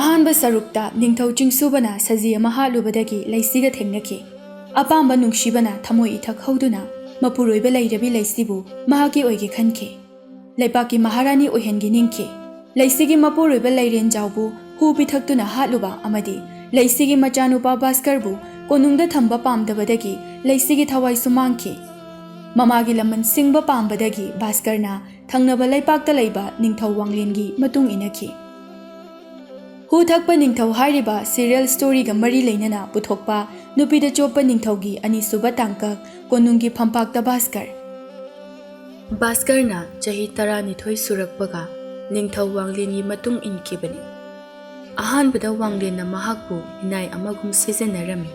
ꯑꯍꯥꯟꯕ ꯁꯔꯨꯛꯇ ꯅꯤꯡꯊꯧ ꯆꯤꯡꯁꯨꯕꯅ ꯁꯖꯤ ꯑꯃ ꯍꯥꯠꯂꯨꯕꯗꯒꯤ ꯂꯩꯁꯤꯒ ꯊꯦꯡꯅꯈꯤ꯫ ꯑꯄꯥꯝꯕ ꯅꯨꯡꯁꯤꯕꯅ ꯊꯃꯣꯏ ꯏꯊꯛ ꯍꯧꯗꯨꯅ ꯃꯄꯨꯔꯣꯏꯕ ꯂꯩꯔꯕꯤ ꯂꯩꯁꯤꯕꯨ ꯃꯍꯥꯛꯀꯤ ꯑꯣꯏꯒꯦ ꯈꯟꯈꯤ꯫ ꯂꯩꯄꯥꯛꯀꯤ ꯃꯍꯥꯔꯥꯅꯤ ꯑꯣꯏꯍꯟꯒꯦ ꯅꯤꯡꯈꯤ꯫ ꯂꯩꯁꯤꯒꯤ ꯃꯄꯨꯔꯣꯏꯕ ꯂꯩꯔꯦꯟꯖꯥꯎꯕꯨ ꯍꯨ ꯄꯤꯊꯛꯇꯨꯅ ꯍꯥꯠꯂꯨꯕ ꯑꯃꯗꯤ ꯂꯩꯁꯤꯒꯤ ꯃꯆꯥꯅꯨꯄꯥ ꯚꯥꯁꯀꯔꯕꯨ ꯀꯣꯅꯨꯡꯗ ꯊꯝꯕ ꯄꯥꯝꯗꯕꯗꯒꯤ ꯂꯩꯁꯤꯒꯤ ꯊꯋꯥꯏꯁꯨ ꯃꯥꯡꯈꯤ꯫ ꯃꯃꯥꯒꯤ ꯂꯃꯟ ꯁꯤꯡꯕ ꯄꯥꯝꯕꯗꯒꯤ ꯚꯥꯁꯀꯔꯅ ꯊꯪꯅꯕ ꯂꯩꯄꯥꯛꯇ ꯂꯩꯕ ꯅꯤꯡꯊꯧ ꯋꯥꯡꯂꯦꯟꯒꯤ ꯃꯇꯨꯡ ꯏꯟꯅꯈꯤ꯫ ꯍꯨ ꯊꯛꯄ ꯅꯤꯡꯊꯧ ꯍꯥꯏꯔꯤꯕ ꯁꯤꯔꯤꯌꯦꯜ ꯁ꯭ꯇꯣꯔꯤꯒ ꯃꯔꯤ ꯂꯩꯅꯅ ꯄꯨꯊꯣꯛꯄ ꯅꯨꯄꯤꯗ ꯆꯣꯞꯄ ꯅꯤꯡꯊꯧꯒꯤ ꯑꯅꯤꯁꯨꯕ ꯇꯥꯡꯀꯛ ꯀꯣꯅꯨꯡꯒꯤ ꯐꯝꯄꯥꯛꯇ ꯚꯥꯁꯀꯔ꯫ ꯚꯥꯁꯀꯔꯅ ꯆꯍꯤ 12 ꯁꯨꯔꯛꯄꯒ ꯅꯤꯡꯊꯧ ꯋꯥꯡꯂꯦꯟꯒꯤ ꯃꯇꯨꯡ ꯏꯟꯈꯤꯕꯅꯤ꯫ ꯑꯍꯥꯟꯕꯗ ꯋꯥꯡꯂꯦꯟꯅ ꯃꯍꯥꯛꯄꯨ ꯏꯅꯥꯏ ꯑꯃꯒꯨꯝ ꯁꯤꯖꯤꯟꯅꯔꯝꯃꯤ꯫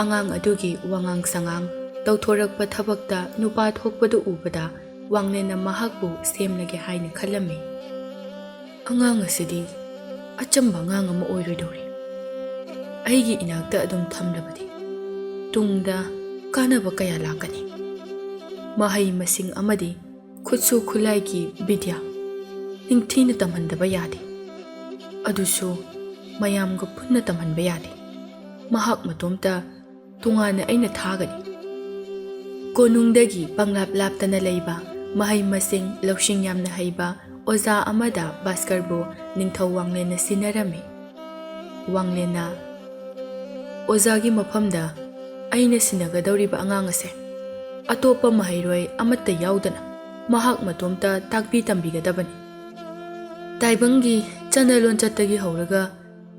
ꯑꯉꯥꯡ ꯑꯗꯨꯒꯤ ꯋꯥꯉꯥꯡ ꯁꯉꯥꯡ ꯇꯧꯊꯣꯔꯛꯄ ꯊꯕꯛꯇ ꯅꯨꯄꯥ ꯊꯣꯛꯄꯗꯨ ꯎꯕꯗ ꯋꯥꯡꯂꯦꯟꯅ ꯃꯍꯥꯛꯄꯨ ꯁꯦꯝꯂꯒꯦ ꯍꯥꯏꯅ ꯈꯜꯂꯝꯃꯤ꯫ ꯑꯉꯥꯡ ꯑꯁꯤꯗꯤ ꯑꯆꯝꯕ ꯑꯉꯥꯡ ꯑꯃ ꯑꯣꯏꯔꯣꯏꯗꯧꯔꯤ꯫ ꯑꯩꯒꯤ ꯏꯅꯥꯛꯇ ꯑꯗꯨꯝ ꯊꯝꯂꯕꯗꯤ ꯇꯨꯡꯗ ꯀꯥꯟꯅꯕ ꯀꯌꯥ ꯂꯥꯛꯀꯅꯤ꯫ ꯃꯍꯩ ꯃꯁꯤꯡ ꯑꯃꯗꯤ ꯈꯨꯠꯁꯨ ꯈꯨꯠꯂꯥꯏꯒꯤ ꯕꯤꯗ꯭ꯌꯥ ꯅꯤꯡꯊꯤꯅ ꯇꯝꯍꯟꯗꯕ ꯌꯥꯗꯦ꯫ ꯑꯗꯨꯁꯨ ꯃꯌꯥꯝꯒ ꯄꯨꯟꯅ ꯇꯝꯍꯟꯕ ꯌꯥꯗꯦ꯫ ꯃꯍꯥꯛ ꯃꯇꯣꯝꯇ ꯇꯣꯉꯥꯟꯅ ꯑꯩꯅ ꯊꯥꯒꯅꯤ꯫ ꯀꯣꯅꯨꯡꯗꯒꯤ ꯄꯪꯂꯥꯞ ꯂꯥꯞꯇꯅ ꯂꯩꯕ ꯃꯍꯩ ꯃꯁꯤꯡ ꯂꯧꯁꯤꯡ ꯌꯥꯝꯅ ꯍꯩꯕ ꯑꯣꯖꯥ ꯑꯃꯗ ꯚꯥꯁꯀꯔꯕꯨ ꯅꯤꯡꯊꯧ ꯋꯥꯡꯂꯦꯟꯅ ꯁꯤꯟꯅꯔꯝꯃꯤ꯫ ꯋꯥꯡꯂꯦꯟꯅ ꯑꯣꯖꯥꯒꯤ ꯃꯐꯝꯗ ꯑꯩꯅ ꯁꯤꯟꯅꯒꯗꯧꯔꯤꯕ ꯑꯉꯥꯡ ꯑꯁꯦ ꯑꯇꯣꯞꯄ ꯃꯍꯩꯔꯣꯏ ꯑꯃꯠꯇ ꯌꯥꯎꯗꯅ ꯃꯍꯥꯛ ꯃꯇꯣꯝꯇ ꯇꯥꯛꯄꯤ ꯇꯝꯕꯤꯒꯗꯕꯅꯤ꯫ ꯇꯥꯏꯕꯪꯒꯤ ꯆꯠꯅ ꯂꯣꯟꯆꯠꯇꯒꯤ ꯍꯧꯔꯒ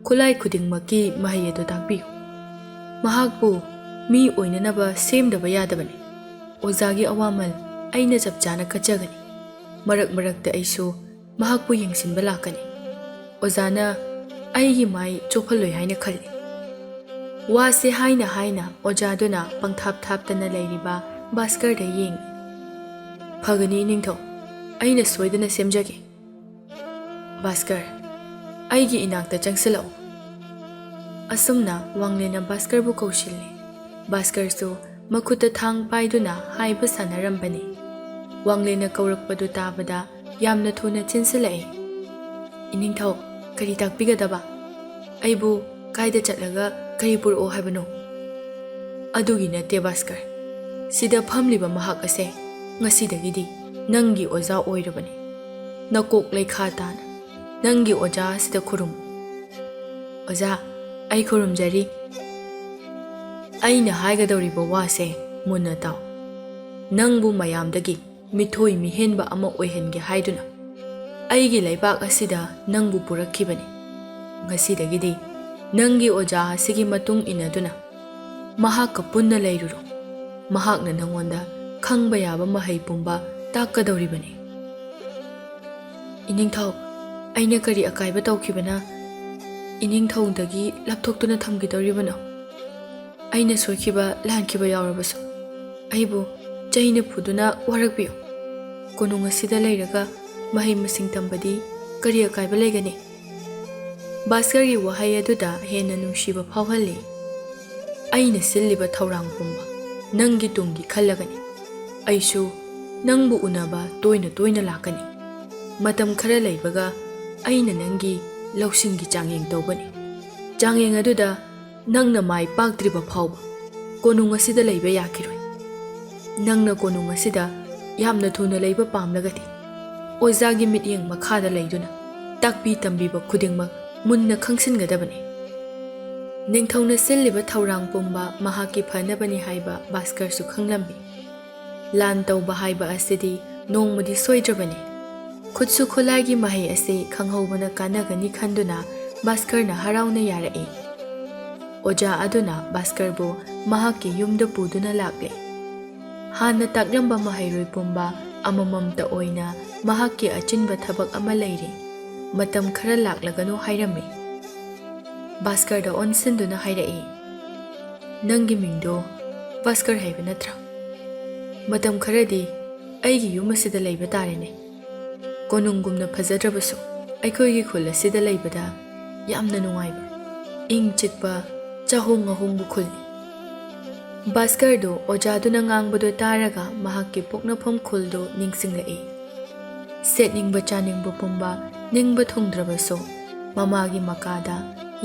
ꯈꯨꯠꯂꯥꯏ ꯈꯨꯗꯤꯡꯃꯛꯀꯤ ꯃꯍꯩ ꯑꯗꯨ ꯇꯥꯛꯄꯤꯌꯨ꯫ ꯃꯍꯥꯛꯄꯨ ꯃꯤ ꯑꯣꯏꯅꯅꯕ ꯁꯦꯝꯗꯕ ꯌꯥꯗꯕꯅꯤ꯫ ꯑꯣꯖꯥꯒꯤ ꯑꯋꯥꯃꯜ ꯑꯩꯅ ꯆꯞ ꯆꯥꯅ ꯀꯠꯆꯒꯅꯤ꯫ ꯃꯔꯛ ꯃꯔꯛꯇ ꯑꯩꯁꯨ ꯃꯍꯥꯛꯄꯨ ꯌꯦꯡꯁꯤꯟꯕ ꯂꯥꯛꯀꯅꯤ꯫ ꯑꯣꯖꯥꯅ ꯑꯩꯒꯤ ꯃꯥꯏ ꯆꯣꯞꯍꯜꯂꯣꯏ ꯍꯥꯏꯅ ꯈꯜꯂꯤ꯫ ꯋꯥꯁꯦ ꯍꯥꯏꯅ ꯍꯥꯏꯅ ꯑꯣꯖꯥꯗꯨꯅ ꯄꯪꯊꯥꯞ ꯊꯥꯞꯇꯅ ꯂꯩꯔꯤꯕ ꯚꯥꯁꯀꯔꯗ ꯌꯦꯡꯏ꯫ ꯐꯒꯅꯤ ꯅꯤꯡꯊꯧ, ꯑꯩꯅ ꯁꯣꯏꯗꯅ ꯁꯦꯝꯖꯒꯦ꯫ ꯚꯥꯁꯀꯔ, ꯑꯩꯒꯤ ꯏꯅꯥꯛꯇ ꯆꯪꯁꯤꯜꯂꯛꯎ꯫ ꯑꯁꯨꯝꯅ ꯋꯥꯡꯂꯦꯟꯅ ꯚꯥꯁꯀꯔꯕꯨ ꯀꯧꯁꯤꯜꯂꯤ꯫ ꯚꯥꯁꯀꯔꯁꯨ ꯃꯈꯨꯠꯇ ꯊꯥꯡ ꯄꯥꯏꯗꯨꯅ ꯍꯥꯏꯕ ꯁꯥꯟꯅꯔꯝꯕꯅꯤ꯫ ꯋꯥꯡꯂꯦꯟꯅ ꯀꯧꯔꯛꯄꯗꯨ ꯇꯥꯕꯗ ꯌꯥꯝꯅ ꯊꯨꯅ ꯆꯦꯟꯁꯤꯜꯂꯛꯏ꯫ ꯏꯅꯤꯡꯊꯧ, ꯀꯔꯤ ꯇꯥꯛꯄꯤꯒꯗꯕ? ꯑꯩꯕꯨ ꯀꯥꯏꯗ ꯆꯠꯂꯒ ꯀꯔꯤ ꯄꯨꯔꯛꯑꯣ ꯍꯥꯏꯕꯅꯣ? ꯑꯗꯨꯒꯤ ꯅꯠꯇꯦ ꯚꯥꯁꯀꯔ, ꯁꯤꯗ ꯐꯝꯂꯤꯕ ꯃꯍꯥꯛ ꯑꯁꯦ ꯉꯁꯤꯗꯒꯤꯗꯤ ꯅꯪꯒꯤ ꯑꯣꯖꯥ ꯑꯣꯏꯔꯕꯅꯤ꯫ ꯅꯀꯣꯛ ꯂꯩꯈꯥ ꯇꯥꯅ ꯅꯪꯒꯤ ꯑꯣꯖꯥ ꯑꯁꯤꯗ ꯈꯨꯔꯨꯝꯃꯨ꯫ ꯑꯣꯖꯥ, ꯑꯩ ꯈꯨꯔꯨꯝꯖꯔꯤ꯫ ꯑꯩꯅ ꯍꯥꯏꯒꯗꯧꯔꯤꯕ ꯋꯥꯁꯦ ꯃꯨꯟꯅ ꯇꯥꯎ꯫ ꯅꯪꯕꯨ ꯃꯌꯥꯝꯗꯒꯤ ꯃꯤꯊꯣꯏ ꯃꯤꯍꯦꯟꯕ ꯑꯃ ꯑꯣꯏꯍꯟꯒꯦ ꯍꯥꯏꯗꯨꯅ ꯑꯩꯒꯤ ꯂꯩꯕꯥꯛ ꯑꯁꯤꯗ ꯅꯪꯕꯨ ꯄꯨꯔꯛꯈꯤꯕꯅꯤ꯫ ꯉꯁꯤꯗꯒꯤꯗꯤ ꯅꯪꯒꯤ ꯑꯣꯖꯥ ꯑꯁꯤꯒꯤ ꯃꯇꯨꯡ ꯏꯟꯅꯗꯨꯅ ꯃꯍꯥꯛꯀ ꯄꯨꯟꯅ ꯂꯩꯔꯨꯔꯣ꯫ ꯃꯍꯥꯛꯅ ꯅꯪꯉꯣꯟꯗ ꯈꯪꯕ ꯌꯥꯕ ꯃꯍꯩ ꯄꯨꯝꯕ ꯇꯥꯛꯀꯗꯧꯔꯤꯕꯅꯤ꯫ ꯏꯅꯤꯡꯊꯧ, ꯑꯩꯅ ꯀꯔꯤ ꯑꯀꯥꯏꯕ ꯇꯧꯈꯤꯕꯅ ꯏꯅꯤꯡꯊꯧꯗꯒꯤ ꯂꯥꯞꯊꯣꯛꯇꯨꯅ ꯊꯝꯈꯤꯗꯧꯔꯤꯕꯅꯣ? ꯑꯩꯅ ꯁꯣꯏꯈꯤꯕ ꯂꯥꯟꯈꯤꯕ ꯌꯥꯎꯔꯕꯁꯨ ꯑꯩꯕꯨ ꯆꯩꯅ ꯐꯨꯗꯨꯅ ꯋꯥꯔꯛꯄꯤꯌꯨ꯫ ꯀꯣꯅꯨꯡ ꯑꯁꯤꯗ ꯂꯩꯔꯒ ꯃꯍꯩ ꯃꯁꯤꯡ ꯇꯝꯕꯗꯤ ꯀꯔꯤ ꯑꯀꯥꯏꯕ ꯂꯩꯒꯅꯤ? ꯚꯥꯁꯀꯔꯒꯤ ꯋꯥꯍꯩ ꯑꯗꯨꯗ ꯍꯦꯟꯅ ꯅꯨꯡꯁꯤꯕ ꯐꯥꯎꯍꯜꯂꯤ꯫ ꯑꯩꯅ ꯁꯤꯜꯂꯤꯕ ꯊꯧꯔꯥꯡ ꯄꯨꯝꯕ ꯅꯪꯒꯤ ꯇꯨꯡꯒꯤ ꯈꯜꯂꯒꯅꯤ꯫ ꯑꯩꯁꯨ ꯅꯪꯕꯨ ꯎꯅꯕ ꯇꯣꯏꯅ ꯇꯣꯏꯅ ꯂꯥꯛꯀꯅꯤ꯫ ꯃꯇꯝ ꯈꯔ ꯂꯩꯕꯒ ꯑꯩꯅ ꯅꯪꯒꯤ ꯂꯧꯁꯤꯡꯒꯤ ꯆꯥꯡꯌꯦꯡ ꯇꯧꯒꯅꯤ꯫ ꯆꯥꯡꯌꯦꯡ ꯑꯗꯨꯗ ꯅꯪꯅ ꯃꯥꯏ ꯄꯥꯛꯇ꯭ꯔꯤꯕ ꯐꯥꯎꯕ ꯀꯣꯅꯨꯡ ꯑꯁꯤꯗ ꯂꯩꯕ ꯌꯥꯈꯤꯔꯣꯏ꯫ ꯅꯪꯅ ꯀꯣꯅꯨꯡ ꯑꯁꯤꯗ ꯌꯥꯝꯅ ꯊꯨꯅ ꯂꯩꯕ ꯄꯥꯝꯂꯒꯗꯤ ꯑꯣꯖꯥꯒꯤ ꯃꯤꯠꯌꯦꯡ ꯃꯈꯥꯗ ꯂꯩꯗꯨꯅ ꯇꯥꯛꯄꯤ ꯇꯝꯕꯤꯕ ꯈꯨꯗꯤꯡꯃꯛ ꯃꯨꯟꯅ ꯈꯪꯁꯤꯟꯒꯗꯕꯅꯤ꯫ ꯅꯤꯡꯊꯧꯅ ꯁꯤꯜꯂꯤꯕ ꯊꯧꯔꯥꯡ ꯄꯨꯝꯕ ꯃꯍꯥꯛꯀꯤ ꯐꯅꯕꯅꯤ ꯍꯥꯏꯕ ꯚꯥꯁꯀꯔꯁꯨ ꯈꯪꯂꯝꯃꯤ꯫ ꯂꯥꯟ ꯇꯧꯕ ꯍꯥꯏꯕ ꯑꯁꯤꯗꯤ ꯅꯣꯡꯃꯗꯤ ꯁꯣꯏꯗ꯭ꯔꯕꯅꯤ꯫ ꯈꯨꯠꯁꯨ ꯈꯨꯠꯂꯥꯏꯒꯤ ꯃꯍꯩ ꯑꯁꯤ ꯈꯪꯍꯧꯕꯅ ꯀꯥꯟꯅꯒꯅꯤ ꯈꯟꯗꯨꯅ ꯚꯥꯁꯀꯔꯅ ꯍꯔꯥꯎꯅ ꯌꯥꯔꯛꯏ꯫ ꯑꯣꯖꯥ ꯑꯗꯨꯅ ꯚꯥꯁꯀꯔꯕꯨ ꯃꯍꯥꯛꯀꯤ ꯌꯨꯝꯗ ꯄꯨꯗꯨꯅ ꯂꯥꯛꯂꯦ꯫ ꯍꯥꯟꯅ ꯇꯥꯛꯂꯝꯕ ꯃꯍꯩꯔꯣꯏ ꯄꯨꯝꯕ ꯑꯃꯃꯝꯇ ꯑꯣꯏꯅ ꯃꯍꯥꯛꯀꯤ ꯑꯆꯤꯟꯕ ꯊꯕꯛ ꯑꯃ ꯂꯩꯔꯤ꯫ ꯃꯇꯝ ꯈꯔ ꯂꯥꯛꯂꯒꯅꯨ ꯍꯥꯏꯔꯝꯃꯤ꯫ ꯚꯥꯁꯀꯔꯗ ꯑꯣꯟꯁꯤꯟꯗꯨꯅ ꯍꯥꯏꯔꯛꯏ, ꯅꯪꯒꯤ ꯃꯤꯡꯗꯣ ꯚꯥꯁꯀꯔ ꯍꯥꯏꯕ ꯅꯠꯇ꯭ꯔꯥ? ꯃꯇꯝ ꯈꯔꯗꯤ ꯑꯩꯒꯤ ꯌꯨꯝ ꯑꯁꯤꯗ ꯂꯩꯕ ꯇꯥꯔꯦꯅꯦ꯫ ꯀꯣꯅꯨꯡꯒꯨꯝꯅ ꯐꯖꯗ꯭ꯔꯕꯁꯨ ꯑꯩꯈꯣꯏꯒꯤ ꯈꯨꯜ ꯑꯁꯤꯗ ꯂꯩꯕꯗ ꯌꯥꯝꯅ ꯅꯨꯡꯉꯥꯏꯕ, ꯏꯪ ꯆꯤꯛꯄ ꯆꯍꯣꯡ ꯑꯍꯣꯡꯕ ꯈꯨꯜꯅꯤ꯫ ꯚꯥꯁꯀꯔꯗꯨ ꯑꯣꯖꯥꯗꯨꯅ ꯉꯥꯡꯕꯗꯨ ꯇꯥꯔꯒ ꯃꯍꯥꯛꯀꯤ ꯄꯣꯛꯅꯐꯝ ꯈꯨꯜꯗꯨ ꯅꯤꯡꯁꯤꯡꯂꯛꯏ꯫ ꯁꯦꯠꯅꯤꯡꯕ ꯆꯥꯅꯤꯡꯕ ꯄꯨꯝꯕ ꯅꯤꯡꯕ ꯊꯨꯡꯗ꯭ꯔꯕꯁꯨ ꯃꯃꯥꯒꯤ ꯃꯀꯥꯗ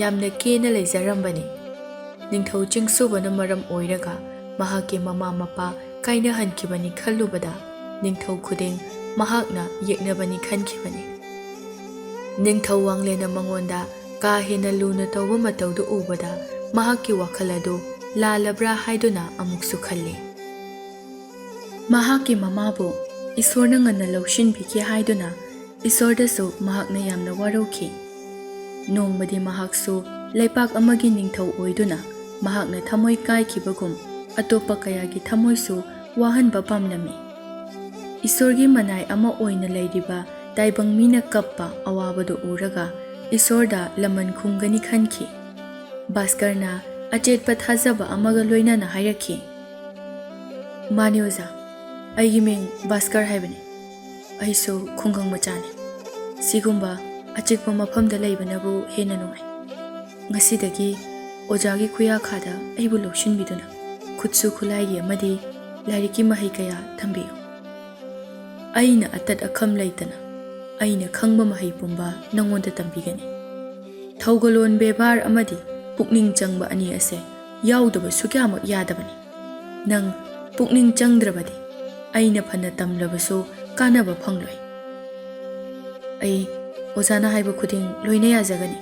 ꯌꯥꯝꯅ ꯀꯦꯅ ꯂꯩꯖꯔꯝꯕꯅꯤ꯫ ꯅꯤꯡꯊꯧ ꯆꯤꯡꯁꯨꯕꯅ ꯃꯔꯝ ꯑꯣꯏꯔꯒ ꯃꯍꯥꯛꯀꯤ ꯃꯃꯥ ꯃꯄꯥ ꯀꯥꯏꯅꯍꯟꯈꯤꯕꯅꯤ ꯈꯜꯂꯨꯕꯗ ꯅꯤꯡꯊꯧ ꯈꯨꯗꯤꯡ ꯃꯍꯥꯛꯅ ꯌꯦꯛꯅꯕꯅꯤ ꯈꯟꯈꯤꯕꯅꯤ꯫ ꯅꯤꯡꯊꯧ ꯋꯥꯡꯂꯦꯟꯅ ꯃꯉꯣꯟꯗ ꯀꯥ ꯍꯦꯟꯅ ꯂꯨꯅ ꯇꯧꯕ ꯃꯇꯧꯗꯨ ꯎꯕꯗ ꯃꯍꯥꯛꯀꯤ ꯋꯥꯈꯜ ꯑꯗꯨ ꯂꯥꯜꯂꯕ꯭ꯔꯥ ꯍꯥꯏꯗꯨꯅ ꯑꯃꯨꯛꯁꯨ ꯈꯜꯂꯤ꯫ ꯃꯍꯥꯛꯀꯤ ꯃꯃꯥꯕꯨ ꯏꯁꯣꯔꯅ ꯉꯟꯅ ꯂꯧꯁꯤꯟꯕꯤꯈꯤ ꯍꯥꯏꯗꯨꯅ ꯏꯁꯣꯔꯗꯁꯨ ꯃꯍꯥꯛꯅ ꯌꯥꯝꯅ ꯋꯥꯔꯧꯈꯤ꯫ ꯅꯣꯡꯃꯗꯤ ꯃꯍꯥꯛꯁꯨ ꯂꯩꯄꯥꯛ ꯑꯃꯒꯤ ꯅꯤꯡꯊꯧ ꯑꯣꯏꯗꯨꯅ ꯃꯍꯥꯛꯅ ꯊꯃꯣꯏ ꯀꯥꯏꯈꯤꯕꯒꯨꯝ ꯑꯇꯣꯞꯄ ꯀꯌꯥꯒꯤ ꯊꯃꯣꯏꯁꯨ ꯋꯥꯍꯟꯕ ꯄꯥꯝꯂꯝꯃꯤ꯫ ꯏꯁꯣꯔꯒꯤ ꯃꯅꯥꯏ ꯑꯃ ꯑꯣꯏꯅ ꯂꯩꯔꯤꯕ ꯇꯥꯏꯕꯪ ꯃꯤꯅ ꯀꯞꯄ ꯑꯋꯥꯕꯗꯨ ꯎꯔꯒ ꯏꯁꯣꯔꯗ ꯂꯃꯟ ꯈꯨꯝꯒꯅꯤ ꯈꯟꯈꯤ꯫ ꯚꯥꯁꯀꯔꯅ ꯑꯆꯦꯠꯄ ꯊꯥꯖꯕ ꯑꯃꯒ ꯂꯣꯏꯅꯅ ꯍꯥꯏꯔꯛꯈꯤ, "ꯃꯥꯅꯤ ꯑꯣꯖꯥ, ꯑꯩꯒꯤ ꯃꯤꯡ ꯚꯥꯁꯀꯔ ꯍꯥꯏꯕꯅꯤ꯫ ꯑꯩꯁꯨ ꯈꯨꯡꯒꯪ ꯃꯆꯥꯅꯤ꯫ ꯁꯤꯒꯨꯝꯕ ꯑꯆꯤꯛꯄ ꯃꯐꯝꯗ ꯂꯩꯕꯅꯕꯨ ꯍꯦꯟꯅ ꯅꯨꯡꯉꯥꯏ꯫ ꯉꯁꯤꯗꯒꯤ ꯑꯣꯖꯥꯒꯤ ꯈꯨꯌꯥꯈꯥꯗ ꯑꯩꯕꯨ ꯂꯧꯁꯤꯟꯕꯤꯗꯨꯅ ꯈꯨꯠꯁꯨ ꯈꯨꯠꯂꯥꯏꯒꯤ ꯑꯃꯗꯤ ꯂꯥꯏꯔꯤꯛꯀꯤ ꯃꯍꯩ ꯀꯌꯥ ꯇꯝꯕꯤꯌꯨ꯫ ꯑꯩꯅ ꯑꯇꯠ ꯑꯈꯝ ꯂꯩꯇꯅ ꯑꯩꯅ ꯈꯪꯕ ꯃꯍꯩ ꯄꯨꯝꯕ ꯅꯉꯣꯟꯗ ꯇꯝꯕꯤꯒꯅꯤ꯫ ꯊꯧꯒꯂꯣꯟ ꯕꯦꯕꯥꯔ ꯑꯃꯗꯤ ꯄꯨꯛꯅꯤꯡ ꯆꯪꯕ ꯑꯅꯤ ꯑꯁꯦ ꯌꯥꯎꯗꯕ ꯁꯨꯛꯌꯥꯃꯛ ꯌꯥꯗꯕꯅꯤ꯫ ꯅꯪ ꯄꯨꯛꯅꯤꯡ ꯆꯪꯗ꯭ꯔꯕꯗꯤ ꯑꯩꯅ ꯐꯅ ꯇꯝꯂꯕꯁꯨ ꯀꯥꯟꯅꯕ ꯐꯪꯂꯣꯏ꯫ ꯑꯩ ꯑꯣꯖꯥꯅ ꯍꯥꯏꯕ ꯈꯨꯗꯤꯡ ꯂꯣꯏꯅ ꯌꯥꯖꯒꯅꯤ"꯫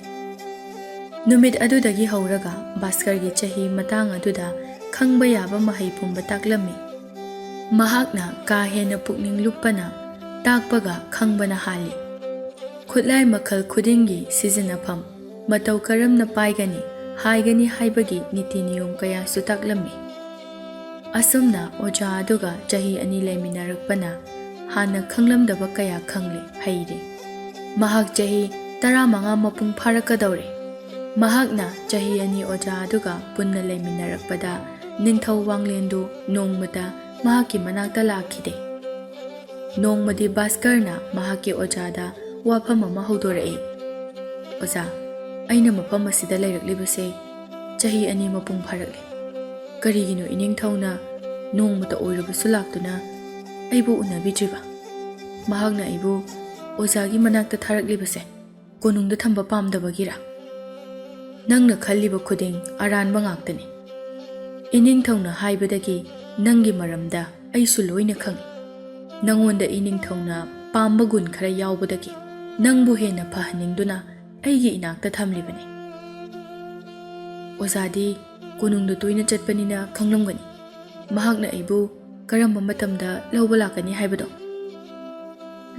ꯅꯨꯃꯤꯠ ꯑꯗꯨꯗꯒꯤ ꯍꯧꯔꯒ ꯚꯥꯁꯀꯔꯒꯤ ꯆꯍꯤ ꯃꯇꯥꯡ ꯑꯗꯨꯗ ꯈꯪꯕ ꯌꯥꯕ ꯃꯍꯩ ꯄꯨꯝꯕ ꯇꯥꯛꯂꯝꯃꯤ꯫ ꯃꯍꯥꯛꯅ ꯀꯥ ꯍꯦꯟꯅ ꯄꯨꯛꯅꯤꯡ ꯂꯨꯞꯄꯅ ꯇꯥꯛꯄꯒ ꯈꯪꯕꯅ ꯍꯥꯜꯂꯤ꯫ ꯈꯨꯠꯂꯥꯏ ꯃꯈꯜ ꯈꯨꯗꯤꯡꯒꯤ ꯁꯤꯖꯤꯟꯅꯐꯝ, ꯃꯇꯧ ꯀꯔꯝꯅ ꯄꯥꯏꯒꯅꯤ ꯍꯥꯏꯒꯅꯤ ꯍꯥꯏꯕꯒꯤ ꯅꯤꯇꯤ ꯅꯤꯌꯣꯝ ꯀꯌꯥꯁꯨ ꯇꯥꯛꯂꯝꯃꯤ꯫ ꯑꯁꯨꯝꯅ ꯑꯣꯖꯥ ꯑꯗꯨꯒ ꯆꯍꯤ 2 ꯂꯩꯃꯤꯟꯅꯔꯛꯄꯅ ꯍꯥꯟꯅ ꯈꯪꯂꯝꯗꯕ ꯀꯌꯥ ꯈꯪꯂꯦ, ꯍꯩꯔꯦ꯫ ꯃꯍꯥꯛ ꯆꯍꯤ 15 ꯃꯄꯨꯡ ꯐꯥꯔꯛꯀꯗꯧꯔꯦ꯫ ꯃꯍꯥꯛꯅ ꯆꯍꯤ 2 ꯑꯣꯖꯥ ꯑꯗꯨꯒ ꯄꯨꯟꯅ ꯂꯩꯃꯤꯟꯅꯔꯛꯄꯗ ꯅꯤꯡꯊꯧ ꯋꯥꯡꯂꯦꯟꯗꯨ ꯅꯣꯡꯃꯇ ꯃꯍꯥꯛꯀꯤ ꯃꯅꯥꯛꯇ ꯂꯥꯛꯈꯤꯗꯦ꯫ ꯅꯣꯡꯃꯗꯤ ꯚꯥꯁꯀꯔꯅ ꯃꯍꯥꯛꯀꯤ ꯑꯣꯖꯥꯗ ꯋꯥꯐꯝ ꯑꯃ ꯍꯧꯗꯣꯔꯛꯏ꯫ "ꯑꯣꯖꯥ, ꯑꯩꯅ ꯃꯐꯝ ꯑꯁꯤꯗ ꯂꯩꯔꯛꯂꯤꯕꯁꯦ ꯆꯍꯤ 2 ꯃꯄꯨꯡ ꯐꯥꯔꯛꯂꯦ꯫ ꯀꯔꯤꯒꯤꯅꯣ ꯏꯅꯤꯡꯊꯧꯅ ꯅꯣꯡꯃꯇ ꯑꯣꯏꯔꯕꯁꯨ ꯂꯥꯛꯇꯨꯅ ꯑꯩꯕꯨ ꯎꯅꯕꯤꯗ꯭ꯔꯤꯕ? ꯃꯍꯥꯛꯅ ꯑꯩꯕꯨ ꯑꯣꯖꯥꯒꯤ ꯃꯅꯥꯛꯇ ꯊꯥꯔꯛꯂꯤꯕꯁꯦ ꯀꯣꯅꯨꯡꯗ ꯊꯝꯕ ꯄꯥꯝꯗꯕꯒꯤꯔꯥ? ꯅꯪꯅ ꯈꯜꯂꯤꯕ ꯈꯨꯗꯤꯡ ꯑꯔꯥꯟꯕ ꯉꯥꯛꯇꯅꯤ꯫ ꯏꯅꯤꯡꯊꯧꯅ ꯍꯥꯏꯕꯗꯒꯤ ꯅꯪꯒꯤ ꯃꯔꯝꯗ ꯑꯩꯁꯨ ꯂꯣꯏꯅ ꯈꯪꯏ꯫ ꯅꯪꯉꯣꯟꯗ ꯏꯅꯤꯡꯊꯧꯅ ꯄꯥꯝꯕ ꯒꯨꯟ ꯈꯔ ꯌꯥꯎꯕꯗꯒꯤ ꯅꯪꯕꯨ ꯍꯦꯟꯅ ꯐꯍꯟꯅꯤꯡꯗꯨꯅ ꯑꯩꯒꯤ ꯏꯅꯥꯛꯇ ꯊꯝꯂꯤꯕꯅꯤ꯫ ꯑꯣꯖꯥꯗꯤ ꯀꯣꯅꯨꯡꯗ ꯇꯣꯏꯅ ꯆꯠꯄꯅꯤꯅ ꯈꯪꯂꯝꯒꯅꯤ ꯃꯍꯥꯛꯅ ꯑꯩꯕꯨ ꯀꯔꯝꯕ ꯃꯇꯝꯗ ꯂꯧꯕ ꯂꯥꯛꯀꯅꯤ ꯍꯥꯏꯕꯗꯣ꯫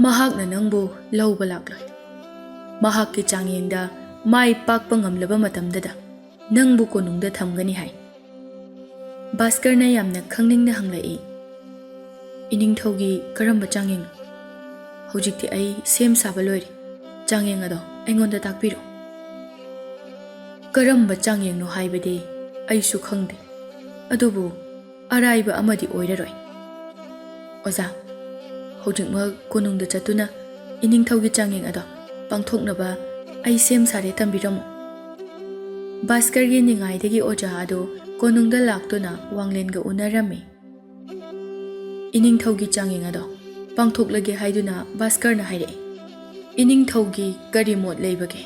ꯃꯍꯥꯛꯅ ꯅꯪꯕꯨ ꯂꯧꯕ ꯂꯥꯛꯂꯣꯏ꯫ ꯃꯍꯥꯛꯀꯤ ꯆꯥꯡꯌꯦꯡꯗ ꯃꯥꯏ ꯄꯥꯛꯄ ꯉꯝꯂꯕ ꯃꯇꯝꯗꯗ ꯅꯪꯕꯨ ꯀꯣꯅꯨꯡꯗ ꯊꯝꯒꯅꯤ ꯍꯥꯏ꯫ ꯚꯥꯁꯀꯔꯅ ꯌꯥꯝꯅ ꯈꯪꯅꯤꯡꯅ ꯍꯪꯂꯛꯏ, "ꯏꯅꯤꯡꯊꯧꯒꯤ ꯀꯔꯝꯕ ꯆꯥꯡꯌꯦꯡꯅꯣ? ꯍꯧꯖꯤꯛꯇꯤ ꯑꯩ ꯁꯦꯝ ꯁꯥꯕ ꯂꯣꯏꯔꯦ꯫ ꯆꯥꯡꯌꯦꯡ ꯑꯗꯣ ꯑꯩꯉꯣꯟꯗ ꯇꯥꯛꯄꯤꯔꯣ"꯫ "ꯀꯔꯝꯕ ꯆꯥꯡꯌꯦꯡꯅꯣ ꯍꯥꯏꯕꯗꯤ ꯑꯩꯁꯨ ꯈꯪꯗꯦ, ꯑꯗꯨꯕꯨ ꯑꯔꯥꯏꯕ ꯑꯃꯗꯤ ꯑꯣꯏꯔꯔꯣꯏ꯫ ꯑꯣꯖꯥ, ꯍꯧꯖꯤꯛꯃꯛ ꯀꯣꯅꯨꯡꯗ ꯆꯠꯇꯨꯅ ꯏꯅꯤꯡꯊꯧꯒꯤ ꯆꯥꯡꯌꯦꯡ ꯑꯗꯣ ꯄꯥꯡꯊꯣꯛꯅꯕ ꯑꯩ ꯁꯦꯝ ꯁꯥꯔꯦ ꯇꯝꯕꯤꯔꯝꯃꯨ"꯫ ꯚꯥꯁꯀꯔꯒꯤ ꯅꯤꯡꯉꯥꯏꯗꯒꯤ ꯑꯣꯖꯥ ꯑꯗꯨ ꯀꯣꯅꯨꯡꯗ ꯂꯥꯛꯇꯨꯅ ꯋꯥꯡꯂꯦꯟꯒ ꯎꯅꯔꯝꯃꯤ꯫ ꯏꯅꯤꯡꯊꯧꯒꯤ ꯆꯥꯡꯌꯦꯡ ꯑꯗꯣ ꯄꯥꯡꯊꯣꯛꯂꯒꯦ ꯍꯥꯏꯗꯨꯅ ꯚꯥꯁꯀꯔꯅ ꯍꯥꯏꯔꯛꯏ꯫ ꯏꯅꯤꯡꯊꯧꯒꯤ ꯀꯔꯤ ꯃꯣꯠ ꯂꯩꯕꯒꯦ?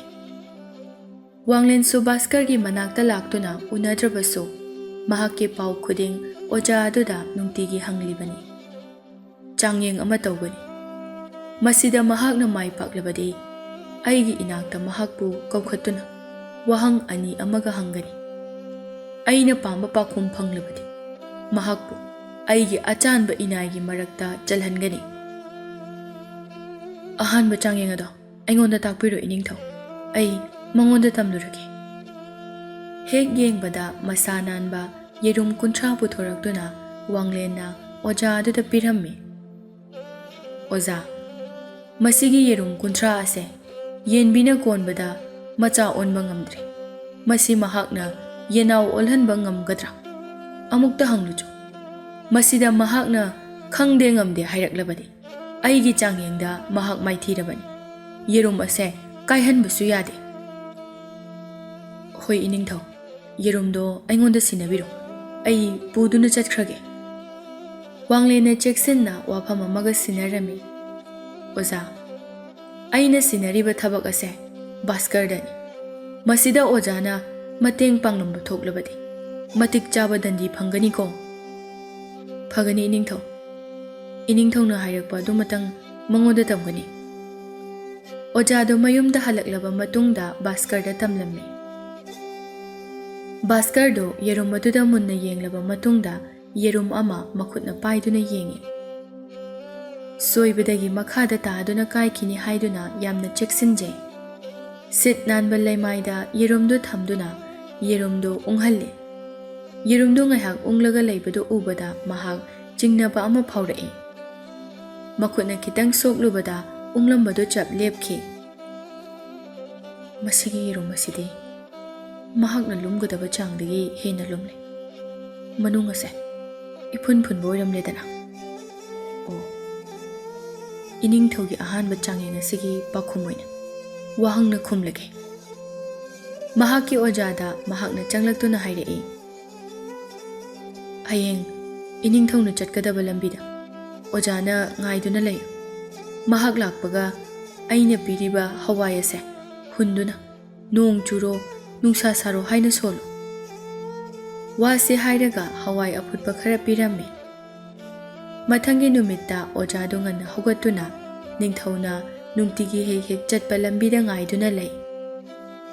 ꯋꯥꯡꯂꯦꯟꯁꯨ ꯚꯥꯁꯀꯔꯒꯤ ꯃꯅꯥꯛꯇ ꯂꯥꯛꯇꯨꯅ ꯎꯅꯗ꯭ꯔꯕꯁꯨ ꯃꯍꯥꯛꯀꯤ ꯄꯥꯎ ꯈꯨꯗꯤꯡ ꯑꯣꯖꯥ ꯑꯗꯨꯗ ꯅꯨꯡꯇꯤꯒꯤ ꯍꯪꯂꯤꯕꯅꯤ꯫ "ꯆꯥꯡꯌꯦꯡ ꯑꯃ ꯇꯧꯒꯅꯤ꯫ ꯃꯁꯤꯗ ꯃꯍꯥꯛꯅ ꯃꯥꯏ ꯄꯥꯛꯂꯕꯗꯤ ꯑꯩꯒꯤ ꯏꯅꯥꯛꯇ ꯃꯍꯥꯛꯄꯨ ꯀꯧꯈꯠꯇꯨꯅ ꯋꯥꯍꯪ 2 ꯑꯃꯒ ꯍꯪꯒꯅꯤ꯫ ꯑꯩꯅ ꯄꯥꯝꯕ ꯄꯥꯎꯈꯨꯝ ꯐꯪꯂꯕꯗꯤ ꯃꯍꯥꯛꯄꯨ ꯑꯩꯒꯤ ꯑꯆꯥꯟꯕ ꯏꯅꯥꯏꯒꯤ ꯃꯔꯛꯇ ꯆꯜꯍꯟꯒꯅꯤ"꯫ "ꯑꯍꯥꯟꯕ ꯆꯥꯡꯌꯦꯡ ꯑꯗꯣ ꯑꯩꯉꯣꯟꯗ ꯇꯥꯛꯄꯤꯔꯣ ꯏꯅꯤꯡꯊꯧ, ꯑꯩ ꯃꯉꯣꯟꯗ ꯇꯝꯂꯨꯔꯒꯦ"꯫ ꯍꯦꯛ ꯌꯦꯡꯕꯗ ꯃꯁꯥ ꯅꯥꯟꯕ ꯌꯦꯔꯨꯝ 30 ꯄꯨꯊꯣꯔꯛꯇꯨꯅ ꯋꯥꯡꯂꯦꯟꯅ ꯑꯣꯖꯥ ꯑꯗꯨꯗ ꯄꯤꯔꯝꯃꯤ꯫ "ꯑꯣꯖꯥ, ꯃꯁꯤꯒꯤ ꯌꯦꯔꯨꯝ 30 ꯑꯁꯦ ꯌꯦꯟꯕꯤꯅ ꯀꯣꯟꯕꯗ ꯃꯆꯥ ꯑꯣꯟꯕ ꯉꯝꯗ꯭ꯔꯦ꯫ ꯃꯁꯤ ꯃꯍꯥꯛꯅ ꯌꯦꯅꯥꯎ ꯑꯣꯜꯍꯟꯕ ꯉꯝꯒꯗ꯭ꯔꯥ? ꯑꯃꯨꯛꯇ ꯍꯪꯂꯨꯆꯣ꯫ ꯃꯁꯤꯗ ꯃꯍꯥꯛꯅ ꯈꯪꯗꯦ ꯉꯝꯗꯦ ꯍꯥꯏꯔꯛꯂꯕꯗꯤ ꯑꯩꯒꯤ ꯆꯥꯡꯌꯦꯡꯗ ꯃꯍꯥꯛ ꯃꯥꯏꯊꯤꯔꯕꯅꯤ꯫ ꯌꯦꯔꯨꯝ ꯑꯁꯦ ꯀꯥꯏꯍꯟꯕꯁꯨ ꯌꯥꯗꯦ"꯫ "ꯍꯣꯏ ꯏꯅꯤꯡꯊꯧ, ꯌꯦꯔꯨꯝꯗꯣ ꯑꯩꯉꯣꯟꯗ ꯁꯤꯟꯅꯕꯤꯔꯣ, ꯑꯩ ꯄꯨꯗꯨꯅ ꯆꯠꯈ꯭ꯔꯒꯦ"꯫ ꯋꯥꯡꯂꯦꯟꯅ ꯆꯦꯛꯁꯤꯟꯅ ꯋꯥꯐꯝ ꯑꯃꯒ ꯁꯤꯟꯅꯔꯝꯃꯤ꯫ "ꯑꯣꯖꯥ, ꯑꯩꯅ ꯁꯤꯟꯅꯔꯤꯕ ꯊꯕꯛ ꯑꯁꯦ ꯕꯥꯁꯀꯔꯗꯅꯤ꯫ ꯃꯁꯤꯗ ꯑꯣꯖꯥꯅ ꯃꯇꯦꯡ ꯄꯥꯡꯂꯝꯕ ꯊꯣꯛꯂꯕꯗꯤ ꯃꯇꯤꯛ ꯆꯥꯕ ꯗꯟꯗꯤ ꯐꯪꯒꯅꯤꯀꯣ꯫ ꯐꯒꯅꯤ ꯏꯅꯤꯡꯊꯧ꯫ ꯏꯅꯤꯡꯊꯧꯅ ꯍꯥꯏꯔꯛꯄ ꯑꯗꯨꯃꯇꯪ ꯃꯉꯣꯟꯗ ꯇꯝꯒꯅꯤ꯫ ꯑꯣꯖꯥꯗꯣ ꯃꯌꯨꯝꯗ ꯍꯜꯂꯛꯂꯕ ꯃꯇꯨꯡꯗ ꯕꯥꯁꯀꯔꯗ ꯇꯝꯂꯝꯃꯤ꯫ ꯕꯥꯁꯀꯔꯗꯣ ꯌꯦꯔꯨꯝ ꯑꯗꯨꯗ ꯃꯨꯟꯅ ꯌꯦꯡꯂꯕ ꯃꯇꯨꯡꯗ ꯌꯦꯔꯨꯝ ꯑꯃ ꯃꯈꯨꯠꯅ パイꯗꯨꯅ ꯌꯦꯡꯉꯤ꯫ ꯁꯣꯏꯕꯗꯒꯤ ꯃꯈꯥꯗ ꯇꯥꯗꯨꯅ ꯀꯥꯏꯈꯤꯅꯤ ꯍꯥꯏꯗꯨꯅ ꯌꯥꯝꯅ ꯆꯦꯛꯁꯤꯟꯖꯩ꯫ ꯁꯤꯠ ꯅꯥꯟꯕ ꯂꯩꯃꯥꯏꯗ ꯌꯦꯔꯨꯝꯗꯨ ꯊꯝꯗꯨꯅ ꯌꯦꯔꯨꯝꯗꯨ ꯎꯪꯍꯜꯂꯤ꯫ ꯌꯦꯔꯨꯝꯗꯨ ꯉꯥꯏꯍꯥꯛ ꯎꯪꯂꯒ ꯂꯩꯕꯗꯨ ꯎꯕꯗ ꯃꯍꯥꯛ ꯆꯤꯡꯅꯕ ꯑꯃ ꯐꯥꯎꯔꯛꯏ꯫ ꯃꯈꯨꯠꯅ ꯈꯤꯇꯪ ꯁꯣꯛꯂꯨꯕꯗ ꯎꯪꯂꯝꯕꯗꯨ ꯆꯞ ꯂꯦꯞꯈꯤ꯫ ꯃꯁꯤꯒꯤ ꯌꯦꯔꯨꯝ ꯑꯁꯤꯗꯤ ꯃꯍꯥꯛꯅ ꯂꯨꯝꯒꯗꯕ ꯆꯥꯡꯗꯒꯤ ꯍꯦꯟꯅ ꯂꯨꯝꯂꯦ꯫ ꯃꯅꯨꯡ ꯑꯁꯦ ꯏꯐꯨꯟ ꯐꯨꯟꯕ ꯑꯣꯏꯔꯝꯂꯦꯗꯅ꯫ ꯑꯣ, ꯏꯅꯤꯡꯊꯧꯒꯤ ꯑꯍꯥꯟꯕ ꯆꯥꯡꯌꯦꯡ ꯑꯁꯤꯒꯤ ꯄꯥꯎꯈꯨꯝ ꯑꯣꯏꯅ ꯋꯥꯍꯪꯅ ꯈꯨꯝꯂꯒꯦ꯫ ꯃꯍꯥꯛꯀꯤ ꯑꯣꯖꯥꯗ ꯃꯍꯥꯛꯅ ꯆꯪꯂꯛꯇꯨꯅ ꯍꯥꯏꯔꯛꯏ, ꯍꯌꯦꯡ ꯏꯅꯤꯡꯊꯧꯅ ꯆꯠꯀꯗꯕ ꯂꯝꯕꯤꯗ ꯑꯣꯖꯥꯅ ꯉꯥꯏꯗꯨꯅ ꯂꯩꯌꯨ꯫ ꯃꯍꯥꯛ ꯂꯥꯛꯄꯒ ꯑꯩꯅ ꯄꯤꯔꯤꯕ ꯍꯋꯥꯏ ꯑꯁꯦ ꯍꯨꯟꯗꯨꯅ ꯅꯣꯡ ꯆꯨꯔꯣ ꯅꯨꯡꯁꯥ ꯁꯥꯔꯣ ꯍꯥꯏꯅ ꯁꯣꯜꯂꯨ꯫ ꯋꯥꯁꯦ ꯍꯥꯏꯔꯒ ꯍꯋꯥꯏ ꯑꯐꯨꯠꯄ ꯈꯔ ꯄꯤꯔꯝꯃꯤ꯫ ꯃꯊꯪꯒꯤ ꯅꯨꯃꯤꯠꯇ ꯑꯣꯖꯥꯗꯨ ꯉꯟꯅ ꯍꯧꯒꯠꯇꯨꯅ ꯅꯤꯡꯊꯧꯅ ꯅꯨꯡꯇꯤꯒꯤ ꯍꯦꯛ ꯍꯦꯛ ꯆꯠꯄ ꯂꯝꯕꯤꯗ ꯉꯥꯏꯗꯨꯅ ꯂꯩ꯫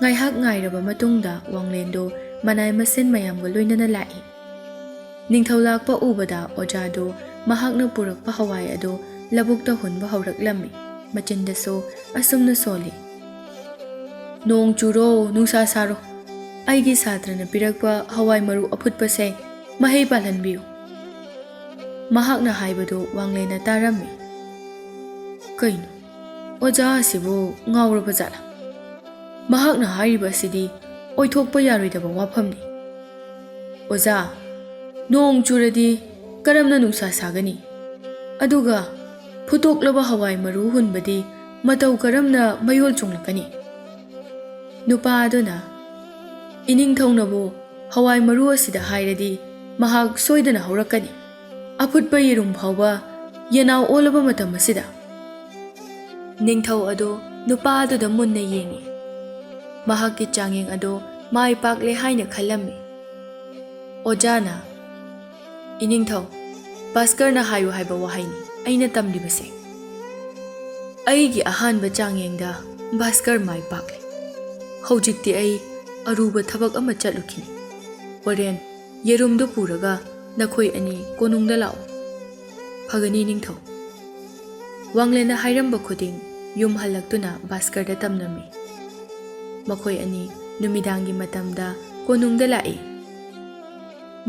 ꯉꯥꯏꯍꯥꯛ ꯉꯥꯏꯔꯕ ꯃꯇꯨꯡꯗ ꯋꯥꯡꯂꯦꯟꯗꯣ ꯃꯅꯥꯏ ꯃꯁꯤꯟ ꯃꯌꯥꯝꯒ ꯂꯣꯏꯅꯅ ꯂꯥꯛꯏ꯫ ꯅꯤꯡꯊꯧ ꯂꯥꯛꯄ ꯎꯕꯗ ꯑꯣꯖꯥꯗꯣ ꯃꯍꯥꯛꯅ ꯄꯨꯔꯛꯄ ꯍꯋꯥꯏ ꯑꯗꯨ ꯂꯧꯕꯨꯛꯇ ꯍꯨꯟꯕ ꯍꯧꯔꯛꯂꯝꯃꯤ꯫ ꯃꯆꯤꯟꯗꯁꯨ ꯑꯁꯨꯝꯅ ꯁꯣꯜꯂꯤ, ꯅꯣꯡ ꯆꯨꯔꯣ ꯅꯨꯡꯁꯥ ꯁꯥꯔꯣ, ꯑꯩꯒꯤ ꯁꯥꯇ꯭ꯔꯅ ꯄꯤꯔꯛꯄ ꯍꯋꯥꯏ ꯃꯔꯨ ꯑꯐꯨꯠꯄꯁꯦ ꯃꯍꯩ ꯄꯥꯜꯍꯟꯕꯤꯌꯨ꯫ ꯃꯍꯥꯛꯅ ꯍꯥꯏꯕꯗꯨ ꯋꯥꯡꯂꯦꯟꯅ ꯇꯥꯔꯝꯃꯤ꯫ ꯀꯩꯅꯣ, ꯑꯣꯖꯥ ꯑꯁꯤꯕꯨ ꯉꯥꯎꯔꯕ ꯖꯥꯠꯂꯥ? ꯃꯍꯥꯛꯅ ꯍꯥꯏꯔꯤꯕ ꯑꯁꯤꯗꯤ ꯑꯣꯏꯊꯣꯛꯄ ꯌꯥꯔꯣꯏꯗꯕ ꯋꯥꯐꯝꯅꯤ꯫ ꯑꯣꯖꯥ, ꯅꯣꯡ ꯆꯨꯔꯗꯤ ꯀꯔꯝꯅ ꯅꯨꯡꯁꯥ ꯁꯥꯒꯅꯤ? ꯑꯗꯨꯒ ꯐꯨꯠꯇꯣꯛꯂꯕ ꯍꯋꯥꯏ ꯃꯔꯨ ꯍꯨꯟꯕꯗꯤ ꯃꯇꯧ ꯀꯔꯝꯅ ꯃꯌꯣꯜ ꯆꯨꯡꯂꯛꯀꯅꯤ? ꯅꯨꯄꯥ ꯑꯗꯨꯅ, ꯏꯅꯤꯡꯊꯧꯅꯕꯨ ꯍꯋꯥꯏ ꯃꯔꯨ ꯑꯁꯤꯗ ꯍꯥꯏꯔꯗꯤ ꯃꯍꯥꯛ ꯁꯣꯏꯗꯅ ꯍꯧꯔꯛꯀꯅꯤ꯫ ꯑꯐꯨꯠꯄ ꯌꯦꯔꯨꯝ ꯐꯥꯎꯕ ꯌꯦꯅꯥꯎ ꯑꯣꯜꯂꯕ ꯃꯇꯝ ꯑꯁꯤꯗ꯫ ꯅꯤꯡꯊꯧ ꯑꯗꯨ ꯅꯨꯄꯥ ꯑꯗꯨꯗ ꯃꯨꯟꯅ ꯌꯦꯡꯉꯤ꯫ ꯃꯍꯥꯛꯀꯤ ꯆꯥꯡꯌꯦꯡ ꯑꯗꯨ ꯃꯥꯏ ꯄꯥꯛꯂꯦ ꯍꯥꯏꯅ ꯈꯜꯂꯝꯃꯤ꯫ ꯑꯣꯖꯥꯅ, ꯏꯅꯤꯡꯊꯧ, ꯕꯥꯁꯀꯔꯅ ꯍꯥꯏꯌꯨ ꯍꯥꯏꯕ ꯋꯥꯍꯩꯅꯤ ꯑꯩꯅ ꯇꯝꯂꯤꯕꯁꯦ꯫ ꯑꯩꯒꯤ ꯑꯍꯥꯟꯕ ꯆꯥꯡꯌꯦꯡꯗ ꯕꯥꯁꯀꯔ ꯃꯥꯏ ꯄꯥꯛꯂꯦ꯫ ꯍꯧꯖꯤꯛꯇꯤ ꯑꯩ ꯑꯔꯨꯕ ꯊꯕꯛ ꯑꯃ ꯆꯠꯂꯨꯈꯤꯅꯤ꯫ ꯍꯣꯔꯦꯟ ꯌꯦꯔꯨꯝꯗꯨ ꯄꯨꯔꯒ ꯅꯈꯣꯏ ꯑꯅꯤ ꯀꯣꯅꯨꯡꯗ ꯂꯥꯛꯑꯣ꯫ ꯐꯒꯅꯤ ꯅꯤꯡꯊꯧ꯫ ꯋꯥꯡꯂꯦꯟꯅ ꯍꯥꯏꯔꯝꯕ ꯈꯨꯗꯤꯡ ꯌꯨꯝ ꯍꯜꯂꯛꯇꯨꯅ ꯕꯥꯁꯀꯔꯗ ꯇꯝꯂꯝꯃꯤ꯫ ꯃꯈꯣꯏ ꯑꯅꯤ ꯅꯨꯃꯤꯗꯥꯡꯒꯤ ꯃꯇꯝꯗ ꯀꯣꯅꯨꯡꯗ ꯂꯥꯛꯏ꯫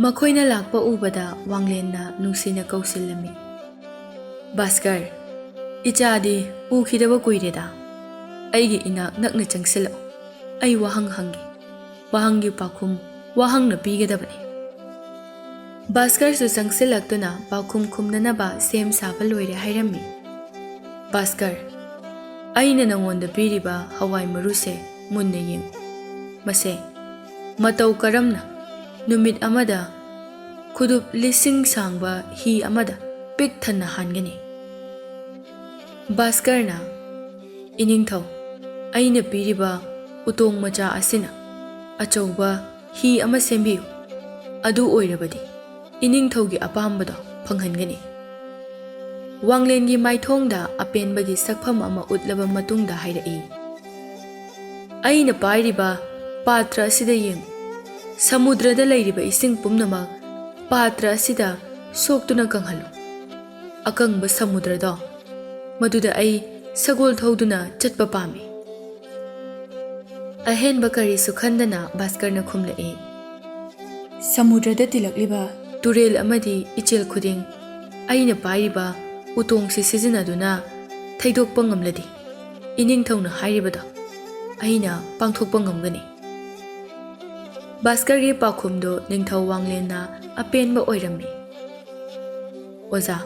ꯃꯈꯣꯏꯅ ꯂꯥꯛꯄ ꯎꯕꯗ ꯋꯥꯡꯂꯦꯟꯅ ꯅꯨꯡꯁꯤꯅ ꯀꯧꯁꯤꯜꯂꯝꯃꯤ꯫ ꯕꯥꯁꯀꯔ, ꯏꯆꯥꯗꯤ ꯎꯈꯤꯗꯕ ꯀꯨꯏꯔꯦꯗ꯫ ꯑꯩꯒꯤ ꯏꯅꯥꯛ ꯅꯛꯅ ꯆꯪꯁꯤꯜꯂꯛꯎ꯫ ꯑꯩ ꯋꯥꯍꯪ ꯍꯪꯒꯦ꯫ ꯋꯥꯍꯪꯒꯤ ꯄꯥꯎꯈꯨꯝ ꯋꯥꯍꯪꯅ ꯄꯤꯒꯗꯕꯅꯤ꯫ ꯕꯥꯁꯀꯔꯁꯨ ꯆꯪꯁꯤꯜꯂꯛꯇꯨꯅ ꯄꯥꯎꯈꯨꯝ ꯈꯨꯝꯅꯅꯕ ꯁꯦꯝ ꯁꯥꯕ ꯂꯣꯏꯔꯦ ꯍꯥꯏꯔꯝꯃꯤ꯫ ꯕꯥꯁꯀꯔ, ꯑꯩꯅ ꯅꯉꯣꯟꯗ ꯄꯤꯔꯤꯕ ꯍꯋꯥꯏ ꯃꯔꯨꯁꯦ ꯃꯨꯟꯅ ꯌꯦꯡꯉꯨ꯫ ꯃꯁꯦ ꯃꯇꯧ ꯀꯔꯝꯅ ꯅꯨꯃꯤꯠ ꯑꯃꯗ ꯈꯨꯗꯨꯞ 1000 ꯁꯥꯡꯕ ꯍꯤ ꯑꯃꯗ ꯄꯤꯛ ꯊꯟꯅ ꯍꯥꯟꯒꯅꯤ? ꯕꯥꯁꯀꯔꯅ, ꯏꯅꯤꯡꯊꯧ, ꯑꯩꯅ ꯄꯤꯔꯤꯕ ꯎꯇꯣꯡ ꯃꯆꯥ ꯑꯁꯤꯅ ꯑꯆꯧꯕ ꯍꯤ ꯑꯃ ꯁꯦꯝꯕꯤꯌꯨ꯫ ꯑꯗꯨ ꯑꯣꯏꯔꯕꯗꯤ ꯏꯅꯤꯡꯊꯧꯒꯤ ꯑꯄꯥꯝꯕꯗꯣ ꯐꯪꯍꯟꯒꯅꯤ꯫ ꯋꯥꯡꯂꯦꯟꯒꯤ ꯃꯥꯏꯊꯣꯡꯗ ꯑꯄꯦꯟꯕꯒꯤ ꯁꯛꯐꯝ ꯑꯃ ꯎꯠꯂꯕ ꯃꯇꯨꯡꯗ ꯍꯥꯏꯔꯛꯏ, ꯑꯩꯅ ꯄꯥꯏꯔꯤꯕ ꯄꯥꯇ꯭ꯔ ꯑꯁꯤꯗ ꯌꯦꯡꯉꯨ꯫ ꯁꯃꯨꯗ꯭ꯔꯗ ꯂꯩꯔꯤꯕ ꯏꯁꯤꯡ ꯄꯨꯝꯅꯃꯛ ꯄꯥꯇ꯭ꯔ ꯑꯁꯤꯗ ꯁꯣꯛꯇꯨꯅ ꯀꯪꯍꯜꯂꯨ꯫ ꯑꯀꯪꯕ ꯁꯃꯨꯗ꯭ꯔꯗꯣ, ꯃꯗꯨꯗ ꯑꯩ ꯁꯒꯣꯜ ꯊꯧꯗꯨꯅ ꯆꯠꯄ ꯄꯥꯝꯃꯤ꯫ ꯑꯍꯦꯟꯕ ꯀꯔꯤꯁꯨ ꯈꯟꯗꯅ ꯕꯥꯁꯀꯔꯅ ꯈꯨꯝꯂꯛꯏ, ꯁꯃꯨꯗ꯭ꯔꯗ ꯇꯤꯜꯂꯛꯂꯤꯕ ꯇꯨꯔꯦꯜ ꯑꯃꯗꯤ ꯏꯆꯦꯜ ꯈꯨꯗꯤꯡ ꯑꯩꯅ ꯄꯥꯏꯔꯤꯕ ꯎꯇꯣꯡꯁꯤ ꯁꯤꯖꯤꯟꯅꯗꯨꯅ ꯊꯩꯗꯣꯛꯄ ꯉꯝꯂꯗꯤ ꯏꯅꯤꯡꯊꯧꯅ ꯍꯥꯏꯔꯤꯕꯗꯣ ꯑꯩꯅ ꯄꯥꯡꯊꯣꯛꯄ ꯉꯝꯒꯅꯤ꯫ ꯕꯥꯁꯀꯔꯒꯤ ꯄꯥꯎꯈꯨꯝꯗꯨ ꯅꯤꯡꯊꯧ ꯋꯥꯡꯂꯦꯟꯅ ꯑꯄꯦꯟꯕ ꯑꯣꯏꯔꯝꯃꯤ꯫ ꯑꯣꯖꯥ,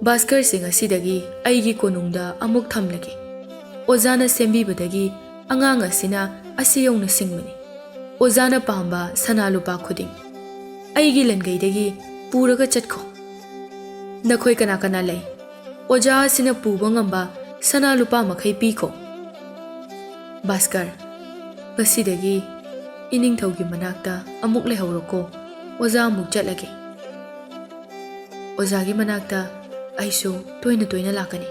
ꯕꯥꯁꯀꯔꯁꯤ ꯉꯁꯤꯗꯒꯤ ꯑꯩꯒꯤ ꯀꯣꯅꯨꯡꯗ ꯑꯃꯨꯛ ꯊꯝꯂꯒꯦ꯫ ꯑꯣꯖꯥꯅ ꯁꯦꯝꯕꯤꯕꯗꯒꯤ ꯑꯉꯥꯡ ꯑꯁꯤꯅ ꯑꯁꯤ ꯌꯧꯅ ꯁꯤꯡꯕꯅꯤ꯫ ꯑꯣꯖꯥꯅ ꯄꯥꯝꯕ ꯁꯅꯥ ꯂꯨꯄꯥ ꯈꯨꯗꯤꯡ ꯑꯩꯒꯤ ꯂꯟꯒꯩꯗꯒꯤ ꯄꯨꯔꯒ ꯆꯠꯈꯣ꯫ ꯅꯈꯣꯏ ꯀꯅꯥ ꯀꯅꯥ ꯂꯩ? ꯑꯣꯖꯥ ꯑꯁꯤꯅ ꯄꯨꯕ ꯉꯝꯕ ꯁꯅꯥ ꯂꯨꯄꯥ ꯃꯈꯩ ꯄꯤꯈꯣ꯫ Bhaskar, ngasidagi iningthaugi manakta amuk lehoroko oza amuk chatlage. Ozagi manakta aisu toina lakani.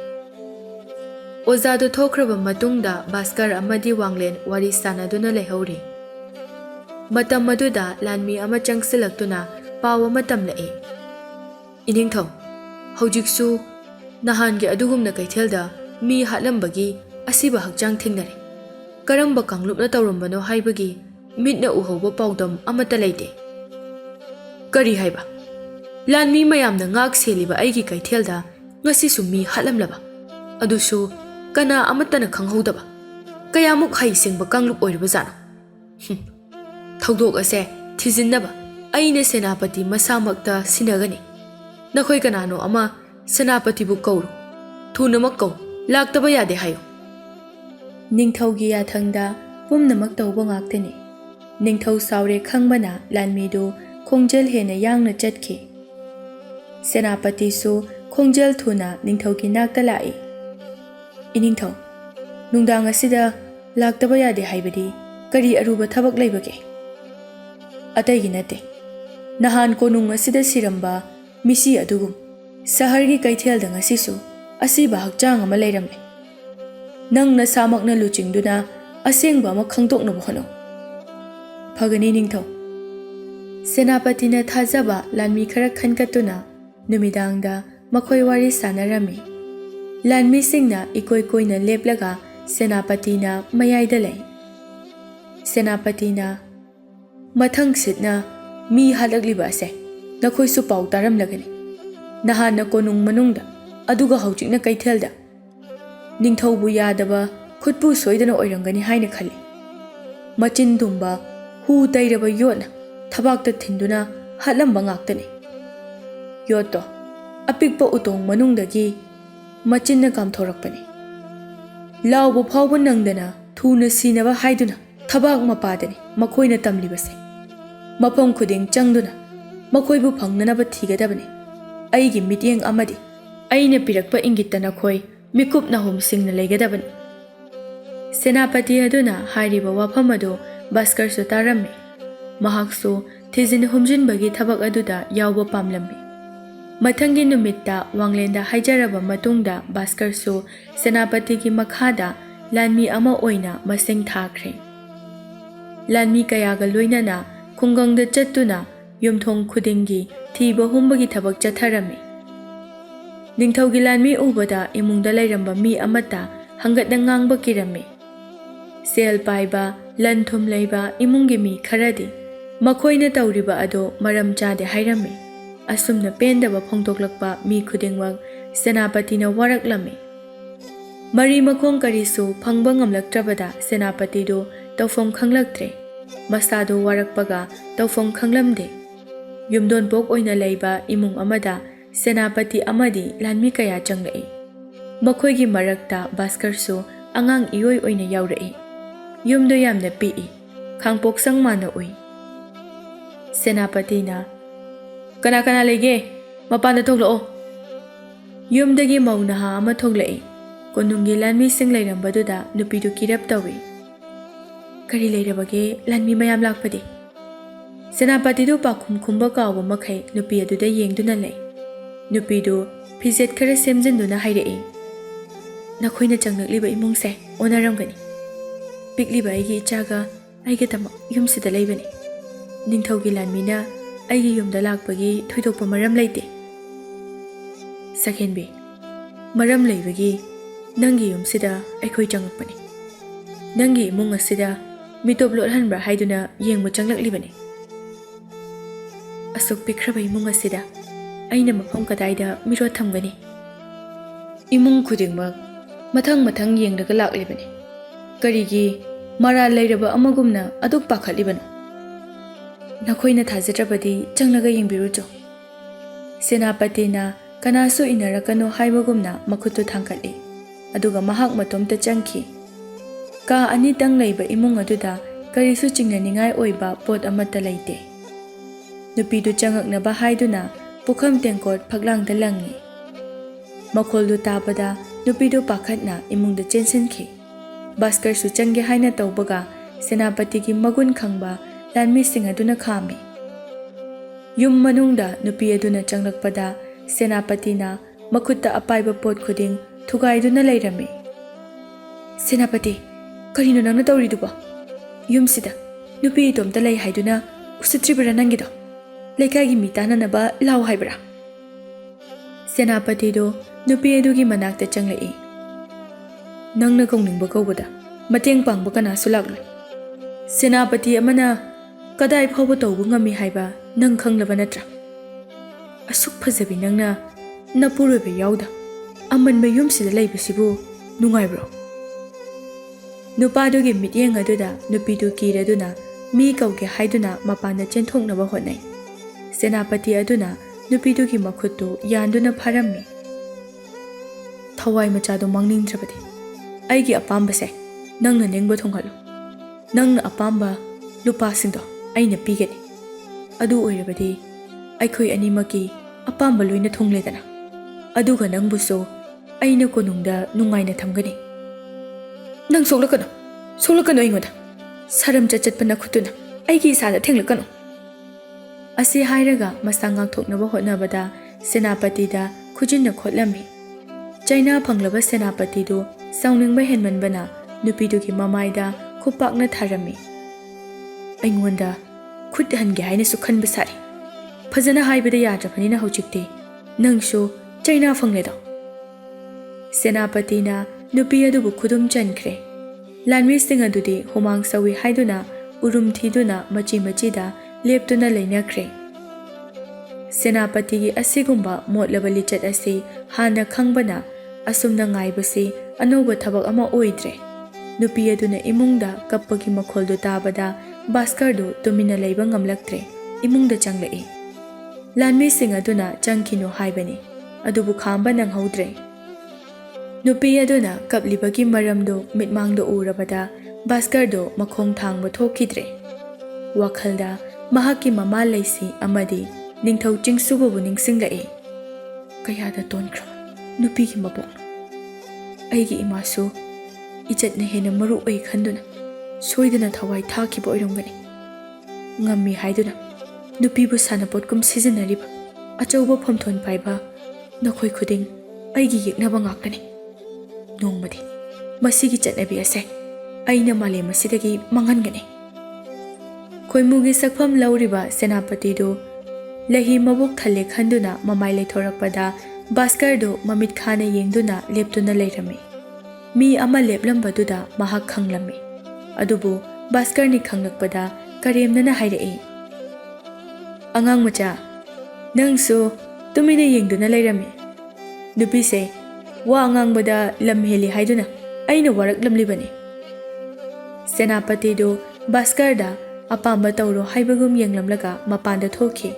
Ozado thokraba matungda Bhaskar amadi Wanglen wari sanaduna lehori. Matam maduda lanmi ama changsilaktuna pawa matam lae. Iningthau, haujiksu nahangi adugumna kaithelda mi hatlambagi asiba hakjang thingnare. Karamba kanglupna tawrambano haibagi mitna uhoba pawdam amata leite. Kari haiba lanmi mayamna ngak seliba aigi kaithelda ngasisu mi hatlamlaba. Adusu kana amatana khanghodaba. Kayamuk haisingba kanglup oiriba jano. Thawdok ase thijinnaba aina senapati masamakta sinagani. Nakhoi kanano ama senapati bu kauru. Thunamak kau laktaba yade hayo. Ningthaugi yathangda pumnamak tawba ngaktani. Ningthau saure khangbana lanmidu khongjal hena yangna chatki. Senapati su khongjal thuna ningthaugi nakta lai. Iningthau, nungdang asida laktaba yade haibadi kari aruba thabak leibage. Ataygi nate. Nahan konung asida siramba misi adugum sahargi kaithelda ngasisu asiba hakjang ama leiramle. Nang nasamakna luchingduna asengba ama khangdoknaba hono. Phagani ningthau. Senapatina thajaba lanmi khara khankatuna numidangda makhoi wari sanarami. Lanmi singna ikoi koina leplaga senapatina mayaida lei. Senapatina mathang sitna mi halagliba ase nakhoi su paw taram lagani. Nahana konung manungda aduga haujikna kaithelda ningthaubu yadaba khutpu soidana oirangani haina khali. Machin dumba hu tairaba yotna thabakta thinduna hatlamba ngaktani. Yotto apikpa utong manungdagi machinna kamthorakpani. Laubu phawba nangdana thuna sinaba haiduna thabak mapadani makhoina tamlibase. Mafam khuding changduna makhoibu phangnanaba thigadabani. Aigi mityeng amadi aina pirakpa ingitana khoi mikupna homsingna leigadabani. Senapati aduna hairiba wafam adu Bhaskar su tarami. Mahaksu thijin humjinbagi thabak aduda yawba pamlambi. Mathangi numitta Wanglenda haijaraba matungda Bhaskar su Senapati ki makhada lanmi ama oina masing thakre. Lanmi kayaga loinana khungangda chattuna yumthong khudingi thiba humbagi thabak chatharami. Ningthaugi lanmi ubada imungda lairamba mi amata hangatna ngangba kirami. Sel paiba lanthum leiba imungi mi kharadi makhoina tawriba ado maram chade hairami. Asumna pendaba phongtoklakpa mi khudingwak Senapatina waraklami. Mari makhong karisu phangba ngamlaktrabada Senapati do tawfom khanglaktre. Masado warakpaga tawfom khanglamde. Yumdon pok oina leiba imung amada Senapati amadi lanmi kaya changlai. Makhoigi marakta Bhaskar su angang iyoi oina yaurai. Yumdo yamna pi khangpok sangmana ui. Senapatina kana kana lege mapanda thoglao. Yumdagi maunaha ama thoglai. Konungi lanmi sing leirambaduda nupidu kirap tawi. Kari leirabage lanmi mayam lakpade. Senapati do pakhum khumba kawa makhai nupi aduda yengduna lei. Nupi do phizet khara semjinduna hairei. Nakhoina changnakliba imungse onaramgani. Pikliba aigi ichaga aigi tamak yumsida leibani. Ningthaugi lanmina aigi yumda lakpagi thoidokpa maram leite. Sakhenbi maram leibagi nangi yumsida aikhoi changakpani. Nangi imung asida mitop lothanbra haiduna yengba changlaklibani. Asuk pikraba imung asida aina mafam kadaida mirot thamgani. Imung khudingmak mathang yengdaga laklibani. Karigi mara leiraba amagumna aduk pakhatlibano. Nakhoina thajatrabadi changlaga yengbirucho. Senapatina kanasu inarakano haibagumna makhutu thangkatli. Aduga mahak matomta changki. Ka ani tang leiba imung aduda karisu chingnaningai oiba pot amata leite. Nupidu changaknaba haiduna pukham tengkot phaglangda langi. Makholdu tabada nupidu pakhatna imungda chensinki. Bhaskar su change haina taubaga Senapati ki magun khangba lanmi sing aduna khami. Yum manungda nupi aduna changlakpada Senapati na makutta apaiba pot khuding thugaiduna leirami. Senapati, karino nangna tawriduba? Yum sida nupi itomta lei haiduna usatribara nangido. Leikagi mitana naba lau haibra. Senapati do nupi adugi manakta changlai. Nangna kauningba kaubada mateng pangba kana sulagloi. Senapati amana kadai phawba tawbu ngami haiba nang khanglaba natra. Asuk phajabi nangna napurobe yauda amanba yumsida leibasibu nungaibro. Nupadugi mityeng aduda nupidu kiraduna mi kauge haiduna mapanda chenthoknaba hotnai. Senapati aduna nupidugi makhuttu yanduna pharammi. Thawai machado mangningdrabadi aigi apamba se nangna nengba thonghalu. Nangna apamba lupa singdo aina pigani. Adu oirabadi aikhoi animaki apamba loina thongledana. Aduga nangbuso aina konungda nungaina thamgani. Nang soglakano ingoda saram chachatpana khutuna aigi isada thenglakano. Asi hairaga masanga thoknaba hotnabada Senapati da khujinna khotlami. China phanglaba Senapati do sauningba henmanbana nupidugi mamaida khupakna tharami. Aingonda khut hange haina su khanba sari. Phajana haibada yadrabanina hojikte nangsu China phangledo. Senapati na nupi adubu khudum chankre. Lanmi sing adudi humang sawi haiduna urum thiduna machi da leptuna leinakre. Senapati gi asigumba motlaba lichat asi hana khangbana asumna ngaibasi anoba thabak ama oidre. Nupi aduna imungda kappagi makholdo tabada Bhaskar do tumina leiba ngamlaktre imungda changlai. Lanmi sing aduna changkino haibani adubu khamba nanghaudre. Nupi aduna kaplibagi maramdo mitmangdo urabada Bhaskar do makhong thangba thokidre. Wakhalda mahaki mama leisi amadi ningthau chingsubabu ningsinglai. Kayada tonkra nupi ki mabok. Aigi imasu ichatna hena maru oi khanduna soidana thawai thakiba oirongani. Ngammi haiduna nupibu sanapotkum sizinariba achauba phamthon paiba nakhoi khuding aigi yeknaba ngakani. Nongmadi masigi chatnabi ase aina male masidagi mangangani. Khoimugi sakpham lauriba Senapati do lahi mabuk thale khanduna mamai leithorakpada Bhaskar do mamit khana yengduna leptuna leirami. Mi ama leplambaduda mahak khanglami. Adubu Bhaskar ni khanglakpada karemnana hairai. Angang macha nangsu tumina yengduna leirami. Nupi se wa angang bada lamheli haiduna aina warak lamlibani. Senapati do Bhaskar da apamba tawro haibagum yenglamlaga mapanda thoki.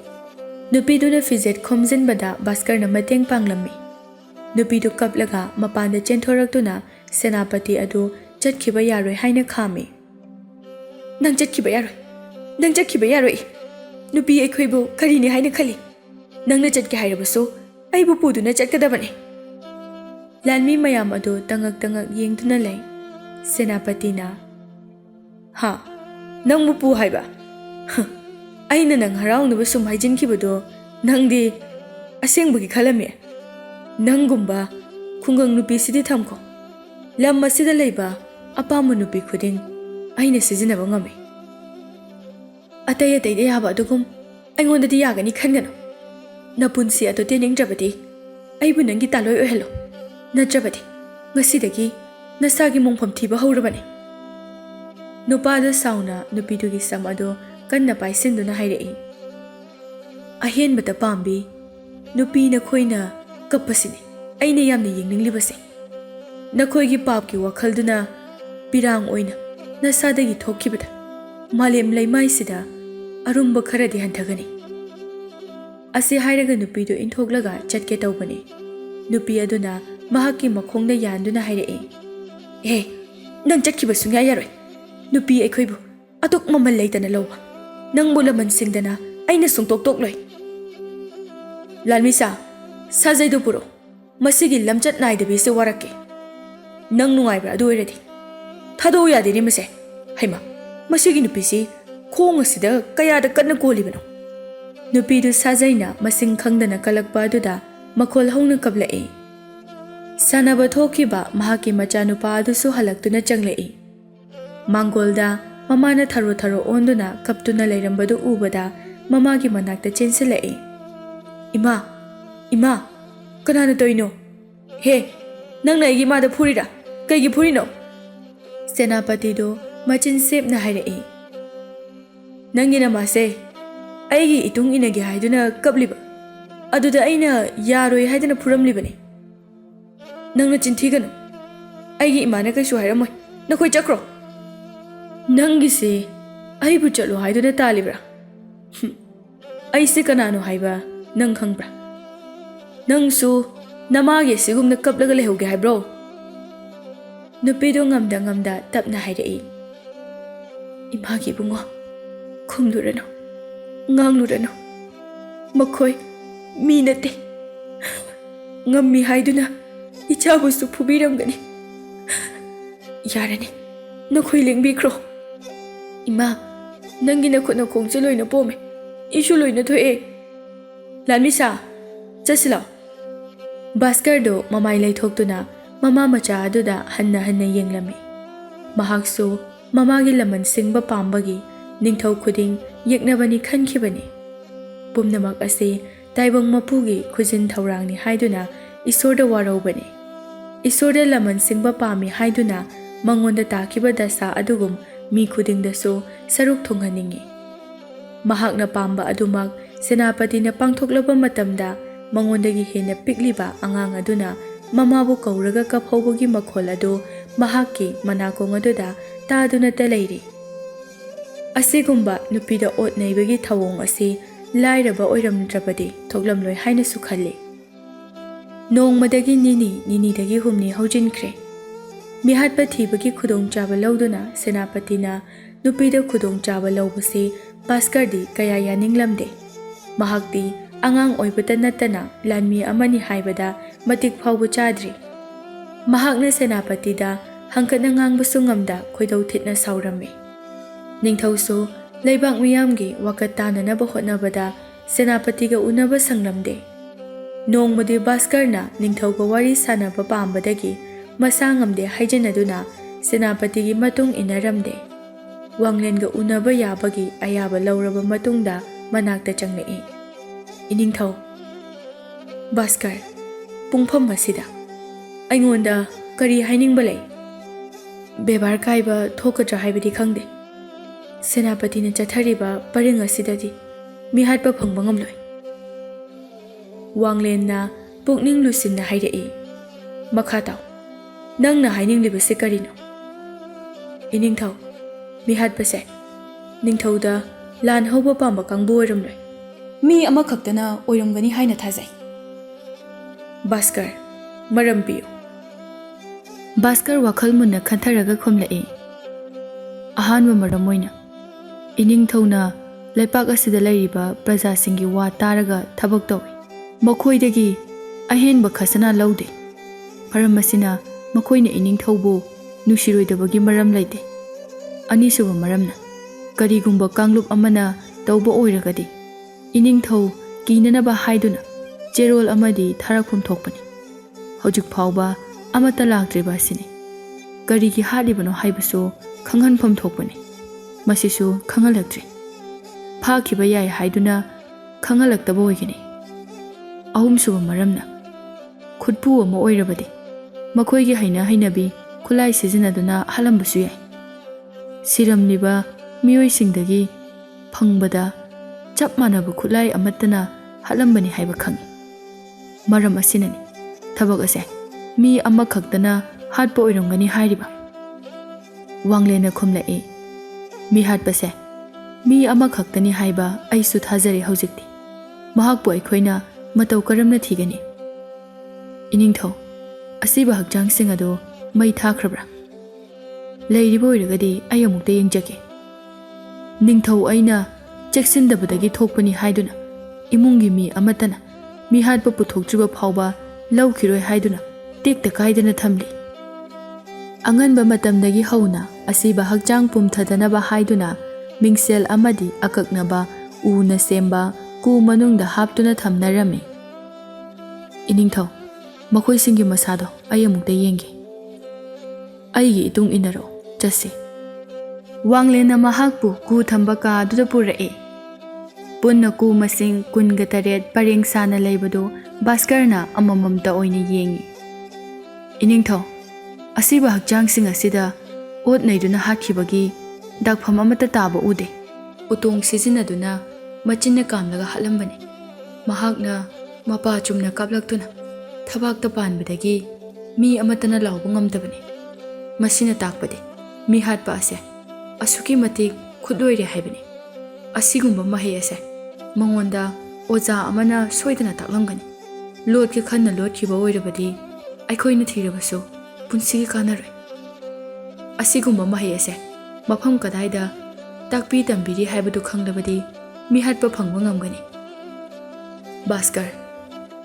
Nupiduna fizet khomjinbada Bhaskar na mateng panglami. Nupidu kaplaga mapanda chenthoraktuna Senapati adu chatkhiba yaroi haina khami. Nang chatkhiba yaroi. Nupi aikhoibu karini haina khali. Nangna chatke hairabaso aibu puduna chatkadabani. Lanmi mayam adu tangak yengduna lei. Senapati na ha nangmu pu haiba. Aina nang haraunaba sum haijinkhibado nangdi asengbugi khalami. Nanggumba khungang nupi sidi thamko. Lam masida leiba apama nupi khuding aina sizinaba ngami. Atay de yaba adugum aingondadi yagani khangano. Napunsi ado teningdrabadi aibu nangi taloi ohelo. Nadrabadi ngasidagi nasagi mongpham thiba haurabani. Nupada sauna nupidugi samado kanna paisinduna hairai. Ahenbata pambi nupi na khoina kapasini aina yamna yengninglibase. Nakhoigi papki wakhalduna pirang oina nasadagi thokkibada malem leimaisida arumba kharadi hanthagani. Ase hairaga nupidu inthoklaga chatke tawbani. Nupi aduna mahaki makhongda yanduna hairai. He nang chatkiba sungya yaroi. Nupi aikhoibu atok mamal leitana lawba. Nang mulaman singdana aina sungtok loi. Lalmisa sajaidu puro masigi lamchat naidabi se warake. Nang nungaibra adu oiradi Thado yadiri mase. Haima, masigi nupisi khong asida kayada kanna kolibano. Nupidu sajaina masing khangdana kalakpa aduda makhol hauna kablai. Sanaba thokiba mahaki machanupa adusu halaktuna changlai. Mangolda mamana tharo tharo onduna kaptuna leirambadu ubada mamagi manakta chensilai. Ima, kanana toino? He, nangna igi mada phurira, kaigi phurino? Senapati do machin sep na hairai. Nangina mase, aigi itung inagi haiduna kabliba. Aduda aina yaroi haiduna phuramlibani. Nangna chinthiganu. Aigi imana kaisu hairamoi, nakhoi chakro. Nangisi, aibu chalo haiduna talibra. Aise kanano haiba nang khangbra. Nangsu namage sigumna kaplaga lehoge haibro. Nupido ngamda tapna hairai. Imagi bungo, khumdurano, nganglurano. Makhoi minate. Ngammi haiduna ichabusu phubiramgani. Yarani, nakhoi lengbikro. Ima, nangi nakhona khongse loina pome. Ishu loina thoe. Lanmisa, chasila. Baskardo mamai laithoktuna mama macha aduda hanna yenglami. Mahaksu mamagi laman singba pambagi ningthau khuding yeknabani khankhibani. Pumnamak ase taibang mapugi khujin thaurangni haiduna isorda warobani. Isorda laman singba pami haiduna mangonda takiba dasa adugum mi khudingdasu saruk thonghaningi. Mahakna pamba adumak senapati na pangthoklaba matamda mangondagi hena pikliba angang aduna mamabu kauraga kaphobagi makhol adu mahakki manakong aduda taduna talairi. Asigumba nupida ot naibagi thawong asi lairaba oiramdrabadi thoklamloi haina sukhalli. Nongmadagi nini dagi humni haujinkre. Mihatpa thibagi khudong chaba lauduna senapatina nupida khudong chaba laubasi Baskardi kaya yaninglamde. Mahakdi angang oibata natana lanmi amani haibada matik phawbu chadri. Mahakna senapatida hangkatna ngangbasu ngamda khoidau thitna saurame. Ningthausu leibak miyamgi wakat tananaba hotnabada senapatiga unaba sanglamde. Nongmadi Baskarna ningthauga wari sanaba pambadagi masa ngamde haijanaduna senapatigi matung inaramde. Wanglenga unaba yabagi ayaba lauraba matungda manakta changlai. Iningthau, Baskar, pungpham masida. Aingonda kari hainingba lei. Bebar kaiba thokadra haibadi khangde. Senapatina chathariba paring asidadi mihatpa phangba ngamloi. Wanglenna pukning lusinna hairai. Makha taw, nangna haininglibase karino? Iningthau, mihatpase ningthauda lan hauba pamba kangbu oiramloi. Mi amakhaktana oiramgani haina thajai. Baskar, maram piyo. Baskar wakhal munna khantharaga khomlai. Ahanba maram oina iningthauna leipak asida leiriba praja singi wa taraga thabak tawi. Makhoidagi ahenba khasana laude. Maram asina makhoina iningthaubu nusiroidabagi maram leite. Anisuba maramna karigumba kanglup amana tauba oiragadi iningthau kinanaba haiduna cherol amadi tharakhum thokpani. Hojik phawba amata laktriba sini. Karigi hadibano haibasu khanghanpham thokpani. Masisu khangalaktre. Phakhiba yai haiduna khangalaktaba oigini. Ahumsuba maramna khutpu ama oirabadi makhoigi hainabi khulai sizinaduna halambasu yai. Siramliba miyoisingdagi phangbada chap manaba khulai amatana halambani haiba khangi. Maram asinani thabak ase mi amakhaktana hatpa oiramgani hairiba. Wanglena khumlai mi hatpase mi amakhaktani haiba aisu thajari haujikti. Mahakpu aikhoina matau karamna thigani. Iningthau asiba hakjang ado mai thakrabra. Leiriba oiragadi ai amukta yengjage. Ningthau aina cheksindabadagi thokpani haiduna imungi mi amatana mi hatpa puthoktriba phawba laukhiroi haiduna tekta kaidana thamli. ꯑꯉꯟꯕ ꯃꯇꯝꯗꯒꯤ ꯍꯧꯅ ꯑꯁꯤꯕ ꯍꯛꯆꯥꯡ ꯄꯨꯝꯊꯗꯅꯕ ꯍꯥꯏꯗꯨꯅ ꯃꯤꯡꯁꯦꯜ ꯑꯃꯗꯤ ꯑꯀꯛꯅꯕ ꯎꯅ ꯁꯦꯝꯕ ꯀꯨ ꯃꯅꯨꯡꯗ ꯍꯥꯞꯇꯨꯅ ꯊꯝꯅꯔꯝꯃꯤ꯫ ꯏꯅꯤꯡꯊꯧ, ꯃꯈꯣꯏꯁꯤꯡꯒꯤ ꯃꯁꯥꯗꯣ ꯑꯩ ꯑꯃꯨꯛꯇ ꯌꯦꯡꯒꯦ꯫ ꯑꯩꯒꯤ ꯏꯇꯨꯡ ꯏꯟꯅꯔꯣ, ꯆꯠꯁꯤ꯫ ꯋꯥꯡꯂꯦꯟꯅ ꯃꯍꯥꯛꯄꯨ ꯀꯨ ꯊꯝꯕ ꯀꯥ ꯑꯗꯨꯗ ꯄꯨꯔꯛꯏ꯫ ꯄꯨꯟꯅ ꯀꯨ ꯃꯁꯤꯡ ꯲꯷ ꯄꯔꯦꯡ ꯁꯥꯅ ꯂꯩꯕꯗꯨ ꯚꯥꯁꯀꯔꯅ ꯑꯃꯃꯝꯇ ꯑꯣꯏꯅ ꯌꯦꯡꯏ꯫ ꯏꯅꯤꯡꯊꯧ, ꯑꯁꯤꯕ ꯍꯛꯆꯥꯡꯁꯤꯡ ꯑꯁꯤꯗ ꯑꯣꯠ ꯅꯩꯗꯨꯅ ꯍꯥꯠꯈꯤꯕꯒꯤ ꯗꯥꯛꯐꯝ ꯑꯃꯠꯇ ꯇꯥꯕ ꯎꯗꯦ꯫ ꯎꯇꯣꯡ ꯁꯤꯖꯤꯟꯅꯗꯨꯅ ꯃꯆꯤꯟꯅ ꯀꯥꯝꯂꯒ ꯍꯥꯠꯂꯝꯕꯅꯤ꯫ ꯃꯍꯥꯛꯅ ꯃꯄꯥ ꯆꯨꯝꯅ ꯀꯥꯞꯂꯛꯇꯨꯅ ꯊꯕꯥꯛꯇ ꯄꯥꯟꯕꯗꯒꯤ ꯃꯤ ꯑꯃꯠꯇꯅ ꯂꯥꯎꯕ ꯉꯝꯗꯕꯅꯤ꯫ ꯃꯁꯤꯅ ꯇꯥꯛꯄꯗꯤ ꯃꯤ ꯍꯥꯠꯄ ꯑꯁꯦ ꯑꯁꯨꯛꯀꯤ ꯃꯇꯤꯛ ꯈꯨꯠꯂꯣꯏꯔꯦ ꯍꯥꯏꯕꯅꯤ꯫ ꯑꯁꯤꯒꯨꯝꯕ ꯃꯍꯩ ꯑꯁꯦ ꯃꯉꯣꯟꯗ ꯑꯣꯖꯥ ꯑꯃꯅ ꯁꯣꯏꯗꯅ ꯇꯥꯛꯂꯝꯒꯅꯤ꯫ ꯂꯣꯠꯀꯦ ꯈꯟꯅ ꯂꯣꯠꯈꯤꯕ ꯑꯣꯏꯔꯕꯗꯤ ꯑꯩꯈꯣꯏꯅ ꯊꯤꯔꯕꯁꯨ ꯄꯨꯟꯁꯤꯒꯤ ꯀꯥꯟꯅꯔꯣꯏ꯫ ꯑꯁꯤꯒꯨꯝꯕ ꯃꯍꯩ ꯑꯁꯦ ꯃꯐꯝ ꯀꯗꯥꯏꯗ ꯇꯥꯛꯄꯤ ꯇꯝꯕꯤꯔꯤ ꯍꯥꯏꯕꯗꯨ ꯈꯪꯂꯕꯗꯤ ꯃꯤꯍꯥꯠꯄ ꯐꯪꯕ ꯉꯝꯒꯅꯤ꯫ ꯚꯥꯁꯀꯔ,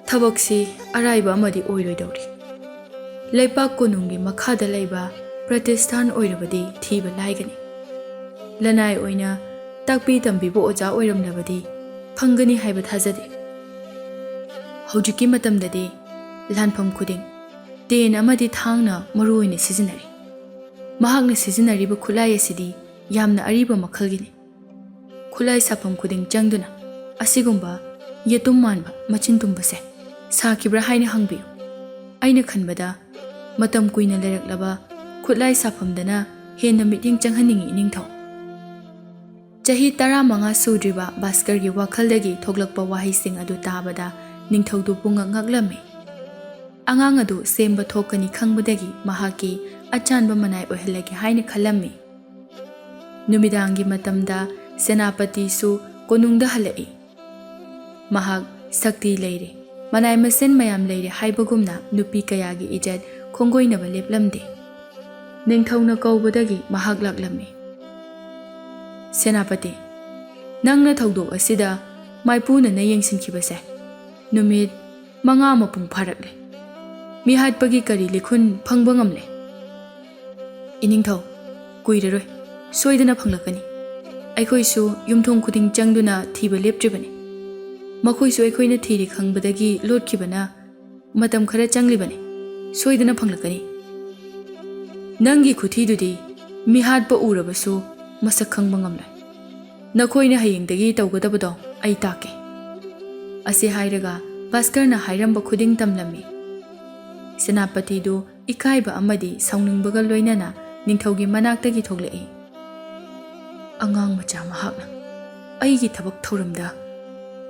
ꯊꯕꯛꯁꯤ ꯑꯔꯥꯏꯕ ꯑꯃꯗꯤ ꯑꯣꯏꯔꯣꯏꯗꯧꯔꯤ꯫ ꯂꯩꯄꯥꯛ ꯀꯣꯅꯨꯡꯒꯤ ꯃꯈꯥꯗ ꯂꯩꯕ ꯄ꯭ꯔꯇꯤꯁꯊꯥꯟ ꯑꯣꯏꯔꯕꯗꯤ ꯊꯤꯕ ꯂꯥꯏꯒꯅꯤ꯫ ꯂꯅꯥꯏ ꯑꯣꯏꯅ ꯇꯥꯛꯄꯤ ꯇꯝꯕꯤꯕ ꯑꯣꯖꯥ ꯑꯣꯏꯔꯝꯂꯕꯗꯤ ꯐꯪꯒꯅꯤ ꯍꯥꯏꯕ ꯊꯥꯖꯗꯦ꯫ ꯍꯧꯖꯤꯛꯀꯤ ꯃꯇꯝꯗꯗꯤ ꯂꯥꯟꯐꯝ ꯈꯨꯗꯤꯡ ꯇꯦꯟ ꯑꯃꯗꯤ ꯊꯥꯡꯅ ꯃꯔꯨꯑꯣꯏꯅ ꯁꯤꯖꯤꯟꯅꯔꯤ꯫ ꯃꯍꯥꯛꯅ ꯁꯤꯖꯤꯟꯅꯔꯤꯕ ꯈꯨꯠꯂꯥꯏ ꯑꯁꯤꯗꯤ ꯌꯥꯝꯅ ꯑꯔꯤꯕ ꯃꯈꯜꯒꯤꯅꯤ꯫ ꯈꯨꯠꯂꯥꯏ ꯁꯥꯐꯝ ꯈꯨꯗꯤꯡ ꯆꯪꯗꯨꯅ ꯑꯁꯤꯒꯨꯝꯕ ꯌꯦꯇꯨꯝ ꯃꯥꯟꯕ ꯃꯆꯤꯟ ꯇꯨꯝꯕꯁꯦ ꯁꯥꯈꯤꯕ꯭ꯔꯥ ꯍꯥꯏꯅ ꯍꯪꯕꯤꯌꯨ꯫ ꯑꯩꯅ ꯈꯟꯕꯗ ꯃꯇꯝ ꯀꯨꯏꯅ ꯂꯩꯔꯛꯂꯕ ꯈꯨꯠꯂꯥꯏ ꯁꯥꯐꯝꯗꯅ ꯍꯦꯟꯅ ꯃꯤꯠꯌꯦꯡ ꯆꯪꯍꯟꯅꯤꯡꯏ ꯏꯅꯤꯡꯊꯧ꯫ ꯆꯍꯤ 15 ꯁꯨꯗ꯭ꯔꯤꯕ ꯚꯥꯁꯀꯔꯒꯤ ꯋꯥꯈꯜꯗꯒꯤ ꯊꯣꯛꯂꯛꯄ ꯋꯥꯍꯩꯁꯤꯡ ꯑꯗꯨ ꯇꯥꯕꯗ ꯅꯤꯡꯊꯧꯗꯨ ꯄꯨꯡꯉꯛ ꯉꯛꯂꯝꯃꯤ꯫ ꯑꯉꯥꯡ ꯑꯗꯨ ꯁꯦꯝꯕ ꯊꯣꯛꯀꯅꯤ ꯈꯪꯕꯗꯒꯤ ꯃꯍꯥꯛꯀꯤ ꯑꯆꯥꯟꯕ ꯃꯅꯥꯏ ꯑꯣꯏꯍꯜꯂꯒꯦ ꯍꯥꯏꯅ ꯈꯜꯂꯝꯃꯤ꯫ ꯅꯨꯃꯤꯗꯥꯡꯒꯤ ꯃꯇꯝꯗ ꯁꯦꯅꯥꯄꯇꯤꯁꯨ ꯀꯣꯅꯨꯡꯗ ꯍꯜꯂꯛꯏ꯫ ꯃꯍꯥꯛ ꯁꯛꯇꯤ ꯂꯩꯔꯦ, ꯃꯅꯥꯏ ꯃꯁꯤꯟ ꯃꯌꯥꯝ ꯂꯩꯔꯦ ꯍꯥꯏꯕꯒꯨꯝꯅ ꯅꯨꯄꯤ ꯀꯌꯥꯒꯤ ꯏꯖꯠ ꯈꯣꯡꯒꯣꯏꯅꯕ ꯂꯦꯞꯂꯝꯗꯦ꯫ ꯅꯤꯡꯊꯧꯅ ꯀꯧꯕꯗꯒꯤ ꯃꯍꯥꯛ ꯂꯥꯛꯂꯝꯃꯤ꯫ ꯁꯦꯅꯥꯄꯇꯤ, ꯅꯪꯅ ꯊꯧꯗꯣꯛ ꯑꯁꯤꯗ ꯃꯥꯏꯄꯨꯅꯅ ꯌꯦꯡꯁꯤꯟꯈꯤꯕꯁꯦ ꯅꯨꯃꯤꯠ 5 ꯃꯄꯨꯡ ꯐꯥꯔꯛꯂꯦ꯫ ꯃꯤꯍꯥꯠꯄꯒꯤ ꯀꯔꯤ ꯂꯤꯈꯨꯟ ꯐꯪꯕ ꯉꯝꯂꯦ? ꯏꯅꯤꯡꯊꯧ, ꯀꯨꯏꯔꯔꯣꯏ, ꯁꯣꯏꯗꯅ ꯐꯪꯂꯛꯀꯅꯤ꯫ ꯑꯩꯈꯣꯏꯁꯨ ꯌꯨꯝꯊꯣꯡ ꯈꯨꯗꯤꯡ ꯆꯪꯗꯨꯅ ꯊꯤꯕ ꯂꯦꯞꯇ꯭ꯔꯤꯕꯅꯤ꯫ ꯃꯈꯣꯏꯁꯨ ꯑꯩꯈꯣꯏꯅ ꯊꯤꯔꯤ ꯈꯪꯕꯗꯒꯤ ꯂꯣꯠꯈꯤꯕꯅ ꯃꯇꯝ ꯈꯔ ꯆꯪꯂꯤꯕꯅꯤ꯫ ꯁꯣꯏꯗꯅ ꯐꯪꯂꯛꯀꯅꯤ꯫ ꯅꯪꯒꯤ ꯈꯨꯊꯤꯗꯨꯗꯤ ꯃꯤꯍꯥꯠꯄ ꯎꯔꯕꯁꯨ ꯃꯁꯛ ꯈꯪꯕ ꯉꯝꯂꯣꯏ꯫ ꯅꯈꯣꯏꯅ ꯍꯌꯦꯡꯗꯒꯤ ꯇꯧꯒꯗꯕꯗꯣ ꯑꯩ ꯇꯥꯛꯀꯦ꯫ ꯑꯁꯤ ꯍꯥꯏꯔꯒ ꯚꯥꯁꯀꯔꯅ ꯍꯥꯏꯔꯝꯕ ꯈꯨꯗꯤꯡ ꯇꯝꯂꯝꯃꯤ꯫ ꯁꯦꯅꯥꯄꯇꯤꯗꯨ ꯏꯀꯥꯏꯕ ꯑꯃꯗꯤ ꯁꯥꯎꯅꯤꯡꯕꯒ ꯂꯣꯏꯅꯅ ꯅꯤꯡꯊꯧꯒꯤ ꯃꯅꯥꯛꯇꯒꯤ ꯊꯣꯛꯂꯛꯏ꯫ ꯑꯉꯥꯡ ꯃꯆꯥ ꯃꯍꯥꯛꯅ ꯑꯩꯒꯤ ꯊꯕꯛ ꯊꯧꯔꯝꯗ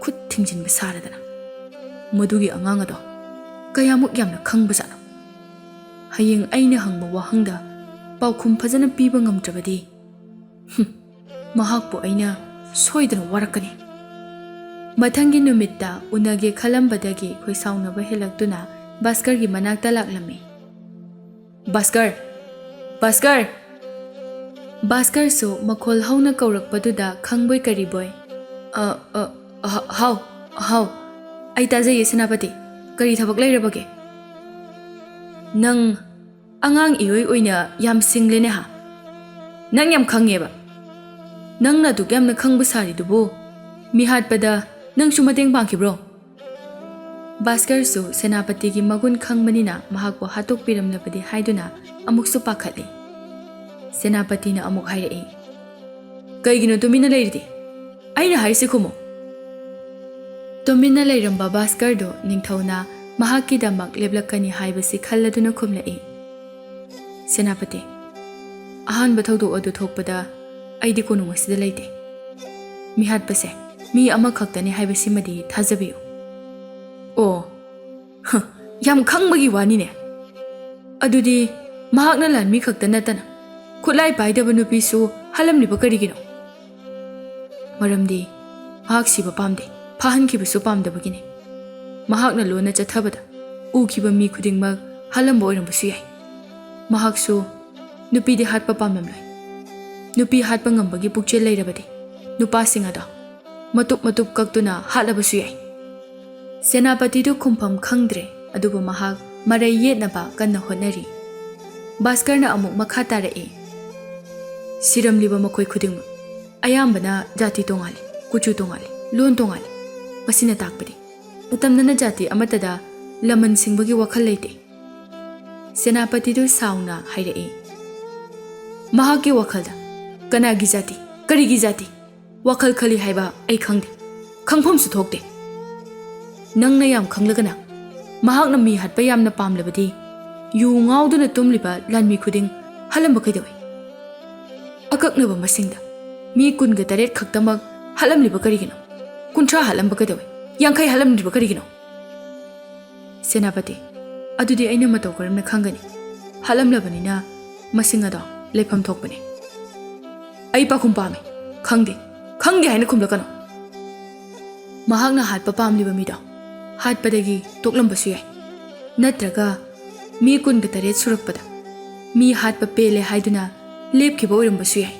ꯈꯨꯠ ꯊꯤꯡꯖꯤꯟꯕ ꯁꯥꯔꯗꯅ ꯃꯗꯨꯒꯤ ꯑꯉꯥꯡ ꯑꯗꯣ ꯀꯌꯥꯃꯨꯛ ꯌꯥꯝꯅ ꯈꯪꯕꯖꯥꯠꯅꯣ? ꯍꯌꯦꯡ ꯑꯩꯅ ꯍꯪꯕ ꯋꯥꯍꯪꯗ ꯄꯥꯎꯈꯨꯝ ꯐꯖꯅ ꯄꯤꯕ ꯉꯝꯗ꯭ꯔꯕꯗꯤ ꯃꯍꯥꯛꯄꯨ ꯑꯩꯅ ꯁꯣꯏꯗꯅ ꯋꯥꯔꯛꯀꯅꯤ꯫ ꯃꯊꯪꯒꯤ ꯅꯨꯃꯤꯠꯇ ꯎꯅꯒꯦ ꯈꯜꯂꯝꯕꯗꯒꯤ ꯈꯣꯏꯁꯥꯎꯅꯕ ꯍꯦꯜꯂꯛꯇꯨꯅ ꯚꯥꯁꯀꯔꯒꯤ ꯃꯅꯥꯛꯇ ꯂꯥꯛꯂꯝꯃꯤ꯫ ꯚꯥꯁꯀꯔ! ꯚꯥꯁꯀꯔ! ꯚꯥꯁꯀꯔꯁꯨ ꯃꯈꯣꯜ ꯍꯧꯅ ꯀꯧꯔꯛꯄꯗꯨꯗ ꯈꯪꯕꯣꯏ ꯀꯔꯤꯕꯣꯏ ꯍꯥꯎ ꯍꯥꯎ, ꯑꯩ ꯇꯥꯖꯩꯌꯦ ꯁꯦꯅꯥꯄꯇꯤ, ꯀꯔꯤ ꯊꯕꯛ ꯂꯩꯔꯕꯒꯦ? ꯅꯪ ꯑꯉꯥꯡ ꯏꯑꯣꯏ ꯑꯣꯏꯅ ꯌꯥꯝ ꯁꯤꯡꯂꯦꯅꯦ ꯍꯥ? ꯅꯪ ꯌꯥꯝ ꯈꯪꯉꯦꯕ꯫ ꯅꯪꯅ ꯑꯗꯨꯛ ꯌꯥꯝꯅ ꯈꯪꯕ ꯁꯥꯔꯤꯗꯨꯕꯨ ꯃꯤꯍꯥꯠꯄꯗ ꯅꯪꯁꯨ ꯃꯇꯦꯡ ꯄꯥꯡꯈꯤꯕ꯭ꯔꯣ? ꯚꯥꯁꯀꯔꯁꯨ ꯁꯦꯅꯥꯄꯇꯤꯒꯤ ꯃꯒꯨꯟ ꯈꯪꯕꯅꯤꯅ ꯃꯍꯥꯛꯄꯨ ꯍꯥꯠꯇꯣꯛꯄꯤꯔꯝꯂꯕꯗꯤ ꯍꯥꯏꯗꯨꯅ ꯑꯃꯨꯛꯁꯨ ꯄꯥꯈꯠꯂꯤ꯫ ꯁꯦꯅꯥꯄꯇꯤꯅ ꯑꯃꯨꯛ ꯍꯥꯏꯔꯛꯏ꯫ ꯀꯩꯒꯤꯅꯣ ꯇꯨꯃꯤꯟꯅ ꯂꯩꯔꯤꯗꯤ? ꯑꯩꯅ ꯍꯥꯏꯔꯤꯁꯤ ꯈꯨꯝꯃꯨ꯫ ꯇꯨꯃꯤꯟꯅ ꯂꯩꯔꯝꯕ ꯚꯥꯁꯀꯔꯗꯨ ꯅꯤꯡꯊꯧꯅ ꯃꯍꯥꯛꯀꯤꯗꯃꯛ ꯂꯦꯞꯂꯛꯀꯅꯤ ꯍꯥꯏꯕꯁꯤ ꯈꯜꯂꯗꯨꯅ ꯈꯨꯝꯂꯛꯏ꯫ ꯁꯦꯅꯥꯄꯇꯤ, ꯑꯍꯥꯟꯕ ꯊꯧꯗꯣꯛ ꯑꯗꯨ ꯊꯣꯛꯄꯗ ꯑꯩꯗꯤ ꯀꯣꯅꯨꯡ ꯑꯁꯤꯗ ꯂꯩꯇꯦ꯫ ꯃꯤꯍꯥꯠꯄꯁꯦ ꯃꯤ ꯑꯃꯈꯛꯇꯅꯤ ꯍꯥꯏꯕꯁꯤꯃꯗꯤ ꯊꯥꯖꯕꯤꯌꯨ꯫ ꯑꯣ, ꯌꯥꯝ ꯈꯪꯕꯒꯤ ꯋꯥꯅꯤꯅꯦ꯫ ꯑꯗꯨꯗꯤ ꯃꯍꯥꯛꯅ ꯂꯥꯟꯃꯤ ꯈꯛꯇ ꯅꯠꯇꯅ ꯈꯨꯠꯂꯥꯏ ꯄꯥꯏꯗꯕ ꯅꯨꯄꯤꯁꯨ ꯍꯥꯠꯂꯝꯂꯤꯕ ꯀꯔꯤꯒꯤꯅꯣ? ꯃꯔꯝꯗꯤ ꯃꯍꯥꯛ ꯁꯤꯕ ꯄꯥꯝꯗꯦ, ꯐꯥꯍꯟꯈꯤꯕꯁꯨ ꯄꯥꯝꯗꯕꯒꯤꯅꯤ꯫ ꯃꯍꯥꯛꯅ ꯂꯣꯟꯅ ꯆꯠꯊꯕꯗ ꯎꯈꯤꯕ ꯃꯤ ꯈꯨꯗꯤꯡꯃꯛ ꯍꯥꯠꯂꯝꯕ ꯑꯣꯏꯔꯝꯕꯁꯨ ꯌꯥꯏ꯫ ꯃꯍꯥꯛꯁꯨ ꯅꯨꯄꯤꯗꯤ ꯍꯥꯠꯄ ꯄꯥꯝꯂꯝꯂꯣꯏ꯫ ꯅꯨꯄꯤ ꯍꯥꯠꯄ ꯉꯝꯕꯒꯤ ꯄꯨꯛꯆꯦꯜ ꯂꯩꯔꯕꯗꯤ ꯅꯨꯄꯥꯁꯤꯡ ꯑꯗꯣ ꯃꯇꯨꯞ ꯃꯇꯨꯞ ꯀꯛꯇꯨꯅ ꯍꯥꯠꯂꯕꯁꯨ ꯌꯥꯏ꯫ ꯁꯦꯅꯥꯄꯇꯤꯗꯨ ꯈꯨꯝꯐꯝ ꯈꯪꯗ꯭ꯔꯦ, ꯑꯗꯨꯕꯨ ꯃꯍꯥꯛ ꯃꯔꯩ ꯌꯦꯠꯅꯕ ꯀꯟꯅ ꯍꯣꯠꯅꯔꯤ꯫ Bhaskarna amuk makha tarae. Siramliba makhoi khudingma. Ayambana jati tongali, kuchu tongali, lon tongali. Masina takpadi. Matamnana jati amatada laman singbagi wakhal leite. Senapati du sauna hairae. Mahaki wakhalda. Kanagi jati, karigi jati. Wakhal khali haiba ai khangde. Khangphom su thokte. Nangna yam khanglagana. Mahakna mi hatpa yamna pamlabadi. Yu ngauduna tumliba lanmi khuding halamba kaidawi. Akaknaba masingda. Mi kunga taret khaktamak halamliba karigino. Kuntra halamba kaidawi. Yangkai halamliba karigino. Senapati. Adudi aina matau karamna khangani. Halamlabanina masingada lepham thokbani. Ai pakhum pame. Khangde. Khangde haina khumlakano. Mahakna hatpa pamliba mida. Hatpadagi toklambasu yai. Natraga mi kunga taret surakpada. Mi hatpa pele haiduna lepkiba oirambasu yai.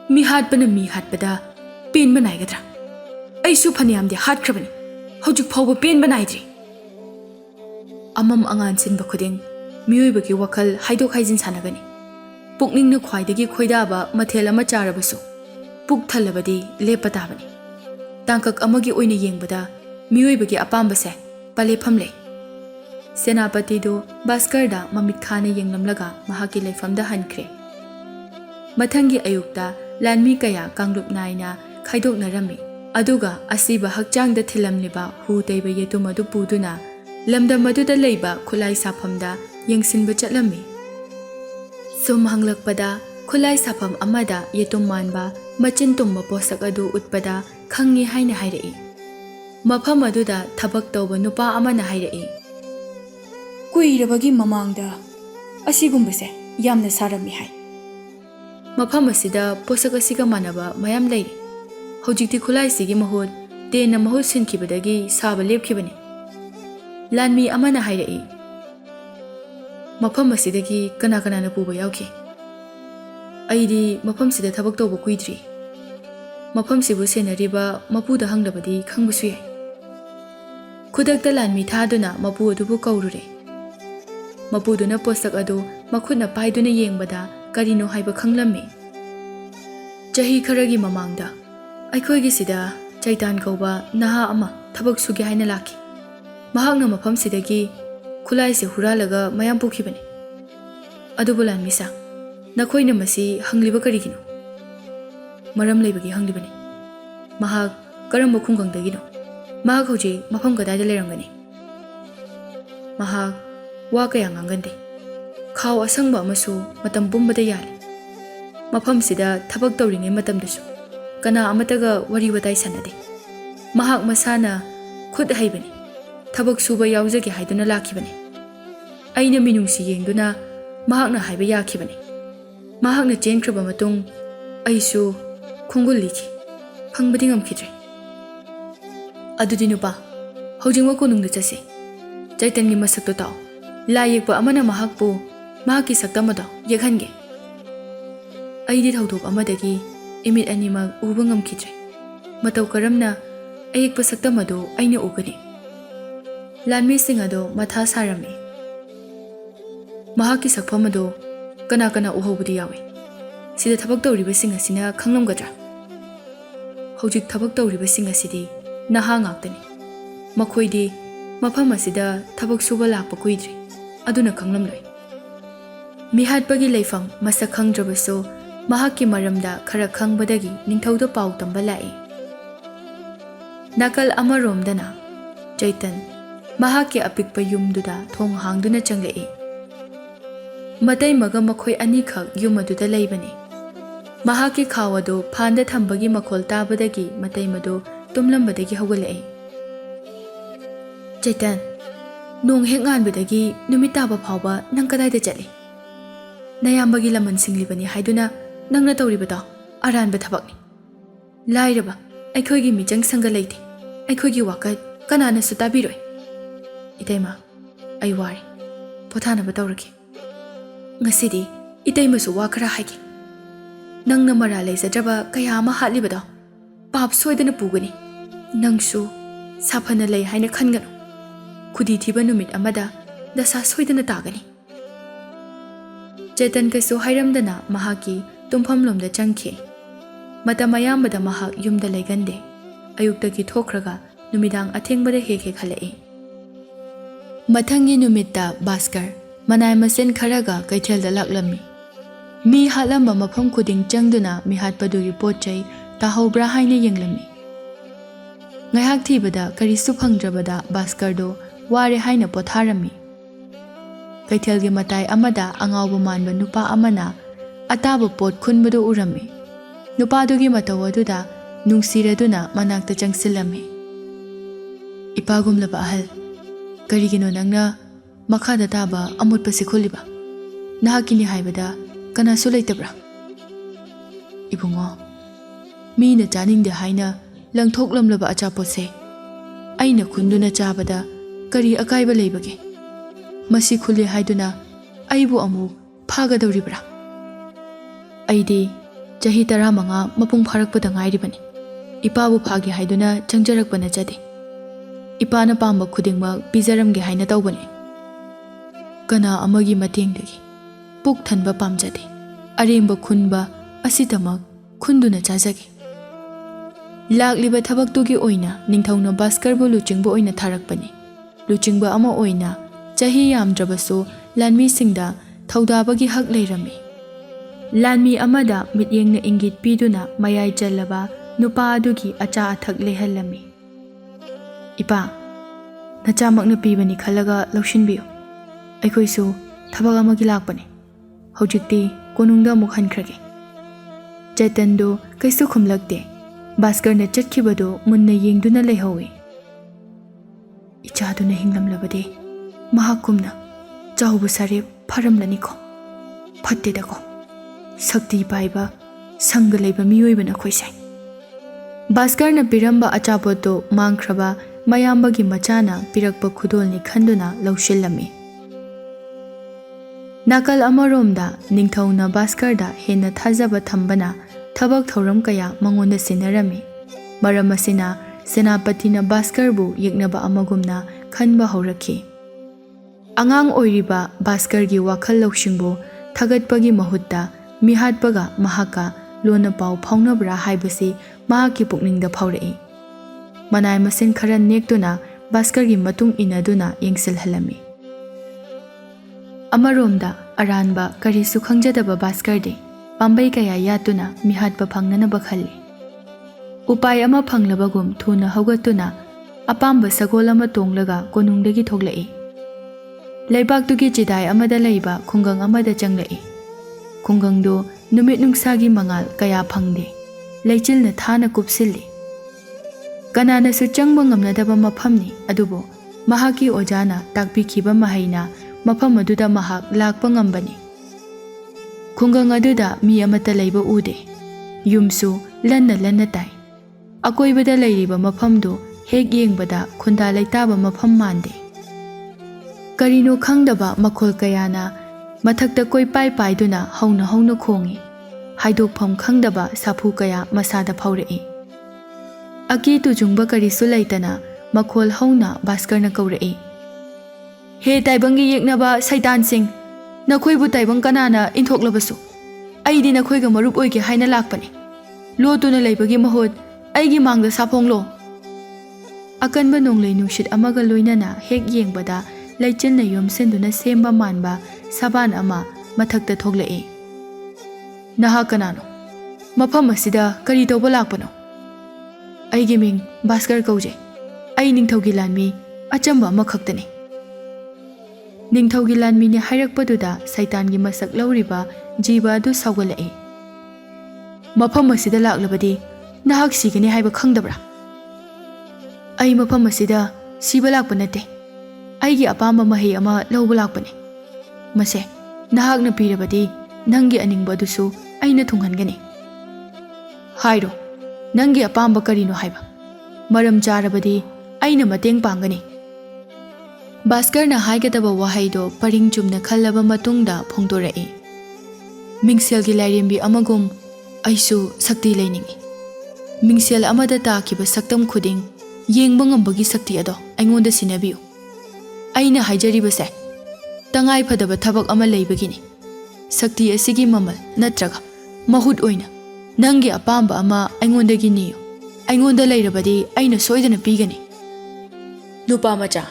Mi hatpana mi hatpada penba naigadra. Aisu phaniyamde hatkrabani. Hojik phawba penba naidri. Amam angan sinba khuding miyoibagi wakhal haidok haijin sanagani. Pukningna khwaidagi khoidaba mathel ama charabasu. Puk thalabadi lepa tabani. Tangkak amagi oina yengbada miyoibagi apambase palefam lei. Senapati do Bhaskarda mamit khana yenglamlaga mahaki leifamda hankre. Mathangi ayukta lanmi kaya kanglup naina khaidok narami. Aduga asiba hakchangda thilamliba hu teiba yetum adu puduna lamda maduda leiba khulai safamda yengsinba chatlami. Sum hanglakpada khulai safam amada yetum manba machin tumba posak adu utpada khangi haina hairai. Mafam aduda thabak tawba nupa amana hairai. Kuirabagi mamangda asigumbase yamna sarami hai. Mafam asida posak asiga manaba mayam leiri. Hojikti khulai sigi mahut tena mahut sinkibadagi saba lepkibani. Lanmi amana hairai. Mafam asidagi kana na puba yauki. Aidi mafam sida thabak tawba kuidri. Mafam sibu senariba mapuda hanglabadi khangbusu yai. Khudakta lanmi thaduna mapu adubu kaurure. Mapuduna posak adu makhutna paiduna yengbada karino haiba khanglammi. Chahi kharagi mamangda aikhoigi sida chaitan kauba naha ama thabak sugi haina laki. Mahakna mafam sidagi khulai se huralaga mayam pukhibani. Adubulan misa nakhoina masi hangliba karigino. Maram leibagi hanglibani. Mahak karamba khungangdagino. Mahak hoji mafam kadada lerangani. Mahak wa kaya ngangande. Khaw asangba amasu matam pumbada yali. Mafam sida thabak tawringai matamdasu kana amataga wari watai sanade. Mahak masana khud haibani. Thabak suba yauzagi haiduna lakibani. Aina minungsi yengduna mahakna haiba yakibani. Mahakna chenkraba matung aisu khungul liki. Phangbadi ngamkhidre. Adudi nupa hojingwa konungda chase. Chaitangi masakto taw. La yekpa amana mahakpu mahaki saktamada yekhange. Aidi thawdok amadagi imit animag uba ngamkhidre. Mataw karamna ayekpa saktamado aina ugani. Lanmi singado matha sarami. Mahaki sakpamado kana uhobudi yawe. Sida thabak tawriba singa sina khanglamgadra. Hojik thabak tawriba singa sidi naha ngaktani. Makhoidi mafam asida thabak suba lakpa kuidri. Aduna khanglamloi. Mihatpagi leifam masak khangdrabaso mahaki maramda khara khangbadagi ningthauda pau tamba lai. Nakal amaromdana Chaitan mahaki apikpa yumduda thong hangduna changlei. Matai maga makhoi ani khak yumaduda leibani. Mahaki khawado phanda thambagi makhol tabadagi matai mado tumlambadagi hawgalei. Chaitan nong henganbadagi numitaba phawba nang kadai chali. Nayambagi laman singlibani haiduna nangna tawribada aranba thabakni. Lairaba aikhoigi mijang sanga leite. Aikhoigi wakat kanana sutabiroi. Itaima ai wari pothanaba tawraki. Ngasidi itaimasu wa khara haigi. Nangna mara leizadraba kaya ama hatlibada pap soidana pugani. Nangsu saphana lei haina khanganu. Khudi thiba numit amada dasa soidana tagani. Chetan kaisu hairamdana mahaki tumfamlomda changkhi. Matam ayambada mahak yumda laigande. Ayuktagi thokraga numidang athengbada hek halai. Mathangi numitta Bhaskar manai masen kharaga kaithelda laklami. Mi halamba mafam khuding changduna mi hatpadugi potchai tahobra haina yenglami. Ngaihak thibada karisu phangdrabada Bhaskar do Wari haina potharami. Kaithelgi matai amada angawba manba nupa amana ataba pot khunbadu urami. Nupadugi mataw aduda nungsiraduna manakta changsilami. Ipagumlaba ahal karigino nangna makhada taba amutpa sikhuliba. Nahakini haibada kanasu leitabra. Ibungo mina chaningde haina langthoklamlaba achapotse aina khunduna chabada kari akaiba leibage. Masi khuli haiduna aibu amu phagadawribra. Aidi chahi 15 mapung pharakpada ngairibani. Ipabu phage haiduna changjarakpana chade. Ipana pamba khudingma pijaramge haina tawbani. Kana amagi matengdagi puk thanba pamjade. Aremba khunba asitamak khunduna chajage. Lakliba thabaktugi oina ningthauna Bhaskar bu luchingba oina tharakpani. Luchingba ama oina chahi yamdrabasu lanmi singda thaudabagi hak leirami. Lanmi amada mityengna ingit piduna mayai challaba nupa adugi acha athak lehallami. Ipa nachamakna pibani khalaga laushinbiyo. Aikhoisu thabak amagi lakpani. Hojikti konungda amuk hankrage. Chetandu kaisu khumlakte. Bhaskar na chatkibado munna yengduna lehawi. Ichaduna hinglamlabade mahakumna chaubu sare pharamlaniko. Phattedako. Sakti paiba sangga leiba miyoibana khoisai. Bhaskar na piramba achapoto mangkraba mayambagi machana pirakpa khudolni khanduna laushillami. Nakal amaromda ningthauna Bhaskar da hena thajaba thambana thabak thoram kaya mangonda sinarami. Maram asina senapatina Bhaskar bu yeknaba amagumna khanba haurakhi. Angang oiriba Bhaskar gi wakhal laushingbu thagatpagi mahutta mihatpaga mahaka lona pau phaunabra haibasi mahaki pukningda phaurai. Manai masen khara nektuna Bhaskar gi matung inaduna yengsilhalami. Amaromda aranba karisu khangjadaba Bhaskar de pambai kaya yatuna mihatpa phangnanaba khalli. Upai ama phanglabagum thuna haugatuna apamba sagol ama tonglaga konungdagi thoglai. Leibaktugi chidai amada leiba khungang amada changlai. Khungangdo numit nungsagi mangal kaya phangde. Leichilna thana kupsilli. Kanana su changba ngamnadaba maphamni adubo mahaki ojana takpikhiba mahaina mafam aduda mahak lakpa ngambani. Khungang aduda mi amata leiba ude. Yumsu lanna tai. Akoibada leiriba mafamdo hek yengbada khunda leitaba mafam mande. Karino khangdaba makhol kayana mathakta koi pai duna hauna khongi. Haidokpham khangdaba sapu kaya masada phaurai. Aki tujungba karisu leitana makhol hauna Bhaskar na kaurai. He taibangi yeknaba saitan sing nakhoibu taibang kanana inthoklabasu aidi nakhoiga marup oige haina lakpani. Lotuna leibagi mahot aigi mangda saphonglo. Akanba nonglei nungshit amaga loinana hek yengbada leichilna yomsenduna semba manba saban ama mathakta thoglai. Naha kanano mafam asida kari tawba lakpano. Aigi ming Bhaskar kauje. Ai ningthaugi lanmi achamba ama khaktani. Ningthaugi lanmi ni hairakpaduda saitangi masak lauriba jiba adu saugalai. Mafam asida laklabadi nahak sigani haiba khangdabra. Ai mafam asida siba lakpa nate. Aigi apamba mahei ama lauba lakpani. Mase nahakna pirabadi nangi aningba adusu aina thunghangani. Hairo nangi apamba karino haiba. Maram charabadi aina mateng pangani. Bhaskar na haigadaba wahaido paring chumna khallaba matungda phongdorai. Mingselgi lairembi amagum aisu sakti leiningi. Mingsel amada takiba saktam khuding yengba ngambagi sakti ado aingonda sinabiu. Aina haijaribase tangai phadaba thabak ama leibagini. ꯁꯛꯇꯤ ꯑꯁꯤꯒꯤ ꯃꯃꯜ ꯅꯠꯇ꯭ꯔꯒ ꯃꯍꯨꯠ ꯑꯣꯏꯅ ꯅꯪꯒꯤ ꯑꯄꯥꯝꯕ ꯑꯃ ꯑꯩꯉꯣꯟꯗꯒꯤ ꯅꯤꯌꯨ. ꯑꯩꯉꯣꯟꯗ ꯂꯩꯔꯕꯗꯤ ꯑꯩꯅ ꯁꯣꯏꯗꯅ ꯄꯤꯒꯅꯤ. ꯅꯨꯄꯥ ꯃꯆꯥ,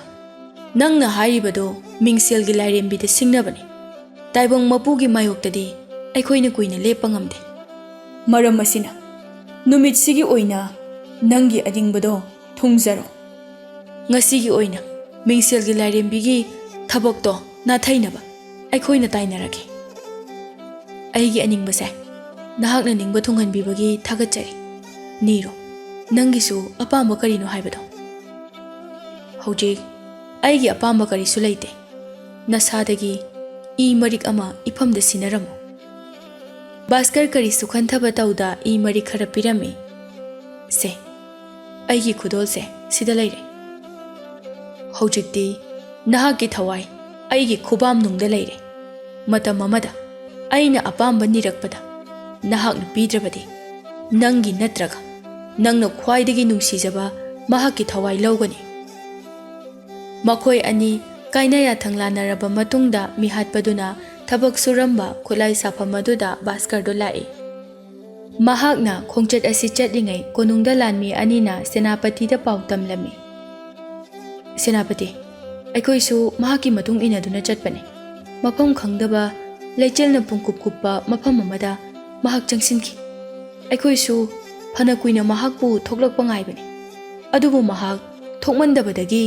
ꯅꯪꯅ ꯍꯥꯏꯔꯤꯕꯗꯣ ꯃꯤꯡꯁꯦꯜꯒꯤ ꯂꯥꯏꯔꯦꯝꯕꯤꯗ ꯁꯤꯡꯅꯕꯅꯤ. ꯇꯥꯏꯕꯪ ꯃꯄꯨꯒꯤ ꯃꯥꯌꯣꯛꯇꯗꯤ ꯑꯩꯈꯣꯏꯅ ꯀꯨꯏꯅ ꯂꯦꯞꯄ ꯉꯝꯗꯦ. ꯃꯔꯝ ꯑꯁꯤꯅ ꯅꯨꯃꯤꯠꯁꯤꯒꯤ ꯑꯣꯏꯅ ꯅꯪꯒꯤ ꯑꯅꯤꯡꯕꯗꯣ ꯊꯨꯡꯖꯔꯣ. ꯉꯁꯤꯒꯤ ꯑꯣꯏꯅ ꯃꯤꯡꯁꯦꯜꯒꯤ ꯂꯥꯏꯔꯦꯝꯕꯤꯒꯤ ꯊꯕꯛꯇꯣ ꯅꯥꯊꯩꯅꯕ ꯑꯩꯈꯣꯏꯅ ꯇꯥꯏꯅꯔꯒꯦ. ꯑꯩꯒꯤ ꯑꯅꯤꯡꯕꯁꯦ ꯅꯍꯥꯛꯅ ꯅꯤꯡꯕ ꯊꯨꯡꯍꯟꯕꯤꯕꯒꯤ ꯊꯥꯒꯠꯆꯔꯤ. ꯅꯤꯔꯣ, ꯅꯪꯒꯤꯁꯨ ꯑꯄꯥꯝꯕ ꯀꯔꯤꯅꯣ ꯍꯥꯏꯕꯗꯣ. ꯍꯧꯖꯤꯛ ꯑꯩꯒꯤ ꯑꯄꯥꯝꯕ ꯀꯔꯤꯁꯨ ꯂꯩꯇꯦ. ꯅꯁꯥꯗꯒꯤ ꯏ ꯃꯔꯤꯛ ꯑꯃ ꯏꯐꯝꯗ ꯁꯤꯟꯅꯔꯝꯃꯨ. ꯚꯥꯁꯀꯔ ꯀꯔꯤꯁꯨ ꯈꯟꯊꯕ ꯇꯧꯗ ꯏ ꯃꯔꯤꯛ ꯈꯔ ꯄꯤꯔꯝꯃꯤ. ꯁꯦ, ꯑꯩꯒꯤ ꯈꯨꯗꯣꯜꯁꯦ ꯁꯤꯗ ꯂꯩꯔꯦ. ꯍꯧꯖꯤꯛꯇꯤ ꯅꯍꯥꯛꯀꯤ ꯊꯋꯥꯏ ꯑꯩꯒꯤ ꯈꯨꯕꯥꯝꯅꯨꯡꯗ ꯂꯩꯔꯦ. ꯃꯇꯝ ꯑꯃꯗ ꯑꯩꯅ ꯑꯄꯥꯝꯕ ꯅꯤꯔꯛꯄꯗ ꯅꯍꯥꯛꯅ ꯄꯤꯗ꯭ꯔꯕꯗꯤ ꯅꯪꯒꯤ ꯅꯠꯇ꯭ꯔꯒ ꯅꯪꯅ ꯈ꯭ꯋꯥꯏꯗꯒꯤ ꯅꯨꯡꯁꯤꯖꯕ ꯃꯍꯥꯛꯀꯤ ꯊꯋꯥꯏ ꯂꯧꯒꯅꯤ. ꯃꯈꯣꯏ ꯑꯅꯤ ꯀꯥꯏꯅ ꯌꯥꯊꯪ ꯂꯥꯟꯅꯔꯕ ꯃꯇꯨꯡꯗ ꯃꯤꯍꯥꯠꯄꯗꯨꯅ ꯊꯕꯛ ꯁꯨꯔꯝꯕ ꯈꯨꯠꯂꯥꯏ ꯁꯥꯐꯝ ꯑꯗꯨꯗ ꯚꯥꯁꯀꯔꯗꯣ ꯂꯥꯛꯏ. ꯃꯍꯥꯛꯅ ꯈꯣꯡꯆꯠ ꯑꯁꯤ ꯆꯠꯂꯤꯉꯩ ꯀꯣꯅꯨꯡꯗ ꯂꯥꯟꯃꯤ ꯑꯅꯤꯅ ꯁꯦꯅꯥꯄꯇꯤꯗ ꯄꯥꯎ ꯇꯝꯂꯝꯃꯤ. ꯁꯦꯅꯥꯄꯇꯤ, ꯑꯩꯈꯣꯏꯁꯨ ꯃꯍꯥꯛꯀꯤ ꯃꯇꯨꯡ ꯏꯟꯅꯗꯨꯅ ꯆꯠꯄꯅꯤ. ꯃꯐꯝ ꯈꯪꯗꯕ ꯂꯩꯆꯤꯜꯅ ꯄꯨꯡꯀꯨꯞ ꯀꯨꯞꯄ ꯃꯐꯝ ꯑꯃꯗ ꯃꯍꯥꯛ ꯆꯪꯁꯤꯟꯈꯤ. ꯑꯩꯈꯣꯏꯁꯨ ꯐꯅ ꯀꯨꯏꯅ ꯃꯍꯥꯛꯄꯨ ꯊꯣꯛꯂꯛꯄ ꯉꯥꯏꯕꯅꯤ. ꯑꯗꯨꯕꯨ ꯃꯍꯥꯛ ꯊꯣꯛꯃꯟꯗꯕꯗꯒꯤ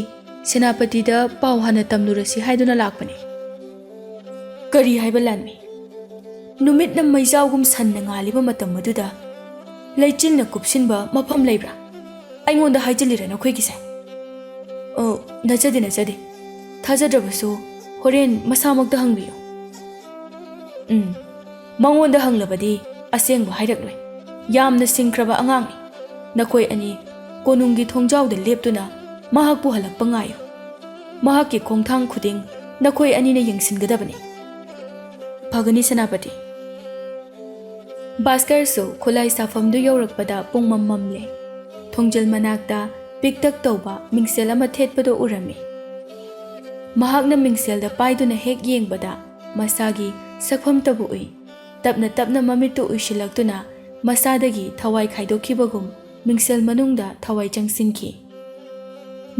ꯁꯦꯅꯥꯄꯇꯤꯗ ꯄꯥꯎ ꯍꯥꯟꯅ ꯇꯝꯂꯨꯔꯁꯤ ꯍꯥꯏꯗꯨꯅ ꯂꯥꯛꯄꯅꯤ. ꯀꯔꯤ ꯍꯥꯏꯕ ꯂꯥꯟꯃꯤ? ꯅꯨꯃꯤꯠꯅ ꯃꯩꯖꯥꯎꯒꯨꯝ ꯁꯟꯅ ꯉꯥꯜꯂꯤꯕ ꯃꯇꯝ ꯑꯗꯨꯗ ꯂꯩꯆꯤꯜꯅ ꯀꯨꯞꯁꯤꯟꯕ ꯃꯐꯝ ꯂꯩꯕ꯭ꯔꯥ? ꯑꯩꯉꯣꯟꯗ ꯍꯥꯏꯖꯤꯜꯂꯤꯔ ꯅꯈꯣꯏꯒꯤꯁꯦ? ꯅꯆꯗꯦ. ꯊꯥꯖꯗ꯭ꯔꯕꯁꯨ ꯍꯣꯔꯦꯟ ꯃꯁꯥꯃꯛꯇ ꯍꯪꯕꯤꯌꯨ. ꯃꯉꯣꯟꯗ ꯍꯪꯂꯕꯗꯤ ꯑꯁꯦꯡꯕ ꯍꯥꯏꯔꯛꯂꯣꯏ. ꯌꯥꯝꯅ ꯁꯤꯡꯈ꯭ꯔꯕ ꯑꯉꯥꯡꯅꯤ. ꯅꯈꯣꯏ ꯑꯅꯤ ꯀꯣꯅꯨꯡꯒꯤ ꯊꯣꯡꯖꯥꯎꯗ ꯂꯦꯞꯇꯨꯅ ꯃꯍꯥꯛꯄꯨ ꯍꯜꯂꯛꯄ ꯉꯥꯏꯌꯨ. ꯃꯍꯥꯛꯀꯤ ꯈꯣꯡꯊꯥꯡ ꯈꯨꯗꯤꯡ ꯅꯈꯣꯏ ꯑꯅꯤꯅ ꯌꯦꯡꯁꯤꯟꯒꯗꯕꯅꯤ. ꯐꯒꯅꯤ ꯁꯦꯅꯥꯄꯇꯤ. ꯚꯥꯁꯀꯔꯁꯨ ꯈꯨꯠꯂꯥꯏ ꯁꯥꯐꯝꯗꯨ ꯌꯧꯔꯛꯄꯗ ꯄꯨꯡꯃꯝ ꯃꯝꯂꯦ. ꯊꯣꯡꯖꯜ ꯃꯅꯥꯛꯇ ꯄꯤꯛꯇꯛ ꯇꯧꯕ ꯃꯤꯡꯁꯦꯜ ꯑꯃ ꯊꯦꯠꯄꯗꯣ ꯎꯔꯝꯃꯤ. ꯃꯍꯥꯛꯅ ꯃꯤꯡꯁꯦꯜꯗ ꯄꯥꯏꯗꯨꯅ ꯍꯦꯛ ꯌꯦꯡꯕꯗ ꯃꯁꯥꯒꯤ ꯁꯛꯐꯝꯇꯕꯨ ꯎꯏ. ꯇꯞꯅ ꯇꯞꯅ ꯃꯃꯤꯠꯇꯨ ꯎꯏꯁꯤꯜꯂꯛꯇꯨꯅ ꯃꯁꯥꯗꯒꯤ ꯊꯋꯥꯏ ꯈꯥꯏꯗꯣꯛꯈꯤꯕꯒꯨꯝ ꯃꯤꯡꯁꯦꯜ ꯃꯅꯨꯡꯗ ꯊꯋꯥꯏ ꯆꯪꯁꯤꯟꯈꯤ.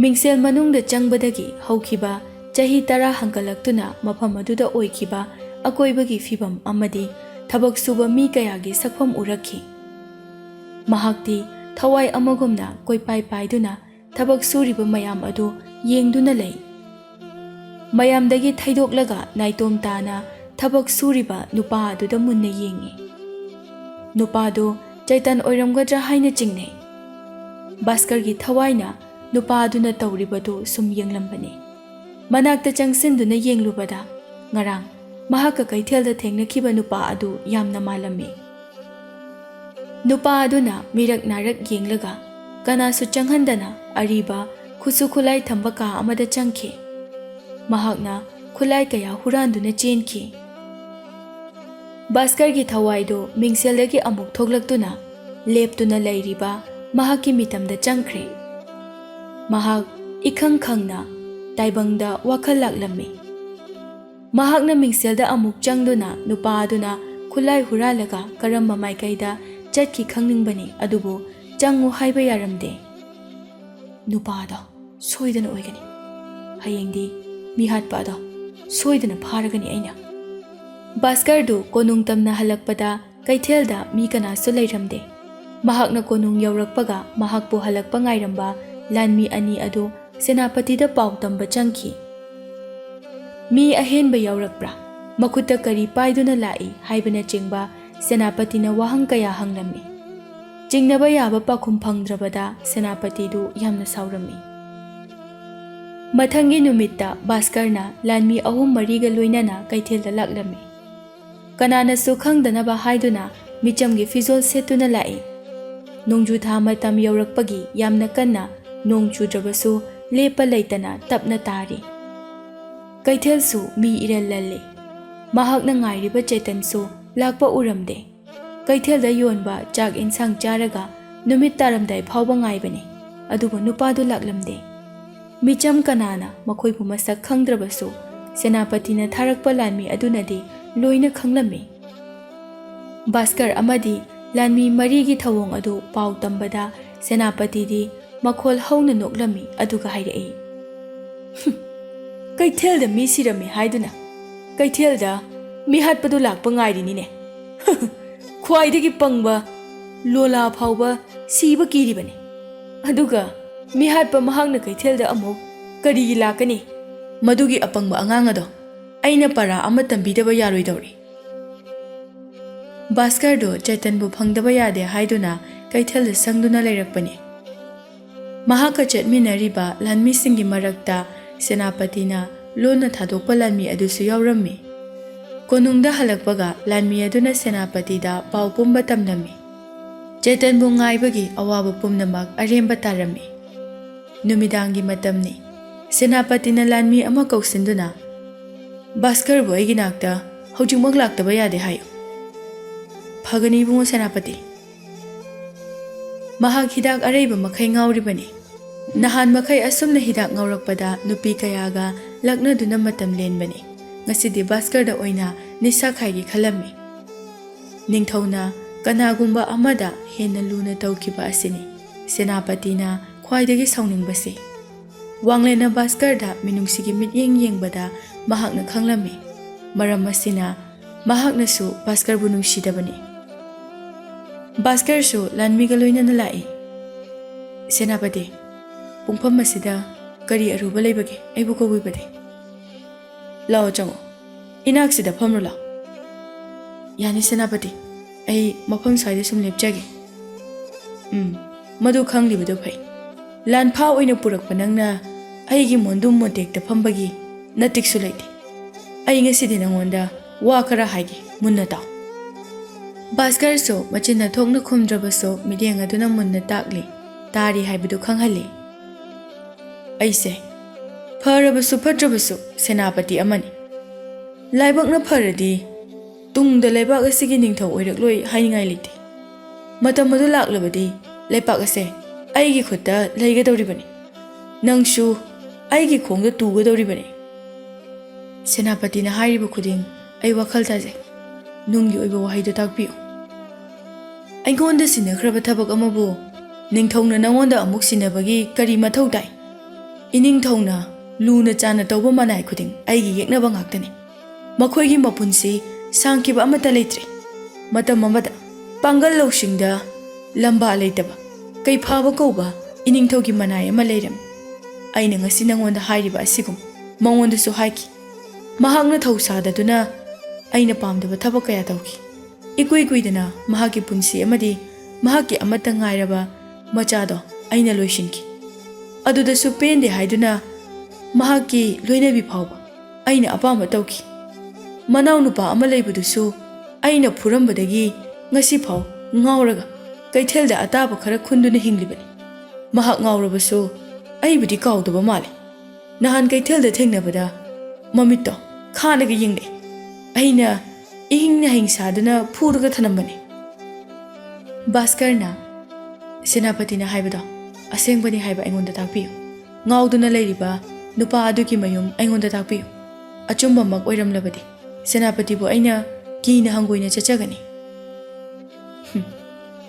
ꯃꯤꯡꯁꯦꯜ ꯃꯅꯨꯡꯗ ꯆꯪꯕꯗꯒꯤ ꯍꯧꯈꯤꯕ ꯆꯍꯤ 10 ꯍꯪꯒꯠꯂꯛꯇꯨꯅ ꯃꯐꯝ ꯑꯗꯨꯗ ꯑꯣꯏꯈꯤꯕ ꯑꯀꯣꯏꯕꯒꯤ ꯐꯤꯕꯝ ꯑꯃꯗꯤ ꯊꯕꯛ ꯁꯨꯕ ꯃꯤ ꯀꯌꯥꯒꯤ ꯁꯛꯐꯝ ꯎꯔꯛꯈꯤ. ꯃꯍꯥꯛꯇꯤ ꯊꯋꯥꯏ ꯑꯃꯒꯨꯝꯅ ꯀꯣꯏꯄꯥꯏ ꯄꯥꯏꯗꯨꯅ ꯊꯕꯛ ꯁꯨꯔꯤꯕ ꯃꯌꯥꯝ ꯑꯗꯨ ꯌꯦꯡꯗꯨꯅ ꯂꯩ. ꯃꯌꯥꯝꯗꯒꯤ ꯊꯩꯗꯣꯛꯂꯒ ꯅꯥꯏꯇꯣꯝ ꯇꯥꯅ ꯊꯕꯛ ꯁꯨꯔꯤꯕ ꯅꯨꯄꯥ ꯑꯗꯨꯗ ꯃꯨꯟꯅ ꯌꯦꯡꯉꯤ. ꯅꯨꯄꯥꯗꯨ ꯆꯩꯇꯟ ꯑꯣꯏꯔꯝꯒꯗ꯭ꯔꯥ ꯍꯥꯏꯅ ꯆꯤꯡꯅꯩ. ꯚꯥꯁꯀꯔꯒꯤ ꯊꯋꯥꯏꯅ ꯅꯨꯄꯥ ꯑꯗꯨꯅ ꯇꯧꯔꯤꯕꯗꯨ ꯁꯨꯝ ꯌꯦꯡꯂꯝꯕꯅꯤ. ꯃꯅꯥꯛꯇ ꯆꯪꯁꯤꯟꯗꯨꯅ ꯌꯦꯡꯂꯨꯕꯗ ꯉꯔꯥꯡ ꯃꯍꯥꯛꯀ ꯀꯩꯊꯦꯜꯗ ꯊꯦꯡꯅꯈꯤꯕ ꯅꯨꯄꯥ ꯑꯗꯨ ꯌꯥꯝꯅ ꯃꯥꯜꯂꯝꯃꯤ. ꯅꯨꯄꯥ ꯑꯗꯨꯅ ꯃꯤꯔꯛ ꯅꯥꯔꯛ ꯌꯦꯡꯂꯒ ꯀꯅꯥꯁꯨ ꯆꯪꯍꯟꯗꯅ ꯑꯔꯤꯕ ꯈꯨꯠꯁꯨ ꯈꯨꯠꯂꯥꯏ ꯊꯝꯕ ꯀꯥ ꯑꯃꯗ ꯆꯪꯈꯤ. ꯃꯍꯥꯛꯅ ꯈꯨꯠꯂꯥꯏ ꯀꯌꯥ ꯍꯨꯔꯥꯟꯗꯨꯅ ꯆꯦꯟꯈꯤ. ꯚꯥꯁꯀꯔꯒꯤ ꯊꯋꯥꯏꯗꯨ ꯃꯤꯡꯁꯦꯜꯗꯒꯤ ꯑꯃꯨꯛ ꯊꯣꯛꯂꯛꯇꯨꯅ ꯂꯦꯞꯇꯨꯅ ꯂꯩꯔꯤꯕ ꯃꯍꯥꯛꯀꯤ ꯃꯤꯇꯝꯗ ꯆꯪꯈ꯭ꯔꯦ. ꯃꯍꯥꯛ ꯏꯈꯪ ꯈꯪꯅ ꯇꯥꯏꯕꯪꯗ ꯋꯥꯈꯜ ꯂꯥꯛꯂꯝꯃꯤ. ꯃꯍꯥꯛꯅ ꯃꯤꯡꯁꯦꯜꯗ ꯑꯃꯨꯛ ꯆꯪꯗꯨꯅ ꯅꯨꯄꯥ ꯑꯗꯨꯅ ꯈꯨꯠꯂꯥꯏ ꯍꯨꯔꯥꯜꯂꯒ ꯀꯔꯝꯕ ꯃꯥꯏꯀꯩꯗ ꯆꯠꯈꯤ ꯈꯪꯅꯤꯡꯕꯅꯤ. ꯑꯗꯨꯕꯨ ꯆꯪꯉꯨ ꯍꯥꯏꯕ ꯌꯥꯔꯝꯗꯦ. ꯅꯨꯄꯥꯗꯣ ꯁꯣꯏꯗꯅ ꯑꯣꯏꯒꯅꯤ. ꯍꯌꯦꯡꯗꯤ ꯃꯤꯍꯥꯠꯄ ꯑꯗꯣ ꯁꯣꯏꯗꯅ ꯐꯥꯔꯒꯅꯤ ꯑꯩꯅ. ꯚꯥꯁꯀꯔꯗꯨ ꯀꯣꯅꯨꯡ ꯇꯝꯅ ꯍꯜꯂꯛꯄꯗ ꯀꯩꯊꯦꯜꯗ ꯃꯤ ꯀꯅꯥꯁꯨ ꯂꯩꯔꯝꯗꯦ. ꯃꯍꯥꯛꯅ ꯀꯣꯅꯨꯡ ꯌꯧꯔꯛꯄꯒ ꯃꯍꯥꯛꯄꯨ ꯍꯜꯂꯛꯄ ꯉꯥꯏꯔꯝꯕ ꯂꯥꯟꯃꯤ ꯑꯅꯤ ꯑꯗꯨ ꯁꯦꯅꯥꯄꯇꯤꯗ ꯄꯥꯎ ꯇꯝꯕ ꯆꯪꯈꯤ. ꯃꯤ ꯑꯍꯦꯟꯕ ꯌꯥꯎꯔꯛꯄ꯭ꯔꯥ? ꯃꯈꯨꯠꯇ ꯀꯔꯤ ꯄꯥꯏꯗꯨꯅ ꯂꯥꯛꯏ ꯍꯥꯏꯕꯅꯆꯤꯡꯕ ꯁꯦꯅꯥꯄꯇꯤꯅ ꯋꯥꯍꯪ ꯀꯌꯥ ꯍꯪꯂꯝꯃꯤ. ꯆꯤꯡꯅꯕ ꯌꯥꯕ ꯄꯥꯎꯈꯨꯝ ꯐꯪꯗ꯭ꯔꯕꯗ ꯁꯦꯅꯥꯄꯇꯤꯗꯨ ꯌꯥꯝꯅ ꯁꯥꯎꯔꯝꯃꯤ. ꯃꯊꯪꯒꯤ ꯅꯨꯃꯤꯠꯇ ꯚꯥꯁꯀꯔꯅ ꯂꯥꯟꯃꯤ 3-4ꯒ ꯂꯣꯏꯅꯅ ꯀꯩꯊꯦꯜꯗ ꯂꯥꯛꯂꯝꯃꯤ. ꯀꯅꯥꯅꯁꯨ ꯈꯪꯗꯅꯕ ꯍꯥꯏꯗꯨꯅ ꯃꯤꯆꯝꯒꯤ ꯐꯤꯖꯣꯜ ꯁꯦꯠꯇꯨꯅ ꯂꯥꯛꯏ. ꯅꯣꯡꯖꯨꯊꯥ ꯃꯇꯝ ꯌꯧꯔꯛꯄꯒꯤ ꯌꯥꯝꯅ ꯀꯟꯅ ꯅꯣꯡ ꯆꯨꯗ꯭ꯔꯕꯁꯨ ꯂꯦꯞꯄ ꯂꯩꯇꯅ ꯇꯞꯅ ꯇꯥꯔꯤ. ꯀꯩꯊꯦꯜꯁꯨ ꯃꯤ ꯏꯔꯜ ꯂꯜꯂꯤ. ꯃꯍꯥꯛꯅ ꯉꯥꯏꯔꯤꯕ ꯆꯩꯇꯟꯁꯨ ꯂꯥꯛꯄ ꯎꯔꯝꯗꯦ. ꯀꯩꯊꯦꯜꯗ ꯌꯣꯟꯕ ꯆꯥꯛ ꯏꯟꯁꯥꯡ ꯆꯥꯔꯒ ꯅꯨꯃꯤꯠ ꯇꯥꯔꯝꯗꯥꯏ ꯐꯥꯎꯕ ꯉꯥꯏꯕꯅꯤ. ꯑꯗꯨꯕꯨ ꯅꯨꯄꯥꯗꯨ ꯂꯥꯛꯂꯝꯗꯦ. ꯃꯤꯆꯝ ꯀꯅꯥꯅ ꯃꯈꯣꯏꯕꯨ ꯃꯁꯛ ꯈꯪꯗ꯭ꯔꯕꯁꯨ ꯁꯦꯅꯥꯄꯇꯤꯅ ꯊꯥꯔꯛꯄ ꯂꯥꯟꯃꯤ ꯑꯗꯨꯅꯗꯤ ꯂꯣꯏꯅ ꯈꯪꯂꯝꯃꯤ꯫ ꯚꯥꯁꯀꯔ ꯑꯃꯗꯤ ꯂꯥꯟꯃꯤ ꯃꯔꯤꯒꯤ ꯊꯧꯑꯣꯡ ꯑꯗꯨ ꯄꯥꯎ ꯇꯝꯕꯗ ꯁꯦꯅꯥꯄꯇꯤꯗꯤ ꯃꯈꯣꯜ ꯍꯧꯅ ꯅꯣꯛꯂꯝꯃꯤ ꯑꯗꯨꯒ ꯍꯥꯏꯔꯛꯏ, "ꯀꯩꯊꯦꯜꯗ ꯃꯤ ꯁꯤꯔꯝꯃꯤ ꯍꯥꯏꯗꯨꯅ ꯀꯩꯊꯦꯜꯗ ꯃꯤ ꯍꯥꯠꯄꯗꯨ ꯂꯥꯛꯄ ꯉꯥꯏꯔꯤꯅꯤꯅꯦ꯫ ꯈ꯭ꯋꯥꯏꯗꯒꯤ ꯄꯪꯕ ꯂꯣꯂꯥ ꯐꯥꯎꯕ ꯁꯤꯕ ꯀꯤꯔꯤꯕꯅꯤ, ꯑꯗꯨꯒ ꯃꯤ ꯍꯥꯠꯄ ꯃꯍꯥꯛꯅ ꯀꯩꯊꯦꯜꯗ ꯑꯃꯨꯛ ꯀꯔꯤꯒꯤ ꯂꯥꯛꯀꯅꯤ? ꯃꯗꯨꯒꯤ ꯑꯄꯪꯕ ꯑꯉꯥꯡ ꯑꯗꯣ ꯑꯩꯅ ꯄꯔꯥ ꯑꯃ ꯇꯝꯕꯤꯗꯕ ꯌꯥꯔꯣꯏꯗꯧꯔꯤ"꯫ ꯚꯥꯁꯀꯔꯗꯣ ꯆꯦꯇꯟꯕꯨ ꯐꯪꯗꯕ ꯌꯥꯗꯦ ꯍꯥꯏꯗꯨꯅ ꯀꯩꯊꯦꯜꯗ ꯁꯪꯗꯨꯅ ꯂꯩꯔꯛꯄꯅꯤ꯫ ꯃꯍꯥꯛꯀ ꯆꯠꯃꯤꯟꯅꯔꯤꯕ ꯂꯥꯟꯃꯤꯁꯤꯡꯒꯤ ꯃꯔꯛꯇ ꯁꯦꯅꯥꯄꯇꯤꯅ ꯂꯣꯟꯅ ꯊꯥꯗꯣꯛꯄ ꯂꯥꯟꯃꯤ ꯑꯗꯨꯁꯨ ꯌꯥꯎꯔꯝꯃꯤ꯫ ꯀꯣꯅꯨꯡꯗ ꯍꯜꯂꯛꯄꯒ ꯂꯥꯟꯃꯤ ꯑꯗꯨꯅ ꯁꯦꯅꯥꯄꯇꯤꯗ ꯄꯥꯎ ꯄꯨꯝꯕ ꯇꯝꯂꯝꯃꯤ꯫ ꯆꯦꯇꯟꯕꯨ ꯉꯥꯏꯕꯒꯤ ꯑꯋꯥꯕ ꯄꯨꯝꯅꯃꯛ ꯑꯔꯦꯝꯕ ꯇꯥꯔꯝꯃꯤ꯫ ꯅꯨꯃꯤꯗꯥꯡꯒꯤ ꯃꯇꯝꯅꯤ꯫ ꯁꯦꯅꯥꯄꯇꯤꯅ ꯂꯥꯟꯃꯤ ꯑꯃ ꯀꯧꯁꯤꯟꯗꯨꯅ, "ꯚꯥꯁꯀꯔꯕꯨ ꯑꯩꯒꯤ ꯅꯥꯛꯇ ꯍꯧꯖꯤꯛꯃꯛ ꯂꯥꯛꯇꯕ ꯌꯥꯗꯦ ꯍꯥꯏꯌꯨ"꯫ "ꯐꯒꯅꯤ ꯏꯕꯨꯡꯉꯣ ꯁꯦꯅꯥꯄꯇꯤ꯫ ꯃꯍꯥꯛ ꯍꯤꯗꯥꯛ ꯑꯔꯩꯕ ꯃꯈꯩ ꯉꯥꯎꯔꯤꯕꯅꯤ꯫ ꯅꯍꯥꯟ ꯃꯈꯩ ꯑꯁꯨꯝꯅ ꯍꯤꯗꯥꯛ ꯉꯥꯎꯔꯛꯄꯗ ꯅꯨꯄꯤ ꯀꯌꯥꯒ ꯂꯛꯅꯗꯨꯅ ꯃꯇꯝ ꯂꯦꯟꯕꯅꯤ꯫ ꯉꯁꯤꯗꯤ ꯚꯥꯁꯀꯔꯗ ꯑꯣꯏꯅ ꯅꯤꯁꯥ ꯈꯥꯏꯒꯦ ꯈꯜꯂꯝꯃꯤ꯫ ꯅꯤꯡꯊꯧꯅ ꯀꯅꯥꯒꯨꯝꯕ ꯑꯃꯗ ꯍꯦꯟꯅ ꯂꯨꯅ ꯇꯧꯈꯤꯕ ꯑꯁꯤꯅꯤ ꯁꯦꯅꯥꯄꯇꯤꯅ ꯈ꯭ꯋꯥꯏꯗꯒꯤ ꯁꯥꯎꯅꯤꯡꯕꯁꯤ"꯫ ꯋꯥꯡꯂꯦꯟꯅ ꯚꯥꯁꯀꯔꯗ ꯃꯤꯅꯨꯡꯁꯤꯒꯤ ꯃꯤꯠꯌꯦꯡ ꯌꯦꯡꯕꯗ ꯃꯍꯥꯛꯅ ꯈꯪꯂꯝꯃꯤ, ꯃꯔꯝ ꯑꯁꯤꯅ ꯃꯍꯥꯛꯅꯁꯨ ꯚꯥꯁꯀꯔꯕꯨ ꯅꯨꯡꯁꯤꯗꯕꯅꯤ꯫ ꯚꯥꯁꯀꯔꯁꯨ ꯂꯥꯟꯃꯤꯒ ꯂꯣꯏꯅꯅ ꯂꯥꯛꯏ꯫ "ꯁꯦꯅꯥꯄꯇꯤ, ꯄꯨꯡꯐꯝ ꯑꯁꯤꯗ ꯀꯔꯤ ꯑꯔꯨꯕ ꯂꯩꯕꯒꯦ ꯑꯩꯕꯨ ꯀꯧꯕꯤꯕꯗꯤ? ꯂꯥꯛꯑꯣ ꯆꯪꯉꯣ, ꯏꯅꯥꯛꯁꯤꯗ ꯐꯝꯔꯨ ꯂꯥꯎ"꯫ "ꯌꯥꯅꯤ ꯁꯦꯅꯥꯄꯇꯤ, ꯑꯩ ꯃꯐꯝ ꯁ꯭ꯋꯥꯏꯗ ꯁꯨꯝ ꯂꯦꯞꯆꯒꯦ"꯫ "ꯃꯗꯨ ꯈꯪꯂꯤꯕꯗꯨ ꯐꯩ꯫ ꯂꯥꯟꯐꯥ ꯑꯣꯏꯅ ꯄꯨꯔꯛꯄ ꯅꯪꯅ ꯑꯩꯒꯤ ꯃꯣꯟꯗꯨꯝ ꯃꯣꯟꯇꯦꯛꯇ ꯐꯝꯕꯒꯤ ꯅꯇꯤꯛꯁꯨ ꯂꯩꯇꯦ꯫ ꯑꯩ ꯉꯁꯤꯗꯤ ꯅꯉꯣꯟꯗ ꯋꯥ ꯈꯔ ꯍꯥꯏꯒꯦ, ꯃꯨꯟꯅ ꯇꯥꯎ"꯫ ꯚꯥꯁꯀꯔꯁꯨ ꯃꯆꯤꯟꯅ ꯊꯣꯛꯅ ꯈꯨꯝꯗ꯭ꯔꯕꯁꯨ ꯃꯤꯠꯌꯦꯡ ꯑꯗꯨꯅ ꯃꯨꯟꯅ ꯇꯥꯛꯂꯤ, ꯇꯥꯔꯤ ꯍꯥꯏꯕꯗꯨ ꯈꯪꯍꯜꯂꯤ꯫ "ꯑꯩꯁꯦ ꯐꯔꯕꯁꯨ ꯐꯠꯇ꯭ꯔꯕꯁꯨ ꯁꯦꯅꯥꯄꯇꯤ ꯑꯃꯅꯤ꯫ ꯂꯥꯏꯕꯛꯅ ꯐꯔꯗꯤ ꯇꯨꯡꯗ ꯂꯩꯕꯥꯛ ꯑꯁꯤꯒꯤ ꯅꯤꯡꯊꯧ ꯑꯣꯏꯔꯛꯂꯣꯏ ꯍꯥꯏꯅꯤꯡꯉꯥꯏ ꯂꯩꯇꯦ꯫ ꯃꯇꯝ ꯑꯗꯨ ꯂꯥꯛꯂꯕꯗꯤ ꯂꯩꯄꯥꯛ ꯑꯁꯦ ꯑꯩꯒꯤ ꯈꯨꯠꯇ ꯂꯩꯒꯗꯧꯔꯤꯕꯅꯤ꯫ ꯅꯪꯁꯨ ꯑꯩꯒꯤ ꯈꯣꯡꯗ ꯇꯨꯒꯗꯧꯔꯤꯕꯅꯤ"꯫ ꯁꯦꯅꯥꯄꯇꯤꯅ ꯍꯥꯏꯔꯤꯕ ꯈꯨꯗꯤꯡ ꯑꯩ ꯋꯥꯈꯜ ꯇꯥꯖꯩ꯫ ꯅꯨꯡꯒꯤ ꯑꯣꯏꯕ ꯋꯥꯍꯩꯗꯨ ꯇꯥꯛꯄꯤꯌꯨ꯫ ꯑꯩꯉꯣꯟꯗ ꯁꯤꯟꯅꯈ꯭ꯔꯕ ꯊꯕꯛ ꯑꯃꯕꯨ ꯅꯤꯡꯊꯧꯅ ꯅꯉꯣꯟꯗ ꯑꯃꯨꯛ ꯁꯤꯟꯅꯕꯒꯤ ꯀꯔꯤ ꯃꯊꯧ ꯇꯥꯏ? ꯏꯅꯤꯡꯊꯧꯅ ꯂꯨꯅ ꯆꯥꯟꯅ ꯇꯧꯕ ꯃꯅꯥꯏ ꯈꯨꯗꯤꯡ ꯑꯩꯒꯤ ꯌꯦꯛꯅꯕ ꯉꯥꯛꯇꯅꯤ꯫ ꯃꯈꯣꯏꯒꯤ ꯃꯄꯨꯟꯁꯤ ꯁꯥꯡꯈꯤꯕ ꯑꯃꯠꯇ ꯂꯩꯇ꯭ꯔꯤ꯫ ꯃꯇꯝ ꯑꯃꯗ ꯄꯥꯡꯒꯜ ꯂꯧꯁꯤꯡꯗ ꯂꯝꯕꯥ ꯂꯩꯇꯕ ꯀꯩꯐꯥꯕ ꯀꯧꯕ ꯏꯅꯤꯡꯊꯧꯒꯤ ꯃꯅꯥꯏ ꯑꯃ ꯂꯩꯔꯝꯃꯤ꯫ ꯑꯩꯅ ꯉꯁꯤ ꯅꯉꯣꯟꯗ ꯍꯥꯏꯔꯤꯕ ꯑꯁꯤꯒꯨꯝ ꯃꯉꯣꯟꯗꯁꯨ ꯍꯥꯏꯈꯤ꯫ ꯃꯍꯥꯛꯅ ꯊꯧꯁꯥꯗꯗꯨꯅ ꯑꯩꯅ ꯄꯥꯝꯗꯕ ꯊꯕꯛ ꯀꯌꯥ ꯇꯧꯈꯤ꯫ ꯏꯀꯨꯏ ꯀꯨꯏꯗꯅ ꯃꯍꯥꯛꯀꯤ ꯄꯨꯟꯁꯤ ꯑꯃꯗꯤ ꯃꯍꯥꯛꯀꯤ ꯑꯃꯠꯇ ꯉꯥꯏꯔꯕ ꯃꯆꯥꯗꯣ ꯑꯩꯅ ꯂꯣꯏꯁꯤꯟꯈꯤ꯫ ꯑꯗꯨꯗꯁꯨ ꯄꯦꯟꯗꯦ ꯍꯥꯏꯗꯨꯅ ꯃꯍꯥꯛꯀꯤ ꯂꯣꯏꯅꯕꯤ ꯐꯥꯎꯕ ꯑꯩꯅ ꯑꯄꯥꯝꯕ ꯇꯧꯈꯤ꯫ ꯃꯅꯥꯎꯅꯨꯄꯥ ꯑꯃ ꯂꯩꯕꯗꯨꯁꯨ ꯑꯩꯅ ꯐꯨꯔꯝꯕꯗꯒꯤ ꯉꯁꯤꯐꯥꯎ ꯉꯥꯎꯔꯒ ꯀꯩꯊꯦꯜꯗ ꯑꯇꯥꯕ ꯈꯔ ꯈꯨꯟꯗꯨꯅ ꯍꯤꯡꯂꯤꯕꯅꯤ꯫ ꯃꯍꯥꯛ ꯉꯥꯎꯔꯕꯁꯨ ꯑꯩꯕꯨꯗꯤ ꯀꯥꯎꯗꯕ ꯃꯥꯜꯂꯤ꯫ ꯅꯍꯥꯟ ꯀꯩꯊꯦꯜꯗ ꯊꯦꯡꯅꯕꯗ ꯃꯃꯤꯠꯇꯣ ꯈꯥꯅꯒ ꯌꯦꯡꯂꯛꯏ꯫ ꯑꯩꯅ ꯏꯍꯤꯡꯅ ꯍꯤꯡꯁꯥꯗꯨꯅ ꯐꯨꯔꯒ ꯊꯅꯝꯕꯅꯤ"꯫ ꯚꯥꯁꯀꯔꯅ, "ꯁꯦꯅꯥꯄꯇꯤꯅ ꯍꯥꯏꯕꯗꯣ ꯑꯁꯦꯡꯕꯅꯤ ꯍꯥꯏꯕ ꯑꯩꯉꯣꯟꯗ ꯇꯥꯛꯄꯤꯌꯨ꯫ ꯉꯥꯎꯗꯨꯅ ꯂꯩꯔꯤꯕ ꯅꯨꯄꯥ ꯑꯗꯨꯒꯤ ꯃꯌꯨꯝ ꯑꯩꯉꯣꯟꯗ ꯇꯥꯛꯄꯤꯌꯨ꯫ ꯑꯆꯨꯝꯕꯃꯛ ꯑꯣꯏꯔꯝꯂꯕꯗꯤ ꯁꯦꯅꯥꯄꯇꯤꯕꯨ ꯑꯩꯅ ꯀꯤꯅ ꯍꯪꯒꯣꯏꯅ ꯆꯠꯆꯒꯅꯤ"꯫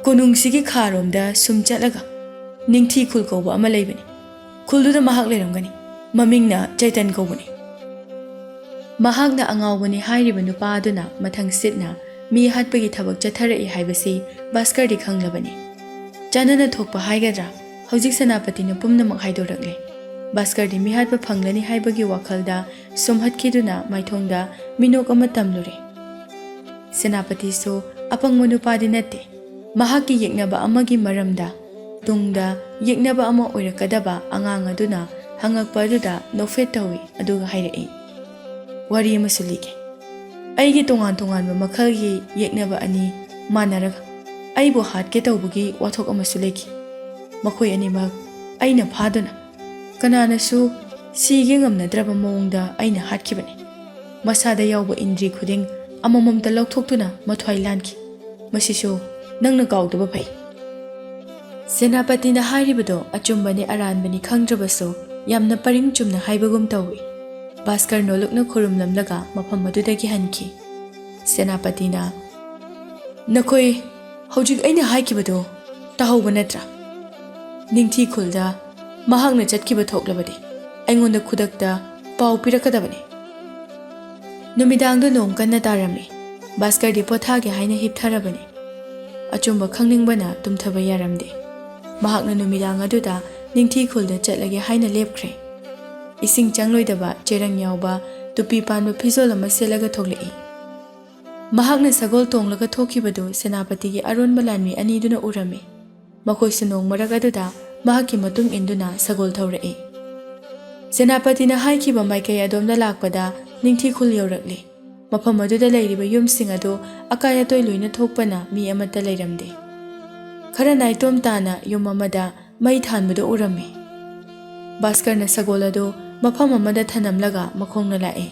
"ꯀꯣꯅꯨꯡꯁꯤꯒꯤ ꯈꯥꯔꯣꯝꯗ ꯁꯨꯝ ꯆꯠꯂꯒ ꯅꯤꯡꯊꯤ ꯈꯨꯜ ꯀꯧꯕ ꯑꯃ ꯂꯩꯕꯅꯤ꯫ ꯈꯨꯜꯗꯨꯗ ꯃꯍꯥꯛ ꯂꯩꯔꯝꯒꯅꯤ꯫ ꯃꯃꯤꯡꯅ ꯆꯩꯇꯟ ꯀꯧꯕꯅꯤ"꯫ ꯃꯍꯥꯛꯅ ꯑꯉꯥꯎꯕꯅꯤ ꯍꯥꯏꯔꯤꯕ ꯅꯨꯄꯥ ꯑꯗꯨꯅ ꯃꯊꯪ ꯁꯤꯠꯅ ꯃꯤ ꯍꯥꯠꯄꯒꯤ ꯊꯕꯛ ꯆꯠꯊꯔꯛꯏ ꯍꯥꯏꯕꯁꯤ ꯚꯥꯁꯀꯔꯗꯤ ꯈꯪꯂꯕꯅꯤ꯫ ꯆꯥꯅꯅ ꯊꯣꯛꯄ ꯍꯥꯏꯒꯗ꯭ꯔꯥ, ꯍꯧꯖꯤꯛ ꯁꯦꯅꯥꯄꯇꯤꯅ ꯄꯨꯝꯅꯃꯛ ꯍꯥꯏꯗꯣꯔꯛꯂꯦ꯫ ꯚꯥꯁꯀꯔꯗꯤ ꯃꯤꯍꯥꯠꯄ ꯐꯪꯂꯅꯤ ꯍꯥꯏꯕꯒꯤ ꯋꯥꯈꯜꯗ ꯁꯨꯝꯍꯠꯈꯤꯗꯨꯅ ꯃꯥꯏꯊꯣꯡꯗ ꯃꯤꯅꯣꯛ ꯑꯃ ꯇꯝꯂꯨꯔꯦ꯫ ꯁꯦꯅꯥꯄꯇꯤꯁꯨ ꯑꯄꯪꯕ ꯅꯨꯄꯥꯗꯤ ꯅꯠꯇꯦ꯫ ꯃꯍꯥꯛꯀꯤ ꯌꯦꯛꯅꯕ ꯑꯃꯒꯤ ꯃꯔꯝꯗ ꯇꯨꯡꯗ ꯌꯦꯛꯅꯕ ꯑꯃ ꯑꯣꯏꯔꯛꯀꯗꯕ ꯑꯉꯥꯡ ꯑꯗꯨꯅ ꯍꯪꯉꯛꯄ ꯑꯗꯨꯗ ꯅꯣꯛꯐꯦꯠ ꯇꯧꯏ ꯑꯗꯨꯒ ꯍꯥꯏꯔꯛꯏ, "ꯋꯥꯔꯤ ꯑꯃꯁꯨ ꯂꯤꯒꯦ꯫ ꯑꯩꯒꯤ ꯇꯣꯉꯥꯟ ꯇꯣꯉꯥꯟꯕ ꯃꯈꯜꯒꯤ ꯌꯦꯛꯅꯕ ꯑꯅꯤ ꯃꯥꯟꯅꯔꯒ ꯑꯩꯕꯨ ꯍꯥꯠꯀꯦ ꯇꯧꯕꯒꯤ ꯋꯥꯊꯣꯛ ꯑꯃꯁꯨ ꯂꯩꯈꯤ꯫ ꯃꯈꯣꯏ ꯑꯅꯤꯃꯛ ꯑꯩꯅ ꯐꯥꯗꯨꯅ ꯀꯅꯥꯅꯁꯨ ꯁꯤꯒꯦ ꯉꯝꯅꯗ꯭ꯔꯕ ꯃꯑꯣꯡꯗ ꯑꯩꯅ ꯍꯥꯠꯈꯤꯕꯅꯤ꯫ ꯃꯁꯥꯗ ꯌꯥꯎꯕ ꯏꯟꯗ꯭ꯔꯤ ꯈꯨꯗꯤꯡ ꯑꯃꯃꯝꯇ ꯂꯧꯊꯣꯛꯇꯨꯅ ꯃꯊ꯭ꯋꯥꯏ ꯂꯥꯟꯈꯤ꯫ ꯃꯁꯤꯁꯨ ꯅꯪꯅ ꯀꯥꯎꯗꯕ ꯐꯩ"꯫ ꯁꯦꯅꯥꯄꯇꯤꯅ ꯍꯥꯏꯔꯤꯕꯗꯣ ꯑꯆꯨꯝꯕꯅꯤ ꯑꯔꯥꯟꯕꯅꯤ ꯈꯪꯗ꯭ꯔꯕꯁꯨ ꯌꯥꯝꯅ ꯄꯔꯤꯡ ꯆꯨꯝꯅ ꯍꯥꯏꯕꯒꯨꯝ ꯇꯧꯏ꯫ ꯚꯥꯁꯀꯔ ꯅꯣꯂꯨꯛꯅ ꯈꯨꯔꯨꯝꯂꯝꯂꯒ ꯃꯐꯝ ꯑꯗꯨꯗꯒꯤ ꯍꯟꯈꯤ꯫ ꯁꯦꯅꯥꯄꯇꯤꯅ ꯅꯈꯣꯏ ꯍꯧꯖꯤꯛ ꯑꯩꯅ ꯍꯥꯏꯈꯤꯕꯗꯣ ꯇꯥꯍꯧꯕ ꯅꯠꯇ꯭ꯔꯥ? ꯅꯤꯡꯊꯤ ꯈꯨꯜꯗ ꯃꯍꯥꯛꯅ ꯆꯠꯈꯤꯕ ꯊꯣꯛꯂꯕꯗꯤ ꯑꯩꯉꯣꯟꯗ ꯈꯨꯗꯛꯇ ꯄꯥꯎ ꯄꯤꯔꯛꯀꯗꯕꯅꯤ꯫ ꯅꯨꯃꯤꯗꯥꯡꯗꯨ ꯅꯣꯡ ꯀꯟꯅ ꯇꯥꯔꯝꯃꯤ꯫ ꯚꯥꯁꯀꯔꯗꯤ ꯄꯣꯊꯥꯒꯦ ꯍꯥꯏꯅ ꯍꯤꯞꯊꯔꯕꯅꯤ꯫ ꯑꯆꯨꯝꯕ ꯈꯪꯅꯤꯡꯕꯅ ꯇꯨꯝꯊꯕ ꯌꯥꯔꯝꯗꯦ꯫ ꯃꯍꯥꯛꯅ ꯅꯨꯃꯤꯗꯥꯡ ꯑꯗꯨꯗ ꯅꯤꯡꯊꯤ ꯈꯨꯜꯗ ꯆꯠꯂꯒꯦ ꯍꯥꯏꯅ ꯂꯦꯞꯈ꯭ꯔꯦ꯫ ꯏꯁꯤꯡ ꯆꯪꯂꯣꯏꯗꯕ ꯆꯦꯔꯪ ꯌꯥꯎꯕ ꯇꯨꯄꯤ ꯄꯥꯟꯕ ꯐꯤꯖꯣꯜ ꯑꯃ ꯁꯦꯠꯂꯒ ꯊꯣꯛꯂꯛꯏ꯫ ꯃꯍꯥꯛꯅ ꯁꯒꯣꯜ ꯇꯣꯡꯂꯒ ꯊꯣꯛꯈꯤꯕꯗꯨ ꯁꯦꯅꯥꯄꯇꯤꯒꯤ ꯑꯔꯣꯟꯕ ꯂꯥꯟꯃꯤ ꯑꯅꯤꯗꯨꯅ ꯎꯔꯝꯃꯤ꯫ ꯃꯈꯣꯏꯁꯨ ꯅꯣꯡ ꯃꯔꯛ ꯑꯗꯨꯗ ꯃꯍꯥꯛꯀꯤ ꯃꯇꯨꯡ ꯏꯟꯗꯨꯅ ꯁꯒꯣꯜ ꯊꯧꯔꯛꯏ꯫ ꯁꯦꯅꯥꯄꯇꯤꯅ ꯍꯥꯏꯈꯤꯕ ꯃꯥꯏꯀꯩ ꯑꯗꯣꯝꯗ ꯂꯥꯛꯄꯗ ꯅꯤꯡꯊꯤ ꯈꯨꯜ ꯌꯧꯔꯛꯂꯤ꯫ ꯃꯐꯝ ꯑꯗꯨꯗ ꯂꯩꯔꯤꯕ ꯌꯨꯝꯁꯤꯡ ꯑꯗꯨ ꯑꯀꯥꯏ ꯑꯇꯣꯏ ꯂꯣꯏꯅ ꯊꯣꯛꯄꯅ ꯃꯤ ꯑꯃꯠꯇ ꯂꯩꯔꯝꯗꯦ꯫ ꯈꯔ ꯅꯥꯏꯇꯣꯝ ꯇꯥꯅ ꯌꯨꯝ ꯑꯃꯗ ꯃꯩ ꯊꯥꯟꯕꯗꯨ ꯎꯔꯝꯃꯤ꯫ ꯚꯥꯁꯀꯔꯅ ꯁꯒꯣꯜ ꯑꯗꯨ ꯃꯐꯝ ꯑꯃꯗ ꯊꯅꯝꯂꯒ ꯃꯈꯣꯡꯅ ꯂꯥꯛꯏ꯫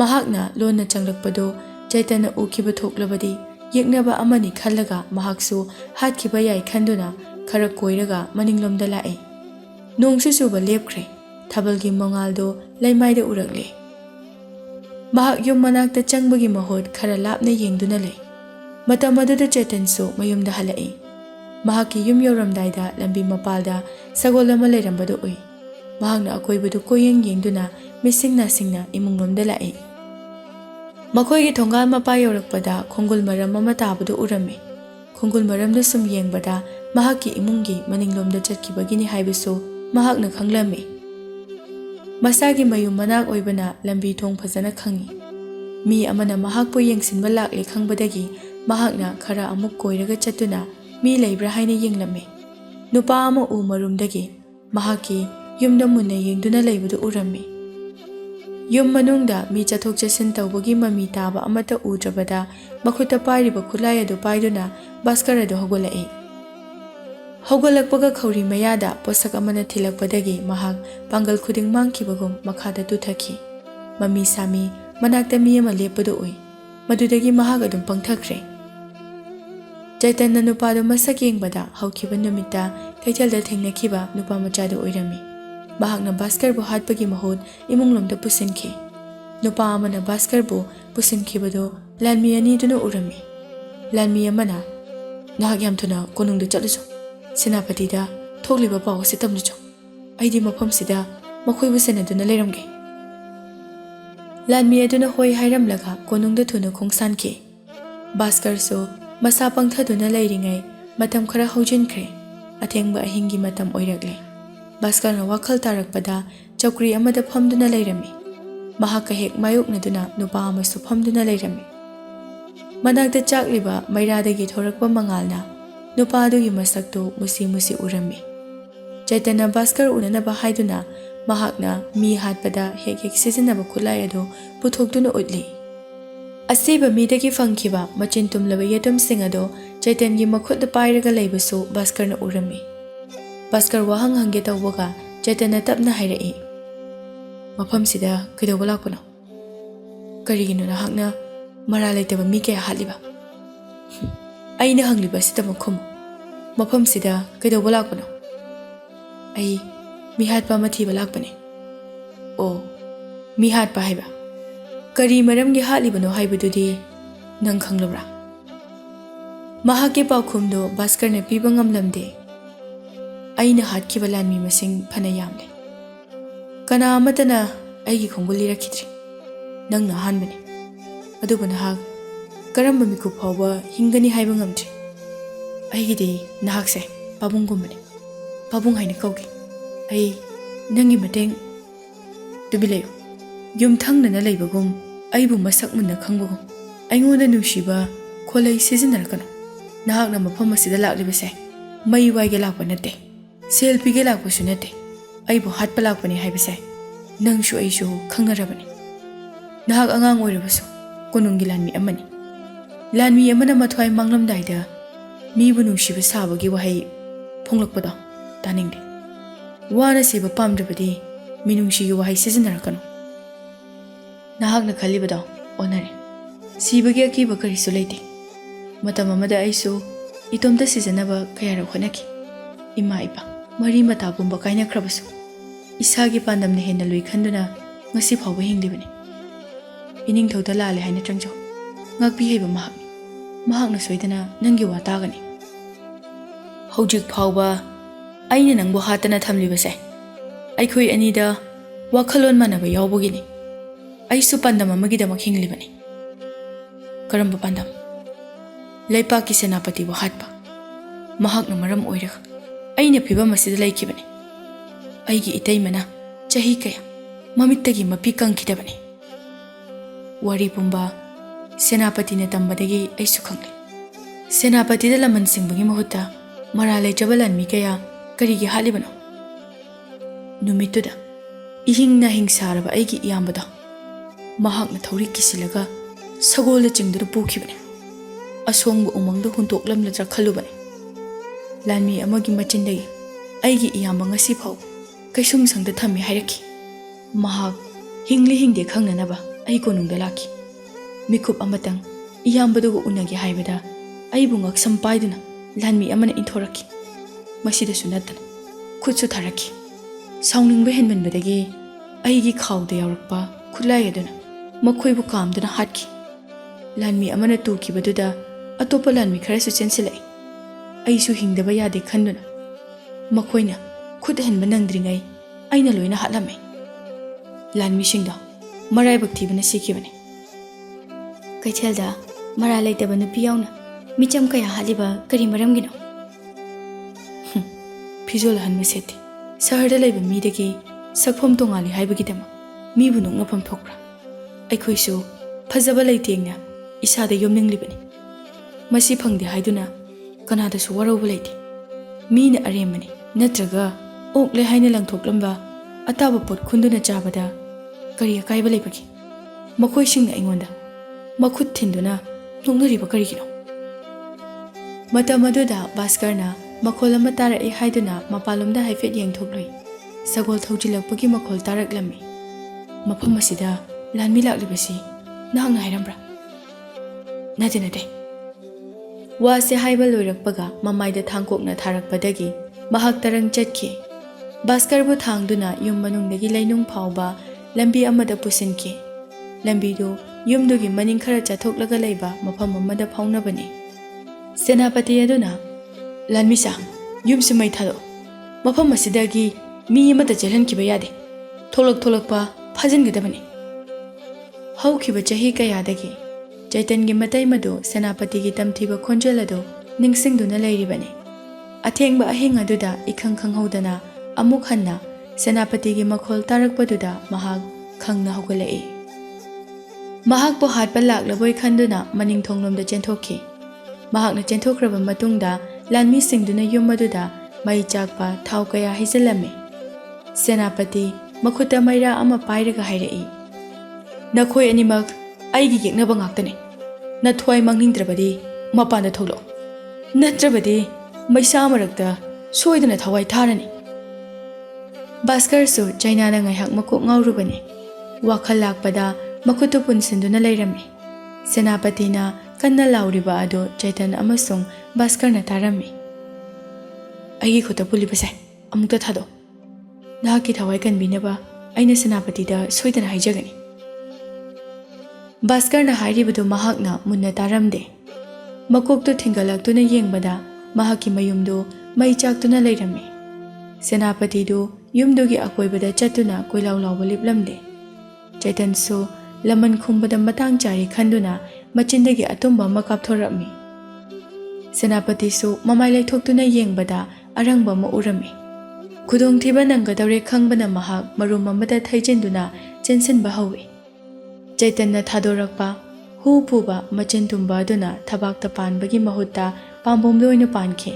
ꯃꯍꯥꯛꯅ ꯂꯣꯟꯅ ꯆꯪꯂꯛꯄꯗꯨ ꯆꯩꯇꯟꯅ ꯎꯈꯤꯕ ꯊꯣꯛꯂꯕꯗꯤ ꯌꯦꯛꯅꯕ ꯑꯃꯅꯤ ꯈꯜꯂꯒ ꯃꯍꯥꯛꯁꯨ ꯍꯥꯠꯈꯤꯕ ꯌꯥꯏ ꯈꯟꯗꯨꯅ ꯈꯔ ꯀꯣꯏꯔꯒ ꯃꯅꯤꯡꯂꯣꯝꯗ ꯂꯥꯛꯏ꯫ ꯅꯣꯡꯁꯨ ꯆꯨꯕ ꯂꯦꯞꯈ꯭ꯔꯦ꯫ ꯊꯥꯕꯜꯒꯤ ꯃꯉꯥꯜꯗꯨ ꯂꯩꯃꯥꯏꯗ ꯎꯔꯛꯂꯤ꯫ ꯃꯍꯥꯛ ꯌꯨꯝ ꯃꯅꯥꯛꯇ ꯆꯪꯕꯒꯤ ꯃꯍꯨꯠ ꯈꯔ ꯂꯥꯞꯅ ꯌꯦꯡꯗꯨꯅ ꯂꯩ꯫ ꯃꯇꯝ ꯑꯗꯨꯗ ꯆꯩꯇꯟꯁꯨ ꯃꯌꯨꯝꯗ ꯍꯜꯂꯛꯏ꯫ ꯃꯍꯥꯛꯀꯤ ꯌꯨꯝ ꯌꯧꯔꯝꯗꯥꯏꯗ ꯂꯝꯕꯤ ꯃꯄꯥꯜꯗ ꯁꯒꯣꯜ ꯑꯃ ꯂꯩꯔꯝꯕꯗꯨ ꯎꯏ꯫ ꯃꯍꯥꯛꯅ ꯑꯀꯣꯏꯕꯗꯨ ꯀꯣꯏꯌꯦꯡ ꯌꯦꯡꯗꯨꯅ ꯃꯤꯠꯁꯤꯡ ꯅꯥꯁꯤꯡꯅ ꯏꯃꯨꯡꯂꯣꯝꯗ ꯂꯥꯛꯏ꯫ ꯃꯈꯣꯏꯒꯤ ꯊꯣꯡꯒꯥꯜ ꯃꯄꯥ ꯌꯧꯔꯛꯄꯗ ꯈꯣꯡꯒꯨꯜ ꯃꯔꯝ ꯑꯃ ꯇꯥꯕꯗꯨ ꯎꯔꯝꯃꯤ꯫ ꯈꯣꯡꯒꯨꯜ ꯃꯔꯝꯗꯨ ꯁꯨꯝ ꯌꯦꯡꯕꯗ ꯃꯍꯥꯛꯀꯤ ꯏꯃꯨꯡꯒꯤ ꯃꯅꯤꯡꯂꯣꯝꯗ ꯆꯠꯈꯤꯕꯒꯤꯅꯤ ꯍꯥꯏꯕꯁꯨ ꯃꯍꯥꯛꯅ ꯈꯪꯂꯝꯃꯤ꯫ ꯃꯁꯥꯒꯤ ꯃꯌꯨꯝ ꯃꯅꯥꯛ ꯑꯣꯏꯕꯅ ꯂꯝꯕꯤ ꯊꯣꯡ ꯐꯖꯅ ꯈꯪꯏ꯫ ꯃꯤ ꯑꯃꯅ ꯃꯍꯥꯛꯄꯨ ꯌꯦꯡꯁꯤꯟꯕ ꯂꯥꯛꯂꯦ ꯈꯪꯕꯗꯒꯤ ꯃꯍꯥꯛꯅ ꯈꯔ ꯑꯃꯨꯛ ꯀꯣꯏꯔꯒ ꯆꯠꯇꯨꯅ ꯃꯤ ꯂꯩꯕ꯭ꯔꯥ ꯍꯥꯏꯅ ꯌꯦꯡꯂꯝꯃꯤ꯫ ꯅꯨꯄꯥ ꯑꯃ ꯎ ꯃꯔꯨꯝꯗꯒꯤ ꯃꯍꯥꯛꯀꯤ ꯌꯨꯝꯗ ꯃꯨꯟꯅ ꯌꯦꯡꯗꯨꯅ ꯂꯩꯕꯗꯨ ꯎꯔꯝꯃꯤ꯫ ꯌꯨꯝ ꯃꯅꯨꯡꯗ ꯃꯤ ꯆꯠꯊꯣꯛ ꯆꯠꯁꯤꯟ ꯇꯧꯕꯒꯤ ꯃꯃꯤ ꯇꯥꯕ ꯑꯃꯠꯇ ꯎꯗ꯭ꯔꯕꯗ ꯃꯈꯨꯠꯇ ꯄꯥꯏꯔꯤꯕ ꯈꯨꯠꯂꯥꯏ ꯑꯗꯨ ꯄꯥꯏꯗꯨꯅ ꯚꯥꯁꯀꯔ ꯑꯗꯨ ꯍꯧꯒꯠꯂꯛꯏ꯫ ꯍꯧꯒꯠꯂꯛꯄꯒ ꯈꯧꯔꯤ ꯃꯌꯥꯗ ꯄꯣꯠꯁꯛ ꯑꯃꯅ ꯊꯤꯜꯂꯛꯄꯗꯒꯤ ꯃꯍꯥꯛ ꯄꯥꯡꯒꯜ ꯈꯨꯗꯤꯡ ꯃꯥꯡꯈꯤꯕꯒꯨꯝ ꯃꯈꯥꯗ ꯇꯨꯊꯈꯤ꯫ ꯃꯃꯤ ꯁꯥꯃꯤ ꯃꯅꯥꯛꯇ ꯃꯤ ꯑꯃ ꯂꯦꯞꯄꯗꯨ ꯎꯏ꯫ ꯃꯗꯨꯗꯒꯤ ꯃꯍꯥꯛ ꯑꯗꯨꯝ ꯄꯪꯊꯈ꯭ꯔꯦ꯫ ꯆꯩꯇꯟꯅ ꯅꯨꯄꯥꯗꯨ ꯃꯁꯛ ꯌꯦꯡꯕꯗ ꯍꯧꯈꯤꯕ ꯅꯨꯃꯤꯠꯇ ꯀꯩꯊꯦꯜꯗ ꯊꯦꯡꯅꯈꯤꯕ ꯅꯨꯄꯥ ꯃꯆꯥꯗꯨ ꯑꯣꯏꯔꯝꯃꯤ꯫ ꯃꯍꯥꯛꯅ ꯚꯥꯁꯀꯔꯕꯨ ꯍꯥꯠꯄꯒꯤ ꯃꯍꯨꯠ ꯏꯃꯨꯡꯂꯣꯝꯗ ꯄꯨꯁꯤꯟꯈꯤ꯫ ꯅꯨꯄꯥ ꯑꯃꯅ ꯚꯥꯁꯀꯔꯕꯨ ꯄꯨꯁꯤꯟꯈꯤꯕꯗꯨ ꯂꯥꯟꯃꯤ ꯑꯅꯤꯗꯨꯅ ꯎꯔꯝꯃꯤ꯫ ꯂꯥꯟꯃꯤ ꯑꯃꯅ ꯅꯍꯥꯛ ꯌꯥꯝ ꯊꯨꯅ ꯀꯣꯅꯨꯡꯗ ꯆꯠꯂꯨꯆꯣ꯫ ꯁꯦꯅꯥꯄꯇꯤꯗ ꯊꯣꯛꯂꯤꯕ ꯄꯥꯎ ꯑꯁꯤ ꯇꯝꯂꯨꯆꯣ꯫ ꯑꯩꯗꯤ ꯃꯐꯝꯁꯤꯗ ꯃꯈꯣꯏꯕꯨ ꯁꯦꯟꯅꯗꯨꯅ ꯂꯩꯔꯝꯒꯦ꯫ ꯂꯥꯟꯃꯤ ꯑꯗꯨꯅ ꯍꯣꯏ ꯍꯥꯏꯔꯝꯂꯒ ꯀꯣꯅꯨꯡꯗ ꯊꯨꯅ ꯈꯣꯡꯁꯥꯟꯈꯤ꯫ ꯚꯥꯁꯀꯔꯁꯨ ꯃꯁꯥ ꯄꯪꯊꯗꯨꯅ ꯂꯩꯔꯤꯉꯩ ꯃꯇꯝ ꯈꯔ ꯍꯧꯖꯤꯟꯈ꯭ꯔꯦ꯫ ꯑꯊꯦꯡꯕ ꯑꯍꯤꯡꯒꯤ ꯃꯇꯝ ꯑꯣꯏꯔꯛꯂꯦ꯫ ꯚꯥꯁꯀꯔꯅ ꯋꯥꯈꯜ ꯇꯥꯔꯛꯄꯗ ꯆꯧꯀ꯭ꯔꯤ ꯑꯃꯗ ꯐꯝꯗꯨꯅ ꯂꯩꯔꯝꯃꯤ꯫ ꯃꯍꯥꯛꯀ ꯍꯦꯛ ꯃꯥꯌꯣꯛꯅꯗꯨꯅ ꯅꯨꯄꯥ ꯑꯃꯁꯨ ꯐꯝꯗꯨꯅ ꯂꯩꯔꯝꯃꯤ꯫ ꯃꯅꯥꯛꯇ ꯆꯥꯛꯂꯤꯕ ꯃꯩꯔꯥꯗꯒꯤ ꯊꯣꯔꯛꯄ ꯃꯉꯥꯜꯅ ꯅꯨꯄꯥ ꯑꯗꯨꯒꯤ ꯃꯁꯛꯇꯨ ꯃꯨꯁꯤ ꯃꯨꯁꯤ ꯎꯔꯝꯃꯤ꯫ ꯆꯩꯇꯟꯅ ꯚꯥꯁꯀꯔ ꯎꯅꯅꯕ ꯍꯥꯏꯗꯨꯅ ꯃꯍꯥꯛꯅ ꯃꯤ ꯍꯥꯠꯄꯗ ꯍꯦꯛ ꯍꯦꯛ ꯁꯤꯖꯤꯟꯅꯕ ꯈꯨꯠꯂꯥꯏ ꯑꯗꯨ ꯄꯨꯊꯣꯛꯇꯨꯅ ꯎꯠꯂꯤ꯫ ꯑꯁꯤꯕ ꯃꯤꯗꯒꯤ ꯐꯪꯈꯤꯕ ꯃꯆꯤꯟ ꯇꯨꯝꯂꯕ ꯌꯦꯇꯨꯝꯁꯤꯡ ꯑꯗꯨ ꯆꯩꯇꯟꯒꯤ ꯃꯈꯨꯠꯇ ꯄꯥꯏꯔꯒ ꯂꯩꯕꯁꯨ ꯚꯥꯁꯀꯔꯅ ꯎꯔꯝꯃꯤ꯫ ꯚꯥꯁꯀꯔ ꯋꯥꯍꯪ ꯍꯪꯒꯦ ꯇꯧꯕꯒ ꯆꯩꯇꯟꯅ ꯇꯞꯅ ꯍꯥꯏꯔꯛꯏ, ꯃꯐꯝꯁꯤꯗ ꯀꯩꯗꯧꯕ ꯂꯥꯛꯄꯅꯣ? ꯀꯔꯤꯒꯤꯅꯣ ꯅꯍꯥꯛꯅ ꯃꯔꯥ ꯂꯩꯇꯕ ꯃꯤ ꯀꯌꯥ ꯍꯥꯠꯂꯤꯕ? ꯑꯩꯅ ꯍꯪꯂꯤꯕ ꯑꯁꯤꯗꯃꯛ ꯈꯨꯝꯃꯨ꯫ ꯃꯐꯝꯁꯤꯗ ꯀꯩꯗꯧꯕ ꯂꯥꯛꯄꯅꯣ? ꯑꯩ ꯃꯤ ꯍꯥꯠꯄ ꯑꯃ ꯊꯤꯕ ꯂꯥꯛꯄꯅꯤ꯫ ꯑꯣ, ꯃꯤ ꯍꯥꯠꯄ ꯍꯥꯏꯕ? ꯀꯔꯤ ꯃꯔꯝꯒꯤ ꯍꯥꯠꯂꯤꯕꯅꯣ ꯍꯥꯏꯕꯗꯨꯗꯤ ꯅꯪ ꯈꯪꯂꯕ꯭ꯔꯥ? ꯃꯍꯥꯛꯀꯤ ꯄꯥꯎꯈꯨꯝꯗꯨ ꯚꯥꯁꯀꯔꯅ ꯄꯤꯕ ꯉꯝꯂꯝꯗꯦ꯫ ꯑꯩꯅ ꯍꯥꯠꯈꯤꯕ ꯂꯥꯟꯃꯤ ꯃꯁꯤꯡ ꯐꯅ ꯌꯥꯝꯂꯦ꯫ ꯀꯅꯥ ꯑꯃꯠꯇꯅ ꯑꯩꯒꯤ ꯈꯣꯡꯒꯨꯜ ꯂꯤꯔꯛꯈꯤꯗ꯭ꯔꯤ꯫ ꯅꯪꯅ ꯑꯍꯥꯟꯕꯅꯤ꯫ ꯑꯗꯨꯕꯨ ꯅꯍꯥꯛ ꯀꯔꯝꯕ ꯃꯤꯀꯨꯞ ꯐꯥꯎꯕ ꯍꯤꯡꯒꯅꯤ ꯍꯥꯏꯕ ꯉꯝꯗ꯭ꯔꯤ꯫ ꯑꯩꯒꯤꯗꯤ ꯅꯍꯥꯛꯁꯦ ꯄꯥꯕꯨꯡꯒꯨꯝꯕꯅꯤ꯫ ꯄꯥꯕꯨꯡ ꯍꯥꯏꯅ ꯀꯧꯒꯦ꯫ ꯑꯩ ꯅꯪꯒꯤ ꯃꯇꯦꯡ ꯇꯨꯕꯤꯂꯩꯌꯨ꯫ ꯌꯨꯝꯊꯪꯅꯅ ꯂꯩꯕꯒꯨꯝ, ꯑꯩꯕꯨ ꯃꯁꯛ ꯃꯨꯟꯅ ꯈꯪꯕꯒꯨꯝ ꯑꯩꯉꯣꯟꯗ ꯅꯨꯡꯁꯤꯕ ꯈꯣꯜꯂꯩ ꯁꯤꯖꯤꯟꯅꯔꯛꯀꯅꯨ꯫ ꯅꯍꯥꯛꯅ ꯃꯐꯝ ꯑꯁꯤꯗ ꯂꯥꯛꯂꯤꯕꯁꯦ ꯃꯩ ꯋꯥꯏꯒꯦ ꯂꯥꯛꯄ ꯅꯠꯇꯦ, ꯁꯦꯜ ꯄꯤꯒꯦ ꯂꯥꯛꯄꯁꯨ ꯅꯠꯇꯦ꯫ ꯑꯩꯕꯨ ꯍꯥꯠꯄ ꯂꯥꯛꯄꯅꯤ ꯍꯥꯏꯕꯁꯦ ꯅꯪꯁꯨ ꯑꯩꯁꯨ ꯈꯪꯅꯔꯕꯅꯤ꯫ ꯅꯍꯥꯛ ꯑꯉꯥꯡ ꯑꯣꯏꯔꯕꯁꯨ ꯀꯣꯅꯨꯡꯒꯤ ꯂꯥꯟꯃꯤ ꯑꯃꯅꯤ꯫ ꯂꯥꯟꯃꯤ ꯑꯃꯅ ꯃꯊ꯭ꯋꯥꯏ ꯃꯥꯡꯂꯝꯗꯥꯏꯗ ꯃꯤꯕꯨ ꯅꯨꯡꯁꯤꯕ ꯁꯥꯕꯒꯤ ꯋꯥꯍꯩ ꯐꯣꯡꯂꯛꯄꯗꯣ ꯇꯥꯅꯤꯡꯗꯦ꯫ ꯋꯥꯅ ꯁꯤꯕ ꯄꯥꯝꯗ꯭ꯔꯕꯗꯤ ꯃꯤꯅꯨꯡꯁꯤꯒꯤ ꯋꯥꯍꯩ ꯁꯤꯖꯤꯟꯅꯔꯛꯀꯅꯨ꯫ ꯅꯍꯥꯛꯅ ꯈꯜꯂꯤꯕꯗꯣ ꯑꯣꯟꯅꯔꯦ꯫ ꯁꯤꯕꯒꯤ ꯑꯀꯤꯕ ꯀꯔꯤꯁꯨ ꯂꯩꯇꯦ꯫ ꯃꯇꯝ ꯑꯃꯗ ꯑꯩꯁꯨ ꯏꯇꯣꯝꯇ ꯁꯤꯖꯅꯕ ꯀꯌꯥꯔꯛ ꯍꯣꯠꯅꯈꯤ꯫ ꯏꯃꯥ ꯏꯄꯥ ꯃꯔꯤ ꯃꯇꯥ ꯄꯨꯝꯕ ꯀꯥꯏꯅꯈ꯭ꯔꯕꯁꯨ ꯏꯁꯥꯒꯤ ꯄꯥꯟꯗꯝꯅ ꯍꯦꯟꯅ ꯂꯨꯏ ꯈꯟꯗꯨꯅ ꯉꯁꯤ ꯐꯥꯎꯕ ꯍꯤꯡꯂꯤꯕꯅꯤ꯫ ꯏꯅꯤꯡꯊꯧꯗ ꯂꯥꯜꯂꯦ ꯍꯥꯏꯅ ꯆꯪꯖꯧ꯫ ngakpi haiba mahakni mahakna soidana nangi wa tagani hojik phawba aina nangbo hatana thamlibase aikhoi anida wakhalon manaba yawbogini aisu pandam amagidama hinglibani karamba pandam leipaki senapati wa hatpa mahakna maram oiraga aina phibam asida laikibani aigi itaimana chahi kaya mamittagi mapi kangkidabani wari pumba senapati ne tambadagi aisu khangle senapati da laman singbagi mahutta maralai jabalan mi kaya karigi halibano numituda ihingna hingsaraba aigi iyambada mahakna thauri kisilaga sagol chingdur pukhibane asongbu umangda huntoklamla khalubane lanmi amagi machindagi aigi iyamba ngasi phau kaisum sangda thami hairaki mahak hingli hingde khangnanaba ai konungda laki mikup amatang iyambadu unagi haibada aibu ngaksam paiduna lanmi amana inthoraki masida sunatana khutsu tharaki sauningba henmanbadagi aigi khawda yawrakpa khulai aduna makhoibu kamduna hatki lanmi amana tukibaduda atopa lanmi kharasu chensilai aisu hingdaba yade khanduna makhoina khud henba nangdringai aina loina hatlame lanmi singda marai bakti bana sikibane kaithelda mara laitaba nupi yauna micham kaya haliba kari maramgino fizol hanma seti saharda laiba midagi sakphom tongali haibagidama mibu noknafam thokra aikhoisu phajaba laitengna isada yomninglibani masi phangde haiduna kanada su warauba laiti mina aremani natraga okle haina langthoklamba ataba pot khunduna chabada kari akaiba laibagi makhoi singna aingonda makhut thinduna nungnariba karigino matamaduda baskarna makholama tarai haiduna mapalomda haifet yengthokloi sagol thojilakpagi makhol taraklami mafam asida lanmi laklibasi nahangna hairambra nate wase haiba loirakpaga mamaida thangkokna tharakpadagi mahak tarang chatki baskarbu thangduna yum manungdagi lainung phawba lambi amada pusinki lambidu yumdugi maning khara chathoklaga leiba mafam amada phaunabani senapati aduna lanmisa yumsi mai thado mafam asidagi mi amada jelhankiba yade tholakpa phajingidabani haukiba chahi kayadagi Chaitangi matai madu senapati gi tamthiba khonjalado ningsingduna leiribani athengba ahinga duda ikhang khanghodana amuk hanna senapati gi makhol tarakpaduda mahak khangna hogalai mahak po hatpa laklaboi khanduna maning thonglomda chenthokhi mahakna chenthokraba matungda lanmi singduna yumaduda mai chakpa thau kaya hijalame senapati makhuta maira ama pairaga hairai nakhoi animak aigi yeknaba ngaktane nathwai mangningdrabadi mapanda tholo natrabadi maisa marakta soidana thawai tharani baskar su china na ngaihak makok ngaurubani wakhal lakpada makhutu punsinduna leirami senapati na kanna lauriba ado chaitan amasung baskar na tarami aigi khota pulibase amukta thado nahaki thawai kanbinaba aina senapati da soidana haijagani Baskar na hairibadu mahakna munna taramde makokto thingalak-tuna yengbada mahaki mayumdo mai chak-tuna leirami senapati do yumdogi akoibada chatuna koilaw lawba liplamde chaitan so laman khumbada matang chari khanduna machindagi atumba makapthorami senapati so mamai laithok-tuna yengbada arangba ma urami khudong thiba nanggadawre khangbana mahak marum amada thaijinduna chensinba hawi Chaitanna thadorakpa hu puba machin tumba aduna thabakta panbagi mahutta pambomda oina pankhe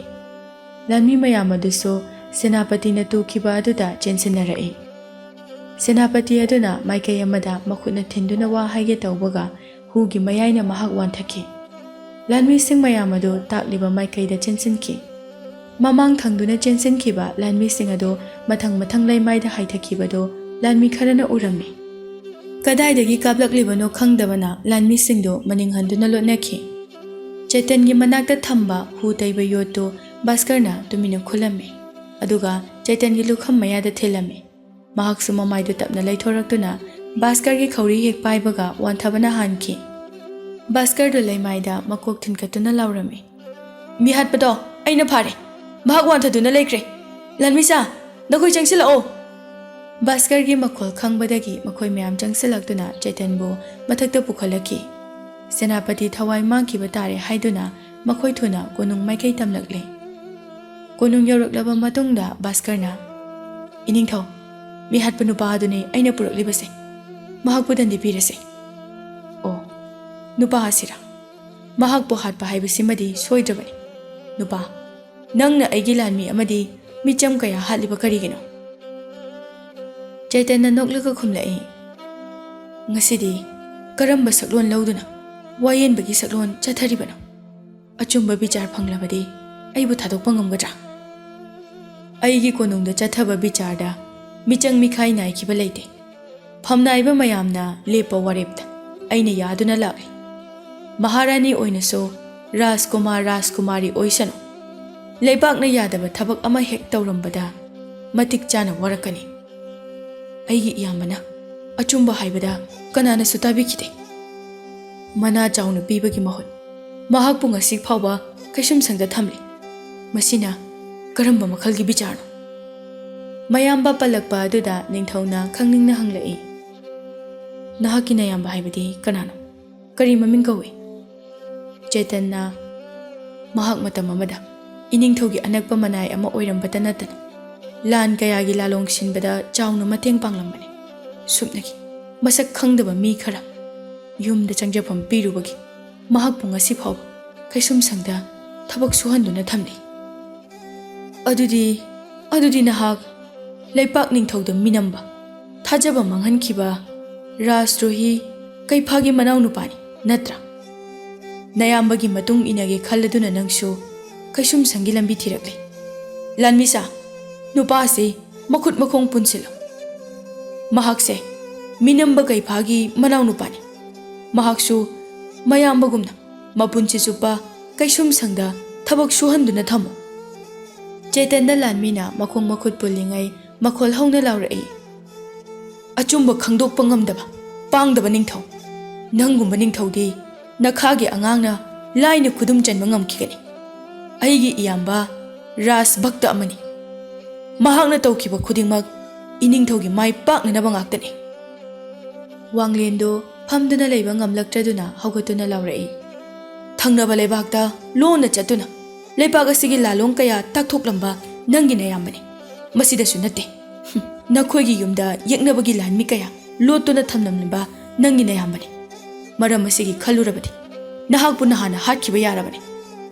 lanmi mayam aduso senapati na tukhiba aduda chensinnarai senapati aduna maikai amada makhutna thinduna wa haige tawbaga hugi mayaina mahak wanthakhi lanmi sing mayam adu takliba maikai da chensinki mamang thangduna chensinkhiba lanmi sing adu mathang laimaida haithakibado lanmi kharana urami Kadaidagi kaplaklibano khangdabana lanmi singdo maning handuna lotnakhi Chaitangi manakta thamba hu taiba yotto baskarna tumina khulame aduga Chaitangi lukham mayada thelame mahaksu mamaidu tapna laithораktuna baskargi khauri hek paibaga wanthabana hanki ꯕꯥꯁꯀꯔꯗꯨ ꯂꯩꯃꯥꯏꯗ ꯃꯀꯣꯛ ꯊꯤꯟꯀꯠꯇꯨꯅ ꯂꯥꯎꯔꯝꯃꯤ꯫ ꯃꯤ ꯍꯥꯠꯄꯗꯣ ꯑꯩꯅ ꯐꯥꯔꯦ, ꯃꯍꯥꯛ ꯋꯥꯟꯊꯗꯨꯅ ꯂꯩꯈ꯭ꯔꯦ, ꯂꯥꯟꯃꯤꯁꯥ ꯅꯈꯣꯏ ꯆꯪꯁꯤꯜꯂꯛꯑꯣ꯫ ꯕꯥꯁꯀꯔꯒꯤ ꯃꯈꯣꯜ ꯈꯪꯕꯗꯒꯤ ꯃꯈꯣꯏ ꯃꯌꯥꯝ ꯆꯪꯁꯤꯜꯂꯛꯇꯨꯅ ꯆꯩꯇꯟꯕꯨ ꯃꯊꯛꯇ ꯄꯨꯈꯠꯂꯛꯈꯤ꯫ ꯁꯦꯅꯥꯄꯇꯤ ꯊꯋꯥꯏ ꯃꯥꯡꯈꯤꯕ ꯇꯥꯔꯦ ꯍꯥꯏꯗꯨꯅ ꯃꯈꯣꯏ ꯊꯨꯅ ꯀꯣꯅꯨꯡ ꯃꯥꯏꯀꯩ ꯇꯝꯂꯛꯂꯦ꯫ ꯀꯣꯅꯨꯡ ꯌꯧꯔꯛꯂꯕ ꯃꯇꯨꯡꯗ ꯕꯥꯁꯀꯔꯅ, ꯏꯅꯤꯡꯊꯧ, ꯃꯤ ꯍꯥꯠꯄ ꯅꯨꯄꯥ ꯑꯗꯨꯅꯤ ꯑꯩꯅ ꯄꯨꯔꯛꯂꯤꯕꯁꯦ, ꯃꯍꯥꯛꯄꯨ ꯗꯟꯗꯤ ꯄꯤꯔꯁꯦ꯫ ꯑꯣ, ꯅꯨꯄꯥ ꯑꯁꯤꯔꯥ? ꯃꯍꯥꯛꯄꯨ ꯍꯥꯠꯄ ꯍꯥꯏꯕꯁꯤꯃꯗꯤ ꯁꯣꯏꯗ꯭ꯔꯕꯅꯤ꯫ ꯅꯨꯄꯥ, ꯅꯪꯅ ꯑꯩꯒꯤ ꯂꯥꯟꯃꯤ ꯑꯃꯗꯤ ꯃꯤꯆꯝ ꯀꯌꯥ ꯍꯥꯠꯂꯤꯕ ꯀꯔꯤꯒꯤꯅꯣ? ꯆꯩꯇꯟꯅ ꯅꯣꯛꯂꯒ ꯈꯨꯝꯂꯛꯏ, ꯉꯁꯤꯗꯤ ꯀꯔꯝꯕ ꯁꯛꯂꯣꯟ ꯂꯧꯗꯨꯅ ꯋꯥꯌꯦꯟꯕꯒꯤ ꯁꯛꯂꯣꯟ ꯆꯠꯊꯔꯤꯕꯅꯣ? ꯑꯆꯨꯝꯕ ꯕꯤꯆꯥꯔ ꯐꯪꯂꯕꯗꯤ ꯑꯩꯕꯨ ꯊꯥꯗꯣꯛꯄ ꯉꯝꯒꯗ꯭ꯔꯥ? ꯑꯩꯒꯤ ꯀꯣꯅꯨꯡꯗ ꯆꯠꯊꯕ ꯕꯤꯆꯥꯔꯗ ꯃꯤꯆꯪ ꯃꯤꯈꯥꯏ ꯅꯥꯏꯈꯤꯕ ꯂꯩꯇꯦ꯫ ꯐꯝꯅꯥꯏꯕ ꯃꯌꯥꯝꯅ ꯂꯦꯞꯄ ꯋꯥꯔꯦꯞꯇ ꯑꯩꯅ ꯌꯥꯗꯨꯅ ꯂꯥꯛꯂꯤ꯫ ꯃꯍꯥꯔꯥꯅꯤ ꯑꯣꯏꯅꯁꯨ ꯔꯥꯖꯀꯨꯃꯥꯔ ꯔꯥꯖꯀꯨꯃꯥꯔꯤ ꯑꯣꯏꯁꯅꯨ, ꯂꯩꯕꯥꯛꯅ ꯌꯥꯗꯕ ꯊꯕꯛ ꯑꯃ ꯍꯦꯛ ꯇꯧꯔꯝꯕꯗ ꯃꯇꯤꯛ ꯆꯥꯅ ꯋꯥꯔꯛꯀꯅꯤ꯫ ꯑꯩꯒꯤ ꯏꯌꯥꯝꯕꯅ ꯑꯆꯨꯝꯕ ꯍꯥꯏꯕꯗ ꯀꯅꯥꯅꯁꯨ ꯇꯥꯕꯤꯈꯤꯗꯦ꯫ ꯃꯅꯥ ꯆꯥꯎꯅ ꯄꯤꯕꯒꯤ ꯃꯍꯨꯠ ꯃꯍꯥꯛꯄꯨ ꯉꯁꯤ ꯐꯥꯎꯕ ꯀꯩꯁꯨꯝꯁꯪꯗ ꯊꯝꯂꯤ꯫ ꯃꯁꯤꯅ ꯀꯔꯝꯕ ꯃꯈꯜꯒꯤ ꯕꯤꯆꯥꯔꯅꯣ? ꯃꯌꯥꯝꯕ ꯄꯜꯂꯛꯄ ꯑꯗꯨꯗ ꯅꯤꯡꯊꯧꯅ ꯈꯪꯅꯤꯡꯅ ꯍꯪꯂꯛꯏ, ꯅꯍꯥꯛꯀꯤ ꯅꯌꯥꯝꯕ ꯍꯥꯏꯕꯗꯤ ꯀꯅꯥꯅꯣ? ꯀꯔꯤ ꯃꯃꯤꯡ ꯀꯧꯏ? ꯆꯩꯇꯟꯅ, ꯃꯍꯥꯛ ꯃꯇꯝ ꯑꯃꯗ ꯏꯅꯤꯡꯊꯧꯒꯤ ꯑꯅꯛꯄ ꯃꯅꯥꯏ ꯑꯃ ꯑꯣꯏꯔꯝꯕꯇ ꯅꯠꯇꯅ ꯂꯥꯟ ꯀꯌꯥꯒꯤ ꯂꯥꯂꯣꯡ ꯁꯤꯟꯕꯗ ꯆꯥꯎꯅ ꯃꯇꯦꯡ ꯄꯥꯡꯂꯝꯕꯅꯤ꯫ ꯁꯨꯞꯅꯒꯤ ꯃꯁꯛ ꯈꯪꯗꯕ ꯃꯤ ꯈꯔ ꯌꯨꯝꯗ ꯆꯪꯖꯐꯝ ꯄꯤꯔꯨꯕꯒꯤ ꯃꯍꯥꯛꯄꯨ ꯉꯁꯤ ꯐꯥꯎꯕ ꯀꯩꯁꯨꯝꯁꯪꯗ ꯊꯕꯛ ꯁꯨꯍꯟꯗꯨꯅ ꯊꯝꯂꯤ꯫ ꯑꯗꯨꯗꯤ ꯅꯍꯥꯛ ꯂꯩꯄꯥꯛ ꯅꯤꯡꯊꯧꯗ ꯃꯤꯅꯝꯕ, ꯊꯥꯖꯕ ꯃꯥꯡꯍꯟꯈꯤꯕ ꯔꯥꯖꯗ꯭ꯔꯣꯍꯤ ꯀꯩꯐꯥꯒꯤ ꯃꯅꯥꯎ ꯅꯨꯄꯥꯅꯤ, ꯅꯠꯇ꯭ꯔꯥ? ꯅꯌꯥꯝꯕꯒꯤ ꯃꯇꯨꯡ ꯏꯟꯅꯒꯦ ꯈꯜꯂꯗꯨꯅ ꯅꯪꯁꯨ ꯀꯩꯁꯨꯝꯁꯪꯒꯤ ꯂꯝꯕꯤ ꯊꯤꯔꯛꯂꯤ꯫ ꯂꯥꯟꯃꯤꯁꯥ, ꯅꯨꯄꯥ ꯑꯁꯤ ꯃꯈꯨꯠ ꯃꯈꯣꯡ ꯄꯨꯟꯁꯤꯜꯂꯨ꯫ ꯃꯍꯥꯛꯁꯦ ꯃꯤꯅꯝꯕ ꯀꯩꯐꯥꯒꯤ ꯃꯅꯥꯎ ꯅꯨꯄꯥꯅꯤ꯫ ꯃꯍꯥꯛꯁꯨ ꯃꯌꯥꯝꯕꯒꯨꯝꯅ ꯃꯄꯨꯟꯁꯤ ꯆꯨꯞꯄ ꯀꯩꯁꯨꯝꯁꯪꯗ ꯊꯕꯛ ꯁꯨꯍꯟꯗꯨꯅ ꯊꯝꯃꯨ꯫ ꯆꯩꯇꯟꯗ ꯂꯥꯟꯃꯤꯅ ꯃꯈꯣꯡ ꯃꯈꯨꯠ ꯄꯨꯜꯂꯤꯉꯩ ꯃꯈꯣꯜ ꯍꯧꯅ ꯂꯥꯎꯔꯛꯏ, ꯑꯆꯨꯝꯕ ꯈꯪꯗꯣꯛꯄ ꯉꯝꯗꯕ ꯄꯥꯡꯗꯕ ꯅꯤꯡꯊꯧ, ꯅꯪꯒꯨꯝꯕ ꯅꯤꯡꯊꯧꯗꯤ ꯅꯈꯥꯒꯤ ꯑꯉꯥꯡꯅ ꯂꯥꯏꯅ ꯈꯨꯗꯨꯝ ꯆꯟꯕ ꯉꯝꯈꯤꯒꯅꯤ꯫ ꯑꯩꯒꯤ ꯏꯌꯥꯝꯕ ꯔꯥꯖ ꯚꯛꯇ ꯑꯃꯅꯤ꯫ ꯃꯍꯥꯛꯅ ꯇꯧꯈꯤꯕ ꯈꯨꯗꯤꯡꯃꯛ ꯏꯅꯤꯡꯊꯧꯒꯤ ꯃꯥꯏ ꯄꯥꯛꯅꯅꯕ ꯉꯥꯛꯇꯅꯤ꯫ ꯋꯥꯡꯂꯦꯟꯗꯨ ꯐꯝꯗꯨꯅ ꯂꯩꯕ ꯉꯝꯂꯛꯇ꯭ꯔꯗꯨꯅ ꯍꯧꯒꯠꯇꯨꯅ ꯂꯥꯎꯔꯛꯏ, ꯊꯪꯅꯕ ꯂꯩꯕꯥꯛꯇ ꯂꯣꯟꯅ ꯆꯠꯇꯨꯅ ꯂꯩꯕꯥꯛ ꯑꯁꯤꯒꯤ ꯂꯥꯂꯣꯡ ꯀꯌꯥ ꯇꯥꯛꯊꯣꯛꯂꯝꯕ ꯅꯪꯒꯤ ꯅꯌꯥꯝꯕꯅꯤ꯫ ꯃꯁꯤꯗꯁꯨ ꯅꯠꯇꯦ, ꯅꯈꯣꯏꯒꯤ ꯌꯨꯝꯗ ꯌꯦꯛꯅꯕꯒꯤ ꯂꯥꯟꯃꯤ ꯀꯌꯥ ꯂꯣꯠꯇꯨꯅ ꯊꯝꯂꯝꯂꯤꯕ ꯅꯪꯒꯤ ꯅꯌꯥꯝꯕꯅꯤ꯫ ꯃꯔꯝ ꯑꯁꯤꯒꯤ ꯈꯜꯂꯨꯔꯕꯗꯤ ꯅꯍꯥꯛꯄꯨ ꯅꯍꯥꯟꯅ ꯍꯥꯠꯈꯤꯕ ꯌꯥꯔꯕꯅꯤ꯫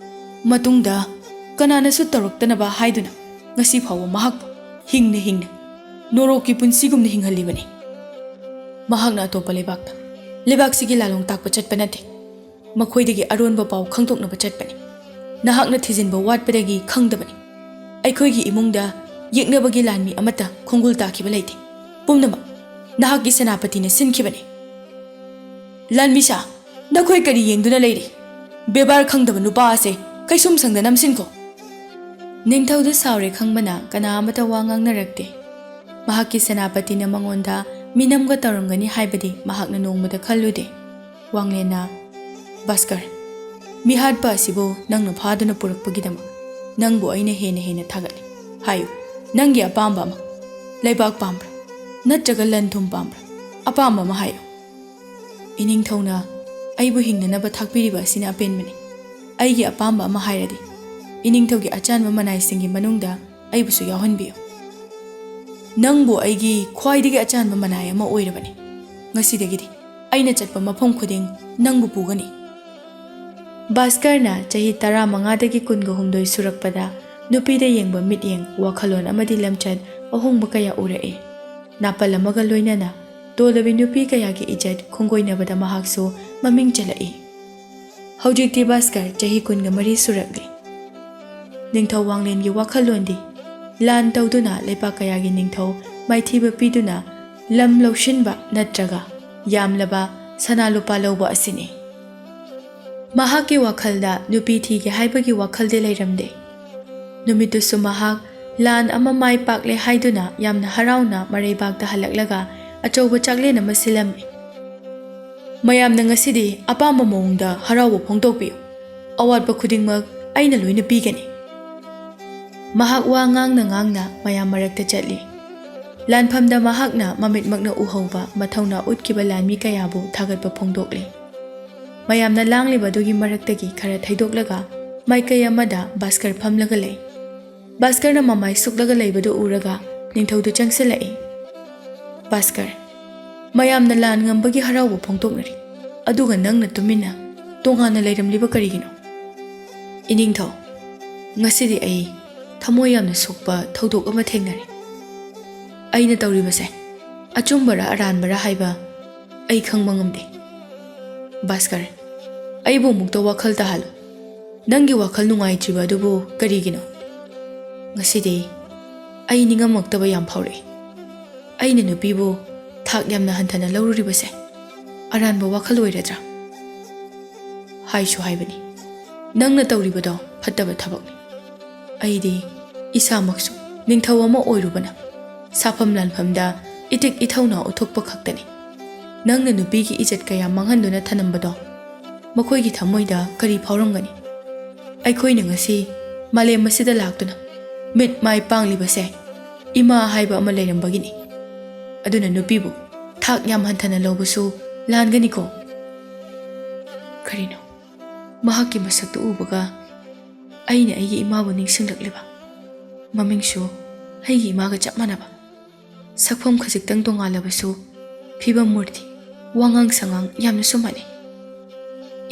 ꯃꯇꯨꯡꯗ ꯀꯅꯥꯅꯁꯨ ꯇꯧꯔꯛꯇꯅꯕ ꯍꯥꯏꯗꯨꯅ ꯉꯁꯤ ꯐꯥꯎꯕ ꯃꯍꯥꯛꯄꯨ ꯍꯤꯡꯅ ꯅꯣꯔꯣꯛꯀꯤ ꯄꯨꯟꯁꯤꯒꯨꯝꯅ ꯍꯤꯡꯍꯜꯂꯤꯕꯅꯤ꯫ ꯃꯍꯥꯛꯅ ꯑꯇꯣꯞꯄ ꯂꯩꯕꯥꯛꯁꯤꯒꯤ ꯂꯥꯂꯣꯡ ꯇꯥꯛꯄ ꯆꯠꯄ ꯅꯠꯇꯦ, ꯃꯈꯣꯏꯗꯒꯤ ꯑꯔꯣꯟꯕ ꯄꯥꯎ ꯈꯪꯗꯣꯛꯅꯕ ꯆꯠꯄꯅꯤ꯫ ꯅꯍꯥꯛꯅ ꯊꯤꯖꯤꯟꯕ ꯋꯥꯠꯄꯗꯒꯤ ꯈꯪꯗꯕꯅꯤ꯫ ꯑꯩꯈꯣꯏꯒꯤ ꯏꯃꯨꯡꯗ ꯌꯦꯛꯅꯕꯒꯤ ꯂꯥꯟꯃꯤ ꯑꯃꯠꯇ ꯈꯣꯡꯒꯨꯜ ꯇꯥꯈꯤꯕ ꯂꯩꯇꯦ, ꯄꯨꯝꯅꯃꯛ ꯅꯍꯥꯛꯀꯤ ꯁꯦꯅꯥꯄꯇꯤꯅ ꯁꯤꯟꯈꯤꯕꯅꯤ꯫ ꯂꯥꯟꯃꯤꯁꯥ, ꯅꯈꯣꯏ ꯀꯔꯤ ꯌꯦꯡꯗꯨꯅ ꯂꯩꯔꯤ? ꯕꯦꯕꯥꯔ ꯈꯪꯗꯕ ꯅꯨꯄꯥ ꯑꯁꯦ ꯀꯩꯁꯨꯝꯁꯪꯗ ꯅꯝꯁꯤꯟꯈꯣ꯫ ꯅꯤꯡꯊꯧꯗꯨ ꯁꯥꯎꯔꯦ ꯈꯪꯕꯅ ꯀꯅꯥ ꯑꯃꯠꯇ ꯋꯥ ꯉꯥꯡꯅꯔꯛꯇꯦ꯫ ꯃꯍꯥꯛꯀꯤ ꯁꯦꯅꯥꯄꯇꯤꯅ ꯃꯉꯣꯟꯗ ꯃꯤꯅꯝꯒ ꯇꯧꯔꯝꯒꯅꯤ ꯍꯥꯏꯕꯗꯤ ꯃꯍꯥꯛꯅ ꯅꯣꯡꯃꯗ ꯈꯜꯂꯨꯗꯦ꯫ ꯋꯥꯡꯂꯦꯟꯅ, ꯕꯥꯁꯀꯔ, ꯃꯤꯍꯥꯠꯄ ꯑꯁꯤꯕꯨ ꯅꯪꯅ ꯐꯥꯗꯨꯅ ꯄꯨꯔꯛꯄꯒꯤꯗꯃꯛ ꯅꯪꯕꯨ ꯑꯩꯅ ꯍꯦꯟꯅ ꯊꯥꯒꯠꯂꯤ꯫ ꯍꯥꯏꯌꯨ, ꯅꯪꯒꯤ ꯑꯄꯥꯝꯕ ꯑꯃ, ꯂꯩꯕꯥꯛ ꯄꯥꯝꯕ꯭ꯔꯥ ꯅꯠꯇ꯭ꯔꯒ ꯂꯟ ꯊꯨꯝ ꯄꯥꯝꯕ꯭ꯔꯥ? ꯑꯄꯥꯝꯕ ꯑꯃ ꯍꯥꯏꯌꯨ꯫ ꯏꯅꯤꯡꯊꯧꯅ ꯑꯩꯕꯨ ꯍꯤꯡꯅꯅꯕ ꯊꯥꯛꯄꯤꯔꯤꯕ ꯑꯁꯤꯅ ꯑꯄꯦꯟꯕꯅꯤ꯫ ꯑꯩꯒꯤ ꯑꯄꯥꯝꯕ ꯑꯃ ꯍꯥꯏꯔꯗꯤ ꯏꯅꯤꯡꯊꯧꯒꯤ ꯑꯆꯥꯟꯕ ꯃꯅꯥꯏꯁꯤꯡꯒꯤ ꯃꯅꯨꯡꯗ ꯑꯩꯕꯨꯁꯨ ꯌꯥꯎꯍꯟꯕꯤꯌꯨ꯫ ꯅꯪꯕꯨ ꯑꯩꯒꯤ ꯈ꯭ꯋꯥꯏꯗꯒꯤ ꯑꯆꯥꯟꯕ ꯃꯅꯥꯏ ꯑꯃ ꯑꯣꯏꯔꯕꯅꯤ꯫ ꯉꯁꯤꯗꯒꯤꯗꯤ ꯑꯩꯅ ꯆꯠꯄ ꯃꯐꯝ ꯈꯨꯗꯤꯡ ꯅꯪꯕꯨ ꯄꯨꯒꯅꯤ꯫ ꯕꯥꯁꯀꯔꯅ ꯆꯍꯤ 15ꯗꯒꯤ 19 ꯁꯨꯔꯛꯄꯗ ꯅꯨꯄꯤꯗ ꯌꯦꯡꯕ ꯃꯤꯠꯌꯦꯡ, ꯋꯥꯈꯜꯂꯣꯟ ꯑꯃꯗꯤ ꯂꯝꯆꯠ ꯑꯍꯣꯡꯕ ꯀꯌꯥ ꯎꯔꯛꯏ꯫ ꯅꯥꯄꯜ ꯑꯃꯒ ꯂꯣꯏꯅꯅ ꯇꯣꯜꯂꯕꯤ ꯅꯨꯄꯤ ꯀꯌꯥꯒꯤ ꯏꯖꯠ ꯈꯣꯡꯒꯣꯏꯅꯕꯗ ꯃꯍꯥꯛꯁꯨ ꯃꯃꯤꯡ ꯆꯠꯂꯛꯏ꯫ ꯍꯧꯖꯤꯛꯇꯤ ꯕꯥꯁꯀꯔ ꯆꯍꯤ 23 ꯁꯨꯔꯛꯂꯤ꯫ ꯅꯤꯡꯊꯧ ꯋꯥꯡꯂꯦꯟꯒꯤ ꯋꯥꯈꯜꯂꯣꯟꯗꯤ ꯂꯥꯟ ꯇꯧꯗꯨꯅ ꯂꯩꯄꯥꯛ ꯀꯌꯥꯒꯤ ꯅꯤꯡꯊꯧ ꯃꯥꯏꯊꯤꯕ ꯄꯤꯗꯨꯅ ꯂꯝ ꯂꯧꯁꯤꯟꯕ ꯅꯠꯇ꯭ꯔꯒ ꯌꯥꯝꯂꯕ ꯁꯅꯥ ꯂꯨꯄꯥ ꯂꯧꯕ ꯑꯁꯤꯅꯤ꯫ ꯃꯍꯥꯛꯀꯤ ꯋꯥꯈꯜꯗ ꯅꯨꯄꯤ ꯊꯤꯒꯦ ꯍꯥꯏꯕꯒꯤ ꯋꯥꯈꯜꯗꯤ ꯂꯩꯔꯝꯗꯦ꯫ ꯅꯨꯃꯤꯠꯇꯨꯁꯨ ꯃꯍꯥꯛ ꯂꯥꯟ ꯑꯃ ꯃꯥꯏ ꯄꯥꯛꯂꯦ ꯍꯥꯏꯗꯨꯅ ꯌꯥꯝꯅ ꯍꯔꯥꯎꯅ ꯃꯔꯩꯕꯥꯛꯇ ꯍꯜꯂꯛꯂꯒ ꯑꯆꯧꯕ ꯆꯥꯛꯂꯦꯟ ꯑꯃ ꯁꯤꯜꯂꯝꯃꯤ꯫ ꯃꯌꯥꯝꯅ ꯉꯁꯤꯗꯤ ꯑꯄꯥꯝꯕ ꯃꯑꯣꯡꯗ ꯍꯔꯥꯎꯕ ꯐꯣꯡꯗꯣꯛꯄꯤꯌꯨ ꯑꯋꯥꯠꯄ ꯈꯨꯗꯤꯡꯃꯛ ꯑꯩꯅ ꯂꯣꯏꯅ ꯄꯤꯒꯅꯤ ꯃꯍꯥꯛ ꯋꯥ ꯉꯥꯡꯅ ꯃꯌꯥꯝ ꯃꯔꯛꯇ ꯆꯠꯂꯤ ꯂꯥꯟꯐꯝꯗ ꯃꯍꯥꯛꯅ ꯃꯃꯤꯠꯃꯛꯅ ꯎꯍꯧꯕ ꯃꯊꯧꯅꯥ ꯎꯠꯈꯤꯕ ꯂꯥꯟꯃꯤ ꯀꯌꯥꯕꯨ ꯊꯥꯒꯠꯄ ꯐꯣꯡꯗꯣꯛꯂꯤ ꯃꯌꯥꯝꯅ ꯂꯥꯡꯂꯤꯕꯗꯨꯒꯤ ꯃꯔꯛꯇꯒꯤ ꯈꯔ ꯊꯩꯗꯣꯛꯂꯒ ꯃꯥꯏꯀꯩ ꯑꯃꯗ ꯚꯥꯁꯀꯔ ꯐꯝꯂꯒ ꯂꯩ ꯚꯥꯁꯀꯔꯅ ꯃꯃꯥꯏ ꯁꯨꯛꯂꯒ ꯂꯩꯕꯗꯨ ꯎꯔꯒ ꯅꯤꯡꯊꯧꯗꯨ ꯆꯪꯁꯤꯜꯂꯛꯏ ꯚꯥꯁꯀꯔ ꯃꯌꯥꯝꯅ ꯂꯥꯟ ꯉꯝꯕꯒꯤ ꯍꯔꯥꯎꯕ ꯐꯣꯡꯗꯣꯛꯅꯔꯤ ꯑꯗꯨꯒ ꯅꯪꯅ ꯇꯨꯃꯤꯟꯅ ꯇꯣꯉꯥꯟꯅ ꯂꯩꯔꯝꯂꯤꯕ ꯀꯔꯤꯒꯤꯅꯣ ꯏꯅꯤꯡꯊꯧ ꯉꯁꯤꯗꯤ ꯑꯩ ꯊꯃꯣꯏ ꯌꯥꯝꯅ ꯁꯣꯛꯄ ꯊꯧꯗꯣꯛ ꯑꯃ ꯊꯦꯡꯅꯔꯦ ꯑꯩꯅ ꯇꯧꯔꯤꯕꯁꯦ ꯑꯆꯨꯝꯕꯔ ꯑꯔꯥꯟꯕꯔ ꯍꯥꯏꯕ ꯑꯩ ꯈꯪꯕ ꯉꯝꯗꯦ ꯚꯥꯁꯀꯔ ꯑꯩꯕꯨ ꯑꯃꯨꯛꯇ ꯋꯥꯈꯜ ꯇꯥꯍꯜꯂꯨ ꯅꯪꯒꯤ ꯋꯥꯈꯜ ꯅꯨꯡꯉꯥꯏꯇ꯭ꯔꯤꯕ ꯑꯗꯨꯕꯨ ꯀꯔꯤꯒꯤꯅꯣ ꯉꯁꯤꯗꯤ ꯑꯩ ꯅꯤꯡꯉꯝꯃꯛꯇꯕ ꯌꯥꯝ ꯐꯥꯎꯔꯛꯏ ꯑꯩꯅ ꯅꯨꯄꯤꯕꯨ ꯊꯥꯛ ꯌꯥꯝꯅ ꯍꯟꯊꯅ ꯂꯧꯔꯨꯔꯤꯕꯁꯦ ꯑꯔꯥꯟꯕ ꯋꯥꯈꯜ ꯑꯣꯏꯔꯗ꯭ꯔꯥ ꯍꯥꯏꯁꯨ ꯍꯥꯏꯕꯅꯤ ꯅꯪꯅ ꯇꯧꯔꯤꯕꯗꯣ ꯐꯠꯇꯕ ꯊꯕꯛꯅꯤ ꯑꯩꯗꯤ ꯏꯁꯥꯃꯛꯁꯨ ꯅꯤꯡꯊꯧ ꯑꯃ ꯑꯣꯏꯔꯨꯕꯅ ꯁꯥꯐꯝ ꯂꯥꯟꯐꯝꯗ ꯏꯇꯤꯛ ꯏꯊꯧꯅꯥ ꯎꯠꯊꯣꯛꯄ ꯈꯛꯇꯅꯤ ꯅꯪꯅ ꯅꯨꯄꯤꯒꯤ ꯏꯖꯠ ꯀꯌꯥ ꯃꯥꯡꯍꯟꯗꯨꯅ ꯊꯅꯝꯕꯗꯣ ꯃꯈꯣꯏꯒꯤ ꯊꯃꯣꯏꯗ ꯀꯔꯤ ꯐꯥꯎꯔꯝꯒꯅꯤ ꯑꯩꯈꯣꯏꯅ ꯉꯁꯤ ꯃꯥꯂꯦꯝ ꯑꯁꯤꯗ ꯂꯥꯛꯇꯨꯅ ꯃꯤꯠ ꯃꯥꯏ ꯄꯥꯡꯂꯤꯕꯁꯦ ꯏꯃꯥ ꯍꯥꯏꯕ ꯑꯃ ꯂꯩꯔꯝꯕꯒꯤꯅꯤ ꯑꯗꯨꯅ ꯅꯨꯄꯤꯕꯨ ꯊꯥꯛ ꯌꯥꯝ ꯍꯟꯊꯅ ꯂꯧꯕꯁꯨ ꯂꯥꯟꯒꯅꯤꯀꯣ ꯀꯔꯤꯅꯣ ꯃꯍꯥꯛꯀꯤ ꯃꯁꯛꯇꯨ ꯎꯕꯒ ꯑꯩꯅ ꯑꯩꯒꯤ ꯏꯃꯥꯕꯨ ꯅꯤꯡꯁꯤꯡꯂꯛꯂꯤꯕ ꯃꯃꯤꯡꯁꯨ ꯑꯩꯒꯤ ꯏꯃꯥꯒ ꯆꯞ ꯃꯥꯟꯅꯕ ꯁꯛꯐꯝ ꯈꯖꯤꯛꯇꯪ ꯇꯣꯉꯥꯜꯂꯕꯁꯨ ꯐꯤꯕꯝ ꯃꯨꯔꯇꯤ ꯋꯥꯉꯥꯡ ꯁꯉꯥꯡ ꯌꯥꯝꯅꯁꯨ ꯃꯥꯟꯅꯩ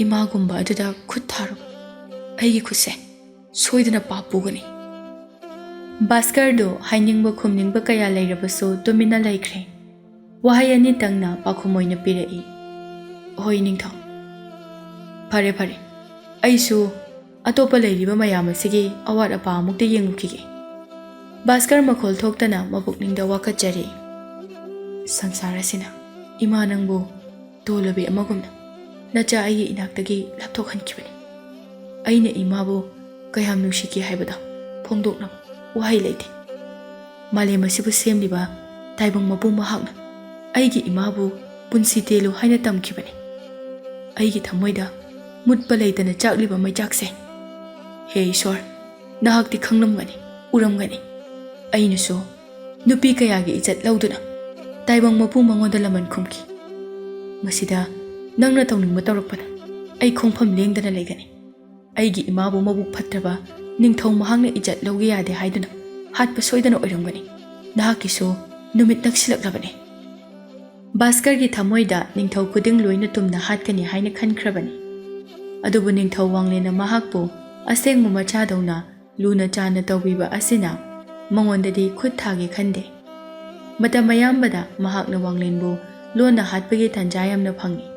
ꯏꯃꯥꯒꯨꯝꯕ ꯑꯗꯨꯗ ꯈꯨꯠ ꯊꯥꯔꯨꯕ ꯑꯩꯒꯤ ꯈꯨꯠꯁꯦ ꯁꯣꯏꯗꯅ ꯄꯥꯞ ꯄꯨꯒꯅꯤ ꯚꯥꯁꯀꯔꯗꯨ ꯍꯥꯏꯅꯤꯡꯕ ꯈꯨꯝꯅꯤꯡꯕ ꯀꯌꯥ ꯂꯩꯔꯕꯁꯨ ꯇꯨꯃꯤꯟꯅ ꯂꯩꯈ꯭ꯔꯦ ꯋꯥꯍꯩ ꯑꯅꯤꯇꯪꯅ ꯄꯥꯎꯈꯨꯝ ꯑꯣꯏꯅ ꯄꯤꯔꯛꯏ ꯍꯣꯏ ꯅꯤꯡꯊꯧ ꯐꯔꯦ ꯐꯔꯦ ꯑꯩꯁꯨ ꯑꯇꯣꯞꯄ ꯂꯩꯔꯤꯕ ꯃꯌꯥꯝ ꯑꯁꯤꯒꯤ ꯑꯋꯥꯠ ꯑꯄꯥ ꯑꯃꯨꯛꯇ ꯌꯦꯡꯂꯨꯈꯤꯒꯦ ꯚꯥꯁꯀꯔ ꯃꯈꯣꯜ ꯊꯣꯛꯇꯅ ꯃꯄꯨꯛꯅꯤꯡꯗ ꯋꯥꯀꯠꯆꯔꯤ ꯁꯪꯁꯥꯔ ꯑꯁꯤꯅ ꯏꯃꯥ ꯅꯪꯕꯨ ꯇꯣꯂꯕꯤ ꯑꯃꯒꯨꯝꯅ ꯅꯆꯥ ꯑꯩꯒꯤ ꯏꯅꯥꯛꯇꯒꯤ ꯂꯥꯞꯊꯣꯛꯍꯟꯈꯤꯕꯅꯤ ꯑꯩꯅ ꯏꯃꯥꯕꯨ ꯀꯌꯥꯝ ꯅꯨꯡꯁꯤꯈꯤ ꯍꯥꯏꯕꯗꯣ ꯐꯣꯡꯗꯣꯛꯅꯕ ꯋꯥꯍꯩ ꯂꯩꯇꯦ ꯃꯥꯂꯦꯝ ꯑꯁꯤꯕꯨ ꯁꯦꯝꯂꯤꯕ ꯇꯥꯏꯕꯪ ꯃꯄꯨ ꯃꯍꯥꯛꯅ ꯑꯩꯒꯤ ꯏꯃꯥꯕు ꯄꯨꯟꯁꯤ ꯇꯦꯜꯂꯨ ꯍꯥꯏꯅ ꯇꯝꯈꯤꯕꯅꯤ ꯑꯩꯒꯤ ꯊꯃꯣꯏꯗ ꯃꯨꯠꯄ ꯂꯩꯇꯅ ꯆꯥꯛꯂꯤꯕ ꯃꯩꯆꯥꯛꯁꯦ ꯍꯦ ꯏꯁꯣꯔ ꯅꯍꯥꯛꯇꯤ ꯈꯪꯂꯝꯒꯅꯤ ꯎꯔꯝꯒꯅꯤ ꯑꯩꯅꯁꯨ ꯅꯨꯄꯤ ꯀꯌꯥꯒꯤ ꯏꯖꯠ ꯂꯧꯗꯨꯅ ꯇꯥꯏꯕꯪ ꯃꯄꯨ ꯃꯉꯣꯟꯗ ꯂꯃꯟ ꯈꯨꯝꯈꯤ ꯃꯁꯤꯗ ꯅꯪꯅ ꯇꯧꯅꯤꯡꯕ ꯇꯧꯔꯛꯄꯗ ꯑꯩ ꯈꯣꯡꯐꯝ ꯂꯦꯡꯗꯅ ꯂꯩꯒꯅꯤ ꯑꯩꯒꯤ ꯏꯃꯥꯕꯨ ꯃꯕꯨꯛ ꯐꯠꯇ꯭ꯔꯕ ꯅꯤꯡꯊꯧ ꯃꯍꯥꯛꯅ ꯏꯖꯠ ꯂꯧꯒꯦ ꯌꯥꯗꯦ ꯍꯥꯏꯗꯨꯅ ꯍꯥꯠꯄ ꯁꯣꯏꯗꯅ ꯑꯣꯏꯔꯝꯒꯅꯤ ꯅꯍꯥꯛꯀꯤꯁꯨ ꯅꯨꯃꯤꯠ ꯅꯛꯁꯤꯜꯂꯛꯂꯕꯅꯤ ꯚꯥꯁꯀꯔꯒꯤ ꯊꯃꯣꯏꯗ ꯅꯤꯡꯊꯧ ꯈꯨꯗꯤꯡ ꯂꯣꯏꯅ ꯇꯨꯝꯅ ꯍꯥꯠꯀꯅꯤ ꯍꯥꯏꯅ ꯈꯟꯈ꯭ꯔꯕꯅꯤ ꯑꯗꯨꯕꯨ ꯅꯤꯡꯊꯧ ꯋꯥꯡꯂꯦꯟꯅ ꯃꯍꯥꯛꯄꯨ ꯑꯁꯦꯡꯕ ꯃꯆꯥꯗꯧꯅ ꯂꯨꯅ ꯆꯥꯟꯅ ꯇꯧꯕꯤꯕ ꯑꯁꯤꯅ ꯃꯉꯣꯟꯗꯗꯤ ꯈꯨꯠ ꯊꯥꯒꯦ ꯈꯟꯗꯦ ꯃꯇꯝ ꯑꯌꯥꯝꯕꯗ ꯃꯍꯥꯛꯅ ꯋꯥꯡꯂꯦꯟꯕꯨ ꯂꯣꯟꯅ ꯍꯥꯠꯄꯒꯤ ꯇꯥꯟꯖꯥ ꯌꯥꯝꯅ ꯐꯪꯏ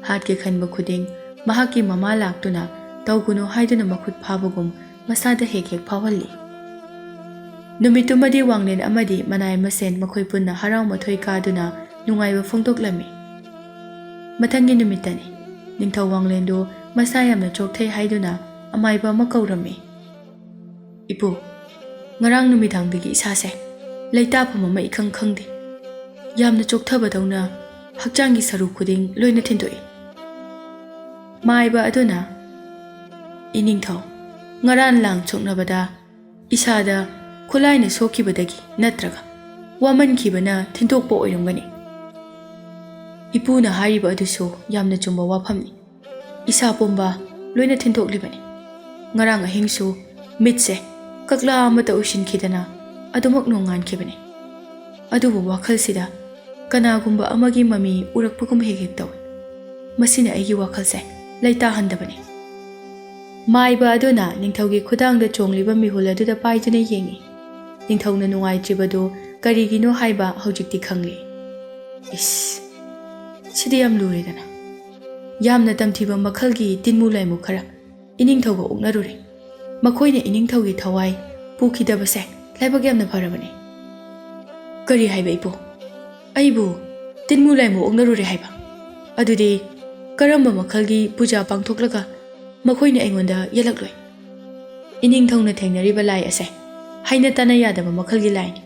ꯍꯥꯠꯀꯦ ꯈꯟꯕ ꯈꯨꯗꯤꯡ ꯃꯍꯥꯛꯀꯤ ꯃꯃꯥ ꯂꯥꯛꯇꯨꯅ ꯇꯧꯒꯅꯨ ꯍꯥꯏꯗꯨꯅ ꯃꯈꯨꯠ ꯐꯥꯕꯒꯨꯝ ꯃꯁꯥꯗ ꯍꯦꯛ ꯐꯥꯎꯍꯜꯂꯤ ꯅꯨꯃꯤꯠꯇꯨꯃꯗꯤ ꯋꯥꯡꯂꯦꯟ ꯑꯃꯗꯤ ꯃꯅꯥꯏ ꯃꯁꯦꯟ ꯃꯈꯣꯏ ꯄꯨꯟꯅ ꯍꯔꯥꯎ ꯃꯊꯣꯏ ꯀꯥꯗꯨꯅ ꯅꯨꯡꯉꯥꯏꯕ ꯐꯣꯡꯗꯣꯛꯂꯝꯃꯤ ꯃꯊꯪꯒꯤ ꯅꯨꯃꯤꯠꯇꯅꯤ ꯅꯤꯡꯊꯧ ꯋꯥꯡꯂꯦꯟꯗꯨ ꯃꯁꯥ ꯌꯥꯝꯅ ꯆꯣꯛꯊꯩ ꯍꯥꯏꯗꯨꯅ ꯑꯃꯥꯏꯕ ꯑꯃ ꯀꯧꯔꯝꯃꯤ ꯏꯄꯨ ꯉꯔꯥꯡ ꯅꯨꯃꯤꯗꯥꯡꯗꯒꯤ ꯏꯁꯥꯁꯦ ꯂꯩꯇꯥꯐꯝ ꯑꯃ ꯏꯈꯪ ꯈꯪꯗꯦ ꯌꯥꯝꯅ ꯆꯣꯛꯊꯕꯗꯧꯅ ꯍꯛꯆꯥꯡꯒꯤ ꯁꯔꯨ ꯈꯨꯗꯤꯡ ꯂꯣꯏꯅ ꯊꯤꯟꯗꯣꯛꯏ ꯃꯥꯏꯕ ꯑꯗꯨꯅ ꯏꯅꯤꯡꯊꯧ ꯉꯔꯥꯡ ꯂꯥꯡ ꯁꯣꯛꯅꯕꯗ ꯏꯁꯥꯗ ꯈꯨꯠꯂꯥꯏꯅ ꯁꯣꯛꯈꯤꯕꯗꯒꯤ ꯅꯠꯇ꯭ꯔꯒ ꯋꯥꯃꯟꯈꯤꯕꯅ ꯊꯤꯟꯗꯣꯛꯄ ꯑꯣꯏꯔꯝꯒꯅꯤ ꯏꯄꯨꯅ ꯍꯥꯏꯔꯤꯕ ꯑꯗꯨꯁꯨ ꯌꯥꯝꯅ ꯆꯨꯝꯕ ꯋꯥꯐꯝꯅꯤ ꯏꯁꯥ ꯄꯨꯝꯕ ꯂꯣꯏꯅ ꯊꯤꯟꯗꯣꯛꯂꯤꯕꯅꯤ ꯉꯔꯥꯡ ꯑꯍꯤꯡꯁꯨ ꯃꯤꯠꯁꯦ ꯀꯛꯂꯥ ꯑꯃꯇ ꯎꯏꯁꯤꯟꯈꯤꯗꯅ ꯑꯗꯨꯃꯛ ꯅꯣꯡꯉꯥꯟꯈꯤꯕꯅꯤ ꯑꯗꯨꯕꯨ ꯋꯥꯈꯜꯁꯤꯗ ꯀꯅꯥꯒꯨꯝꯕ ꯑꯃꯒꯤ ꯃꯃꯤ ꯎꯔꯛꯄꯒꯨꯝ ꯍꯦꯛ ꯇꯧꯏ ꯃꯁꯤꯅ ꯑꯩꯒꯤ ꯋꯥꯈꯜꯁꯦ ꯂꯩꯇꯥꯍꯟꯗꯕꯅꯤ ꯃꯥꯏꯕ ꯑꯗꯨꯅ ꯅꯤꯡꯊꯧꯒꯤ ꯈꯨꯗꯥꯡꯗ ꯆꯣꯡꯂꯤꯕ ꯃꯤꯍꯨꯜ ꯑꯗꯨꯗ ꯄꯥꯏꯗꯨꯅ ꯌꯦꯡꯏ ꯅꯤꯡꯊꯧꯅ ꯅꯨꯡꯉꯥꯏꯇ꯭ꯔꯤꯕꯗꯨ ꯀꯔꯤꯒꯤꯅꯣ ꯍꯥꯏꯕ ꯍꯧꯖꯤꯛꯇꯤ ꯈꯪꯂꯦ ꯏꯁ ꯁꯤꯗꯤ ꯌꯥꯝ ꯂꯨꯔꯦꯗꯅ ꯌꯥꯝꯅ ꯇꯝꯊꯤꯕ ꯃꯈꯜꯒꯤ ꯇꯤꯟꯃꯨ ꯂꯥꯏꯃꯨ ꯈꯔ ꯏꯅꯤꯡꯊꯧꯒ ꯑꯣꯛꯅꯔꯨꯔꯦ ꯃꯈꯣꯏꯅ ꯏꯅꯤꯡꯊꯧꯒꯤ ꯊꯋꯥꯏ ꯄꯨꯈꯤꯗꯕꯁꯦ ꯂꯥꯏꯕꯛ ꯌꯥꯝꯅ ꯐꯔꯕꯅꯤ ꯀꯔꯤ ꯍꯥꯏꯕ ꯏꯄꯨ ꯑꯩꯕꯨ ꯇꯤꯟꯃꯨ ꯂꯥꯏꯃꯨ ꯑꯣꯛꯅꯔꯨꯔꯦ ꯍꯥꯏꯕ ꯑꯗꯨꯗꯤ ꯀꯔꯝꯕ ꯃꯈꯜꯒꯤ ꯄꯨꯖꯥ ꯄꯥꯡꯊꯣꯛꯂꯒ ꯃꯈꯣꯏꯅ ꯑꯩꯉꯣꯟꯗ ꯌꯦꯜꯂꯛꯂꯣꯏ ꯏꯅꯤꯡꯊꯧꯅ ꯊꯦꯡꯅꯔꯤꯕ ꯂꯥꯏ ꯑꯁꯦ ꯍꯩꯅ ꯇꯥꯅ ꯌꯥꯗꯕ ꯃꯈꯜꯒꯤ ꯂꯥꯏꯅꯤ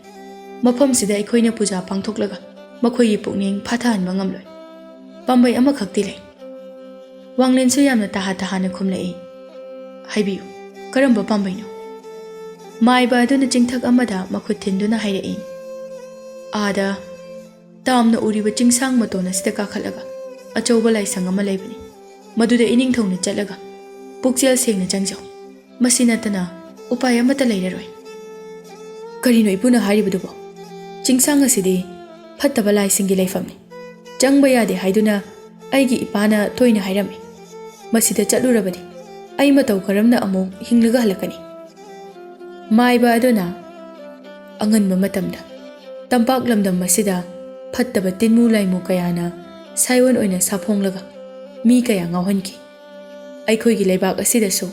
ꯃꯐꯝꯁꯤꯗ ꯑꯩꯈꯣꯏꯅ ꯄꯨꯖꯥ ꯄꯥꯡꯊꯣꯛꯂꯒ ꯃꯈꯣꯏꯒꯤ ꯄꯨꯛꯅꯤꯡ ꯐꯥꯊꯍꯟꯕ ꯉꯝꯂꯣꯏ ꯄꯥꯝꯕꯩ ꯑꯃꯈꯛꯇꯤ ꯂꯩ꯫ ꯋꯥꯡꯂꯦꯟꯁꯨ ꯌꯥꯝꯅ ꯇꯍꯥ-ꯇꯍꯥꯅ ꯈꯨꯝꯂꯛꯏ꯫ ꯍꯥꯏꯕꯤꯌꯨ, ꯀꯔꯝꯕ ꯄꯥꯝꯕꯩꯅꯣ? ꯃꯥꯏꯕ ꯑꯗꯨꯅ ꯆꯤꯡꯊꯛ ꯑꯃꯗ ꯃꯈꯨꯠ ꯊꯤꯟꯗꯨꯅ ꯍꯥꯏꯔꯛꯏ꯫ ꯑꯥꯗ ꯇꯥꯝꯅ ꯎꯔꯤꯕ ꯆꯤꯡꯁꯥꯡ ꯃꯇꯣꯟ ꯑꯁꯤꯗ ꯀꯥꯈꯠꯂꯒ ꯑꯆꯧꯕ ꯂꯥꯏꯁꯪ ꯑꯃ ꯂꯩꯕꯅꯤ꯫ ꯃꯗꯨꯗ ꯏꯅꯤꯡꯊꯧꯅ ꯆꯠꯂꯒ ꯄꯨꯛꯆꯦꯜ ꯁꯦꯡꯅ ꯆꯪꯖꯧ꯫ ꯃꯁꯤ ꯅꯠꯇꯅ ꯎꯄꯥꯏ ꯑꯃꯠꯇ ꯂꯩꯔꯔꯣꯏ꯫ ꯀꯔꯤꯅꯣ ꯏꯄꯨꯅ ꯍꯥꯏꯔꯤꯕꯗꯨꯕꯣ? ꯆꯤꯡꯁꯥꯡ ꯑꯁꯤꯗꯤ ꯐꯠꯇꯕ ꯂꯥꯏꯁꯤꯡꯒꯤ ꯂꯩꯐꯝꯅꯤ꯫ ꯆꯪꯕ ꯌꯥꯗꯦ ꯍꯥꯏꯗꯨꯅ ꯑꯩꯒꯤ ꯏꯄꯥꯅ ꯇꯣꯏꯅ ꯍꯥꯏꯔꯝꯃꯤ꯫ ꯃꯁꯤꯗ ꯆꯠꯂꯨꯔꯕꯗꯤ ꯑꯩ ꯃꯇꯧ ꯀꯔꯝꯅ ꯑꯃꯨꯛ ꯍꯤꯡꯂꯒ ꯍꯜꯂꯛꯀꯅꯤ? ꯃꯥꯏꯕ ꯑꯗꯨꯅ ꯑꯉꯟꯕ ꯃꯇꯝꯗ ꯇꯝꯄꯥꯛ ꯂꯝꯗꯝ ꯑꯁꯤꯗ ꯐꯠꯇꯕ ꯇꯤꯟꯃꯨ ꯂꯥꯏꯃꯨ ꯀꯌꯥꯅ ꯁꯥꯏꯑꯣꯟ ꯑꯣꯏꯅ ꯁꯥꯐꯣꯡꯂꯒ ꯃꯤ ꯀꯌꯥ ꯉꯥꯎꯍꯟꯈꯤ꯫ ꯑꯩꯈꯣꯏꯒꯤ ꯂꯩꯕꯥꯛ ꯑꯁꯤꯗꯁꯨ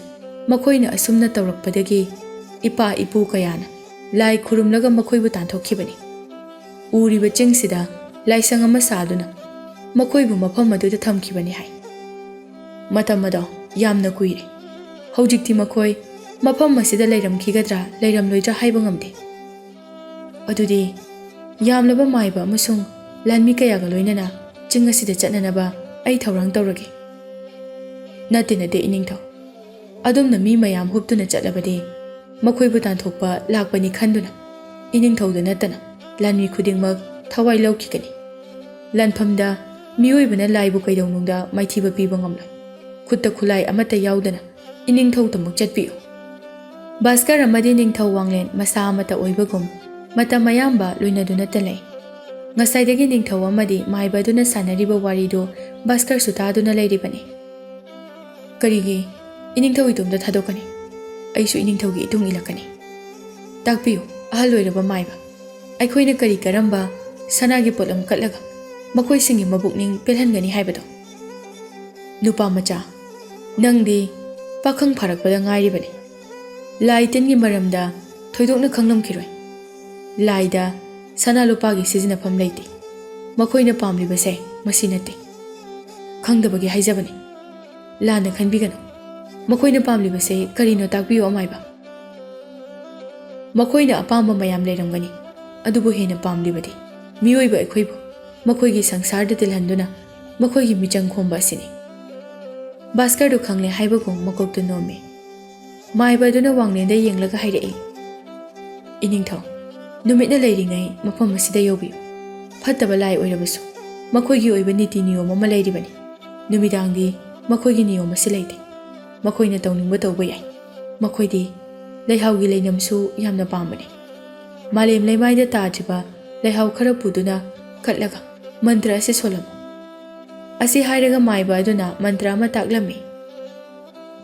ꯃꯈꯣꯏꯅ ꯑꯁꯨꯝꯅ ꯇꯧꯔꯛꯄꯗꯒꯤ ꯏꯄꯥ ꯏꯄꯨ ꯀꯌꯥꯅ ꯂꯥꯏ ꯈꯨꯔꯨꯝꯂꯒ ꯃꯈꯣꯏꯕꯨ ꯇꯥꯟꯊꯣꯛꯈꯤꯕꯅꯤ꯫ ꯎꯔꯤꯕ ꯆꯤꯡꯁꯤꯗ ꯂꯥꯏꯁꯪ ꯑꯃ ꯁꯥꯗꯨꯅ ꯃꯈꯣꯏꯕꯨ ꯃꯐꯝ ꯑꯗꯨꯗ ꯊꯝꯈꯤꯕꯅꯤ ꯍꯥꯏ꯫ ꯃꯇꯝ ꯑꯗꯣ ꯌꯥꯝꯅ ꯀꯨꯏꯔꯦ꯫ ꯍꯧꯖꯤꯛꯇꯤ ꯃꯈꯣꯏ ꯃꯐꯝ ꯑꯁꯤꯗ ꯂꯩꯔꯝꯈꯤꯒꯗ꯭ꯔꯥ ꯂꯩꯔꯝꯂꯣꯏꯗ꯭ꯔꯥ ꯍꯥꯏꯕ ꯉꯝꯗꯦ꯫ ꯑꯗꯨꯗꯤ ꯌꯥꯝꯂꯕ ꯃꯥꯏꯕ ꯑꯃꯁꯨꯡ ꯂꯥꯟꯃꯤ ꯀꯌꯥꯒ ꯂꯣꯏꯅꯅ ꯆꯤꯡ ꯑꯁꯤꯗ ꯆꯠꯅꯅꯕ ꯑꯩ ꯊꯧꯔꯥꯡ ꯇꯧꯔꯒꯦ꯫ ꯅꯠꯇꯦ ꯏꯅꯤꯡꯊꯧ, ꯑꯗꯣꯝꯅ ꯃꯤ ꯃꯌꯥꯝ ꯍꯨꯞꯇꯨꯅ ꯆꯠꯂꯕꯗꯤ ꯃꯈꯣꯏꯕꯨ ꯇꯥꯟꯊꯣꯛꯄ ꯂꯥꯛꯄꯅꯤ ꯈꯟꯗꯨꯅ ꯏꯅꯤꯡꯊꯧꯗ ꯅꯠꯇꯅ ꯂꯥꯟꯃꯤ ꯈꯨꯗꯤꯡꯃꯛ ꯊꯋꯥꯏ ꯂꯧꯈꯤꯒꯅꯤ꯫ ꯂꯥꯟꯐꯝꯗ ꯃꯤꯑꯣꯏꯕꯅ ꯂꯥꯏꯕꯨ ꯀꯩꯗꯧꯅꯨꯡꯗ ꯃꯥꯏꯊꯤꯕ ꯄꯤꯕ ꯉꯝꯂꯣꯏ꯫ ꯈꯨꯠꯇ ꯈꯨꯠꯂꯥꯏ ꯑꯃꯠꯇ ꯌꯥꯎꯗꯅ ꯏꯅꯤꯡꯊꯧꯇꯃꯛ ꯆꯠꯄꯤꯌꯨ꯫ ꯚꯥꯁꯀꯔ ꯑꯃꯗꯤ ꯅꯤꯡꯊꯧ ꯋꯥꯡꯂꯦꯟ ꯃꯁꯥ ꯑꯃꯠꯇ ꯑꯣꯏꯕꯒꯨꯝ ꯃꯇꯝ ꯑꯌꯥꯝꯕ ꯂꯣꯏꯅꯗꯨꯅꯇ ꯂꯩ꯫ ꯉꯁꯥꯏꯗꯒꯤ ꯅꯤꯡꯊꯧ ꯑꯃꯗꯤ ꯃꯥꯏꯕ ꯑꯗꯨꯅ ꯁꯥꯟꯅꯔꯤꯕ ꯋꯥꯔꯤꯗꯨ ꯚꯥꯁꯀꯔꯁꯨ ꯇꯥꯗꯨꯅ ꯂꯩꯔꯤꯕꯅꯤ꯫ ꯀꯔꯤꯒꯤ ꯏꯅꯤꯡꯊꯧ ꯏꯇꯣꯝꯇ ꯊꯥꯗꯣꯛꯀꯅꯤ? ꯑꯩꯁꯨ ꯏꯅꯤꯡꯊꯧꯒꯤ ꯏꯇꯨꯡ ꯏꯜꯂꯛꯀꯅꯤ꯫ ꯇꯥꯛꯄꯤꯌꯨ ꯑꯍꯜ ꯑꯣꯏꯔꯕ ꯃꯥꯏꯕ, ꯑꯩꯈꯣꯏꯅ ꯀꯔꯤ ꯀꯔꯝꯕ ꯁꯅꯥꯒꯤ ꯄꯣꯠꯂꯝ ꯀꯠꯂꯒ ꯃꯈꯣꯏꯁꯤꯡꯒꯤ ꯃꯕꯨꯛꯅꯤꯡ ꯄꯦꯜꯍꯟꯒꯅꯤ ꯍꯥꯏꯕꯗꯣ? ꯅꯨꯄꯥ ꯃꯆꯥ, ꯅꯪꯗꯤ ꯄꯥꯈꯪ ꯐꯥꯔꯛꯄꯗ ꯉꯥꯏꯔꯤꯕꯅꯤ꯫ ꯂꯥꯏ ꯇꯤꯟꯒꯤ ꯃꯔꯝꯗ ꯊꯣꯏꯗꯣꯛꯅ ꯈꯪꯂꯝꯈꯤꯔꯣꯏ꯫ ꯂꯥꯏꯗ ꯁꯅꯥ ꯂꯨꯄꯥꯒꯤ ꯁꯤꯖꯤꯟꯅꯐꯝ ꯂꯩꯇꯦ꯫ ꯃꯈꯣꯏꯅ ꯄꯥꯝꯂꯤꯕꯁꯦ ꯃꯁꯤ ꯅꯠꯇꯦ꯫ ꯈꯪꯗꯕꯒꯤ ꯍꯥꯏꯖꯕꯅꯤ, ꯂꯥꯟꯅ ꯈꯟꯕꯤꯒꯅꯨ꯫ ꯃꯈꯣꯏꯅ ꯄꯥꯝꯂꯤꯕꯁꯦ ꯀꯔꯤꯅꯣ ꯇꯥꯛꯄꯤꯌꯨ ꯑꯃꯥꯏꯕ? ꯃꯈꯣꯏꯅ ꯑꯄꯥꯝꯕ ꯃꯌꯥꯝ ꯂꯩꯔꯝꯒꯅꯤ, ꯑꯗꯨꯕꯨ ꯍꯦꯟꯅ ꯄꯥꯝꯂꯤꯕꯗꯤ ꯃꯤꯑꯣꯏꯕ ꯑꯩꯈꯣꯏꯕꯨ ꯃꯈꯣꯏꯒꯤ ꯁꯪꯁꯥꯔꯗ ꯇꯤꯜꯍꯟꯗꯨꯅ ꯃꯈꯣꯏꯒꯤ ꯃꯤꯆꯪ ꯈꯣꯝꯕ ꯑꯁꯤꯅꯤ꯫ ꯚꯥꯁꯀꯔꯗꯨ ꯈꯪꯂꯦ ꯍꯥꯏꯕꯒꯨꯝ ꯃꯀꯣꯛꯇꯨ ꯅꯣꯝꯃꯤ꯫ ꯃꯥꯏꯕ ꯑꯗꯨꯅ ꯋꯥꯡꯂꯦꯟꯗ ꯌꯦꯡꯂꯒ ꯍꯥꯏꯔꯛꯏ꯫ ꯏꯅꯤꯡꯊꯧ, ꯅꯨꯃꯤꯠꯅ ꯂꯩꯔꯤꯉꯩ ꯃꯐꯝ ꯑꯁꯤꯗ ꯌꯧꯕꯤꯌꯨ꯫ ꯐꯠꯇꯕ ꯂꯥꯏ ꯑꯣꯏꯔꯕꯁꯨ ꯃꯈꯣꯏꯒꯤ ꯑꯣꯏꯕ ꯅꯤꯇꯤ ꯅꯤꯌꯣꯝ ꯑꯃ ꯂꯩꯔꯤꯕꯅꯤ꯫ ꯅꯨꯃꯤꯗꯥꯡꯗꯤ ꯃꯈꯣꯏꯒꯤ ꯅꯤꯌꯣꯝ ꯑꯁꯤ ꯂꯩꯇꯦ꯫ ꯃꯈꯣꯏꯅ ꯇꯧꯅꯤꯡꯕ ꯇꯧꯕ ꯌꯥꯏ꯫ ꯃꯈꯣꯏꯗꯤ ꯂꯩꯍꯥꯎꯒꯤ ꯂꯩꯅꯝꯁꯨ ꯌꯥꯝꯅ ꯄꯥꯝꯕꯅꯤ꯫ ꯃꯥꯂꯦꯝ ꯂꯩꯃꯥꯏꯗ ꯇꯥꯗ꯭ꯔꯤꯕ ꯂꯩꯍꯥꯎ ꯈꯔ ꯄꯨꯗꯨꯅ ꯀꯠꯂꯒ ꯃꯟꯇ꯭ꯔ ꯑꯁꯤ ꯁꯣꯜꯂꯝꯃꯨ꯫ ꯑꯁꯤ ꯍꯥꯏꯔꯒ ꯃꯥꯏꯕ ꯑꯗꯨꯅ ꯃꯟꯇ꯭ꯔ ꯑꯃ ꯇꯥꯛꯂꯝꯃꯤ꯫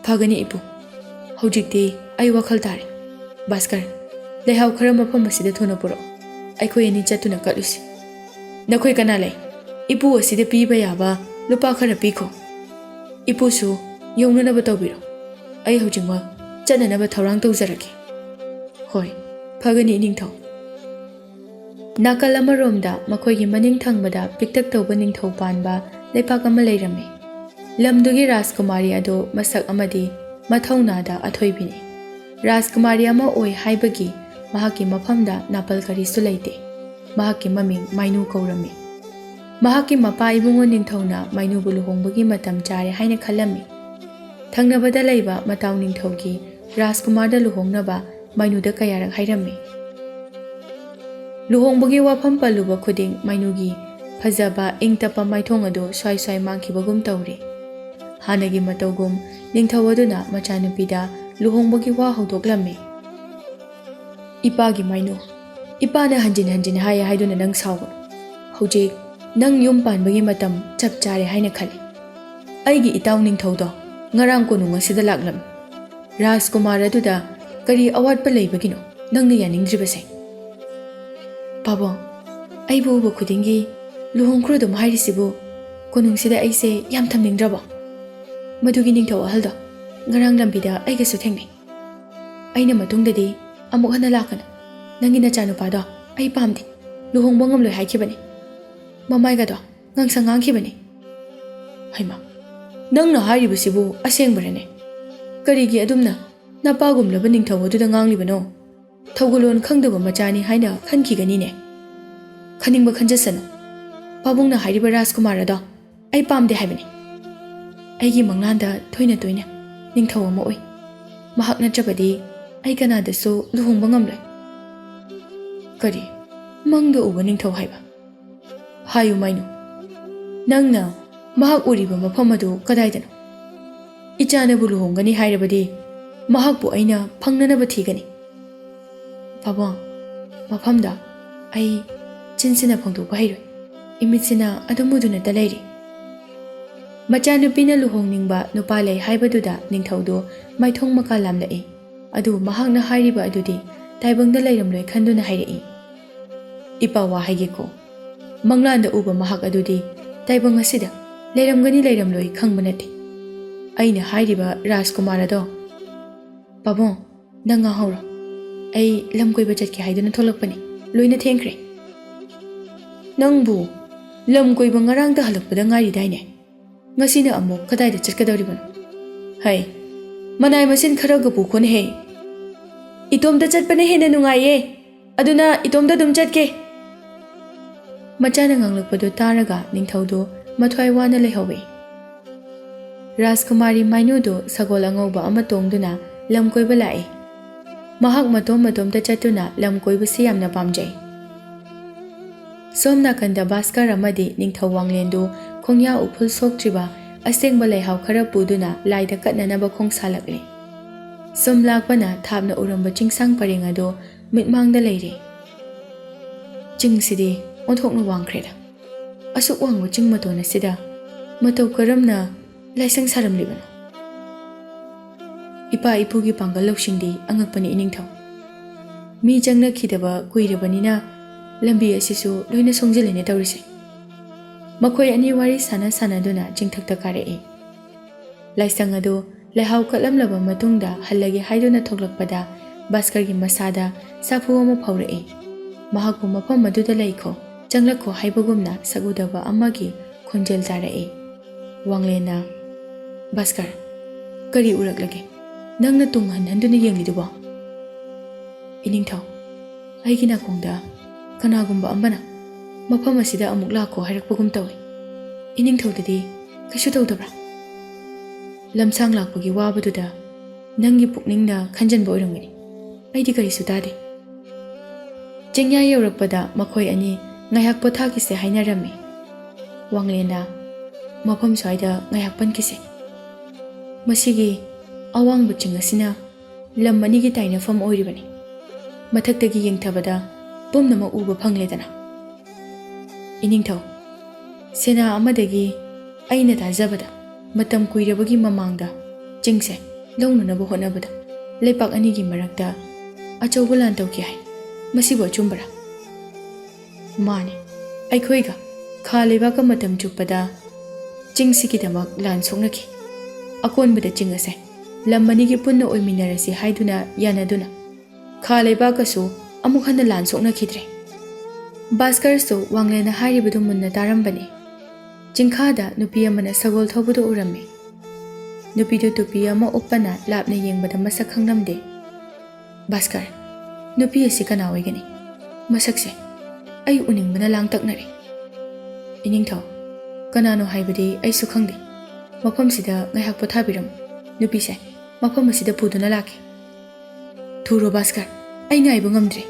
ꯐꯒꯅꯤ ꯏꯄꯨ, ꯍꯧꯖꯤꯛꯇꯤ ꯑꯩ ꯋꯥꯈꯜ ꯇꯥꯔꯦ꯫ ꯚꯥꯁꯀꯔ, ꯂꯩꯍꯥꯎ ꯈꯔ ꯃꯐꯝ ꯑꯁꯤꯗ ꯊꯨꯅ ꯄꯨꯔꯛꯎ꯫ ꯑꯩꯈꯣꯏ ꯑꯅꯤ ꯆꯠꯇꯨꯅ ꯀꯠꯂꯨꯁꯤ꯫ ꯅꯈꯣꯏ ꯀꯅꯥ ꯂꯩ? ꯏꯄꯨ ꯑꯁꯤꯗ ꯄꯤꯕ ꯌꯥꯕ ꯂꯨꯄꯥ ꯈꯔ ꯄꯤꯈꯣ꯫ ꯏꯄꯨꯁꯨ ꯌꯧꯅꯅꯕ ꯇꯧꯕꯤꯔꯣ꯫ ꯑꯩ ꯍꯧꯖꯤꯛꯃꯛ ꯆꯠꯅꯅꯕ ꯊꯧꯔꯥꯡ ꯇꯧꯖꯔꯒꯦ꯫ ꯍꯣꯏ, ꯐꯒꯅꯤ ꯏꯅꯤꯡꯊꯧ꯫ ꯅꯥꯀꯜ ꯑꯃꯔꯣꯝꯗ ꯃꯈꯣꯏꯒꯤ ꯃꯅꯤꯡ ꯊꯪꯕꯗ ꯄꯤꯛꯇꯛ ꯇꯧꯕ ꯅꯤꯡꯊꯧ ꯄꯥꯟꯕ ꯂꯩꯄꯥꯛ ꯑꯃ ꯂꯩꯔꯝꯃꯤ꯫ ꯂꯝꯗꯨꯒꯤ ꯔꯥꯖꯀꯨꯃꯥꯔꯤ ꯑꯗꯨ ꯃꯁꯛ ꯑꯃꯗꯤ ꯃꯊꯧꯅꯥꯗ ꯑꯊꯣꯏꯕꯤꯅꯤ꯫ ꯔꯥꯖꯀꯨꯃꯥꯔꯤ ꯑꯃ ꯑꯣꯏ ꯍꯥꯏꯕꯒꯤ ꯃꯍꯥꯛꯀꯤ ꯃꯐꯝꯗ ꯅꯥꯄꯜ ꯀꯔꯤꯁꯨ ꯂꯩꯇꯦ꯫ ꯃꯍꯥꯛꯀꯤ ꯃꯃꯤꯡ ꯃꯥꯏꯅꯨ ꯀꯧꯔꯝꯃꯤ꯫ ꯃꯍꯥꯛꯀꯤ ꯃꯄꯥ ꯏꯕꯨꯡꯉꯣ ꯅꯤꯡꯊꯧꯅ ꯃꯥꯏꯅꯨꯕꯨ ꯂꯨꯍꯣꯡꯕꯒꯤ ꯃꯇꯝ ꯆꯥꯔꯦ ꯍꯥꯏꯅ ꯈꯜꯂꯝꯃꯤ꯫ ꯊꯪꯅꯕꯗ ꯂꯩꯕ ꯃꯇꯥꯎ ꯅꯤꯡꯊꯧꯒꯤ ꯔꯥꯖꯀꯨꯃꯥꯔꯗ ꯂꯨꯍꯣꯡꯅꯕ ꯃꯥꯏꯅꯨꯗ ꯀꯌꯥꯔꯛ ꯍꯥꯏꯔꯝꯃꯤ꯫ ꯂꯨꯍꯣꯡꯕꯒꯤ ꯋꯥꯐꯝ ꯄꯜꯂꯨꯕ ꯈꯨꯗꯤꯡ ꯃꯥꯏꯅꯨꯒꯤ ꯐꯖꯕ ꯏꯪ ꯇꯞꯄ ꯃꯥꯏꯊꯣꯡ ꯑꯗꯨ ꯁ꯭ꯋꯥꯏ ꯁ꯭ꯋꯥꯏ ꯃꯥꯡꯈꯤꯕꯒꯨꯝ ꯇꯧꯔꯤ꯫ ꯍꯥꯟꯅꯒꯤ ꯃꯇꯧꯒꯨꯝ ꯅꯤꯡꯊꯧ ꯑꯗꯨꯅ ꯃꯆꯥꯅꯨꯄꯤꯗ ꯂꯨꯍꯣꯡꯕꯒꯤ ꯋꯥ ꯍꯧꯗꯣꯛꯂꯝꯃꯤ꯫ ꯏꯄꯥꯒꯤ ꯃꯥꯏꯅꯨ, ꯏꯄꯥꯅ ꯍꯟꯖꯤꯟ ꯍꯟꯖꯤꯟ ꯍꯥꯏꯌꯦ ꯍꯥꯏꯗꯨꯅ ꯅꯪ ꯁꯥꯎꯒꯅꯨ꯫ ꯍꯧꯖꯤꯛ ꯅꯪ ꯌꯨꯝ パꯟꯕꯒꯤ ꯃꯇꯝ ꯆꯞ ꯆꯥꯔꯦ ꯍꯥꯏꯅ ꯈꯜꯂꯤ꯫ ꯑꯩꯒꯤ ꯏꯇꯥꯎ ꯅꯤꯡꯊꯧꯗꯣ ꯉꯔꯥꯡ ꯀꯣꯅꯨꯡ ꯑꯁꯤꯗ ꯂꯥꯛꯂꯝꯃꯤ꯫ ꯔꯥꯖꯀꯨꯃꯥꯔ ꯑꯗꯨꯗ ꯀꯔꯤ ꯑꯋꯥꯠꯄ ꯂꯩꯕꯒꯤꯅꯣ ꯅꯪꯅ ꯌꯥꯅꯤꯡꯗ꯭ꯔꯤꯕꯁꯦ? ꯄꯥꯕꯨꯡ, ꯑꯩꯕꯨ ꯎꯕ ꯈꯨꯗꯤꯡꯒꯤ ꯂꯨꯍꯣꯡꯈ꯭ꯔꯣ ꯑꯗꯨꯝ ꯍꯥꯏꯔꯤꯁꯤꯕꯨ ꯀꯣꯅꯨꯡꯁꯤꯗ ꯑꯩꯁꯦ ꯌꯥꯝ ꯊꯝꯅꯤꯡꯗ꯭ꯔꯕꯣ? ꯃꯗꯨꯒꯤ ꯅꯤꯡꯊꯧ ꯑꯍꯜꯗꯣ ꯉꯔꯥꯡ ꯂꯝꯕꯤꯗ ꯑꯩꯒꯁꯨ ꯊꯦꯡꯅꯩ꯫ ꯑꯩꯅ ꯃꯇꯨꯡꯗꯗꯤ ꯑꯃꯨꯛ ꯍꯟꯅ ꯂꯥꯛꯀꯅꯨ꯫ ꯅꯪꯒꯤ ꯅꯆꯥꯅꯨꯄꯥꯗꯣ ꯑꯩ ꯄꯥꯝꯗꯦ, ꯂꯨꯍꯣꯡꯕ ꯉꯝꯂꯣꯏ ꯍꯥꯏꯈꯤꯕꯅꯤ꯫ ꯃꯃꯥꯏꯒꯗꯣ ꯉꯥꯡꯁꯪ ꯉꯥꯡꯈꯤꯕꯅꯤ꯫ ꯍꯩꯃꯥ, ꯅꯪꯅ ꯍꯥꯏꯔꯤꯕꯁꯤꯕꯨ ꯑꯁꯦꯡꯕꯔꯅꯦ? ꯀꯔꯤꯒꯤ ꯑꯗꯨꯝꯅ ꯅꯄꯥꯒꯨꯝꯂꯕ ꯅꯤꯡꯊꯧ ꯑꯗꯨꯗ ꯉꯥꯡꯂꯤꯕꯅꯣ? ꯊꯧꯒꯜꯂꯣꯟ ꯈꯪꯗꯕ ꯃꯆꯥꯅꯤ ꯍꯥꯏꯅ ꯈꯟꯈꯤꯒꯅꯤꯅꯦ꯫ ꯈꯟꯅꯤꯡꯕ ꯈꯟꯖꯁꯅꯨ꯫ ꯄꯥꯕꯨꯡꯅ ꯍꯥꯏꯔꯤꯕ ꯔꯥꯖꯀꯨꯃꯥꯔ ꯑꯗꯣ ꯑꯩ ꯄꯥꯝꯗꯦ ꯍꯥꯏꯕꯅꯤ ꯑꯩꯒꯤ ꯃꯪꯂꯥꯟꯗ ꯊꯣꯏꯅ ꯇꯣꯏꯅ ꯅꯤꯡꯊꯧ ꯑꯃ ꯑꯣꯏ ꯃꯍꯥꯛ ꯅꯠꯇ꯭ꯔꯕꯗꯤ ꯑꯩ ꯀꯅꯥꯗꯁꯨ ꯂꯨꯍꯣꯡꯕ ꯉꯝꯂꯣꯏ ꯀꯔꯤ ꯃꯪꯗ ꯎꯕ ꯅꯤꯡꯊꯧ ꯍꯥꯏꯕ ꯍꯥꯏꯌꯨ ꯃꯥꯏꯅꯨ ꯅꯪꯅ ꯃꯍꯥꯛ ꯎꯔꯤꯕ ꯃꯐꯝ ꯑꯗꯨ ꯀꯗꯥꯏꯗꯅꯣ ꯏꯆꯥꯅꯕꯨ ꯂꯨꯍꯣꯡꯒꯅꯤ ꯍꯥꯏꯔꯕꯗꯤ ꯃꯍꯥꯛꯄꯨ ꯑꯩꯅ ꯐꯪꯅꯅꯕ ꯊꯤꯒꯅꯤ ꯄꯥꯕꯨꯡ ꯃꯐꯝꯗ ꯑꯩ ꯆꯤꯟꯁꯤꯅ ꯐꯣꯡꯗꯣꯛꯄ ꯍꯩꯔꯣꯏ ꯏꯃꯤꯠꯁꯤꯅ ꯑꯗꯨꯝ ꯎꯗꯨꯅꯇ ꯂꯩꯔꯤ ꯃꯆꯥꯅꯨꯄꯤꯅ ꯂꯨꯍꯣꯡꯅꯤꯡꯕ ꯅꯨꯄꯥ ꯂꯩ ꯍꯥꯏꯕꯗꯨꯗ ꯅꯤꯡꯊꯧꯗꯨ ꯃꯥꯏꯊꯣꯡ ꯃꯀꯥ ꯂꯥꯝꯂꯛꯏ ꯑꯗꯨ ꯃꯍꯥꯛꯅ ꯍꯥꯏꯔꯤꯕ ꯑꯗꯨꯗꯤ ꯇꯥꯏꯕꯪꯗ ꯂꯩꯔꯝꯂꯣꯏ ꯈꯟꯗꯨꯅ ꯍꯥꯏꯔꯛꯏ ꯏꯄꯥ ꯋꯥ ꯍꯥꯏꯒꯦꯀꯣ ꯃꯪꯂꯥꯟꯗ ꯎꯕ ꯃꯍꯥꯛ ꯑꯗꯨꯗꯤ ꯇꯥꯏꯕꯪ ꯑꯁꯤꯗ ꯂꯩꯔꯝꯒꯅꯤ ꯂꯩꯔꯝꯂꯣꯏ ꯈꯪꯕ ꯅꯠꯇꯦ ꯑꯩꯅ ꯍꯥꯏꯔꯤꯕ ꯔꯥꯖꯀꯨꯃꯥꯔ ꯑꯗꯣ ꯄꯥꯕꯨꯡ ꯅꯪ ꯉꯥꯡꯍꯧꯔꯣ ꯑꯩ ꯂꯝ ꯀꯣꯏꯕ ꯆꯠꯀꯦ ꯍꯥꯏꯗꯨꯅ ꯊꯣꯛꯂꯛꯄꯅꯤ ꯂꯣꯏꯅ ꯊꯦꯡꯈ꯭ꯔꯦ ꯅꯪꯕꯨ ꯂꯝ ꯀꯣꯏꯕ ꯉꯔꯥꯡꯗ ꯍꯜꯂꯛꯄꯗ ꯉꯥꯏꯔꯤꯗꯥꯏꯅꯦ ꯉꯁꯤꯅ ꯑꯃꯨꯛ ꯀꯗꯥꯏꯗ ꯆꯠꯀꯗꯧꯔꯤꯕꯅꯣ ꯍꯩ ꯃꯅꯥꯏ ꯃꯁꯤꯟ ꯈꯔꯒ ꯄꯨꯈꯣꯅꯍꯦ ꯏꯇꯣꯝꯇ ꯆꯠꯄꯅ ꯍꯦꯟꯅ ꯅꯨꯡꯉꯥꯏꯌꯦ ꯑꯗꯨꯅ ꯏꯇꯣꯝꯇ ꯑꯗꯨꯝ ꯆꯠꯀꯦ ꯃꯆꯥꯅ ꯉꯥꯡꯂꯛꯄꯗꯨ ꯇꯥꯔꯒ ꯅꯤꯡꯊꯧꯗꯨ ꯃꯊ꯭ꯋꯥꯏ ꯋꯥꯅ ꯂꯩꯍꯧꯏ ꯔꯥꯖꯀꯨꯃꯥꯔꯤ ꯃꯥꯏꯅꯨꯗꯨ ꯁꯒꯣꯜ ꯑꯉꯧꯕ ꯑꯃ ꯇꯣꯡꯗꯨꯅ ꯂꯝ ꯀꯣꯏꯕ ꯂꯥꯛꯏ ꯃꯍꯥꯛ ꯃꯇꯣꯝꯇ ꯆꯠꯇꯨꯅ ꯂꯝ ꯀꯣꯏꯕꯁꯤ ꯌꯥꯝꯅ ꯄꯥꯝꯖꯩ ꯁꯣꯝ ꯅꯥꯀꯟꯗ ꯚꯥꯁꯀꯔ ꯑꯃꯗꯤ ꯅꯤꯡꯊꯧ ꯋꯥꯡꯂꯦꯟꯗꯨ ꯈꯣꯡꯌꯥ ꯎꯐꯨꯜ ꯁꯣꯛꯇ꯭ꯔꯤꯕ ꯑꯁꯦꯡꯕ ꯂꯩꯍꯥꯎ ꯈꯔ ꯄꯨꯗꯨꯅ ꯂꯥꯏꯗ ꯀꯠꯅꯅꯕ ꯈꯣꯡꯁꯥꯜꯂꯛꯂꯤ ꯁꯨꯝ ꯂꯥꯛꯄꯅ ꯊꯥꯞꯅ ꯎꯔꯝꯕ ꯆꯤꯡꯁꯥꯡ ꯄꯔꯦꯡ ꯑꯗꯨ ꯃꯤꯠꯃꯥꯡꯗ ꯂꯩꯔꯤ ꯆꯤꯡꯁꯤꯗꯤ ꯑꯣꯟꯊꯣꯛꯅ ꯋꯥꯡꯈ꯭ꯔꯦꯗ ꯑꯁꯨꯛ ꯋꯥꯡꯕ ꯆꯤꯡ ꯃꯇꯣꯟ ꯑꯁꯤꯗ ꯃꯇꯧ ꯀꯔꯝꯅ ꯂꯥꯏꯁꯪ ꯁꯥꯔꯝꯂꯤꯕꯅꯣ ꯏꯄꯥ ꯏꯄꯨꯒꯤ ꯄꯥꯡꯒꯜ ꯂꯧꯁꯤꯡꯗꯤ ꯑꯉꯛꯄꯅꯤ ꯏꯅꯤꯡꯊꯧ ꯃꯤ ꯆꯪꯅꯈꯤꯗꯕ ꯀꯨꯏꯔꯕꯅꯤꯅ ꯂꯝꯕꯤ ꯑꯁꯤꯁꯨ ꯂꯣꯏꯅ ꯁꯣꯡꯖꯤꯜꯂꯤꯅꯦ ꯇꯧꯔꯤꯁꯦ ꯃꯈꯣꯏ ꯑꯅꯤ ꯋꯥꯔꯤ ꯁꯥꯟꯅꯗꯨꯅ ꯆꯤꯡꯊꯛꯇ ꯀꯥꯔꯛꯏ ꯂꯥꯏꯁꯪ ꯑꯗꯨ ꯂꯩꯍꯥꯎ ꯀꯠꯂꯝꯂꯕ ꯃꯇꯨꯡꯗ ꯍꯜꯂꯒꯦ ꯍꯥꯏꯗꯨꯅ ꯊꯣꯛꯂꯛꯄꯗ ꯚꯥꯁꯀꯔꯒꯤ ꯃꯁꯥꯗ ꯁꯥꯐꯨ ꯑꯃ ꯐꯥꯎꯔꯛꯏ ꯃꯍꯥꯛꯄꯨ ꯃꯐꯝ ꯑꯗꯨꯗ ꯂꯩꯈꯣ ꯆꯪꯂꯛꯈꯣ ꯍꯥꯏꯕꯒꯨꯝꯅ ꯁꯛꯎꯗꯕ ꯑꯃꯒꯤ ꯈꯣꯟꯖꯦꯜ ꯇꯥꯔꯛꯏ ꯋꯥꯡꯂꯦꯟꯅ ꯚꯥꯁꯀꯔ ꯀꯔꯤ ꯎꯔꯛꯂꯒꯦ ꯅꯪꯅ ꯇꯨꯡ ꯍꯟꯍꯟꯗꯨꯅ ꯌꯦꯡꯂꯤꯗꯨꯕꯣ ꯏꯅꯤꯡꯊꯧ ꯑꯩꯒꯤ ꯅꯥꯀꯣꯡꯗ ꯀꯅꯥꯒꯨꯝꯕ ꯑꯃꯅ ꯃꯐꯝ ꯑꯁꯤꯗ ꯑꯃꯨꯛ ꯂꯥꯛꯈꯣ ꯍꯥꯏꯔꯛꯄꯒꯨꯝ ꯇꯧꯏ ꯏꯅꯤꯡꯊꯧꯗꯗꯤ ꯀꯩꯁꯨ ꯇꯧꯗꯕ꯭ꯔꯥ ꯂꯝꯁꯥꯡ ꯂꯥꯛꯄꯒꯤ ꯋꯥꯕꯗꯨꯗ ꯅꯪꯒꯤ ꯄꯨꯛꯅꯤꯡꯗ ꯈꯟꯖꯟꯕ ꯑꯣꯏꯔꯝꯒꯅꯤ ꯑꯩꯗꯤ ꯀꯔꯤꯁꯨ ꯇꯥꯗꯦ ꯆꯤꯡꯌꯥ ꯌꯧꯔꯛꯄꯗ ꯃꯈꯣꯏ ꯑꯅꯤ ꯉꯥꯏꯍꯥꯛ ꯄꯣꯊꯥꯈꯤꯁꯦ ꯍꯥꯏꯅꯔꯝꯃꯤ ꯋꯥꯡꯂꯦꯟꯅ ꯃꯐꯝ ꯁ꯭ꯋꯥꯏꯗ ꯉꯥꯏꯍꯥꯛ ꯄꯟꯈꯤꯁꯦ ꯃꯁꯤꯒꯤ ꯑꯋꯥꯡꯕ ꯆꯤꯡ ꯑꯁꯤꯅ ꯂꯝ ꯑꯅꯤꯒꯤ ꯇꯥꯏꯅꯐꯝ ꯑꯣꯏꯔꯤꯕꯅꯤ ꯃꯊꯛꯇꯒꯤ ꯌꯦꯡꯊꯕꯗ ꯄꯨꯝꯅꯃꯛ ꯎꯕ ꯐꯪꯂꯦꯗꯅ ꯏꯅꯤꯡꯊꯧ ꯁꯦꯅꯥ ꯑꯃꯗꯒꯤ ꯑꯩꯅ ꯇꯥꯖꯕꯗ ꯃꯇꯝ ꯀꯨꯏꯔꯕꯒꯤ ꯃꯃꯥꯡꯗ ꯆꯤꯡꯁꯦ ꯂꯧꯅꯅꯕ ꯍꯣꯠꯅꯕꯗ ꯂꯩꯄꯥꯛ ꯑꯅꯤꯒꯤ ꯃꯔꯛꯇ ꯑꯆꯧꯕ ꯂꯥꯟ ꯇꯧꯈꯤ ꯍꯥꯏ ꯃꯁꯤꯕꯨ ꯑꯆꯨꯝꯕꯔꯥ ꯃꯥꯅꯤ ꯑꯩꯈꯣꯏꯒ ꯈꯥ ꯂꯩꯕꯥꯛꯀ ꯃꯇꯝ ꯆꯨꯞꯄꯗ ꯆꯤꯡꯁꯤꯒꯤꯗꯃꯛ ꯂꯥꯟ ꯁꯣꯛꯅꯈꯤ ꯑꯀꯣꯟꯕꯗ ꯆꯤꯡ ꯑꯁꯦ ꯂꯝ ꯑꯅꯤꯒꯤ ꯄꯨꯟꯅ ꯑꯣꯏꯃꯤꯟꯅꯔꯁꯤ ꯍꯥꯏꯗꯨꯅ ꯌꯥꯅꯗꯨꯅ ꯈꯥ ꯂꯩꯕꯥꯛꯀꯁꯨ ꯑꯃꯨꯛ ꯍꯟꯅ ꯂꯥꯟ ꯁꯣꯛꯅꯈꯤꯗ꯭ꯔꯦ ꯚꯥꯁꯀꯔꯁꯨ ꯋꯥꯡꯂꯦꯟꯅ ꯍꯥꯏꯔꯤꯕꯗꯨ ꯃꯨꯟꯅ ꯇꯥꯔꯝꯕꯅꯤ ꯆꯤꯡꯈꯥꯗ ꯅꯨꯄꯤ ꯑꯃꯅ ꯁꯒꯣꯜ ꯊꯧꯕꯗꯨ ꯎꯔꯝꯃꯤ ꯅꯨꯄꯤꯗꯨ ꯇꯨꯄꯤ ꯑꯃ ꯎꯞꯄꯅ ꯂꯥꯞꯅ ꯌꯦꯡꯕꯗ ꯃꯁꯛ ꯈꯪꯂꯝꯗꯦ ꯚꯥꯁꯀꯔ ꯅꯨꯄꯤ ꯑꯁꯤ ꯀꯅꯥ ꯑꯣꯏꯒꯅꯤ ꯃꯁꯛꯁꯦ ꯑꯩ ꯎꯅꯤꯡꯕꯅ ꯂꯥꯡꯇꯛꯅꯔꯦ ꯏꯅꯤꯡꯊꯧ ꯀꯅꯥꯅꯣ ꯍꯥꯏꯕꯗꯤ ꯑꯩꯁꯨ ꯈꯪꯗꯦ ꯃꯐꯝꯁꯤꯗ ꯉꯥꯏꯍꯥꯛ ꯄꯣꯊꯥꯕꯤꯔꯝꯃꯨ ꯅꯨꯄꯤꯁꯦ ꯃꯐꯝ ꯑꯁꯤꯗ ꯄꯨꯗꯨꯅ ꯂꯥꯛꯀꯦ ꯊꯨꯔꯣ ꯚꯥꯁꯀꯔ ꯑꯩ ꯉꯥꯏꯕ ꯉꯝꯗ꯭ꯔꯦ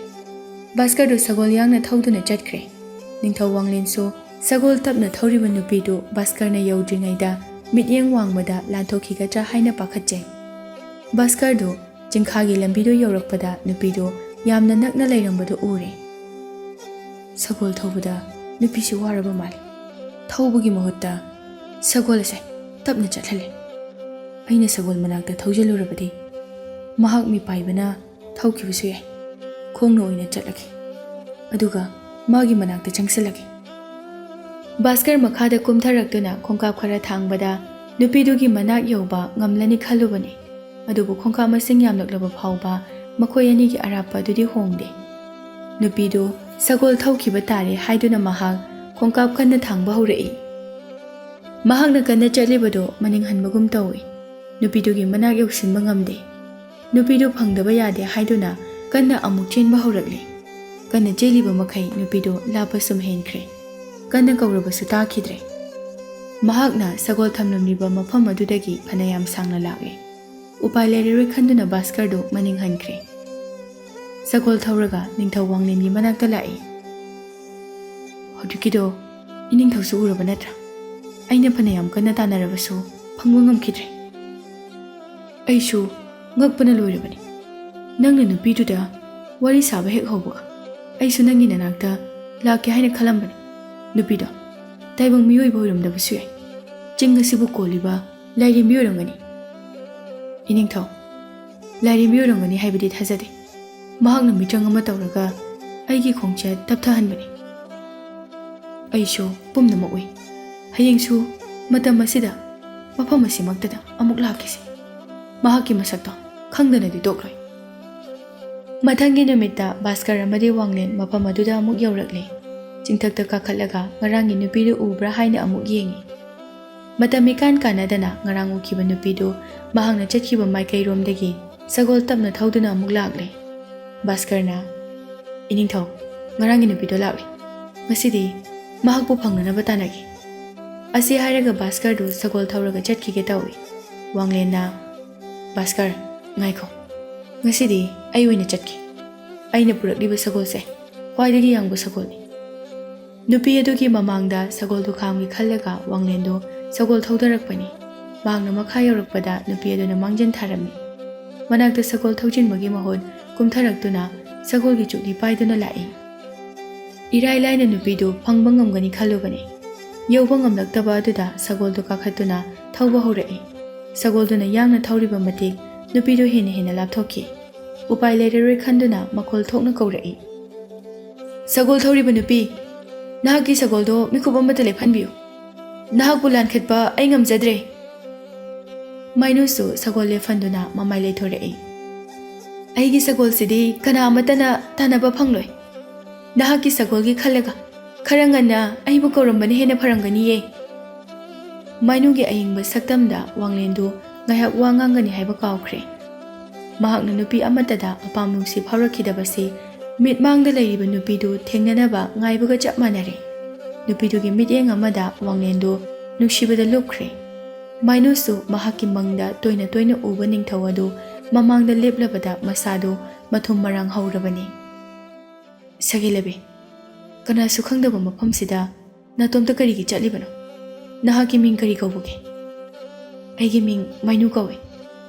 ꯚꯥꯁꯀꯔꯗꯨ ꯁꯒꯣꯜ ꯌꯥꯡꯅ ꯊꯧꯗꯨꯅ ꯆꯠꯈ꯭ꯔꯦ ꯅꯤꯡꯊꯧ ꯋꯥꯡꯂꯦꯟꯁꯨ ꯁꯒꯣꯜ ꯇꯞꯅ ꯊꯧꯔꯤꯕ ꯅꯨꯄꯤꯗꯨ ꯚꯥꯁꯀꯔꯅ ꯌꯧꯗ꯭ꯔꯤꯉꯩꯗ ꯃꯤꯠꯌꯦꯡ ꯋꯥꯡꯕꯗ ꯂꯥꯟꯊꯣꯛꯈꯤꯒꯗ꯭ꯔꯥ ꯍꯥꯏꯅ ꯄꯥꯈꯠꯆꯩ ꯚꯥꯁꯀꯔꯗꯨ ꯆꯤꯡꯈꯥꯒꯤ ꯂꯝꯕꯤꯗꯨ ꯌꯧꯔꯛꯄꯗ ꯅꯨꯄꯤꯗꯨ ꯌꯥꯝꯅ ꯅꯛꯅ ꯂꯩꯔꯝꯕꯗꯨ ꯎꯔꯦ ꯁꯒꯣꯜ ꯊꯧꯕꯗ ꯅꯨꯄꯤꯁꯤ ꯋꯥꯔꯕ ꯃꯥꯜꯂꯤ ꯊꯧꯕꯒꯤ ꯃꯍꯨꯠꯇ ꯁꯒꯣꯜ ꯑꯁꯦ ꯇꯞꯅ ꯆꯠꯍꯜꯂꯦ ꯑꯩꯅ ꯁꯒꯣꯜ ꯃꯅꯥꯛꯇ ꯊꯧꯖꯤꯜꯂꯨꯔꯕꯗꯤ ꯃꯍꯥꯛ ꯃꯤꯄꯥꯏꯕꯅ ꯊꯧꯈꯤꯕꯁꯨ ꯌꯥꯏ ꯈꯣꯡꯅ ꯑꯣꯏꯅ ꯆꯠꯂꯒꯦ ꯑꯗꯨꯒ ꯃꯥꯒꯤ ꯃꯅꯥꯛꯇ ꯆꯪꯁꯤꯜꯂꯒꯦ ꯚꯥꯁꯀꯔ ꯃꯈꯥꯗ ꯀꯨꯝꯊꯔꯛꯇꯨꯅ ꯈꯣꯡꯀꯥꯞ ꯈꯔ ꯊꯥꯡꯕꯗ ꯅꯨꯄꯤꯗꯨꯒꯤ ꯃꯅꯥꯛ ꯌꯧꯕ ꯉꯝꯂꯅꯤ ꯈꯜꯂꯨꯕꯅꯤ ꯑꯗꯨꯕꯨ ꯈꯣꯡꯀꯥꯞ ꯃꯁꯤꯡ ꯌꯥꯝꯂꯛꯂꯕ ꯐꯥꯎꯕ ꯃꯈꯣꯏ ꯑꯅꯤꯒꯤ ꯑꯔꯥꯞꯄ ꯑꯗꯨꯗꯤ ꯍꯣꯡꯗꯦ ꯅꯨꯄꯤꯗꯨ ꯁꯒꯣꯜ ꯊꯧꯈꯤꯕ ꯇꯥꯔꯦ ꯍꯥꯏꯗꯨꯅ ꯃꯍꯥꯛ ꯈꯣꯡꯀꯥꯞ ꯀꯟꯅ ꯊꯥꯡꯕ ꯍꯧꯔꯛꯏ ꯃꯍꯥꯛꯅ ꯀꯟꯅ ꯆꯠꯂꯤꯕꯗꯨ ꯃꯅꯤꯡ ꯍꯟꯕꯒꯨꯝ ꯇꯧꯏ ꯅꯨꯄꯤꯗꯨꯒꯤ ꯃꯅꯥꯛ ꯌꯧꯁꯤꯟꯕ ꯉꯝꯗꯦ ꯅꯨꯄꯤꯗꯨ ꯐꯪꯗꯕ ꯌꯥꯗꯦ ꯍꯥꯏꯗꯨꯅ ꯀꯟꯅ ꯑꯃꯨꯛ ꯆꯦꯟꯕ ꯍꯧꯔꯛꯂꯤ ꯀꯟꯅ ꯆꯦꯜꯂꯤꯕ ꯃꯈꯩ ꯅꯨꯄꯤꯗꯨ ꯂꯥꯞꯄ ꯁꯨꯝ ꯍꯦꯟꯈ꯭ꯔꯦ ꯀꯟꯅ ꯀꯧꯔꯕꯁꯨ ꯇꯥꯈꯤꯗ꯭ꯔꯦ Mahakna sagol thamlamliba mafam adudagi phanayam sangna lakle. Upai leiroi khanduna Bhaskar do maning hankre. Sagol thauraga Ningthau Wanglengi manakta lai. Hodukido Ningthau su uraba natra. Aina phanayam kana tanarabasu phangwa ngamkhidre. Aishu ngakpana loirabani. Nangna nupiduda wari saba hek hawbaga. Aishu nangi nanakta lake haina khalambani. Nupido taibang miyoi boiramdabasu yai. Jinga sibu koliba lairi miyorangani. Iningthau lairi miyorangani haibadi thajade. Mahakna mitrang ama tawraga aigi khongchat tapthahanbani. Aishu pumnamak ui. Hayengsu matam asida mafam asimaktada amuk lakisi. Mahakki masakto khangdanadi tokloi. Mathangi numitta Bhaskar amadi Wanglen mafam aduda amuk yaurakle. Chingthakta kakhatlaga ngarangi nupidu ubra haina amuk yengi. Matam ikan kanadana ngarang ukiba nupidu mahakna chatkiba maikairomdagi sagol tapna thauduna amuk lakle. Bhaskarna Iningthau ngarangi nupidu lakle. Ngasidi mahakpu phangnanaba tanagi. Asi hairaga Bhaskar do sagol thauraga chatkige tawi. Wanglenna Bhaskar ngaiko. Ngasidi ai oina chatki. Aina purakliba sagolse khwaidagi yangbu sagolni. Nupi adugi mamangda sagol du khamgi khallaga Wanglendo sagol thaudarakpani. Mahakna makha yaurakpada nupi aduna mangjan tharami. Manakta sagol thaujinbagi mahon kumtharaktuna sagolgi chukli paiduna lai. Irai laina nupidu phangba ngamgani khallubani. Yauba ngamlaktaba aduda sagol du kakhatuna thauba horai. Sagol duna yangna thauriba matik nupidu hena lapthoki. Upai leiroi khanduna makhol thokna kaurai. Sagol thauriba nupi nahaki sagol do mikhup amata lephanbiu. Nahak bulan khatba ai ngamjadre. Mainusu sagol lephanduna mamai leithorai. Aigi sagol sidi kana amatana tanaba phangloi. Nahaki sagol gi khallaga kharangana aibu korambani hena pharangani ye. Mainugi ayingba saktamda Wanglendu ngayak wangangani haiba kawkhre. Mahakna nupi amatada apam nungsi phaurakidabasi mitmangda leiriba nupidu thengnanaba ngaibaga chap manare. Nupidugi mityeng amada Wanglendu nungsibada lupkhre. Mainusu mahakki mangda toina uba Ningthau adu mamangda leplabada masadu mathum marang haurabani. Sagilabi kana sukhangdaba mafamsida natomta karigi chatlibano. Nahaki ming kari kaubuge. Aigi ming Mainu kawe.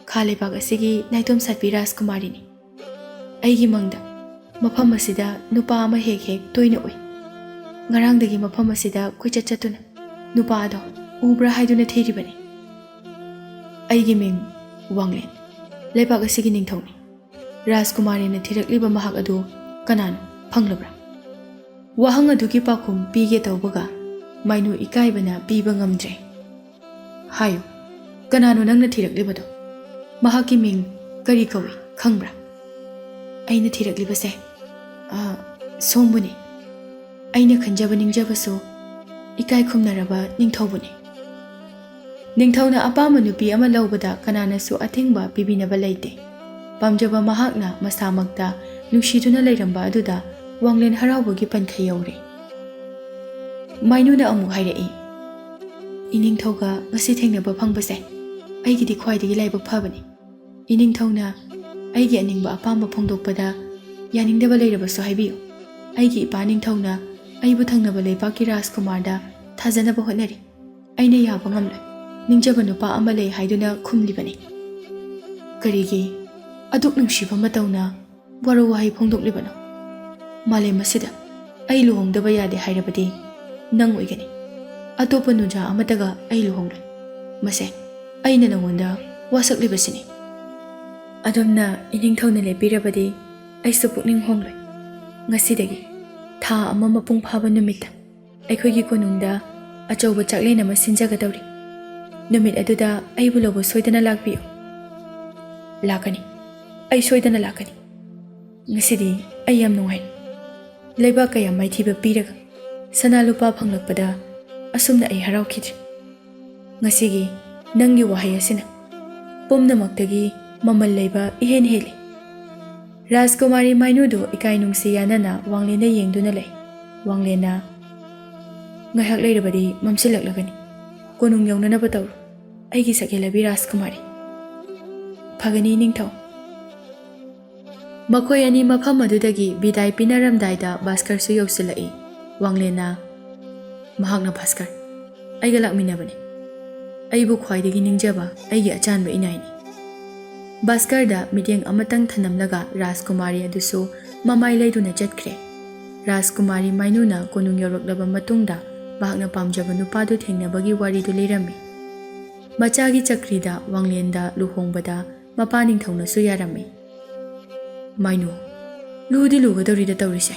Khalebag asigi naitom satpi Rajkumarini. Aigi mangda mafam asida nupa ama hek toina ui. Ngarangdagi mafam asida kuichat chatuna nupa ado ubra haiduna thiribani. Aigi ming Wanglen. Lebag asigi Ningthauni. Rajkumarina thirakliba mahak adu kanano phanglabra. Wahang adugi pakhum pige tawbaga Mainu ikaibana piba ngamdre. Hayo kanano nangna thiraklibado. Mahakki ming kari kawi khangbra. Aina thiraklibase sombuni. Aina khanjaba ningjabaso ikai khumnaraba Ningthaubuni. Ningthauna apama nupi ama laubada kananasu athingba pibinaba leite. Pamjaba mahakna masamakta nungsiduna leiramba aduda Wanglen haraubagi pankha yaure. Mainuna amuk hairai. Iningthauga ngasi thengnaba phangbase aigidi khwaidagi laibak phabani. Iningthauna aigi aningba apamba phongdokpada yaningdaba leirabasu haibiyu. Aigi ipa Ningthauna aibu thangnaba leibakki Rajkumarda thajanaba hotnari. Aina yaba ngamloi. Ningjaba nupa ama lei haiduna khumlibani. Karigi aduk nungsiba matawna waro wahai phongdoklibano. Malem asida ai luhongdaba yade hairabadi nang oigani. Atopa nuja amataga ai luhongloi. Mase aina nangonda wasaklibasini. Adomna Iningthauna lepirabadi aisu pukning hongloi. Ngasidagi tha ama mapung phaba numitta aikhoigi konungda achauba chaklen ama sinjagadawri. Numit aduda aibu lobo soidana lakbiyo. Lakani. Ai soidana lakani. Ngasidi ai yam nungai. Leibak kaya maithiba piraga sana lupa phanglakpada asumna ai haraukidri. Ngasigi nangi wahai asina pumnamaktagi mamal leiba ihen heli. Rajkumari Mainudu ikai nungsi yanana Wanglenda yengduna lei. Wanglena ngahak leirabadi mamsilaklagani. ꯀꯣꯅꯨꯡ ꯌꯧꯅꯅꯕ ꯇꯧꯔꯨ ꯑꯩꯒꯤ ꯁꯛꯍꯦꯜꯂꯕꯤ ꯔꯥꯖꯀꯨꯃꯥꯔꯤ ꯐꯒꯅꯤ ꯅꯤꯡꯊꯧ ꯃꯈꯣꯏ ꯑꯅꯤ ꯃꯐꯝ ꯑꯗꯨꯗꯒꯤ ꯕꯤꯗꯥꯏ ꯄꯤꯅꯔꯝꯗꯥꯏꯗ ꯚꯥꯁꯀꯔꯁꯨ ꯌꯧꯁꯤꯜꯂꯛꯏ ꯋꯥꯡꯂꯦꯟꯅ ꯃꯍꯥꯛꯅ ꯚꯥꯁꯀꯔ ꯑꯩꯒ ꯂꯥꯛꯃꯤꯟꯅꯕꯅꯤ ꯑꯩꯕꯨ ꯈ꯭ꯋꯥꯏꯗꯒꯤ ꯅꯤꯡꯖꯕ ꯑꯩꯒꯤ ꯑꯆꯥꯟꯕ ꯏꯅꯥꯏꯅꯤ ꯚꯥꯁꯀꯔꯗ ꯃꯤꯠꯌꯦꯡ ꯑꯃꯇꯪ ꯊꯅꯝꯂꯒ ꯔꯥꯖꯀꯨꯃꯥꯔꯤ ꯑꯗꯨꯁꯨ ꯃꯃꯥꯏ ꯂꯩꯗꯨꯅ ꯆꯠꯈ꯭ꯔꯦ ꯔꯥꯖꯀꯨꯃꯥꯔꯤ ꯃꯥꯏꯅꯨꯅ ꯀꯣꯅꯨꯡ ꯌꯧꯔꯛꯂꯕ ꯃꯇꯨꯡꯗ ꯃꯍꯥꯛꯅ ꯄꯥꯝꯖꯕ ꯅꯨꯄꯥꯗꯨ ꯊꯦꯡꯅꯕꯒꯤ ꯋꯥꯔꯤꯗꯨ ꯂꯤꯔꯝꯃꯤ ꯃꯆꯥꯒꯤ ꯆꯀ꯭ꯔꯤꯗ ꯋꯥꯡꯂꯦꯟꯗ ꯂꯨꯍꯣꯡꯕꯗ ꯃꯄꯥ ꯅꯤꯡꯊꯧꯅꯁꯨ ꯌꯥꯔꯝꯃꯤ ꯃꯥꯏꯅꯨ ꯂꯨꯗꯤ ꯂꯨꯒꯗꯧꯔꯤꯗ ꯇꯧꯔꯤꯁꯦ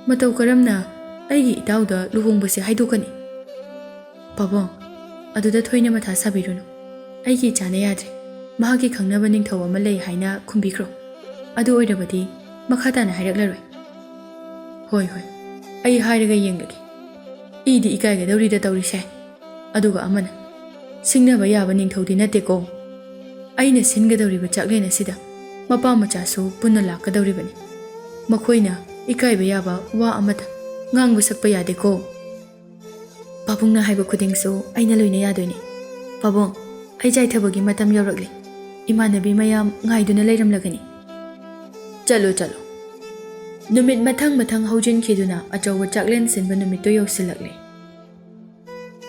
ꯃꯇꯧ ꯀꯔꯝꯅ ꯑꯩꯒꯤ ꯏꯇꯥꯎꯗ ꯂꯨꯍꯣꯡꯕꯁꯦ ꯍꯥꯏꯗꯣꯛꯀꯅꯤ ꯄꯥꯕꯨꯡ ꯑꯗꯨꯗ ꯊꯣꯏꯅ ꯃꯊꯥ ꯁꯥꯕꯤꯔꯨꯅꯨ ꯑꯩꯒꯤ ꯏꯆꯥꯅ ꯌꯥꯗ꯭ꯔꯦ ꯃꯍꯥꯛꯀꯤ ꯈꯪꯅꯕ ꯅꯤꯡꯊꯧ ꯑꯃ ꯂꯩ ꯍꯥꯏꯅ ꯈꯨꯝꯕꯤꯈ꯭ꯔꯣ ꯑꯗꯨ ꯑꯣꯏꯔꯕꯗꯤ ꯃꯈꯥ ꯇꯥꯅ ꯍꯥꯏꯔꯛꯂꯔꯣꯏ ꯍꯣꯏ ꯍꯣꯏ ꯑꯩ ꯍꯥꯏꯔꯒ ꯌꯦꯡꯂꯒꯦ ꯏꯗꯤ ꯏꯀꯥꯏꯒꯗꯧꯔꯤꯗ ꯇꯧꯔꯤꯁꯦ ꯑꯗꯨꯒ ꯑꯃꯅ ꯁꯤꯡꯅꯕ ꯌꯥꯕ ꯅꯤꯡꯊꯧꯗꯤ ꯅꯠꯇꯦꯀꯣ ꯑꯩꯅ ꯁꯤꯟꯒꯗꯧꯔꯤꯕ ꯆꯥꯛꯂꯦꯟ ꯑꯁꯤꯗ ꯃꯄꯥ ꯃꯆꯥꯁꯨ ꯄꯨꯟꯅ ꯂꯥꯛꯀꯗꯧꯔꯤꯕꯅꯤ ꯃꯈꯣꯏꯅ ꯏꯀꯥꯏꯕ ꯌꯥꯕ ꯋꯥ ꯑꯃꯇ ꯉꯥꯡꯕ ꯁꯛꯄ ꯌꯥꯗꯦꯀꯣ ꯄꯥꯕꯨꯡꯅ ꯍꯥꯏꯕ ꯈꯨꯗꯤꯡꯁꯨ ꯑꯩꯅ ꯂꯣꯏꯅ ꯌꯥꯗꯣꯏꯅꯤ ꯄꯥꯕꯨꯡ ꯑꯩ ꯆꯥꯏꯊꯕꯒꯤ ꯃꯇꯝ ꯌꯧꯔꯛꯂꯤ ꯏꯃꯥꯟꯅꯕꯤ ꯃꯌꯥꯝ ꯉꯥꯏꯗꯨꯅ ꯂꯩꯔꯝꯂꯒꯅꯤ ꯆꯠꯂꯣ ꯆꯠꯂꯣ ꯅꯨꯃꯤꯠ ꯃꯊꯪ ꯃꯊꯪ ꯍꯧꯖꯤꯟꯈꯤꯗꯨꯅ ꯑꯆꯧꯕ ꯆꯥꯛꯂꯦꯟ ꯁꯤꯟꯕ ꯅꯨꯃꯤꯠꯇꯨ ꯌꯧꯁꯤꯜꯂꯛꯂꯦ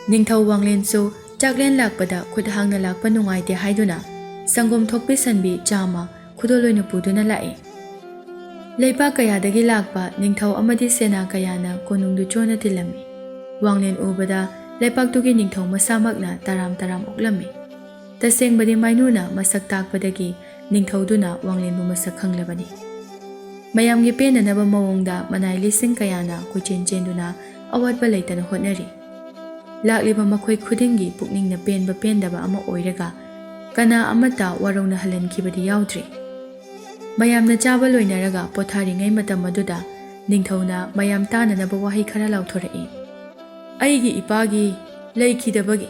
ꯅꯤꯡꯊꯧ ꯋꯥꯡꯂꯦꯟꯁꯨ ꯆꯥꯛꯂꯦꯟ ꯂꯥꯛꯄꯗ ꯈꯨꯠ ꯍꯥꯡꯅ ꯂꯥꯛꯄ ꯅꯨꯡꯉꯥꯏꯇꯦ ꯍꯥꯏꯗꯨꯅ ꯁꯪꯒꯣꯝ ꯊꯣꯛꯄꯤ ꯁꯟꯕꯤ ꯆꯥꯝꯃ ꯈꯨꯗꯣꯜ ꯑꯣꯏꯅ ꯄꯨꯗꯨꯅ ꯂꯥꯛꯏ ꯂꯩꯕꯥꯛ ꯀꯌꯥꯗꯒꯤ ꯂꯥꯛꯄ ꯅꯤꯡꯊꯧ ꯑꯃꯗꯤ ꯁꯦꯅꯥ ꯀꯌꯥꯅ ꯀꯣꯅꯨꯡꯗꯨ ꯆꯣꯟꯅ ꯇꯤꯜꯂꯝꯃꯤ ꯋꯥꯡꯂꯦꯟ ꯎꯕꯗ ꯂꯩꯄꯥꯛꯇꯨꯒꯤ ꯅꯤꯡꯊꯧ ꯃꯁꯥꯃꯛꯅ ꯇꯔꯥꯝ ꯇꯔꯥꯝ ꯑꯣꯛꯂꯝꯃꯤ ꯇꯁꯦꯡꯕꯗꯤ ꯃꯥꯏꯅꯨꯅ ꯃꯁꯛ ꯇꯥꯛꯄꯗꯒꯤ ꯅꯤꯡꯊꯧꯗꯨꯅ ꯋꯥꯡꯂꯦꯟꯕꯨ ꯃꯁꯛ ꯈꯪꯂꯕꯅꯤ ꯃꯌꯥꯝꯒꯤ ꯄꯦꯟꯅꯅꯕ ꯃꯑꯣꯡꯗ ꯃꯅꯥꯏ ꯂꯤꯁꯤꯡ ꯀꯌꯥꯅ ꯀꯣꯏꯆꯦꯟ ꯆꯦꯟꯗꯨꯅ ꯑꯋꯥꯠꯄ ꯂꯩꯇꯅ ꯍꯣꯠꯅꯔꯤ ꯂꯥꯛꯂꯤꯕ ꯃꯈꯣꯏ ꯈꯨꯗꯤꯡꯒꯤ ꯄꯨꯛꯅꯤꯡꯅ ꯄꯦꯟꯕ ꯄꯦꯟꯗꯕ ꯑꯃ ꯑꯣꯏꯔꯒ ꯀꯅꯥ ꯑꯃꯠꯇ ꯋꯥꯔꯧꯅꯍꯜꯂꯟꯈꯤꯕꯗꯤ ꯌꯥꯎꯗ꯭ꯔꯤ ꯃꯌꯥꯝꯅ ꯆꯥꯕ ꯂꯣꯏꯅꯔꯒ ꯄꯣꯊꯥꯔꯤꯉꯩ ꯃꯇꯝ ꯑꯗꯨꯗ ꯅꯤꯡꯊꯧꯅ ꯃꯌꯥꯝ ꯇꯥꯅꯅꯕ ꯋꯥꯍꯩ ꯈꯔ ꯂꯥꯎꯊꯣꯔꯛꯏ ꯑꯩꯒꯤ ꯏꯄꯥꯒꯤ ꯂꯩꯈꯤꯗꯕꯒꯤ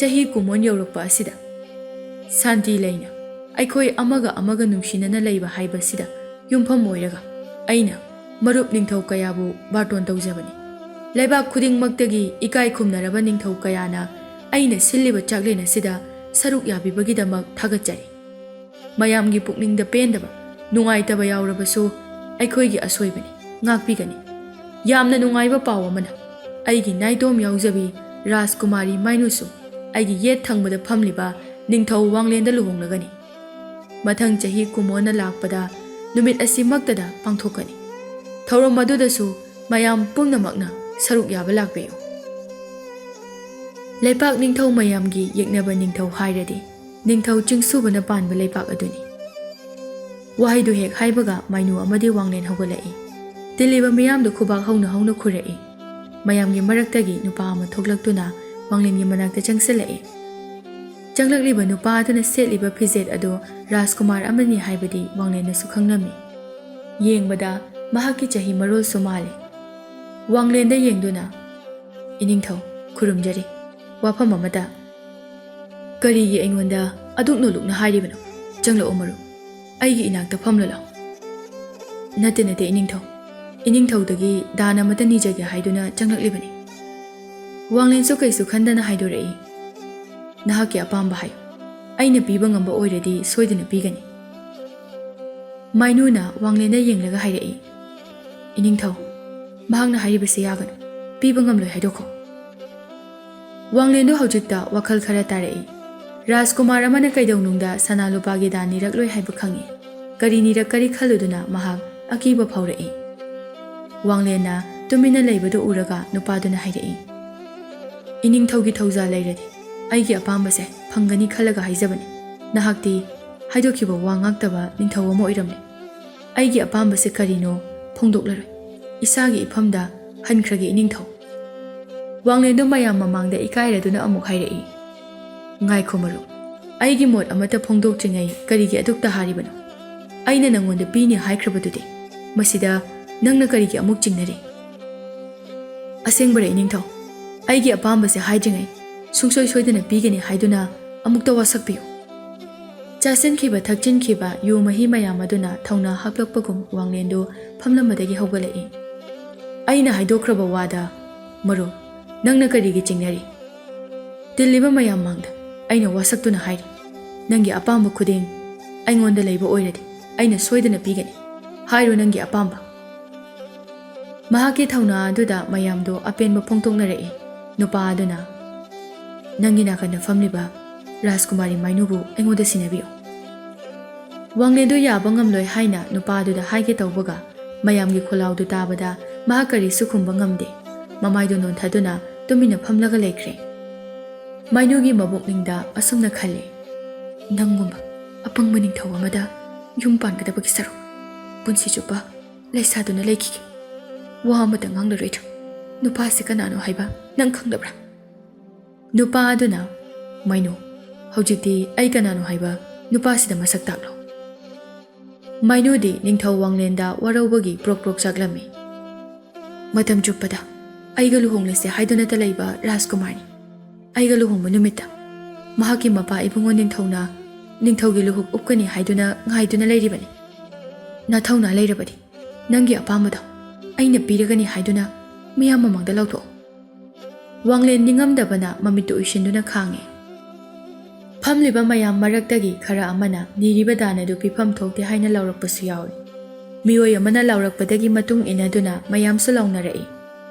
ꯆꯍꯤ ꯀꯨꯝꯑꯣꯟ ꯌꯧꯔꯛꯄ ꯑꯁꯤꯗ ꯁꯥꯟꯇꯤ ꯂꯩꯅ ꯑꯩꯈꯣꯏ ꯑꯃꯒ ꯑꯃꯒ ꯅꯨꯡꯁꯤꯅꯅ ꯂꯩꯕ ꯍꯥꯏꯕꯁꯤꯗ ꯌꯨꯝꯐꯝ ꯑꯣꯏꯔꯒ ꯑꯩꯅ ꯃꯔꯨꯞ ꯅꯤꯡꯊꯧ ꯀꯌꯥꯕꯨ ꯕꯥꯔꯇꯣꯟ ꯇꯧꯖꯕꯅꯤ ꯂꯩꯕꯥꯛ ꯈꯨꯗꯤꯡꯃꯛꯇꯒꯤ ꯏꯀꯥꯏ ꯈꯨꯝꯅꯔꯕ ꯅꯤꯡꯊꯧ ꯀꯌꯥꯅ ꯑꯩꯅ ꯁꯤꯜꯂꯤꯕ ꯆꯥꯛꯂꯦꯟ ꯑꯁꯤꯗ ꯁꯔꯨꯛ ꯌꯥꯕꯤꯕꯒꯤꯗꯃꯛ ꯊꯥꯒꯠꯆꯔꯤ ꯃꯌꯥꯝꯒꯤ ꯄꯨꯛꯅꯤꯡꯗ ꯄꯦꯟꯗꯕ ꯅꯨꯡꯉꯥꯏꯇꯕ ꯌꯥꯎꯔꯕꯁꯨ ꯑꯩꯈꯣꯏꯒꯤ ꯑꯁꯣꯏꯕꯅꯤ ꯉꯥꯛꯄꯤꯒꯅꯤ ꯌꯥꯝꯅ ꯅꯨꯡꯉꯥꯏꯕ ꯄꯥꯎ ꯑꯃꯅ ꯑꯩꯒꯤ ꯅꯥꯏꯇꯣꯝ ꯌꯥꯎꯖꯕꯤ ꯔꯥꯖꯀꯨꯃꯥꯔꯤ ꯃꯥꯏꯅꯨꯁꯨ ꯑꯩꯒꯤ ꯌꯦꯠ ꯊꯪꯕꯗ ꯐꯝꯂꯤꯕ ꯅꯤꯡꯊꯧ ꯋꯥꯡꯂꯦꯟꯗ ꯂꯨꯍꯣꯡꯂꯒꯅꯤ ꯃꯊꯪ ꯆꯍꯤ ꯀꯨꯝꯑꯣꯟꯅ ꯂꯥꯛꯄꯗ ꯅꯨꯃꯤꯠ ꯑꯁꯤꯃꯛꯇꯗ ꯄꯥꯡꯊꯣꯛꯀꯅꯤ ꯊꯧꯔꯝ ꯑꯗꯨꯗꯁꯨ ꯃꯌꯥꯝ ꯄꯨꯝꯅꯃꯛꯅ ꯁꯔꯨꯛ ꯌꯥꯕ ꯂꯥꯛꯄꯤꯌꯨ ꯂꯩꯄꯥꯛ ꯅꯤꯡꯊꯧ ꯃꯌꯥꯝꯒꯤ ꯌꯦꯛꯅꯕ ꯅꯤꯡꯊꯧ ꯍꯥꯏꯔꯗꯤ ꯅꯤꯡꯊꯧ ꯆꯤꯡꯁꯨꯕꯅ ꯄꯥꯟꯕ ꯂꯩꯄꯥꯛ ꯑꯗꯨꯅꯤ ꯋꯥꯍꯩꯗꯨ ꯍꯦꯛ ꯍꯥꯏꯕꯒ ꯃꯥꯏꯅꯨ ꯑꯃꯗꯤ ꯋꯥꯡꯂꯦꯟ ꯍꯧꯒꯠꯂꯛꯏ ꯇꯤꯜꯂꯤꯕ ꯃꯤꯌꯥꯝꯗꯨ ꯈꯨꯕꯥꯛ ꯍꯧꯅ ꯍꯧꯅ ꯈꯨꯔꯛꯏ ꯃꯌꯥꯝꯒꯤ ꯃꯔꯛꯇꯒꯤ ꯅꯨꯄꯥ ꯑꯃ ꯊꯣꯛꯂꯛꯇꯨꯅ ꯋꯥꯡꯂꯦꯟꯒꯤ ꯃꯅꯥꯛꯇ ꯆꯪꯁꯤꯜꯂꯛꯏ ꯆꯪꯂꯛꯂꯤꯕ ꯅꯨꯄꯥ ꯑꯗꯨꯅ ꯁꯦꯠꯂꯤꯕ ꯐꯤꯖꯦꯠ ꯑꯗꯨ ꯔꯥꯖꯀꯨꯃꯥꯔ ꯑꯃꯅꯤ ꯍꯥꯏꯕꯗꯤ ꯋꯥꯡꯂꯦꯟꯅꯁꯨ ꯈꯪꯂꯝꯃꯤ ꯌꯦꯡꯕꯗ ꯃꯍꯥꯛꯀꯤ ꯆꯍꯤ ꯃꯔꯣꯜꯁꯨ ꯃꯥꯜꯂꯤ ꯋꯥꯡꯂꯦꯟꯗ ꯌꯦꯡꯗꯨꯅ ꯏꯅꯤꯡꯊꯧ ꯈꯨꯔꯨꯝꯖꯔꯤ ꯋꯥꯐꯝ ꯑꯃꯗ ꯀꯔꯤꯒꯤ ꯑꯩꯉꯣꯟꯗ ꯑꯗꯨꯛ ꯅꯣꯂꯨꯛꯅ ꯍꯥꯏꯔꯤꯕꯅꯣ ꯆꯪꯂꯛꯑꯣ ꯃꯔꯨꯞ ꯑꯩꯒꯤ ꯏꯅꯥꯛꯇ ꯐꯝꯂꯨ ꯂꯥꯎ ꯅꯠꯇꯦ ꯅꯠꯇꯦ ꯏꯅꯤꯡꯊꯧꯗꯒꯤ ꯗꯥꯟ ꯑꯃꯇ ꯅꯤꯖꯒꯦ ꯍꯥꯏꯗꯨꯅ ꯆꯪꯂꯛꯂꯤꯕꯅꯤ ꯋꯥꯡꯂꯦꯟꯁꯨ ꯀꯩꯁꯨ ꯈꯟꯗꯅ ꯍꯥꯏꯗꯣꯔꯛꯏ ꯅꯍꯥꯛꯀꯤ ꯑꯄꯥꯝꯕ ꯍꯥꯏꯌꯨ ꯑꯩꯅ ꯄꯤꯕ ꯉꯝꯕ ꯑꯣꯏꯔꯗꯤ ꯁꯣꯏꯗꯅ ꯄꯤꯒꯅꯤ ꯃꯥꯏꯅꯨꯅ ꯋꯥꯡꯂꯦꯟꯗ ꯌꯦꯡꯂꯒ ꯍꯥꯏꯔꯛꯏ ꯏꯅꯤꯡꯊꯧ ꯃꯍꯥꯛꯅ ꯍꯥꯏꯔꯤꯕꯁꯤ ꯌꯥꯒꯅꯨ ꯄꯤꯕ ꯉꯝꯂꯣꯏ ꯍꯥꯏꯗꯣꯛꯈꯣ ꯋꯥꯡꯂꯦꯟꯗꯨ ꯍꯧꯖꯤꯛꯇ ꯋꯥꯈꯜ ꯈꯔ ꯇꯥꯔꯛꯏ ꯔꯥꯖꯀꯨꯃꯥꯔ ꯑꯃꯅ ꯀꯩꯗꯧꯅꯨꯡꯗ ꯁꯅꯥ ꯂꯨꯄꯥꯒꯤ ꯗꯥꯟ ꯅꯤꯔꯛꯂꯣꯏ ꯍꯥꯏꯕ ꯈꯪꯏ ꯀꯔꯤ ꯅꯤꯔꯛꯀꯔꯤ ꯈꯜꯂꯨꯗꯨꯅ ꯃꯍꯥꯛ ꯑꯀꯤꯕ ꯐꯥꯎꯔꯛꯏ ꯋꯥꯡꯂꯦꯟꯅ ꯇꯨꯃꯤꯟꯅ ꯂꯩꯕꯗꯨ ꯎꯔꯒ ꯅꯨꯄꯥꯗꯨꯅ ꯍꯥꯏꯔꯛꯏ ꯏꯅꯤꯡꯊꯧꯒꯤ ꯊꯧꯖꯥꯜ ꯂꯩꯔꯗꯤ ꯑꯩꯒꯤ ꯑꯄꯥꯝꯕꯁꯦ ꯐꯪꯒꯅꯤ ꯈꯜꯂꯒ ꯍꯥꯏꯖꯕꯅꯤ ꯅꯍꯥꯛꯇꯤ ꯍꯥꯏꯗꯣꯛꯈꯤꯕ ꯋꯥ ꯉꯥꯛꯇꯕ ꯅꯤꯡꯊꯧ ꯑꯃ ꯑꯣꯏꯔꯝꯂꯦ ꯑꯩꯒꯤ ꯑꯄꯥꯝꯕꯁꯦ ꯀꯔꯤꯅꯣ ꯐꯣꯡꯗꯣꯛꯂꯔꯣꯏ ꯏꯁꯥꯒꯤ ꯏꯐꯝꯗ ꯍꯟꯈ꯭ꯔꯒꯦ ꯏꯅꯤꯡꯊꯧ ꯋꯥꯡꯂꯦꯟꯗꯨ ꯃꯌꯥꯝ ꯃꯃꯥꯡꯗ ꯏꯀꯥꯏꯔꯗꯨꯅ ꯑꯃꯨꯛ ꯍꯥꯏꯔꯛꯏ ꯉꯥꯏꯈꯣ ꯃꯔꯨꯞ ꯑꯩꯒꯤ ꯃꯣꯠ ꯑꯃꯠꯇ ꯐꯣꯡꯗꯣꯛꯇ꯭ꯔꯤꯉꯩ ꯀꯔꯤꯒꯤ ꯑꯗꯨꯛꯇ ꯍꯥꯏꯔꯤꯕꯅꯣ ꯑꯩꯅ ꯅꯪꯉꯣꯟꯗ ꯄꯤꯅꯤ ꯍꯥꯏꯈ꯭ꯔꯕꯗꯨꯗꯤ ꯃꯁꯤꯗ ꯅꯪꯅ ꯀꯔꯤꯒꯤ ꯑꯃꯨꯛ ꯆꯤꯡꯅꯔꯤ ꯑꯁꯦꯡꯕꯔ ꯏꯅꯤꯡꯊꯧ ꯑꯩꯒꯤ ꯑꯄꯥꯝꯕꯁꯦ ꯍꯥꯏꯗ꯭ꯔꯤꯉꯩ ꯁꯨꯡꯁꯣꯏ ꯁꯣꯏꯗꯅ ꯄꯤꯒꯅꯤ ꯍꯥꯏꯗꯨꯅ ꯑꯃꯨꯛꯇ ꯋꯥꯁꯛꯄꯤꯌꯨ ꯆꯥꯁꯤꯟꯈꯤꯕ ꯊꯛꯆꯤꯟꯈꯤꯕ ꯌꯨ ꯃꯍꯤ ꯃꯌꯥꯝ ꯑꯗꯨꯅ ꯊꯧꯅꯥ ꯍꯥꯞꯂꯛꯄꯒꯨꯝ ꯋꯥꯡꯂꯦꯟꯗꯨ ꯐꯝꯂꯝꯕꯗꯒꯤ ꯍꯧꯒꯠꯂꯛꯏ ꯑꯩꯅ ꯍꯥꯏꯗꯣꯛꯈ꯭ꯔꯕ ꯋꯥꯗ ꯃꯔꯨꯞ ꯅꯪꯅ ꯀꯔꯤꯒꯤ ꯆꯤꯡꯅꯔꯤ ꯇꯤꯜꯂꯤꯕ ꯃꯌꯥꯝ ꯃꯥꯡꯗ ꯑꯩꯅ ꯋꯥꯁꯛꯇꯨꯅ ꯍꯥꯏꯔꯤ, ꯅꯪꯒꯤ ꯑꯄꯥꯝꯕ ꯈꯨꯗꯤꯡ ꯑꯩꯉꯣꯟꯗ ꯂꯩꯕ ꯑꯣꯏꯔꯗꯤ ꯑꯩꯅ ꯁꯣꯏꯗꯅ ꯄꯤꯒꯅꯤ. ꯍꯥꯏꯔꯣ ꯅꯪꯒꯤ ꯑꯄꯥꯝꯕ. ꯃꯍꯥꯛꯀꯤ ꯊꯧꯅꯥ ꯑꯗꯨꯗ ꯃꯌꯥꯝꯗꯣ ꯑꯄꯦꯟꯕ ꯐꯣꯡꯗꯣꯛꯅꯔꯛꯏ. ꯅꯨꯄꯥ ꯑꯗꯨꯅ, ꯅꯪꯒꯤ ꯅꯥꯀꯟꯗ ꯐꯝꯂꯤꯕ ꯔꯥꯖꯀꯨꯃꯥꯔꯤ ꯃꯥꯏꯅꯨꯕꯨ ꯑꯩꯉꯣꯟꯗ ꯁꯤꯟꯅꯕꯤꯌꯨ. ꯋꯥꯡꯂꯦꯟꯗꯨ ꯌꯥꯕ ꯉꯝꯂꯣꯏ ꯍꯥꯏꯅ ꯅꯨꯄꯥ ꯑꯗꯨꯗ ꯍꯥꯏꯒꯦ ꯇꯧꯕꯒ ꯃꯌꯥꯝꯒꯤ ꯈꯣꯜꯂꯥꯎꯗꯨ ꯇꯥꯕꯗ ꯃꯍꯥꯛ ꯀꯔꯤꯁꯨ ꯈꯨꯝꯕ ꯉꯝꯗꯦ. ꯃꯃꯥꯏꯗꯨ ꯅꯣꯟꯊꯗꯨꯅ ꯇꯨꯃꯤꯟꯅ ꯐꯝꯂꯒ ꯂꯩꯈ꯭ꯔꯦ. ꯃꯥꯏꯅꯨꯒꯤ ꯃꯕꯨꯛꯅꯤꯡꯗ ꯑꯁꯨꯝꯅ ꯈꯜꯂꯤ, ꯅꯪꯒꯨꯝꯕ ꯑꯄꯪꯕ ꯅꯤꯡꯊꯧ ꯑꯃꯗ ꯌꯨꯝ ꯄꯥꯟꯒꯗꯕꯒꯤ ꯁꯔꯨꯛ ꯄꯨꯟꯁꯤ ꯆꯨꯞꯄ ꯂꯩꯁꯥꯗꯨꯅ ꯂꯩꯈꯤꯒꯦ. ꯋꯥ ꯑꯃꯇ ꯉꯥꯡꯂꯔꯣꯏꯗ꯭ꯔꯥ? ꯅꯨꯄꯥꯁꯤ ꯀꯅꯥꯅꯣ ꯍꯥꯏꯕ ꯅꯪ ꯈꯪꯗꯕ꯭ꯔꯥ? ꯅꯨꯄꯥ ꯑꯗꯨꯅ, ꯃꯥꯏꯅꯨ, ꯍꯧꯖꯤꯛꯇꯤ ꯑꯩ ꯀꯅꯥꯅꯣ ꯍꯥꯏꯕ ꯅꯨꯄꯥꯁꯤꯗ ꯃꯁꯛ ꯇꯥꯛꯂꯣ. ꯃꯥꯏꯅꯨꯗꯤ ꯅꯤꯡꯊꯧ ꯋꯥꯡꯂꯦꯟꯗ ꯋꯥꯔꯧꯕꯒꯤ ꯄ꯭ꯔꯣꯛ ꯄ꯭ꯔꯣꯛ ꯆꯥꯛꯂꯝꯃꯤ. ꯃꯇꯝ ꯆꯨꯞꯄꯗ ꯑꯩꯒ ꯂꯨꯍꯣꯡꯂꯁꯦ ꯍꯥꯏꯗꯨꯅꯇ ꯂꯩꯕ ꯔꯥꯖꯀꯨꯃꯥꯔꯅꯤ. ꯑꯩꯒ ꯂꯨꯍꯣꯡꯕ ꯅꯨꯃꯤꯠꯇ ꯃꯍꯥꯛꯀꯤ ꯃꯄꯥ ꯏꯕꯨꯡꯉꯣ ꯅꯤꯡꯊꯧꯅ ꯅꯤꯡꯊꯧꯒꯤ ꯂꯨꯍꯨꯞ ꯎꯞꯀꯅꯤ ꯍꯥꯏꯗꯨꯅ ꯉꯥꯏꯗꯨꯅ ꯂꯩꯔꯤꯕꯅꯤ. ꯅꯊꯧꯅꯥ ꯂꯩꯔꯕꯗꯤ ꯅꯪꯒꯤ ꯑꯄꯥꯝꯕꯗꯣ ꯑꯩꯅ ꯄꯤꯔꯒꯅꯤ ꯍꯥꯏꯗꯨꯅ ꯃꯤꯌꯥꯝ ꯃꯃꯥꯡꯗ ꯂꯥꯎꯊꯣꯛꯑꯣ. ꯋꯥꯡꯂꯦꯟ ꯅꯤꯡꯉꯝꯗꯕꯅ ꯃꯃꯤꯠꯇꯨ ꯎꯏꯁꯤꯟꯗꯨꯅ ꯈꯥꯡꯉꯤ. ꯐꯝꯂꯤꯕ ꯃꯌꯥꯝ ꯃꯔꯛꯇꯒꯤ ꯈꯔ ꯑꯃꯅ ꯅꯤꯔꯤꯕ ꯗꯥꯅꯗꯨ ꯄꯤꯐꯝ ꯊꯣꯛꯇꯦ ꯍꯥꯏꯅ ꯂꯥꯎꯔꯛꯄꯁꯨ ꯌꯥꯎꯏ. ꯃꯤꯑꯣꯏ ꯑꯃꯅ ꯂꯥꯎꯔꯛꯄꯗꯒꯤ ꯃꯇꯨꯡ ꯏꯟꯅꯗꯨꯅ ꯃꯌꯥꯝꯁꯨ ꯂꯥꯎꯅꯔꯛꯏ.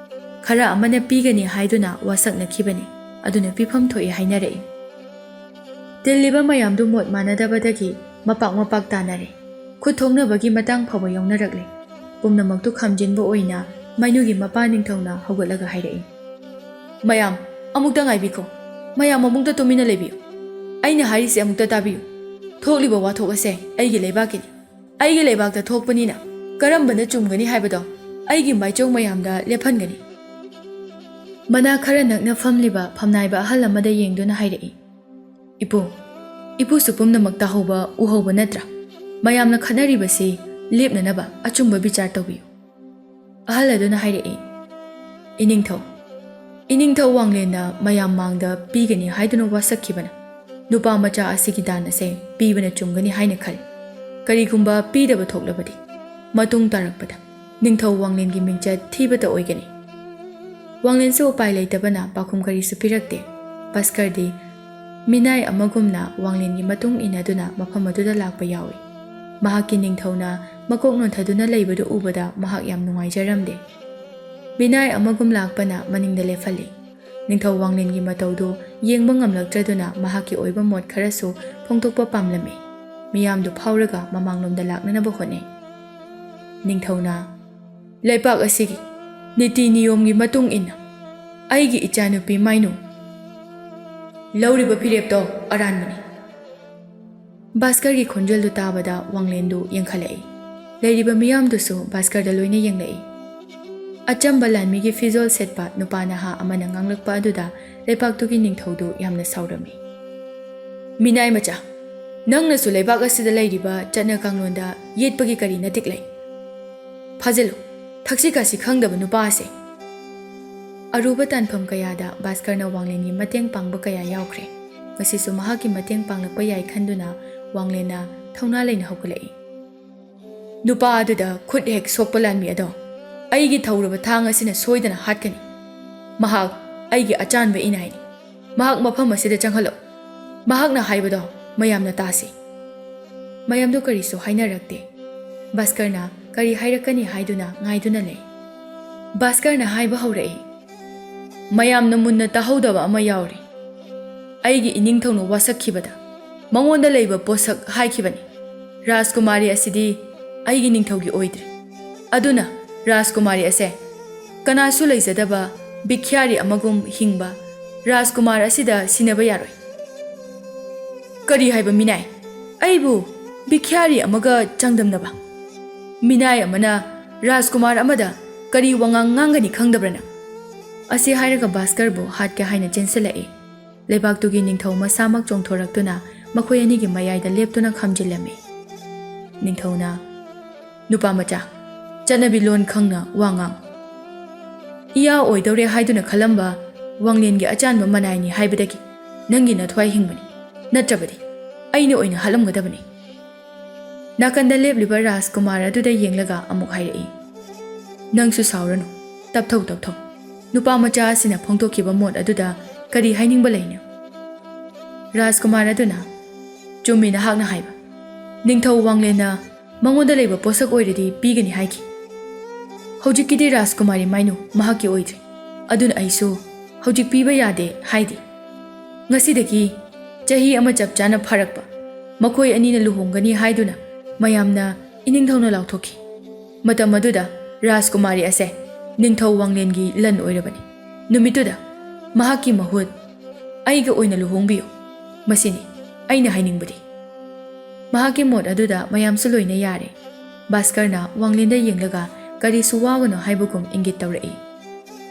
ꯈꯔ ꯑꯃꯅ ꯄꯤꯒꯅꯤ ꯍꯥꯏꯗꯨꯅ ꯋꯥꯁꯛꯅꯈꯤꯕꯅꯤ, ꯑꯗꯨꯅ ꯄꯤꯐꯝ ꯊꯣꯛꯏ ꯍꯥꯏꯅꯔꯛꯏ. ꯇꯤꯜꯂꯤꯕ ꯃꯌꯥꯝꯗꯨ ꯃꯣꯠ ꯃꯥꯟꯅꯗꯕꯗꯒꯤ ꯃꯄꯥꯛ ꯃꯄꯥꯛ ꯇꯥꯅꯔꯦ. ꯈꯨꯠ ꯊꯣꯛꯅꯕꯒꯤ ꯃꯇꯥꯡ ꯐꯥꯎꯕ ꯌꯥꯎꯅꯔꯛꯂꯦ. ꯄꯨꯝꯅꯃꯛꯇꯨ ꯈꯥꯝꯖꯤꯟꯕ ꯑꯣꯏꯅ ꯃꯥꯏꯅꯨꯒꯤ ꯃꯄꯥ ꯅꯤꯡꯊꯧꯅ ꯍꯧꯒꯠꯂꯒ ꯍꯥꯏꯔꯛꯏ, ꯃꯌꯥꯝ ꯑꯃꯨꯛꯇ ꯉꯥꯏꯕꯤꯈꯣ. ꯃꯌꯥꯝ ꯑꯃꯨꯛꯇ ꯇꯨꯃꯤꯟꯅ ꯂꯩꯕꯤꯌꯨ. ꯑꯩꯅ ꯍꯥꯏꯔꯤꯁꯦ ꯑꯃꯨꯛꯇ ꯇꯥꯕꯤꯌꯨ. ꯊꯣꯛꯂꯤꯕ ꯋꯥꯊꯣꯛ ꯑꯁꯦ ꯑꯩꯒꯤ ꯂꯩꯕꯥꯛꯀꯤꯅꯤ. ꯑꯩꯒꯤ ꯂꯩꯕꯥꯛꯇ ꯊꯣꯛꯄꯅꯤꯅ ꯀꯔꯝꯕꯅ ꯆꯨꯝꯒꯅꯤ ꯍꯥꯏꯕꯗꯣ ꯑꯩꯒꯤ ꯃꯥꯏꯆꯧ ꯃꯌꯥꯝꯗ ꯂꯦꯞꯍꯟꯒꯅꯤ. ꯃꯅꯥ ꯈꯔ ꯅꯛꯅ ꯐꯝꯂꯤꯕ ꯐꯝꯅꯥꯏꯕ ꯑꯍꯜ ꯑꯃꯗ ꯌꯦꯡꯗꯨꯅ ꯍꯥꯏꯔꯛꯏ, ꯏꯄꯨꯁꯨ ꯄꯨꯝꯅꯃꯛ ꯇꯥꯍꯧꯕ ꯎꯍꯧꯕ ꯅꯠꯇ꯭ꯔꯥ? ꯃꯌꯥꯝꯅ ꯈꯠꯅꯔꯤꯕꯁꯤ ꯂꯦꯞꯅꯅꯕ ꯑꯆꯨꯝꯕ ꯕꯤꯆꯥꯔ ꯇꯧꯕꯤꯌꯨ. ꯑꯍꯜ ꯑꯗꯨꯅ ꯍꯥꯏꯔꯛꯏ, ꯏꯅꯤꯡꯊꯧ ꯋꯥꯡꯂꯦꯟꯅ ꯃꯌꯥꯝ ꯃꯥꯡꯗ ꯄꯤꯒꯅꯤ ꯍꯥꯏꯗꯨꯅ ꯋꯥꯁꯛꯈꯤꯕꯅ ꯅꯨꯄꯥ ꯃꯆꯥ ꯑꯁꯤꯒꯤ ꯗꯥꯟ ꯑꯁꯦ ꯄꯤꯕꯅ ꯆꯨꯝꯒꯅꯤ ꯍꯥꯏꯅ ꯈꯜꯂꯤ. ꯀꯔꯤꯒꯨꯝꯕ ꯄꯤꯗꯕ ꯊꯣꯛꯂꯕꯗꯤ ꯃꯇꯨꯡ ꯇꯥꯔꯛꯄꯗ ꯅꯤꯡꯊꯧ ꯋꯥꯡꯂꯦꯟꯒꯤ ꯃꯤꯡꯆꯠ ꯊꯤꯕꯇ ꯑꯣꯏꯒꯅꯤ. ꯋꯥꯡꯂꯦꯟꯁꯨ ꯎꯄꯥꯏ ꯂꯩꯇꯕꯅ ꯄꯥꯎꯈꯨꯝ ꯀꯔꯤꯁꯨ ꯄꯤꯔꯛꯇꯦ. ꯚꯥꯁꯀꯔꯗꯤ ꯃꯤꯅꯥꯏ ꯑꯃꯒꯨꯝꯅ ꯋꯥꯡꯂꯦꯟꯒꯤ ꯃꯇꯨꯡ ꯏꯟꯅꯗꯨꯅ ꯃꯐꯝ ꯑꯗꯨꯗ ꯂꯥꯛꯄ ꯌꯥꯎꯏ. ꯃꯍꯥꯛꯀꯤ ꯅꯤꯡꯊꯧꯅ ꯃꯀꯣꯛ ꯅꯣꯟꯊꯗꯨꯅ ꯂꯩꯕꯗꯨ ꯎꯕꯗ ꯃꯍꯥꯛ ꯌꯥꯝ ꯅꯨꯡꯉꯥꯏꯖꯔꯝꯗꯦ. ꯃꯤꯅꯥꯏ ꯑꯃꯒꯨꯝ ꯂꯥꯛꯄꯅ ꯃꯅꯤꯡꯗ ꯂꯦꯞꯍꯜꯂꯤ. ꯅꯤꯡꯊꯧ ꯋꯥꯡꯂꯦꯟꯒꯤ ꯃꯇꯧꯗꯨ ꯌꯦꯡꯕ ꯉꯝꯂꯛꯇ꯭ꯔꯗꯨꯅ ꯃꯍꯥꯛꯀꯤ ꯑꯣꯏꯕ ꯃꯣꯠ ꯈꯔꯁꯨ ꯐꯣꯡꯗꯣꯛꯄ ꯄꯥꯝꯂꯝꯃꯤ. ꯃꯤꯌꯥꯝꯗꯨ ꯐꯥꯎꯔꯒ ꯃꯃꯥꯡꯂꯣꯝꯗ ꯂꯥꯛꯅꯅꯕ ꯍꯣꯠꯅꯩ. ꯅꯤꯡꯊꯧꯅ, ꯂꯩꯄꯥꯛ ꯑꯁꯤꯒꯤ ꯅꯤꯇꯤ ꯅꯤꯌꯣꯝꯒꯤ ꯃꯇꯨꯡ ꯏꯟꯅ ꯑꯩꯒꯤ ꯏꯆꯥꯅꯨꯄꯤ ꯃꯥꯏꯅꯨ ꯂꯧꯔꯤꯕ ꯐꯤꯔꯦꯞꯇꯣ ꯑꯔꯥꯟꯕꯅꯤ. ꯚꯥꯁꯀꯔꯒꯤ ꯈꯣꯟꯖꯦꯜꯗꯨ ꯇꯥꯕꯗ ꯋꯥꯡꯂꯦꯟꯗꯨ ꯌꯦꯡꯈꯠꯂꯛꯏ. ꯂꯩꯔꯤꯕ ꯃꯤꯌꯥꯝꯗꯨꯁꯨ ꯚꯥꯁꯀꯔꯗ ꯂꯣꯏꯅ ꯌꯦꯡꯂꯛꯏ. ꯑꯆꯝꯕ ꯂꯥꯟꯃꯤꯒꯤ ꯐꯤꯖꯣꯜ ꯁꯦꯠꯄ ꯅꯨꯄꯥ ꯅꯍꯥ ꯑꯃꯅ ꯉꯥꯡꯂꯛꯄ ꯑꯗꯨꯗ ꯂꯩꯄꯥꯛꯇꯨꯒꯤ ꯅꯤꯡꯊꯧꯗꯨ ꯌꯥꯝꯅ ꯁꯥꯎꯔꯝꯃꯤ. ꯃꯤꯅꯥꯏ ꯃꯆꯥ, ꯅꯪꯅꯁꯨ ꯂꯩꯕꯥꯛ ꯑꯁꯤꯗ ꯂꯩꯔꯤꯕ ꯆꯠꯅ ꯀꯥꯡꯂꯣꯟꯗ ꯌꯦꯠꯄꯒꯤ ꯀꯔꯤ ꯅꯇꯤꯛ ꯂꯩ? ꯐꯥꯖꯤꯜꯂꯨ, ꯊꯛꯁꯤ ꯈꯥꯁꯤ ꯈꯪꯗꯕ ꯅꯨꯄꯥ ꯑꯁꯦ. ꯑꯔꯨꯕ ꯇꯥꯟꯐꯝ ꯀꯌꯥꯗ ꯚꯥꯁꯀꯔꯅ ꯋꯥꯡꯂꯦꯟꯒꯤ ꯃꯇꯦꯡ ꯄꯥꯡꯕ ꯀꯌꯥ ꯌꯥꯎꯈ꯭ꯔꯦ. ꯉꯁꯤꯁꯨ ꯃꯍꯥꯛꯀꯤ ꯃꯇꯦꯡ ꯄꯥꯡꯂꯛꯄ ꯌꯥꯏ ꯈꯟꯗꯨꯅ ꯋꯥꯡꯂꯦꯟꯅ ꯊꯧꯅꯥ ꯂꯩꯅ ꯍꯧꯒꯠꯂꯛꯏ. ꯅꯨꯄꯥ ꯑꯗꯨꯗ ꯈꯨꯠ ꯍꯦꯛ ꯁꯣꯛꯄ ꯂꯥꯟꯃꯤ ꯑꯗꯣ ꯑꯩꯒꯤ ꯊꯧꯔꯕ ꯊꯥꯡ ꯑꯁꯤꯅ ꯁꯣꯏꯗꯅ ꯍꯥꯠꯀꯅꯤ. ꯃꯍꯥꯛ ꯑꯩꯒꯤ ꯑꯆꯥꯟꯕ ꯏꯅꯥꯏꯅꯤ. ꯃꯍꯥꯛ ꯃꯐꯝ ꯑꯁꯤꯗ ꯆꯪꯍꯜꯂꯛꯎ. ꯃꯍꯥꯛꯅ ꯍꯥꯏꯕꯗꯣ ꯃꯌꯥꯝꯅ ꯇꯥꯁꯤ. ꯃꯌꯥꯝꯗꯨ ꯀꯔꯤꯁꯨ ꯍꯥꯏꯅꯔꯛꯇꯦ. ꯚꯥꯁꯀꯔꯅ ꯀꯔꯤ ꯍꯥꯏꯔꯛꯀꯅꯤ ꯍꯥꯏꯗꯨꯅ ꯉꯥꯏꯗꯨꯅ ꯂꯩ. ꯚꯥꯁꯀꯔꯅ ꯍꯥꯏꯕ ꯍꯧꯔꯛꯏ, ꯃꯌꯥꯝꯅ ꯃꯨꯟꯅ ꯇꯥꯍꯧꯗꯕ ꯑꯃ ꯌꯥꯎꯔꯤ. ꯑꯩꯒꯤ ꯏꯅꯤꯡꯊꯧꯅ ꯋꯥꯁꯛꯈꯤꯕꯗ ꯃꯉꯣꯟꯗ ꯂꯩꯕ ꯄꯣꯠꯁꯛ ꯍꯥꯏꯈꯤꯕꯅꯤ. ꯔꯥꯖꯀꯨꯃꯥꯔꯤ ꯑꯁꯤꯗꯤ ꯑꯩꯒꯤ ꯅꯤꯡꯊꯧꯒꯤ ꯑꯣꯏꯗ꯭ꯔꯤ. ꯑꯗꯨꯅ ꯔꯥꯖꯀꯨꯃꯥꯔꯤ ꯑꯁꯦ ꯀꯅꯥꯁꯨ ꯂꯩꯖꯗꯕ ꯚꯤꯈ꯭ꯌꯥꯔꯤ ꯑꯃꯒꯨꯝ ꯍꯤꯡꯕ ꯔꯥꯖꯀꯨꯃꯥꯔ ꯑꯁꯤꯗ ꯁꯤꯟꯅꯕ ꯌꯥꯔꯣꯏ. ꯀꯔꯤ ꯍꯥꯏꯕ ꯃꯤꯅꯥꯏ? ꯑꯩꯕꯨ ꯚꯤꯈ꯭ꯌꯥꯔꯤ ꯑꯃꯒ ꯆꯥꯡꯗꯝꯅꯕ? ꯃꯤꯅꯥꯏ ꯑꯃꯅ ꯔꯥꯖꯀꯨꯃꯥꯔ ꯑꯃꯗ ꯀꯔꯤ ꯋꯥꯉꯥꯡ ꯉꯥꯡꯒꯅꯤ ꯈꯪꯗꯕ꯭ꯔꯅ? ꯑꯁꯤ ꯍꯥꯏꯔꯒ ꯚꯥꯁꯀꯔꯕꯨ ꯍꯥꯠꯀꯦ ꯍꯥꯏꯅ ꯆꯦꯟꯁꯤꯜꯂꯛꯏ. ꯂꯩꯕꯥꯛꯇꯨꯒꯤ ꯅꯤꯡꯊꯧ ꯃꯁꯥꯃꯛ ꯆꯣꯡꯊꯣꯔꯛꯇꯨꯅ ꯃꯈꯣꯏ ꯑꯅꯤꯒꯤ ꯃꯌꯥꯏꯗ ꯂꯦꯞꯇꯨꯅ ꯈꯥꯝꯖꯤꯜꯂꯝꯃꯤ. ꯅꯤꯡꯊꯧꯅ, ꯅꯨꯄꯥ ꯃꯆꯥ, ꯆꯠꯅꯕꯤ ꯂꯣꯟ ꯈꯪꯅ ꯋꯥ ꯉꯥꯡ. ꯏꯌꯥ ꯑꯣꯏꯗꯧꯔꯦ ꯍꯥꯏꯗꯨꯅ ꯈꯜꯂꯝꯕ ꯋꯥꯡꯂꯦꯟꯒꯤ ꯑꯆꯥꯟꯕ ꯃꯅꯥꯏꯅꯤ ꯍꯥꯏꯕꯗꯒꯤ ꯅꯪꯒꯤ ꯅꯊ꯭ꯋꯥꯏ ꯍꯤꯡꯕꯅꯤ. ꯅꯠꯇ꯭ꯔꯕꯗꯤ ꯑꯩꯅ ꯑꯣꯏꯅ ꯍꯥꯠꯂꯝꯒꯗꯕꯅꯤ. ꯅꯥꯀꯟꯗ ꯂꯦꯞꯂꯤꯕ ꯔꯥꯖꯀꯨꯃꯥꯔ ꯑꯗꯨꯗ ꯌꯦꯡꯂꯒ ꯑꯃꯨꯛ ꯍꯥꯏꯔꯛꯏ, ꯅꯪꯁꯨ ꯁꯥꯎꯔꯅꯨ. ꯇꯞꯊꯧ. ꯅꯨꯄꯥ ꯃꯆꯥ ꯑꯁꯤꯅ ꯐꯣꯡꯗꯣꯛꯈꯤꯕ ꯃꯣꯠ ꯑꯗꯨꯗ ꯀꯔꯤ ꯍꯥꯏꯅꯤꯡꯕ ꯂꯩꯅꯣ? ꯔꯥꯖꯀꯨꯃꯥꯔ ꯑꯗꯨꯅ ꯆꯨꯝꯃꯤ ꯅꯍꯥꯛꯅ ꯍꯥꯏꯕ ꯅꯤꯡꯊꯧ ꯋꯥꯡꯂꯦꯟꯅ ꯃꯉꯣꯟꯗ ꯂꯩꯕ ꯄꯣꯠꯁꯛ ꯑꯣꯏꯔꯗꯤ ꯄꯤꯒꯅꯤ ꯍꯥꯏꯈꯤ ꯍꯧꯖꯤꯛꯀꯤꯗꯤ ꯔꯥꯖꯀꯨꯃꯥꯔꯤ ꯃꯥꯏꯅꯨ ꯃꯍꯥꯛꯀꯤ ꯑꯣꯏꯗ꯭ꯔꯦ ꯑꯗꯨꯅ ꯑꯩꯁꯨ ꯍꯧꯖꯤꯛ ꯄꯤꯕ ꯌꯥꯗꯦ ꯍꯥꯏꯗꯤ ꯉꯁꯤꯗꯒꯤ ꯆꯍꯤ ꯑꯃ ꯆꯞ ꯆꯥꯅ ꯐꯥꯔꯛꯄ ꯃꯈꯣꯏ ꯑꯅꯤꯅ ꯂꯨꯍꯣꯡꯒꯅꯤ ꯍꯥꯏꯗꯨꯅ ꯃꯌꯥꯝꯅ ꯏꯅꯤꯡꯊꯧꯅ ꯂꯥꯎꯊꯣꯛꯈꯤ ꯃꯇꯝ ꯑꯗꯨꯗ ꯔꯥꯖꯀꯨꯃꯥꯔꯤ ꯑꯁꯦ ꯅꯤꯡꯊꯧ ꯋꯥꯡꯂꯦꯟꯒꯤ ꯂꯟ ꯑꯣꯏꯔꯕꯅꯤ ꯅꯨꯃꯤꯠꯇꯨꯗ ꯃꯍꯥꯛꯀꯤ ꯃꯍꯨꯠ ꯑꯩꯒ ꯑꯣꯏꯅ ꯂꯨꯍꯣꯡꯕꯤꯌꯨ ꯃꯁꯤꯅꯤ ꯑꯩꯅ ꯍꯥꯏꯅꯤꯡꯕꯗꯤ ꯃꯍꯥꯛꯀꯤ ꯃꯣꯠ ꯑꯗꯨꯗ ꯃꯌꯥꯝꯁꯨ ꯂꯣꯏꯅ ꯌꯥꯔꯦ ꯚꯥꯁꯀꯔꯅ ꯋꯥꯡꯂꯦꯟꯗ ꯌꯦꯡꯂꯒ ꯀꯔꯤꯁꯨ ꯋꯥꯒꯅꯣ ꯍꯥꯏꯕꯒꯨꯝ ꯏꯪꯒꯤꯠ ꯇꯧꯔꯛꯏ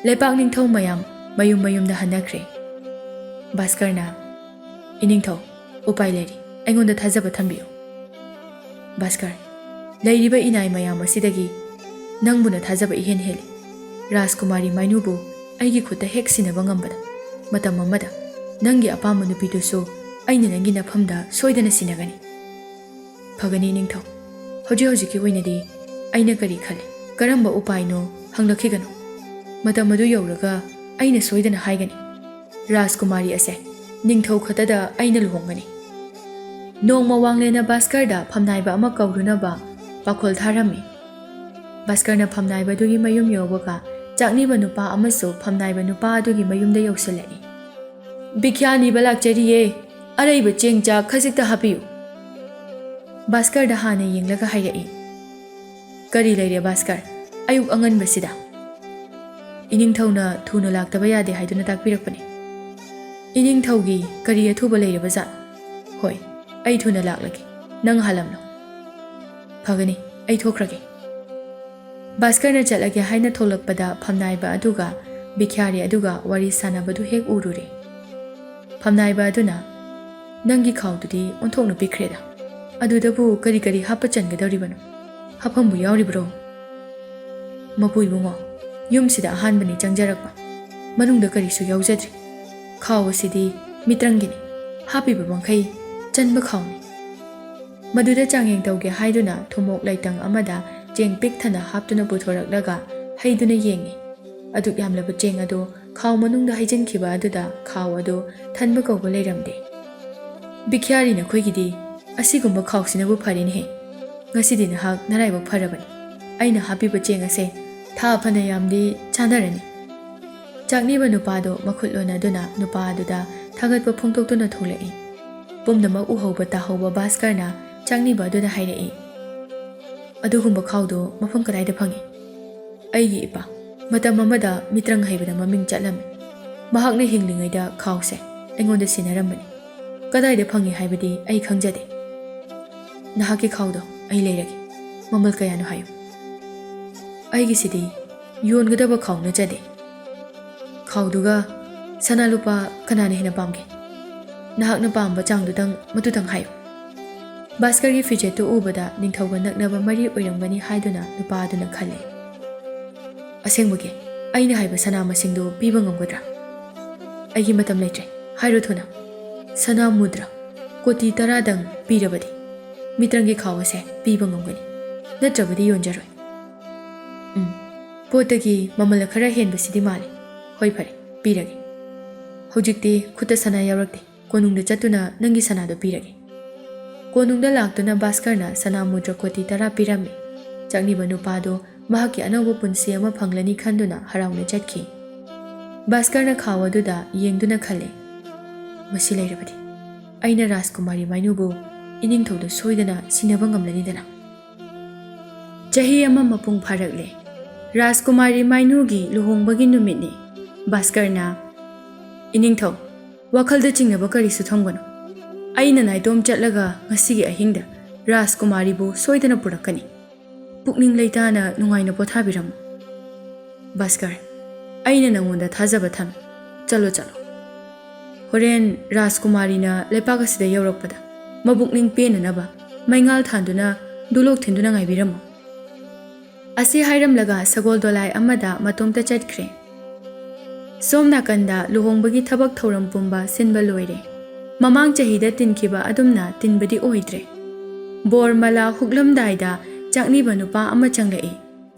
ꯂꯩꯄꯥꯛ ꯅꯤꯡꯊꯧ ꯃꯌꯥꯝ ꯃꯌꯨꯝ ꯃꯌꯨꯝꯗ ꯍꯟꯅꯈ꯭ꯔꯦ ꯚꯥꯁꯀꯔꯅ ꯏꯅꯤꯡꯊꯧ ꯎꯄꯥꯏ ꯂꯩꯔꯤ ꯑꯩꯉꯣꯟꯗ ꯊꯥꯖꯕ ꯊꯝꯕꯤꯌꯨ ꯚꯥꯁꯀꯔ ꯂꯩꯔꯤꯕ ꯏꯅꯥꯏ ꯃꯌꯥꯝ ꯑꯁꯤꯗꯒꯤ ꯅꯪꯕꯨꯅ ꯊꯥꯖꯕ ꯏꯍꯦꯟ ꯍꯦꯜꯂꯤ ꯔꯥꯖꯀꯨꯃꯥꯔꯤ ꯃꯥꯏꯅꯨꯕꯨ ꯑꯩꯒꯤ ꯈꯨꯠꯇ ꯍꯦꯛ ꯁꯤꯟꯅꯕ ꯉꯝꯕꯗ ꯃꯇꯝ ꯑꯃꯗ ꯅꯪꯒꯤ ꯑꯄꯥꯝꯕ ꯅꯨꯄꯤꯗꯨꯁꯨ ꯑꯩꯅ ꯅꯪꯒꯤ ꯅꯐꯝꯗ ꯁꯣꯏꯗꯅ ꯁꯤꯟꯅꯒꯅꯤ ꯐꯒꯅꯤ ꯅꯤꯡꯊꯧ ꯍꯧꯖꯤꯛꯀꯤ ꯑꯣꯏꯅꯗꯤ ꯑꯩꯅ ꯀꯔꯤ ꯈꯜꯂꯤ ꯀꯔꯝꯕ ꯎꯄꯥꯏꯅꯣ ꯍꯪꯂꯛꯈꯤꯒꯅꯨ ꯃꯇꯝ ꯑꯗꯨ ꯌꯧꯔꯒ ꯑꯩꯅ ꯁꯣꯏꯗꯅ ꯍꯥꯏꯒꯅꯤ ꯔꯥꯖꯀꯨꯃꯥꯔꯤ ꯑꯁꯦ ꯅꯤꯡꯊꯧ ꯈꯛꯇꯗ ꯑꯩꯅ ꯂꯨꯍꯣꯡꯒꯅꯤ ꯅꯣꯡꯃ ꯋꯥꯡꯂꯦꯟꯅ ꯚꯥꯁꯀꯔꯗ ꯐꯝꯅꯥꯏꯕ ꯑꯃ ꯀꯧꯔꯨꯅꯕ ꯄꯥꯈꯣꯜ ꯊꯥꯔꯝꯃꯤ ꯚꯥꯁꯀꯔꯅ ꯐꯝꯅꯥꯏꯕꯗꯨꯒꯤ ꯃꯌꯨꯝ ꯌꯧꯕꯒ ꯆꯥꯛꯅꯤꯕ ꯅꯨꯄꯥ ꯑꯃꯁꯨ ꯐꯝꯅꯥꯏꯕ ꯅꯨꯄꯥ ꯑꯗꯨꯒꯤ ꯃꯌꯨꯝꯗ ꯌꯧꯁꯤꯜꯂꯛꯏ ꯚꯤꯈ꯭ꯌꯥ ꯅꯤꯕ ꯂꯥꯛꯆꯔꯤꯌꯦ ꯑꯔꯩꯕ ꯆꯦꯡ ꯆꯥꯛ ꯈꯖꯤꯛꯇ ꯍꯥꯞꯄꯤꯌꯨ ꯚꯥꯁꯀꯔꯗ ꯍꯥꯟꯅ ꯌꯦꯡꯂꯒ ꯍꯥꯏꯔꯛꯏ ꯀꯔꯤ ꯂꯩꯔꯦ ꯚꯥꯁꯀꯔ ꯑꯌꯨꯛ ꯑꯉꯟꯕꯁꯤꯗ ꯏꯅꯤꯡꯊꯧꯅ ꯊꯨꯅ ꯂꯥꯛꯇꯕ ꯌꯥꯗꯦ ꯍꯥꯏꯗꯨꯅ ꯇꯥꯛꯄꯤꯔꯛꯄꯅꯤ ꯏꯅꯤꯡꯊꯧꯒꯤ ꯀꯔꯤ ꯑꯊꯨꯕ ꯂꯩꯔꯕꯖꯥꯠꯅꯣ ꯍꯣꯏ ꯑꯩ ꯊꯨꯅ ꯂꯥꯛꯂꯒꯦ ꯅꯪ ꯍꯥꯜꯂꯝꯂꯣ ꯐꯒꯅꯤ ꯑꯩ ꯊꯣꯛꯈ꯭ꯔꯒꯦ ꯚꯥꯁꯀꯔꯅ ꯆꯠꯂꯒꯦ ꯍꯥꯏꯅ ꯊꯣꯛꯂꯛꯄꯗ ꯐꯝꯅꯥꯏꯕ ꯑꯗꯨꯒ ꯚꯤꯈ꯭ꯌꯥꯔꯤ ꯑꯗꯨꯒ ꯋꯥꯔꯤ ꯁꯥꯟꯅꯕꯗꯨ ꯍꯦꯛ ꯎꯔꯨꯔꯦ ꯐꯝꯅꯥꯏꯕ ꯑꯗꯨꯅ ꯅꯪꯒꯤ ꯈꯥꯎꯗꯨꯗꯤ ꯑꯣꯟꯊꯣꯛꯅ ꯄꯤꯛꯈ꯭ꯔꯦꯗ ꯑꯗꯨꯗꯕꯨ ꯀꯔꯤ ꯍꯥꯞꯄ ꯆꯟꯒꯗꯧꯔꯤꯕꯅꯣ ꯍꯥꯞꯐꯝꯕꯨ ꯌꯥꯎꯔꯤꯕ꯭ꯔꯣ ꯃꯄꯨ ꯏꯕꯨꯡꯉꯣ ꯌꯨꯝꯁꯤꯗ ꯑꯍꯥꯟꯕꯅꯤ ꯆꯪꯖꯔꯛꯄ ꯃꯅꯨꯡꯗ ꯀꯔꯤꯁꯨ ꯌꯥꯎꯖꯗ꯭ꯔꯤ ꯈꯥꯎ ꯑꯁꯤꯗꯤ ꯃꯤꯇ꯭ꯔꯪꯒꯤꯅꯤ ꯍꯥꯞꯄꯤꯕ ꯃꯈꯩ ꯆꯟꯕ ꯈꯥꯎꯅꯤ ꯃꯗꯨꯗ ꯆꯥꯡꯌꯦꯡ ꯇꯧꯒꯦ ꯍꯥꯏꯗꯨꯅ ꯊꯨꯃꯣꯛ ꯂꯩꯇꯪ ꯑꯃꯗ ꯆꯦꯡ ꯄꯤꯛ ꯊꯟꯅ ꯍꯥꯞꯇꯨꯅ ꯄꯨꯊꯣꯔꯛꯂꯒ ꯍꯩꯗꯨꯅ ꯌꯦꯡꯉꯤ ꯑꯗꯨꯛ ꯌꯥꯝꯂꯕ ꯆꯦꯡ ꯑꯗꯨ ꯈꯥꯎ ꯃꯅꯨꯡꯗ ꯍꯩꯖꯤꯟꯈꯤꯕ ꯑꯗꯨꯗ ꯈꯥꯎ ꯑꯗꯨ ꯊꯟꯕ ꯀꯧꯕ ꯂꯩꯔꯝꯗꯦ ꯚꯤꯈ꯭ꯌꯥꯔꯤ ꯅꯈꯣꯏꯒꯤꯗꯤ ꯑꯁꯤꯒꯨꯝꯕ ꯈꯥꯎꯁꯤꯅꯕꯨ ꯐꯔꯦꯅꯦꯍꯦ ꯉꯁꯤꯗꯤ ꯅꯍꯥꯛ ꯅꯔꯥꯏꯕꯛ ꯐꯔꯕꯅꯤ ꯑꯩꯅ ꯍꯥꯞꯄꯤꯕ ꯆꯦꯡ ꯑꯁꯦ ꯊꯥ ꯐꯅ ꯌꯥꯝꯗꯤ ꯆꯥꯅꯔꯅꯤ ꯆꯥꯛꯅꯤꯕ ꯅꯨꯄꯥꯗꯣ ꯃꯈꯨꯠ ꯂꯣꯟꯅꯗꯨꯅ ꯅꯨꯄꯥ ꯑꯗꯨꯗ ꯊꯥꯒꯠꯄ ꯐꯣꯡꯗꯣꯛꯇꯨꯅ ꯊꯣꯛꯂꯛꯏ ꯄꯨꯝꯅꯃꯛ ꯎꯍꯧꯕ ꯇꯥꯍꯧꯕ ꯚꯥꯁꯀꯔꯅ ꯆꯥꯛꯅꯤꯕ ꯑꯗꯨꯗ ꯍꯥꯏꯔꯛꯏ ꯑꯗꯨꯒꯨꯝꯕ ꯈꯥꯎꯗꯣ ꯃꯐꯝ ꯀꯗꯥꯏꯗ ꯐꯪꯏ ꯑꯩꯒꯤ ꯏꯄꯥ ꯃꯇꯝ ꯑꯃꯗ ꯃꯤꯇ꯭ꯔꯪ ꯍꯩꯕꯗ ꯃꯃꯤꯡ ꯆꯠꯂꯝꯃꯤ ꯃꯍꯥꯛꯅ ꯍꯤꯡꯂꯤꯉꯩꯗ ꯈꯥꯎꯁꯦ ꯑꯩꯉꯣꯟꯗ ꯁꯤꯟꯅꯔꯝꯕꯅꯤ ꯀꯗꯥꯏꯗ ꯐꯪꯏ ꯍꯥꯏꯕꯗꯤ ꯑꯩ ꯈꯪꯖꯗꯦ ꯅꯍꯥꯛꯀꯤ ꯈꯥꯎꯗꯣ ꯑꯩ ꯂꯩꯔꯒꯦ ꯃꯃꯜ ꯀꯌꯥꯅꯣ ꯍꯥꯏꯌꯨ ꯑꯩꯒꯤꯁꯤꯗꯤ ꯌꯣꯟꯒꯗꯕ ꯈꯥꯎ ꯅꯠꯆꯗꯦ ꯈꯥꯎꯗꯨꯒ ꯁꯅꯥ ꯂꯨꯄꯥ ꯀꯅꯥꯅ ꯍꯦꯟꯅ ꯄꯥꯝꯒꯦ ꯅꯍꯥꯛꯅ ꯄꯥꯝꯕ ꯆꯥꯡꯗꯨꯗꯪ ꯃꯗꯨꯇꯪ ꯍꯥꯏꯌꯨ ꯚꯥꯁꯀꯔꯒꯤ ꯐꯤꯖꯦꯠꯇꯨ ꯎꯕꯗ ꯅꯤꯡꯊꯧꯒ ꯅꯛꯅꯕ ꯃꯔꯤ ꯑꯣꯏꯔꯝꯒꯅꯤ ꯍꯥꯏꯗꯨꯅ ꯅꯨꯄꯥ ꯑꯗꯨꯅ ꯈꯜꯂꯤ ꯑꯁꯦꯡꯕꯒꯤ ꯑꯩꯅ ꯍꯥꯏꯕ ꯁꯅꯥ ꯃꯁꯤꯡꯗꯨ ꯄꯤꯕ ꯉꯝꯒꯗ꯭ꯔꯥ ꯑꯩꯒꯤ ꯃꯇꯝ ꯂꯩꯇ꯭ꯔꯦ ꯍꯥꯏꯔꯣ ꯊꯨꯅ ꯁꯅꯥ ꯃꯨꯗ꯭ꯔ ꯀꯣꯇꯤ 10 ꯄꯤꯔꯕꯗꯤ ꯃꯤꯇ꯭ꯔꯪꯒꯤ ꯈꯥꯎ ꯑꯁꯦ ꯄꯤꯕ ꯉꯝꯒꯅꯤ ꯅꯠꯇ꯭ꯔꯕꯗꯤ ꯌꯣꯟꯖꯔꯣꯏ ꯄꯣꯠꯇꯒꯤ ꯃꯃꯜ ꯈꯔ ꯍꯦꯟꯕꯁꯤꯗꯤ ꯃꯥꯜꯂꯤ ꯍꯣꯏ ꯐꯔꯦ ꯄꯤꯔꯒꯦ ꯍꯧꯖꯤꯛꯇꯤ ꯈꯨꯠꯇ ꯁꯅꯥ ꯌꯥꯎꯔꯛꯇꯦ ꯀꯣꯅꯨꯡꯗ ꯆꯠꯇꯨꯅ ꯅꯪꯒꯤ ꯁꯅꯥꯗꯣ ꯄꯤꯔꯒꯦ ꯀꯣꯅꯨꯡꯗ ꯂꯥꯛꯇꯨꯅ ꯚꯥꯁꯀꯔꯅ ꯁꯅꯥ ꯃꯨꯗ꯭ꯔ ꯀꯣꯇꯤ 10 ꯄꯤꯔꯝꯃꯤ ꯆꯥꯛꯅꯤꯕ ꯅꯨꯄꯥꯗꯣ ꯃꯍꯥꯛꯀꯤ ꯑꯅꯧꯕ ꯄꯨꯟꯁꯤ ꯑꯃ ꯐꯪꯂꯅꯤ ꯈꯟꯗꯨꯅ ꯍꯔꯥꯎꯅ ꯆꯠꯈꯤ ꯚꯥꯁꯀꯔꯅ ꯈꯥꯎ ꯑꯗꯨꯗ ꯌꯦꯡꯗꯨꯅ ꯈꯜꯂꯤ ꯃꯁꯤ ꯂꯩꯔꯕꯗꯤ ꯑꯩꯅ ꯔꯥꯖꯀꯨꯃꯥꯔꯤ ꯃꯥꯏꯅꯨꯕꯨ ꯏꯅꯤꯡꯊꯧꯗ ꯁꯣꯏꯗꯅ ꯁꯤꯟꯅꯕ ꯉꯝꯂꯅꯤꯗꯅ ꯆꯍꯤ ꯑꯃ ꯃꯄꯨꯡ ꯐꯥꯔꯛꯂꯦ ꯔꯥꯖꯀꯨꯃꯥꯔꯤ ꯃꯥꯏꯅꯨꯒꯤ ꯂꯨꯍꯣꯡꯕꯒꯤ ꯅꯨꯃꯤꯠꯅꯤ ꯚꯥꯁꯀꯔꯅ ꯏꯅꯤꯡꯊꯧ ꯋꯥꯈꯜꯗ ꯆꯤꯡꯅꯕ ꯀꯔꯤꯁꯨ ꯊꯝꯒꯅꯨ ꯑꯩꯅ ꯅꯥꯏꯇꯣꯝ ꯆꯠꯂꯒ ꯉꯁꯤꯒꯤ ꯑꯍꯤꯡꯗ ꯔꯥꯖꯀꯨꯃꯥꯔꯤꯕꯨ ꯁꯣꯏꯗꯅ ꯄꯨꯔꯛꯀꯅꯤ ꯄꯨꯛꯅꯤꯡ ꯂꯩꯇꯥꯅ ꯅꯨꯡꯉꯥꯏꯅ ꯄꯣꯊꯥꯕꯤꯔꯝꯃꯨ ꯚꯥꯁꯀꯔ ꯑꯩꯅ ꯅꯉꯣꯟꯗ ꯊꯥꯖꯕ ꯊꯝꯃꯤ ꯆꯠꯂꯣ ꯍꯣꯔꯦꯟ ꯔꯥꯖꯀꯨꯃꯥꯔꯤꯅ ꯂꯩꯄꯥꯛ ꯑꯁꯤꯗ ꯌꯧꯔꯛꯄꯗ ꯃꯕꯨꯛꯅꯤꯡ ꯄꯦꯟꯅꯅꯕ ꯃꯩꯉꯥꯜ ꯊꯥꯟꯗꯨꯅ ꯗꯨꯂꯣꯛ ꯊꯤꯟꯗꯨꯅ ꯉꯥꯏꯕꯤꯔꯝꯃꯨ ꯑꯁꯤ ꯍꯥꯏꯔꯝꯂꯒ ꯁꯒꯣꯜ ꯗꯣꯂꯥꯏ ꯑꯃꯗ ꯃꯇꯣꯝꯇ ꯆꯠꯈ꯭ꯔꯦ ꯁꯣꯝ ꯅꯥꯀꯟꯗ ꯂꯨꯍꯣꯡꯕꯒꯤ ꯊꯕꯛ ꯊꯧꯔꯝ ꯄꯨꯝꯕ ꯁꯤꯟꯕ ꯂꯣꯏꯔꯦ ꯃꯃꯥꯡ ꯆꯍꯤꯗ ꯇꯤꯟꯈꯤꯕ ꯑꯗꯨꯝꯅ ꯇꯤꯟꯕꯗꯤ ꯑꯣꯏꯗ꯭ꯔꯦ ꯕꯣꯔꯃꯂꯥ ꯍꯨꯛꯂꯝꯗꯥꯏꯗ ꯆꯥꯛꯅꯤꯕ ꯅꯨꯄꯥ ꯑꯃ ꯆꯪꯂꯛꯏ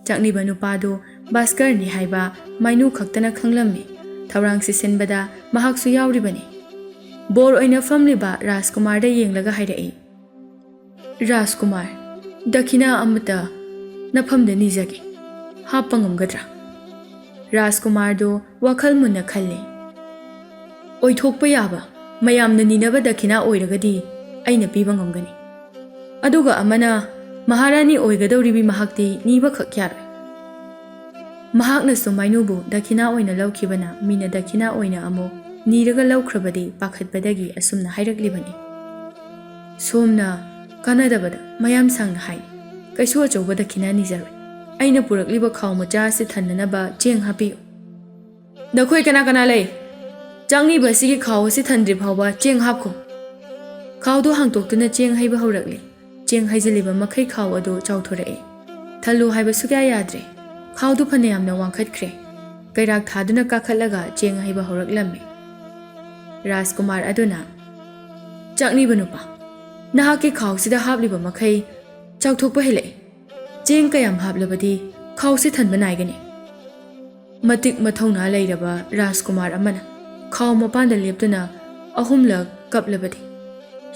ꯆꯥꯛꯅꯤꯕ ꯅꯨꯄꯥꯗꯨ ꯚꯥꯁꯀꯔꯅꯤ ꯍꯥꯏꯕ ꯃꯥꯏꯅꯨ ꯈꯛꯇꯅ ꯈꯪꯂꯝꯃꯤ ꯊꯧꯔꯥꯡꯁꯤ ꯁꯤꯟꯕꯗ ꯃꯍꯥꯛꯁꯨ ꯌꯥꯎꯔꯤꯕꯅꯤ ꯕꯣꯔ ꯑꯣꯏꯅ ꯐꯝꯂꯤꯕ ꯔꯥꯖꯀꯨꯃꯥꯔꯗ ꯌꯦꯡꯂꯒ ꯍꯥꯏꯔꯛꯏ, ꯔꯥꯖꯀꯨꯃꯥꯔ, ꯗꯈꯤꯅꯥ ꯑꯃꯇ ꯅꯐꯝꯗ ꯅꯤꯖꯒꯦ, ꯍꯥꯞꯄ ꯉꯝꯒꯗ꯭ꯔꯥ? ꯔꯥꯖꯀꯨꯃꯥꯔꯗꯨ ꯋꯥꯈꯜ ꯃꯨꯟꯅ ꯈꯜꯂꯤ꯫ ꯑꯣꯏꯊꯣꯛꯄ ꯌꯥꯕ ꯃꯌꯥꯝꯅ ꯅꯤꯅꯕ ꯗꯈꯤꯅꯥ ꯑꯣꯏꯔꯒꯗꯤ ꯑꯩꯅ ꯄꯤꯕ ꯉꯝꯒꯅꯤ, ꯑꯗꯨꯒ ꯑꯃꯅ ꯃꯍꯥꯔꯥꯅꯤ ꯑꯣꯏꯒꯗꯧꯔꯤꯕꯤ ꯃꯍꯥꯛꯇꯤ ꯅꯤꯕꯈꯛ ꯌꯥꯔꯣꯏ꯫ ꯃꯍꯥꯛꯅꯁꯨ ꯃꯥꯏꯅꯨꯕꯨ ꯗꯈꯤꯅꯥ ꯑꯣꯏꯅ ꯂꯧꯈꯤꯕꯅ ꯃꯤꯅ ꯗꯈꯤꯅꯥ ꯑꯣꯏꯅ ꯑꯃꯨꯛ ꯅꯤꯔꯒ ꯂꯧꯈ꯭ꯔꯕꯗꯤ ꯄꯥꯈꯠꯄꯗꯒꯤ ꯑꯁꯨꯝꯅ ꯍꯥꯏꯔꯛꯂꯤꯕꯅꯤ꯫ ꯁꯣꯝꯅ ꯀꯥꯟꯅꯗꯕꯗ ꯃꯌꯥꯝ ꯁꯥꯡꯅ ꯍꯥꯏ, ꯀꯩꯁꯨ ꯑꯆꯧꯕ ꯗꯈꯤꯅꯥ ꯅꯤꯖꯔꯣꯏ, ꯑꯩꯅ ꯄꯨꯔꯛꯂꯤꯕ ꯈꯥꯎ ꯃꯆꯥ ꯑꯁꯤ ꯊꯟꯅꯅꯕ ꯆꯦꯡ ꯍꯥꯞꯄꯤꯌꯨ꯫ ꯅꯈꯣꯏ ꯀꯅꯥ ꯀꯅꯥ ꯂꯩ? ꯆꯪꯂꯤꯕ ꯑꯁꯤꯒꯤ ꯈꯥꯎ ꯑꯁꯤ ꯊꯟꯗ꯭ꯔꯤ ꯐꯥꯎꯕ ꯆꯦꯡ ꯍꯥꯞꯈꯣ꯫ ꯈꯥꯎꯗꯨ ꯍꯥꯡꯇꯣꯛꯇꯨꯅ ꯆꯦꯡ ꯍꯩꯕ ꯍꯧꯔꯛꯂꯤ꯫ ꯆꯦꯡ ꯍꯩꯖꯤꯜꯂꯤꯕ ꯃꯈꯩ ꯈꯥꯎ ꯑꯗꯨ ꯆꯥꯎꯊꯣꯔꯛꯏ꯫ ꯊꯜꯂꯨ ꯍꯥꯏꯕ ꯁꯨꯛꯌꯥ ꯌꯥꯗ꯭ꯔꯦ꯫ ꯈꯥꯎꯗꯨ ꯐꯅꯌꯥꯝꯅ ꯋꯥꯡꯈꯠꯈ꯭ꯔꯦ꯫ ꯀꯩꯔꯥꯛ ꯊꯥꯗꯨꯅ ꯀꯥꯈꯠꯂꯒ ꯆꯦꯡ ꯍꯩꯕ ꯍꯧꯔꯛꯂꯝꯃꯤ꯫ ꯔꯥꯖꯀꯨꯃꯥꯔ ꯑꯗꯨꯅ, ꯆꯥꯛꯅꯤꯕ ꯅꯨꯄꯥ, ꯅꯍꯥꯛꯀꯤ ꯈꯥꯎꯁꯤꯗ ꯍꯥꯞꯂꯤꯕ ꯃꯈꯩ ꯆꯥꯎꯊꯣꯛꯄ ꯍꯦꯜꯂꯛꯏ꯫ ꯆꯦꯡ ꯀꯌꯥꯝ ꯍꯥꯞꯂꯕꯗꯤ ꯈꯥꯎꯁꯤ ꯊꯟꯕ ꯅꯥꯏꯒꯅꯤ? ꯃꯇꯤꯛ ꯃꯊꯧꯅꯥ ꯂꯩꯔꯕ ꯔꯥꯖꯀꯨꯃꯥꯔ ꯑꯃꯅ ꯈꯥꯎ ꯃꯄꯥꯟꯗ ꯂꯦꯞꯇꯨꯅ 3 ꯀꯞꯂꯕꯗꯤ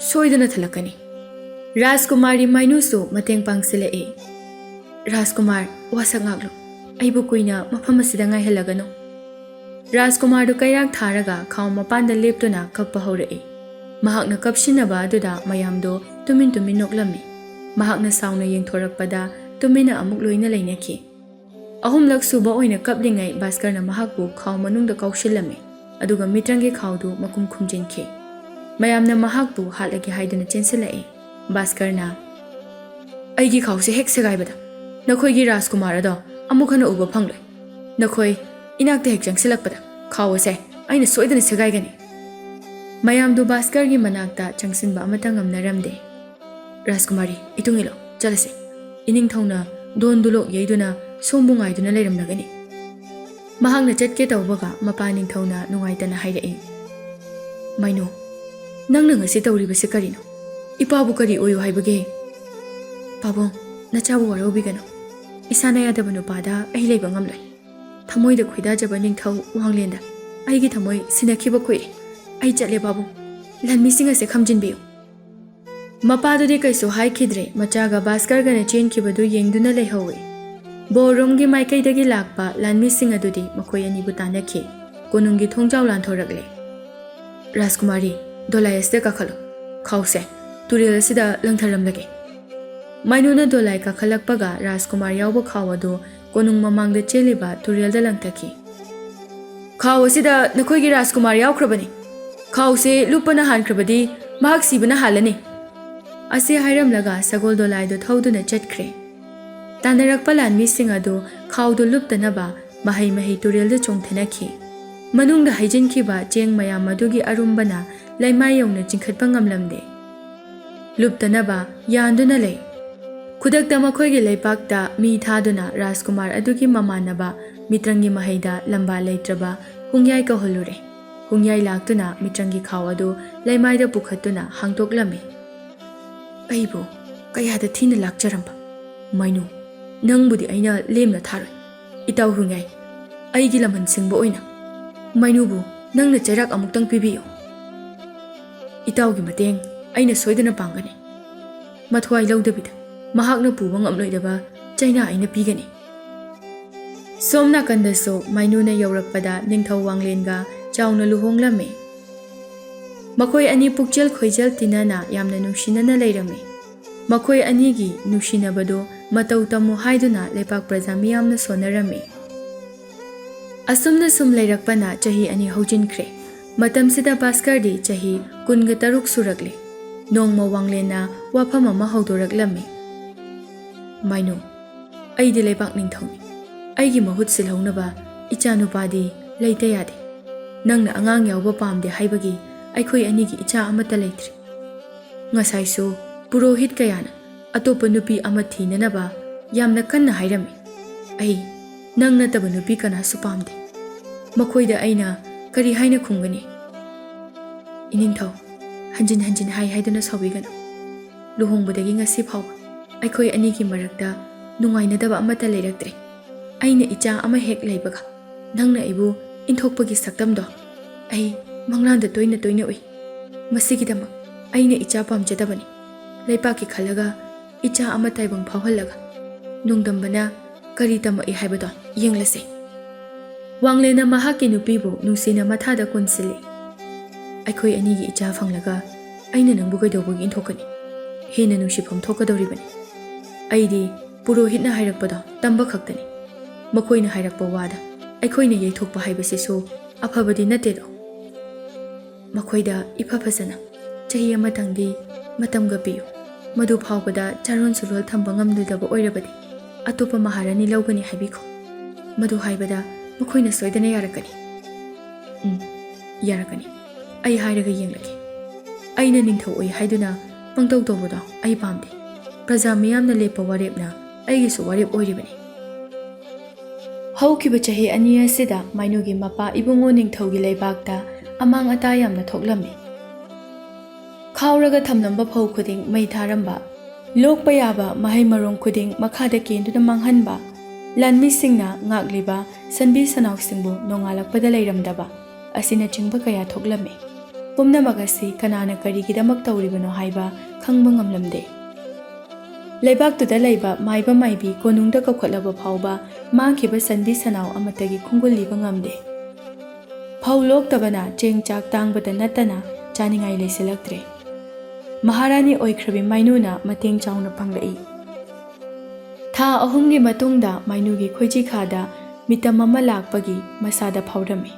ꯁꯣꯏꯗꯅ ꯊꯜꯂꯛꯀꯅꯤ꯫ ꯔꯥꯖꯀꯨꯃꯥꯔꯤ ꯃꯥꯏꯅꯨꯁꯨ ꯃꯇꯦꯡ ꯄꯥꯡꯁꯤꯜꯂꯛꯏ꯫ ꯔꯥꯖꯀꯨꯃꯥꯔ, ꯋꯥꯁꯛ ꯉꯥꯛꯂꯨ, ꯑꯩꯕꯨ ꯀꯨꯏꯅ ꯃꯐꯝ ꯑꯁꯤꯗ ꯉꯥꯏꯍꯜꯂꯒꯅꯨ꯫ ꯔꯥꯖꯀꯨꯃꯥꯔꯗꯨ ꯀꯩꯔꯥꯛ ꯊꯥꯔꯒ ꯈꯥꯎ ꯃꯄꯥꯟꯗ ꯂꯦꯞꯇꯨꯅ ꯀꯞꯄ ꯍꯧꯔꯛꯏ꯫ ꯃꯍꯥꯛꯅ ꯀꯞꯁꯤꯟꯅꯕ ꯑꯗꯨꯗ ꯃꯌꯥꯝꯗꯣ ꯇꯨꯃꯤꯟ ꯇꯨꯃꯤꯟ ꯅꯣꯛꯂꯝꯃꯤ꯫ ꯃꯍꯥꯛꯅ ꯁꯥꯎꯅ ꯌꯦꯡꯊꯣꯔꯛꯄꯗ ꯇꯨꯃꯤꯟꯅ ꯑꯃꯨꯛ ꯂꯣꯏꯅ ꯂꯩꯅꯈꯤ꯫ 3ꯂꯛ ꯁꯨꯕ ꯑꯣꯏꯅ ꯀꯞꯂꯤꯉꯩ ꯚꯥꯁꯀꯔꯅ ꯃꯍꯥꯛꯄꯨ ꯈꯥꯎ ꯃꯅꯨꯡꯗ ꯀꯥꯎꯁꯤꯜꯂꯝꯃꯤ, ꯑꯗꯨꯒ ꯃꯤꯇ꯭ꯔꯪꯒꯤ ꯈꯥꯎꯗꯨ ꯃꯈꯨꯝ ꯈꯨꯝꯖꯤꯟꯈꯤ꯫ ꯃꯌꯥꯝꯅ ꯃꯍꯥꯛꯄꯨ ꯍꯥꯠꯂꯒꯦ ꯍꯥꯏꯗꯨꯅ ꯆꯦꯟꯁꯤꯜꯂꯛꯏ꯫ ꯚꯥꯁꯀꯔꯅ, ꯑꯩꯒꯤ ꯈꯥꯎꯁꯦ ꯍꯦꯛ ꯁꯦꯒꯥꯏꯕꯗ ꯅꯈꯣꯏꯒꯤ ꯔꯥꯖꯀꯨꯃꯥꯔ ꯑꯗꯣ ꯑꯃꯨꯛ ꯍꯟꯅ ꯎꯕ ꯐꯪꯂꯣꯏ꯫ ꯅꯈꯣꯏ ꯏꯅꯥꯛꯇ ꯍꯦꯛ ꯆꯪꯁꯤꯜꯂꯛꯄꯗ ꯈꯥꯎ ꯑꯁꯦ ꯑꯩꯅ ꯁꯣꯏꯗꯅ ꯁꯦꯒꯥꯏꯒꯅꯤ꯫ ꯃꯌꯥꯝꯗꯨ ꯚꯥꯁꯀꯔꯒꯤ ꯃꯅꯥꯛꯇ ꯆꯪꯁꯤꯟꯕ ꯑꯃꯠꯇ ꯉꯝꯅꯔꯝꯗꯦ꯫ ꯔꯥꯖꯀꯨꯃꯥꯔꯤ, ꯏꯇꯨꯡ ꯏꯜꯂꯣ, ꯆꯠꯂꯁꯤ꯫ ꯏꯅꯤꯡꯊꯧꯅ ꯗꯣꯟꯗꯨꯂꯣꯛ ꯌꯩꯗꯨꯅ ꯁꯣꯝꯕꯨ ꯉꯥꯏꯗꯨꯅ ꯂꯩꯔꯝꯂꯒꯅꯤ꯫ ꯃꯍꯥꯛꯅ ꯆꯠꯀꯦ ꯇꯧꯕꯒ ꯃꯄꯥ ꯅꯤꯡꯊꯧꯅ ꯅꯨꯡꯉꯥꯏꯇꯅ ꯍꯥꯏꯔꯛꯏ, ꯃꯥꯏꯅꯨ, ꯅꯪꯅ ꯉꯁꯤ ꯇꯧꯔꯤꯕꯁꯤ ꯀꯔꯤꯅꯣ? ꯏꯄꯥꯕꯨ ꯀꯔꯤ ꯑꯣꯏꯌꯨ ꯍꯥꯏꯕꯒꯦ? ꯄꯥꯕꯨꯡ, ꯅꯆꯥꯕꯨ ꯋꯥꯔꯧꯕꯤꯒꯅꯨ꯫ ꯏꯁꯥꯅ ꯌꯥꯗꯕ ꯅꯨꯄꯥꯗ ꯑꯩ ꯂꯩꯕ ꯉꯝꯂꯣꯏ꯫ ꯊꯃꯣꯏꯗ ꯈꯣꯏꯗꯥꯖꯕ ꯅꯤꯡꯊꯧ ꯋꯥꯡꯂꯦꯟꯗ ꯑꯩꯒꯤ ꯊꯃꯣꯏ ꯁꯤꯟꯅꯈꯤꯕ ꯀꯨꯏꯔꯦ꯫ ꯑꯩ ꯆꯠꯂꯦ ꯄꯥꯕꯨꯡ, ꯂꯥꯟꯃꯤꯁꯤꯡ ꯑꯁꯦ ꯈꯝꯖꯤꯟꯕꯤꯌꯨ꯫ ꯃꯄꯥꯗꯨꯗꯤ ꯀꯩꯁꯨ ꯍꯥꯏꯈꯤꯗ꯭ꯔꯦ꯫ ꯃꯆꯥꯒ ꯚꯥꯁꯀꯔꯒꯅ ꯆꯦꯟꯈꯤꯕꯗꯨ ꯌꯦꯡꯗꯨꯅ ꯂꯩꯍꯧꯏ꯫ ꯕꯣꯔꯔꯣꯝꯒꯤ ꯃꯥꯏꯀꯩꯗꯒꯤ ꯂꯥꯛꯄ ꯂꯥꯟꯃꯤꯁꯤꯡ ꯑꯗꯨꯗꯤ ꯃꯈꯣꯏ ꯑꯅꯤꯕꯨ ꯇꯥꯟꯅꯈꯤ꯫ ꯀꯣꯅꯨꯡꯒꯤ ꯊꯣꯡꯖꯥꯎ ꯂꯥꯟꯊꯣꯔꯛꯂꯦ꯫ ꯔꯥꯖꯀꯨꯃꯥꯔꯤ, ꯗꯣꯂꯥꯏ ꯑꯁꯤꯗ ꯀꯥꯈꯠꯂꯨ, ꯈꯥꯎꯁꯦ ꯇꯨꯔꯦꯜ ꯑꯁꯤꯗ ꯂꯪꯊꯔꯝꯂꯒꯦ꯫ ꯃꯥꯏꯅꯨꯅ ꯗꯣꯂꯥꯏ ꯀꯥꯈꯠꯂꯛꯄꯒ ꯔꯥꯖꯀꯨꯃꯥꯔ ꯌꯥꯎꯕ ꯈꯥꯎ ꯑꯗꯨ ꯀꯣꯅꯨꯡ ꯃꯃꯥꯡꯗ ꯆꯦꯜꯂꯤꯕ ꯇꯨꯔꯦꯜꯗ ꯂꯪꯊꯈꯤ꯫ ꯈꯥꯎ ꯑꯁꯤꯗ ꯅꯈꯣꯏꯒꯤ ꯔꯥꯖꯀꯨꯃꯥꯔ ꯌꯥꯎꯈ꯭ꯔꯕꯅꯤ꯫ ꯈꯥꯎꯁꯦ ꯂꯨꯞꯄꯅ ꯍꯥꯟꯈ꯭ꯔꯕꯗꯤ ꯃꯍꯥꯛ ꯁꯤꯕꯅ ꯍꯥꯜꯂꯅꯤ꯫ ꯑꯁꯤ ꯍꯥꯏꯔꯝꯂꯒ ꯁꯒꯣꯜ ꯗꯣꯂꯥꯏꯗꯨ ꯊꯧꯗꯨꯅ ꯆꯠꯈ꯭ꯔꯦ꯫ ꯇꯥꯟꯅꯔꯛꯄ ꯂꯥꯟꯃꯤꯁꯤꯡ ꯑꯗꯨ ꯈꯥꯎꯗꯨ ꯂꯨꯞꯇꯅꯕ ꯃꯍꯩ ꯃꯍꯩ ꯇꯨꯔꯦꯜꯗ ꯆꯣꯡꯊꯅꯈꯤ꯫ ꯃꯅꯨꯡꯗ ꯍꯩꯖꯤꯟꯈꯤꯕ ꯆꯦꯡ ꯃꯌꯥꯝ ꯑꯗꯨꯒꯤ ꯑꯔꯨꯝꯕꯅ ꯂꯩꯃꯥꯏ ꯌꯧꯅ ꯆꯤꯡꯈꯠꯄ ꯉꯝꯂꯝꯗꯦ꯫ ꯂꯨꯞꯇꯅꯕ ꯌꯥꯟꯗꯨꯅ ꯂꯩ꯫ ꯈꯨꯗꯛꯇ ꯃꯈꯣꯏꯒꯤ ꯂꯩꯄꯥꯛꯇ ꯃꯤ ꯊꯥꯗꯨꯅ ꯔꯥꯖꯀꯨꯃꯥꯔ ꯑꯗꯨꯒꯤ ꯃꯃꯥꯟꯅꯕ ꯃꯤꯇ꯭ꯔꯪꯒꯤ ꯃꯍꯩꯗ ꯂꯝꯕꯥ ꯂꯩꯇ꯭ꯔꯕ ꯍꯨꯡꯌꯥꯏ ꯀꯧꯍꯜꯂꯨꯔꯦ꯫ ꯍꯨꯡꯌꯥꯏ ꯂꯥꯛꯇꯨꯅ ꯃꯤꯇ꯭ꯔꯪꯒꯤ ꯈꯥꯎ ꯑꯗꯨ ꯂꯩꯃꯥꯏꯗ ꯄꯨꯈꯠꯇꯨꯅ ꯍꯥꯡꯇꯣꯛꯂꯝꯃꯤ꯫ ꯑꯩꯕꯨ ꯀꯌꯥꯗ ꯊꯤꯅ ꯂꯥꯛꯆꯔꯝꯕ! ꯃꯥꯏꯅꯨ, ꯅꯪꯕꯨꯗꯤ ꯑꯩꯅ ꯂꯦꯝꯅ ꯊꯥꯔꯣꯏ꯫ ꯏꯇꯥꯎ ꯍꯨꯡꯌꯥꯏ, ꯑꯩꯒꯤ ꯂꯃꯟ ꯁꯤꯡꯕ ꯑꯣꯏꯅ ꯃꯥꯏꯅꯨꯕꯨ ꯅꯪꯅ ꯆꯩꯔꯥꯛ ꯑꯃꯨꯛꯇꯪ ꯄꯤꯕꯤꯌꯨ꯫ ꯏꯇꯥꯎꯒꯤ ꯃꯇꯦꯡ ꯑꯩꯅ ꯁꯣꯏꯗꯅ ꯄꯥꯡꯒꯅꯤ꯫ ꯃꯊ꯭ꯋꯥꯏ ꯂꯧꯗꯕꯤꯗ ꯃꯍꯥꯛꯅ ꯄꯨꯕ ꯉꯝꯂꯣꯏꯗꯕ ꯆꯩꯅꯥ ꯑꯩꯅ ꯄꯤꯒꯅꯤ꯫ ꯁꯣꯝ ꯅꯥꯀꯟꯗꯁꯨ ꯃꯥꯏꯅꯨꯅ ꯌꯧꯔꯛꯄꯗ ꯅꯤꯡꯊꯧ ꯋꯥꯡꯂꯦꯟꯒ ꯆꯥꯎꯅ ꯂꯨꯍꯣꯡꯂꯝꯃꯤ꯫ ꯃꯈꯣꯏ ꯑꯅꯤ ꯄꯨꯛꯆꯦꯜ ꯈꯣꯏꯖꯦꯜ ꯇꯤꯟꯅꯅ ꯌꯥꯝꯅ ꯅꯨꯡꯁꯤꯅꯅ ꯂꯩꯔꯝꯃꯤ꯫ ꯃꯈꯣꯏ ꯑꯅꯤꯒꯤ ꯅꯨꯡꯁꯤꯅꯕꯗꯨ ꯃꯇꯧ ꯇꯝꯃꯨ ꯍꯥꯏꯗꯨꯅ ꯂꯩꯄꯥꯛ प्रꯖꯥ ꯃꯤꯌꯥꯝꯅ ꯁꯣꯟꯅꯔꯝꯃꯤ꯫ ꯑꯁꯨꯝꯅ ꯁꯨꯝ ꯂꯩꯔꯛꯄꯅ ꯆꯍꯤ 2 ꯍꯧꯖꯤꯟꯈ꯭ꯔꯦ꯫ ꯃꯇꯝꯁꯤꯗ ꯚꯥꯁꯀꯔꯗꯤ ꯆꯍꯤ 23 ꯁꯨꯔꯛꯂꯤ꯫ ꯅꯣꯡꯃ ꯋꯥꯡꯂꯦꯟꯅ ꯋꯥꯐꯝ ꯑꯃ ꯍꯧꯗꯣꯔꯛꯂꯝꯃꯤ꯫ ꯃꯥꯏꯅꯨ, ꯑꯩꯗꯤ ꯂꯩꯕꯥꯛ ꯅꯤꯡꯊꯧꯅꯤ꯫ ꯑꯩꯒꯤ ꯃꯍꯨꯠ ꯁꯤꯜꯍꯧꯅꯕ ꯏꯆꯥꯅꯨꯄꯥꯗꯤ ꯂꯩꯇ ꯌꯥꯗꯦ꯫ ꯅꯪꯅ ꯑꯉꯥꯡ ꯌꯥꯎꯕ ꯄꯥꯝꯗꯦ ꯍꯥꯏꯕꯒꯤ ꯑꯩꯈꯣꯏ ꯑꯅꯤꯒꯤ ꯏꯆꯥ ꯑꯃꯠꯇ ꯂꯩꯇ꯭ꯔꯤ꯫ ꯉꯁꯥꯏꯁꯨ ꯄꯨꯔꯣꯍꯤꯠ ꯀꯌꯥꯅ ꯑꯇꯣꯞꯄ ꯅꯨꯄꯤ ꯑꯃ ꯊꯤꯅꯅꯕ ꯌꯥꯝꯅ ꯀꯟꯅ ꯍꯥꯏꯔꯝꯃꯤ꯫ ꯑꯩ ꯅꯪ ꯅꯠꯇꯕ ꯅꯨꯄꯤ ꯀꯅꯥꯁꯨ ꯄꯥꯝꯗꯦ꯫ ꯃꯈꯣꯏꯗ ꯑꯩꯅ ꯀꯔꯤ ꯍꯥꯏꯅ ꯈꯨꯝꯒꯅꯤ? ꯏꯅꯤꯡꯊꯧ, ꯍꯟꯖꯤꯟ ꯍꯟꯖꯤꯟ ꯍꯥꯏꯗꯨꯅ ꯁꯥꯎꯕꯤꯒꯅꯨ꯫ ꯂꯨꯍꯣꯡꯕꯗꯒꯤ ꯉꯁꯤ ꯐꯥꯎꯕ ꯑꯩꯈꯣꯏ ꯑꯅꯤꯒꯤ ꯃꯔꯛꯇ ꯅꯨꯡꯉꯥꯏꯅꯗꯕ ꯑꯃꯠꯇ ꯂꯩꯔꯛꯇ꯭ꯔꯦ꯫ ꯑꯩꯅ ꯏꯆꯥ ꯑꯃ ꯍꯦꯛ ꯂꯩꯕꯒ ꯅꯪꯅ ꯑꯩꯕꯨ ꯏꯟꯊꯣꯛꯄꯒꯤ ꯁꯛꯇꯝꯗꯣ ꯑꯩ ꯃꯪꯂꯥꯟꯗ ꯇꯣꯏꯅ ꯇꯣꯏꯅ ꯎꯏ꯫ ꯃꯁꯤꯒꯤꯗꯃꯛ ꯑꯩꯅ ꯏꯆꯥ ꯄꯥꯝꯖꯗꯕꯅꯤ ꯂꯩꯄꯥꯛꯀꯤ ꯈꯜꯂꯒ ꯏꯆꯥ ꯑꯃ ꯇꯥꯏꯕꯪ ꯐꯥꯎꯍꯜꯂꯒ ꯅꯣꯡꯗꯝꯕꯅ ꯀꯔꯤ ꯇꯝꯃꯛꯏ ꯍꯥꯏꯕꯗꯣ ꯌꯦꯡꯂꯁꯤ ꯋꯥꯡꯂꯦꯟꯅ ꯃꯍꯥꯛꯀꯤ ꯅꯨꯄꯤꯕꯨ ꯅꯨꯡꯁꯤꯅ ꯃꯊꯥꯗ ꯀꯣꯟꯁꯤꯜꯂꯤ ꯑꯩꯈꯣꯏ ꯑꯅꯤꯒꯤ ꯏꯆꯥ ꯐꯪꯂꯒ ꯑꯩꯅ ꯅꯪꯕꯨ ꯀꯩꯗꯧꯕꯒꯤ ꯏꯟꯊꯣꯛꯀꯅꯤ ꯍꯦꯟꯅ ꯅꯨꯡꯁꯤꯐꯝ ꯊꯣꯛꯀꯗꯧꯔꯤꯕꯅꯤ ꯑꯩꯗꯤ ꯄꯨꯔꯣꯍꯤꯠꯅ ꯍꯥꯏꯔꯛꯄꯗꯣ ꯇꯝꯕ ꯈꯛꯇꯅꯤ ꯃꯈꯣꯏꯅ ꯍꯥꯏꯔꯛꯄ ꯋꯥꯗ ꯑꯩꯈꯣꯏꯅ ꯌꯩꯊꯣꯛꯄ ꯍꯥꯏꯕꯁꯤꯁꯨ ꯑꯐꯕꯗꯤ ꯅꯠꯇꯦꯗꯣ ꯃꯈꯣꯏꯗ ꯏꯐ ꯐꯖꯅ ꯆꯍꯤ ꯑꯃꯇꯪꯗꯤ ꯃꯇꯝꯒ ꯄꯤꯌꯨ ꯃꯗꯨ ꯐꯥꯎꯕꯗ ꯆꯥꯔꯣꯟ ꯁꯨꯔꯣꯜ ꯊꯝꯕ ꯉꯝꯂꯣꯏꯗꯕ ꯑꯣꯏꯔꯕꯗꯤ ꯑꯇꯣꯞꯄ ꯃꯍꯥꯔꯥꯅꯤ ꯂꯧꯒꯅꯤ ꯍꯥꯏꯕꯤꯈꯣ ꯃꯗꯨ ꯍꯥꯏꯕꯗ ꯃꯈꯣꯏꯅ ꯁꯣꯏꯗꯅ ꯌꯥꯔꯛꯀꯅꯤ ꯌꯥꯔꯛꯀꯅꯤ ꯑꯩ ꯍꯥꯏꯔꯒ ꯌꯦꯡꯂꯒꯦ ꯑꯩꯅ ꯅꯤꯡꯊꯧ ꯑꯣꯏ ꯍꯥꯏꯗꯨꯅ ꯄꯪꯇꯧ ꯇꯧꯕꯗꯣ ꯑꯩ ꯄꯥꯝꯗꯦ ꯄ꯭ꯔꯖꯥ ꯃꯤꯌꯥꯝꯅ ꯂꯦꯞꯄ ꯋꯥꯔꯦꯞꯅ ꯑꯩꯒꯤꯁꯨ ꯋꯥꯔꯦꯞ ꯑꯣꯏꯔꯤꯕꯅꯤ ꯍꯧꯈꯤꯕ ꯆꯍꯤ 2 ꯑꯁꯤꯗ ꯃꯥꯏꯅꯨꯒꯤ ꯃꯄꯥ ꯏꯕꯨꯡꯉꯣ ꯅꯤꯡꯊꯧꯒꯤ ꯂꯩꯕꯥꯛꯇ ꯑꯃꯥꯡ ꯑꯇꯥ ꯌꯥꯝꯅ ꯊꯣꯛꯂꯝꯃꯤ ꯈꯥꯎꯔꯒ ꯊꯝꯂꯝꯕ ꯐꯧ ꯈꯨꯗꯤꯡ ꯃꯩ ꯊꯥꯔꯝꯕ ꯂꯣꯛꯄ ꯌꯥꯕ ꯃꯍꯩ ꯃꯔꯣꯡ ꯈꯨꯗꯤꯡ ꯃꯈꯥꯗ ꯀꯦꯟꯗꯨꯅ ꯃꯥꯡꯍꯟꯕ ꯂꯥꯟꯃꯤꯁꯤꯡꯅ ꯉꯥꯛꯂꯤꯕ ꯁꯟꯕꯤ ꯁꯟꯅꯥꯎꯁꯤꯡꯕꯨ ꯅꯣꯡꯉꯥꯜꯂꯛꯄꯗ ꯂꯩꯔꯝꯗꯕ ꯑꯁꯤꯅꯆꯤꯡꯕ ꯀꯌꯥ ꯊꯣꯛꯂꯝꯃꯤ ꯄꯨꯝꯅꯃꯛ ꯑꯁꯤ ꯀꯅꯥꯅ ꯀꯔꯤꯒꯤꯗꯃꯛ ꯇꯧꯔꯤꯕꯅꯣ ꯍꯥꯏꯕ ꯈꯪꯕ ꯉꯝꯂꯝꯗꯦ ꯂꯩꯕꯥꯛꯇꯨꯗ ꯂꯩꯕ ꯃꯥꯏꯕ ꯃꯥꯏꯕꯤ ꯀꯣꯅꯨꯡꯗ ꯀꯧꯈꯠꯂꯕ ꯐꯥꯎꯕ ꯃꯥꯡꯈꯤꯕ ꯁꯟꯕꯤ ꯁꯟꯅꯥꯎ ꯑꯃꯠꯇꯒꯤ ꯈꯨꯡꯒꯨꯜꯂꯤꯕ ꯉꯝꯗꯦ ꯐꯧ ꯂꯣꯛꯇꯕꯅ ꯆꯦꯡ ꯆꯥꯛ ꯇꯥꯡꯕꯇ ꯅꯠꯇꯅ ꯆꯥꯅꯤꯡꯉꯥꯏ ꯂꯩꯁꯤꯜꯂꯛꯇ꯭ꯔꯦ ꯃꯍꯥꯔꯥꯅꯤ ꯑꯣꯏꯈ꯭ꯔꯕꯤ ꯃꯥꯏꯅꯨꯅ ꯃꯇꯦꯡ ꯆꯥꯎꯅ ꯐꯪꯂꯛꯏ ꯊꯥ 3ꯒꯤ ꯃꯇꯨꯡꯗ ꯃꯥꯏꯅꯨꯒꯤ ꯈꯣꯏꯖꯤꯈꯥꯗ ꯃꯤꯇꯝ ꯑꯃ ꯂꯥꯛꯄꯒꯤ ꯃꯁꯥꯗ ꯐꯥꯎꯔꯝꯃꯤ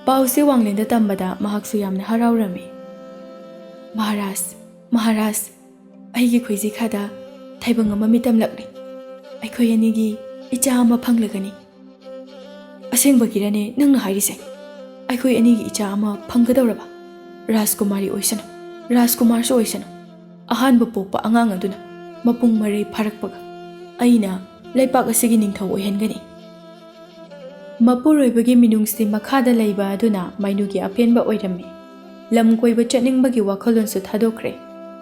ꯄꯥꯎꯁꯤ ꯋꯥꯡꯂꯦꯟꯗ ꯇꯝꯕꯗ ꯃꯍꯥꯛꯁꯨ ꯌꯥꯝꯅ ꯍꯔꯥꯎꯔꯝꯃꯤ ꯃꯍꯥꯔꯥꯖ ꯑꯩꯒꯤ ꯈꯣꯏꯖꯤꯈꯥꯗ ꯇꯥꯏꯕꯪ ꯑꯃ ꯃꯤꯇꯝꯂꯛꯂꯤ ꯑꯩꯈꯣꯏ ꯑꯅꯤꯒꯤ ꯏꯆꯥ ꯑꯃ ꯐꯪꯂꯒꯅꯤ ꯑꯁꯦꯡꯕꯒꯤꯔꯅꯦ ꯅꯪꯅ ꯍꯥꯏꯔꯤꯁꯦ ꯑꯩꯈꯣꯏ ꯑꯅꯤꯒꯤ ꯏꯆꯥ ꯑꯃ ꯐꯪꯒꯗꯧꯔꯕ ꯔꯥꯖꯀꯨꯃꯥꯔꯤ ꯑꯣꯏꯁꯅꯨ ꯔꯥꯖꯀꯨꯃꯥꯔꯁꯨ ꯑꯣꯏꯁꯅꯨ ꯑꯍꯥꯟꯕ ꯄꯣꯛꯄ ꯑꯉꯥꯡ ꯑꯗꯨꯅ ꯃꯄꯨꯡ ꯃꯔꯩ ꯐꯥꯔꯛꯄꯒ ꯑꯩꯅ ꯂꯩꯄꯥꯛ ꯑꯁꯤꯒꯤ ꯅꯤꯡꯊꯧ ꯑꯣꯏꯍꯟꯒꯅꯤ ꯃꯄꯨꯔꯣꯏꯕꯒꯤ ꯃꯤꯅꯨꯡꯁꯤ ꯃꯈꯥꯗ ꯂꯩꯕ ꯑꯗꯨꯅ ꯃꯥꯏꯅꯨꯒꯤ ꯑꯄꯦꯟꯕ ꯑꯣꯏꯔꯝꯃꯤ ꯂꯝ ꯀꯣꯏꯕ ꯆꯠꯅꯤꯡꯕꯒꯤ ꯋꯥꯈꯜꯂꯣꯟꯁꯨ ꯊꯥꯗꯣꯛꯈ꯭ꯔꯦ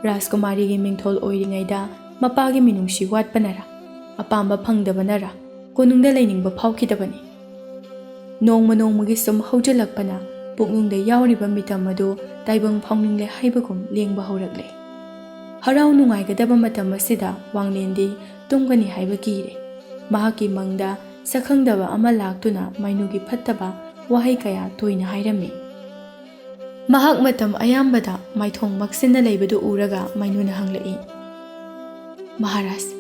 ꯔꯥꯖꯀꯨꯃꯥꯔꯤꯒꯤ ꯃꯤꯡꯊꯣꯜ ꯑꯣꯏꯔꯤꯉꯩꯗ ꯃꯄꯥꯒꯤ ꯃꯤꯅꯨꯡꯁꯤ ꯋꯥꯠꯄꯅꯔꯥ ꯑꯄꯥꯝꯕ ꯐꯪꯗꯕꯅꯔꯥ ꯀꯣꯅꯨꯡꯗ ꯂꯩꯅꯤꯡꯕ ꯐꯥꯎꯈꯤꯗꯕꯅꯤ ꯅꯣꯡꯃ ꯅꯣꯡꯃꯒꯤ ꯁꯨꯝ ꯍꯧꯖꯤꯜꯂꯛꯄꯅ ꯄꯨꯛꯅꯨꯡꯗ ꯌꯥꯎꯔꯤꯕ ꯃꯤꯇꯝ ꯑꯗꯨ ꯇꯥꯏꯕꯪ ꯐꯥꯎꯅꯤꯡꯂꯦ ꯍꯥꯏꯕꯒꯨꯝ ꯂꯦꯡꯕ ꯍꯧꯔꯛꯂꯦ ꯍꯔꯥꯎ ꯅꯨꯡꯉꯥꯏꯒꯗꯕ ꯃꯇꯝ ꯑꯁꯤꯗ ꯋꯥꯡꯂꯦꯟꯗꯤ ꯇꯨꯝꯒꯅꯤ ꯍꯥꯏꯕ ꯀꯤꯔꯦ ꯃꯍꯥꯛꯀꯤ ꯃꯪꯗ ꯁꯛꯈꯪꯗꯕ ꯑꯃ ꯂꯥꯛꯇꯨꯅ ꯃꯥꯏꯅꯨꯒꯤ ꯐꯠꯇꯕ ꯋꯥꯍꯩ ꯀꯌꯥ ꯇꯣꯏꯅ ꯍꯥꯏꯔꯝꯃꯤ ꯃꯍꯥꯛ ꯃꯇꯝ ꯑꯌꯥꯝꯕꯗ ꯃꯥꯏꯊꯣꯡ ꯃꯛꯁꯤꯟꯅ ꯂꯩꯕꯗꯨ ꯎꯔꯒ ꯃꯥꯏꯅꯨꯅ ꯍꯪꯂꯛꯏ ꯃꯍꯥꯔꯥꯖ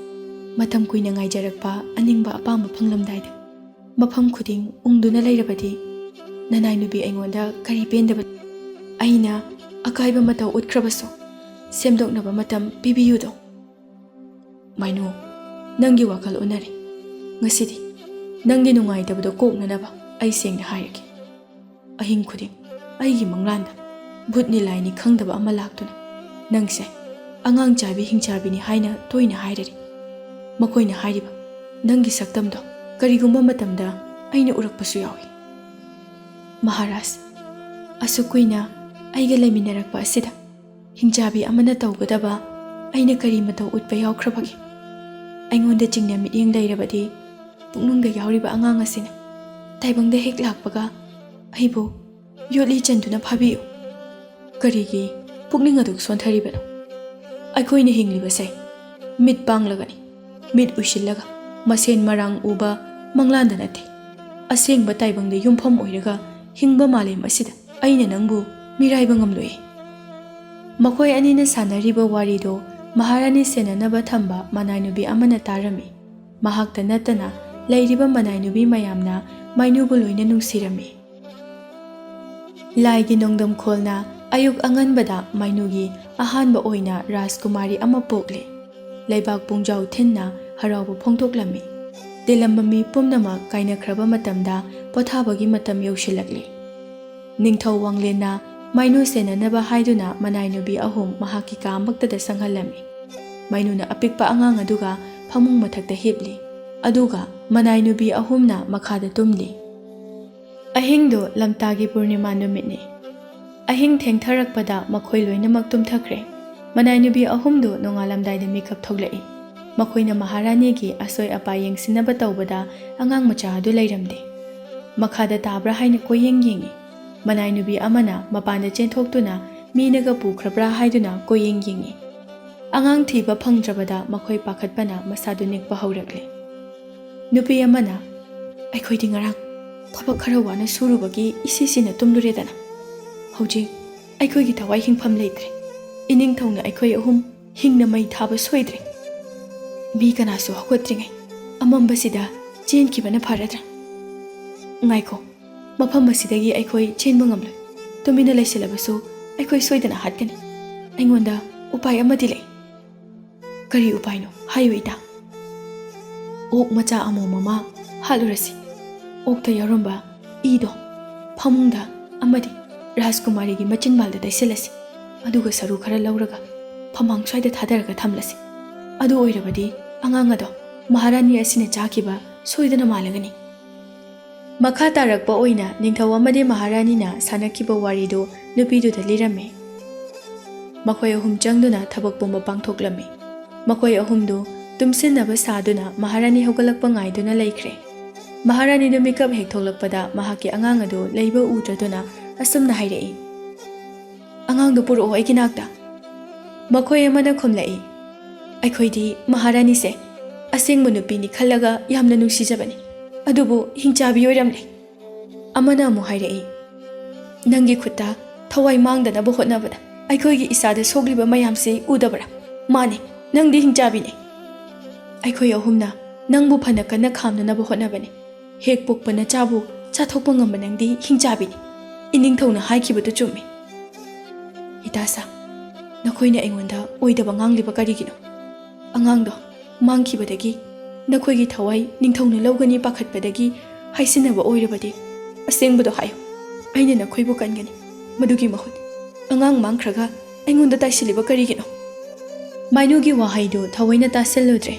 ꯃꯇꯝ ꯀꯨꯏꯅ ꯉꯥꯏꯖꯔꯛꯄ ꯑꯅꯤꯡꯕ ꯑꯄꯥꯝꯕ ꯐꯪꯂꯝꯗꯥꯏꯗ ꯃꯐꯝ ꯈꯨꯗꯤꯡ ꯎꯪꯗꯨꯅ ꯂꯩꯔꯕꯗꯤ ꯅꯅꯥꯏꯅꯨꯕꯤ ꯑꯩꯉꯣꯟꯗ ꯀꯔꯤ ꯄꯦꯟꯗꯕ ꯑꯩꯅ ꯑꯀꯥꯏꯕ ꯃꯇꯧ ꯎꯠꯈ꯭ꯔꯕꯁꯨ ꯁꯦꯝꯗꯣꯛꯅꯕ ꯃꯇꯝ ꯄꯤꯕꯤꯌꯨꯗꯣ ꯃꯥꯏꯅꯨ ꯅꯪꯒꯤ ꯋꯥꯈꯜ ꯎꯅꯔꯦ ꯉꯁꯤꯗꯤ ꯅꯪꯒꯤ ꯅꯨꯡꯉꯥꯏꯇꯕꯗꯣ ꯀꯣꯛꯅꯅꯕ ꯑꯩ ꯁꯦꯡꯅ ꯍꯥꯏꯔꯒꯦ ꯑꯍꯤꯡ ꯈꯨꯗꯤꯡ ꯑꯩꯒꯤ ꯃꯪꯂꯥꯟꯗ ꯚꯨꯠꯅꯤ ꯂꯥꯏꯅꯤ ꯈꯪꯗꯕ ꯑꯃ ꯂꯥꯛꯇꯨꯅ ꯅꯪꯁꯦ ꯑꯉꯥꯡ ꯆꯥꯕꯤ ꯍꯤꯡꯆꯥꯕꯤꯅꯤ ꯍꯥꯏꯅ ꯇꯣꯏꯅ ꯍꯥꯏꯔꯔꯤ ꯃꯈꯣꯏꯅ ꯍꯥꯏꯔꯤꯕ ꯅꯪꯒꯤ ꯁꯛꯇꯝꯗꯣ ꯀꯔꯤꯒꯨꯝꯕ ꯃꯇꯝꯗ ꯑꯩꯅ ꯎꯔꯛꯄꯁꯨ ꯌꯥꯎꯏ ꯃꯍꯥꯔꯥꯖ ꯑꯁꯨꯛ ꯀꯨꯏꯅ ꯑꯩꯒ ꯂꯩꯃꯤꯟꯅꯔꯛꯄ ꯑꯁꯤꯗ ꯍꯤꯡꯆꯥꯕꯤ ꯑꯃꯅ ꯇꯧꯒꯗꯕ ꯑꯩꯅ ꯀꯔꯤ ꯃꯇꯧ ꯎꯠꯄ ꯌꯥꯎꯈ꯭ꯔꯕꯒꯦ ꯑꯩꯉꯣꯟꯗ ꯆꯤꯡꯅ ꯃꯤꯠꯌꯦꯡ ꯂꯩꯔꯕꯗꯤ ꯄꯨꯛꯅꯨꯡꯗ ꯌꯥꯎꯔꯤꯕ ꯑꯉꯥꯡ ꯑꯁꯤꯅ ꯇꯥꯏꯕꯪꯗ ꯍꯦꯛ ꯂꯥꯛꯄꯒ ꯑꯩꯕꯨ ꯌꯣꯠꯂꯤ ꯆꯟꯗꯨꯅ ꯐꯥꯕꯤꯌꯨ ꯀꯔꯤꯒꯤ ꯄꯨꯛꯅꯤꯡ ꯑꯗꯨꯛ ꯁꯣꯟꯊꯔꯤꯕꯅꯣ ꯑꯩꯈꯣꯏꯅ ꯍꯤꯡꯂꯤꯕꯁꯦ ꯃꯤꯠ ꯄꯥꯡꯂꯒꯅꯤ ꯃꯤꯠ ꯎꯏꯁꯤꯜꯂꯒ ꯃꯁꯦꯟ ꯃꯔꯥꯡ ꯎꯕ ꯃꯪꯂꯥꯟꯗ ꯅꯠꯇꯦ ꯑꯁꯦꯡꯕ ꯇꯥꯏꯕꯪꯗ ꯌꯨꯝꯐꯝ ꯑꯣꯏꯔꯒ ꯍꯤꯡꯕ ꯃꯥꯂꯦꯝ ꯑꯁꯤꯗ ꯑꯩꯅ ꯅꯪꯕꯨ ꯃꯤꯔꯥꯏꯕ ꯉꯝꯂꯣꯏ ꯃꯈꯣꯏ ꯑꯅꯤꯅ ꯁꯥꯟꯅꯔꯤꯕ ꯋꯥꯔꯤꯗꯣ ꯃꯍꯥꯔꯥꯅꯤ ꯁꯦꯟꯅꯅꯕ ꯊꯝꯕ ꯃꯅꯥꯏꯅꯨꯕꯤ ꯑꯃꯅ ꯇꯥꯔꯝꯃꯤ ꯃꯍꯥꯛꯇ ꯅꯠꯇꯅ ꯂꯩꯔꯤꯕ ꯃꯅꯥꯏꯅꯨꯕꯤ ꯃꯌꯥꯝꯅ ꯃꯥꯏꯅꯨꯕꯨ ꯂꯣꯏꯅ ꯅꯨꯡꯁꯤꯔꯝꯃꯤ ꯂꯥꯏꯒꯤ ꯅꯣꯡꯗꯝꯈꯣꯜꯅ ꯑꯌꯨꯛ ꯑꯉꯟꯕꯗ ꯃꯥꯏꯅꯨꯒꯤ ꯑꯍꯥꯟꯕ ꯑꯣꯏꯅ ꯔꯥꯖꯀꯨꯃꯥꯔꯤ ꯑꯃ ꯄꯣꯛꯂꯦ ꯂꯩꯕꯥꯛ ꯄꯨꯡꯖꯥꯎ ꯊꯤꯟꯅ ꯍꯔꯥꯎꯕ ꯐꯣꯡꯗꯣꯛꯂꯝꯃꯤ ꯇꯤꯜꯂꯝꯕ ꯃꯤ ꯄꯨꯝꯅꯃꯛ ꯀꯥꯏꯅꯈ꯭ꯔꯕ ꯃꯇꯝꯗ ꯄꯣꯊꯥꯕꯒꯤ ꯃꯇꯝ ꯌꯧꯁꯤꯜꯂꯛꯂꯤ ꯅꯤꯡꯊꯧ ꯋꯥꯡꯂꯦꯟꯅ ꯃꯥꯏꯅꯨ ꯁꯦꯟꯅꯅꯕ ꯍꯥꯏꯗꯨꯅ ꯃꯅꯥꯏꯅꯨꯕꯤ 3 ꯃꯍꯥꯛꯀꯤ ꯀꯥ ꯑꯃꯛꯇꯗ ꯆꯪꯍꯜꯂꯝꯃꯤ ꯃꯥꯏꯅꯨꯅ ꯑꯄꯤꯛꯄ ꯑꯉꯥꯡ ꯑꯗꯨꯒ ꯐꯃꯨꯡ ꯃꯊꯛꯇ ꯍꯤꯞꯂꯤ ꯑꯗꯨꯒ ꯃꯅꯥꯏꯅꯨꯕꯤ 3ꯅ ꯃꯈꯥꯗ ꯇꯨꯝꯂꯤ ꯑꯍꯤꯡꯗꯨ ꯂꯝꯇꯥꯒꯤ ꯄꯨꯔꯅꯤꯃꯥ ꯅꯨꯃꯤꯠꯅꯤ ꯑꯍꯤꯡ ꯊꯦꯡꯊꯔꯛꯄꯗ ꯃꯈꯣꯏ ꯂꯣꯏꯅꯃꯛ ꯇꯨꯝꯊꯈ꯭ꯔꯦ ꯃꯅꯥꯏꯅꯨꯕꯤ 3ꯗꯨ ꯅꯣꯡꯉꯥꯜꯂꯝꯗꯥꯏꯗ ꯃꯤꯀꯞ ꯊꯣꯛꯂꯛꯏ ꯃꯈꯣꯏꯅ ꯃꯍꯥꯔꯥꯅꯤꯒꯤ ꯑꯁꯣꯏ ꯑꯄꯥ ꯌꯦꯡꯁꯤꯟꯅꯕ ꯇꯧꯕꯗ ꯑꯉꯥꯡ ꯃꯆꯥ ꯑꯗꯨ ꯂꯩꯔꯝꯗꯦ ꯃꯈꯥꯗ ꯇꯥꯕ꯭ꯔꯥ ꯍꯥꯏꯅ ꯀꯣꯏꯌꯦꯡ ꯌꯦꯡꯉꯤ ꯃꯅꯥꯏꯅꯨꯕꯤ ꯑꯃꯅ ꯃꯄꯥꯟꯗ ꯆꯦꯟꯊꯣꯛꯇꯨꯅ ꯃꯤꯅꯒ ꯄꯨꯈ꯭ꯔꯕ꯭ꯔꯥ ꯍꯥꯏꯗꯨꯅ ꯀꯣꯌꯦꯡ ꯌꯦꯡꯉꯤ꯫ ꯑꯉꯥꯡ ꯊꯤꯕ ꯐꯪꯗ꯭ꯔꯕꯗ ꯃꯈꯣꯏ ꯄꯥꯈꯠꯄꯅ ꯃꯁꯥꯗꯨ ꯅꯤꯛꯄ ꯍꯧꯔꯛꯂꯦ꯫ ꯅꯨꯄꯤ ꯑꯃꯅ ꯑꯩꯈꯣꯏꯗꯤ ꯉꯔꯥꯡ ꯊꯕꯛ ꯈꯔ ꯋꯥꯅ ꯁꯨꯔꯨꯕꯒꯤ ꯏꯁꯤꯁꯤꯅ ꯇꯨꯝꯂꯨꯔꯦꯗꯅ ꯍꯧꯖꯤꯛ ꯑꯩꯈꯣꯏꯒꯤ ꯊꯋꯥꯏ ꯍꯤꯡꯐꯝ ꯂꯩꯇ꯭ꯔꯦ꯫ ꯏꯅꯤꯡꯊꯧꯅ ꯑꯩꯈꯣꯏ ꯑꯍꯨꯝ ꯍꯤꯡꯅ ꯃꯩ ꯊꯥꯕ ꯁꯣꯏꯗ꯭ꯔꯦ꯫ ꯃꯤ ꯀꯅꯥꯁꯨ ꯍꯧꯒꯠꯇ꯭ꯔꯤꯉꯩ ꯑꯃꯝꯕꯁꯤꯗ ꯆꯦꯟꯈꯤꯕꯅ ꯐꯔꯗ꯭ꯔꯥ? ꯉꯥꯏꯈꯣ, ꯃꯐꯝ ꯑꯁꯤꯗꯒꯤ ꯑꯩꯈꯣꯏ ꯆꯦꯟꯕ ꯉꯝꯂꯣꯏ꯫ ꯇꯨꯃꯤꯟꯅ ꯂꯩꯁꯤꯜꯂꯕꯁꯨ ꯑꯩꯈꯣꯏ ꯁꯣꯏꯗꯅ ꯍꯥꯠꯀꯅꯤ꯫ ꯑꯩꯉꯣꯟꯗ ꯎꯄꯥꯏ ꯑꯃꯗꯤ ꯂꯩ꯫ ꯀꯔꯤ ꯎꯄꯥꯏꯅꯣ ꯍꯥꯏꯌꯨ ꯏꯇꯥ꯫ ꯑꯣꯛ ꯃꯆꯥ ꯑꯃꯣꯝ ꯑꯃ ꯍꯥꯠꯂꯨꯔꯁꯤ꯫ ꯑꯣꯛꯇ ꯌꯥꯎꯔꯝꯕ ꯏꯗꯣ ꯐꯃꯨꯡꯗ ꯑꯃꯗꯤ ꯔꯥꯖꯀꯨꯃꯥꯔꯤꯒꯤ ꯃꯆꯤꯟꯕꯥꯜꯗ ꯇꯩꯁꯤꯜꯂꯁꯤ꯫ ꯑꯗꯨꯒ ꯁꯔꯨ ꯈꯔ ꯂꯧꯔꯒ ꯐꯃꯥꯡ ꯁ꯭ꯋꯥꯏꯗ ꯊꯥꯗꯔꯒ ꯊꯝꯂꯁꯤ꯫ ꯑꯗꯨ ꯑꯣꯏꯔꯕꯗꯤ ꯑꯉꯥꯡ ꯑꯗꯣ ꯃꯍꯥꯔꯥꯅꯤ ꯑꯁꯤꯅ ꯆꯥꯈꯤꯕ ꯁꯣꯏꯗꯅ ꯃꯥꯜꯂꯒꯅꯤ꯫ ꯃꯈꯥ ꯇꯥꯔꯛꯄ ꯑꯣꯏꯅ ꯅꯤꯡꯊꯧ ꯑꯃꯗꯤ ꯃꯍꯥꯔꯥꯅꯤꯅ ꯁꯥꯟꯅꯈꯤꯕ ꯋꯥꯔꯤꯗꯨ ꯅꯨꯄꯤꯗꯨꯗ ꯂꯤꯔꯝꯃꯤ꯫ ꯃꯈꯣꯏ ꯑꯍꯨꯝ ꯆꯪꯗꯨꯅ ꯊꯕꯛ ꯄꯨꯝꯕ ꯄꯥꯡꯊꯣꯛꯂꯝꯃꯤ꯫ ꯃꯈꯣꯏ ꯑꯍꯨꯝꯗꯨ ꯇꯨꯝꯁꯤꯟꯅꯕ ꯁꯥꯗꯨꯅ ꯃꯍꯥꯔꯥꯅꯤ ꯍꯧꯒꯠꯂꯛꯄ ꯉꯥꯏꯗꯨꯅ ꯂꯩꯈ꯭ꯔꯦ꯫ ꯃꯍꯥꯔꯥꯅꯤꯗꯨ ꯃꯤꯀꯞ ꯍꯦꯛ ꯊꯣꯛꯂꯛꯄꯗ ꯃꯍꯥꯛꯀꯤ ꯑꯉꯥꯡ ꯑꯗꯨ ꯂꯩꯕ ꯎꯗ꯭ꯔꯗꯨꯅ ꯑꯁꯨꯝꯅ ꯍꯥꯏꯔꯛꯏ, ꯑꯉꯥꯡꯗꯨ ꯄꯨꯔꯛꯑꯣ ꯑꯩꯒꯤ ꯅꯥꯛꯇ꯫ ꯃꯈꯣꯏ ꯑꯃꯅ ꯈꯨꯝꯂꯛꯏ, ꯑꯩꯈꯣꯏꯗꯤ ꯃꯍꯥꯔꯥꯅꯤꯁꯦ ꯑꯁꯦꯡꯕ ꯅꯨꯄꯤꯅꯤ ꯈꯜꯂꯒ ꯌꯥꯝꯅ ꯅꯨꯡꯁꯤꯖꯕꯅꯤ, ꯑꯗꯨꯕꯨ ꯍꯤꯡꯆꯥꯕꯤ ꯑꯣꯏꯔꯝꯂꯦ꯫ ꯑꯃꯅ ꯑꯃꯨꯛ ꯍꯥꯏꯔꯛꯏ, ꯅꯪꯒꯤ ꯈꯨꯠꯇ ꯊꯋꯥꯏ ꯃꯥꯡꯗꯅꯕ ꯍꯣꯠꯅꯕꯗ ꯑꯩꯈꯣꯏꯒꯤ ꯏꯆꯥꯗ ꯁꯣꯛꯂꯤꯕ ꯃꯌꯥꯝꯁꯤ ꯎꯗꯕ꯭ꯔꯥ? ꯃꯥꯅꯤ, ꯅꯪꯗꯤ ꯍꯤꯡꯆꯥꯕꯤꯅꯤ꯫ ꯑꯩꯈꯣꯏ ꯑꯍꯨꯝꯅ ꯅꯪꯕꯨ ꯐꯅ ꯀꯟꯅ ꯈꯥꯝꯅꯅꯕ ꯍꯣꯠꯅꯕꯅꯤ꯫ ꯍꯦꯛ ꯄꯣꯛꯄ ꯅꯆꯥꯕꯨ ꯆꯥꯊꯣꯛꯄ ꯉꯝꯕ ꯅꯪꯗꯤ ꯍꯤꯡꯆꯥꯕꯤꯅꯤ꯫ ꯏꯅꯤꯡꯊꯧꯅ ꯍꯥꯏꯈꯤꯕꯗꯨ ꯆꯨꯝꯃꯤ꯫ ꯏꯇꯥꯁꯥ, ꯅꯈꯣꯏꯅ ꯑꯩꯉꯣꯟꯗ ꯑꯣꯏꯗꯕ ꯉꯥꯡꯂꯤꯕ ꯀꯔꯤꯒꯤꯅꯣ? ꯑꯉꯥꯡꯗꯣ ꯃꯥꯡꯈꯤꯕꯗꯒꯤ ꯅꯈꯣꯏꯒꯤ ꯊꯋꯥꯏ ꯅꯤꯡꯊꯧꯅ ꯂꯧꯒꯅꯤ ꯄꯥꯈꯠꯄꯗꯒꯤ ꯍꯥꯏꯁꯤꯟꯅꯕ ꯑꯣꯏꯔꯕꯗꯤ ꯑꯁꯦꯡꯕꯗꯣ ꯍꯥꯏꯌꯨ꯫ ꯑꯩꯅ ꯅꯈꯣꯏꯕꯨ ꯀꯟꯒꯅꯤ꯫ ꯃꯗꯨꯒꯤ ꯃꯍꯨꯠ ꯑꯉꯥꯡ ꯃꯥꯡꯈ꯭ꯔꯒ ꯑꯩꯉꯣꯟꯗ ꯇꯥꯏꯁꯤꯜꯂꯤꯕ ꯀꯔꯤꯒꯤꯅꯣ? ꯃꯥꯏꯅꯨꯒꯤ ꯋꯥꯍꯩꯗꯨ ꯊꯑꯣꯏꯅ ꯇꯥꯁꯤꯜꯂꯨꯗ꯭ꯔꯦ꯫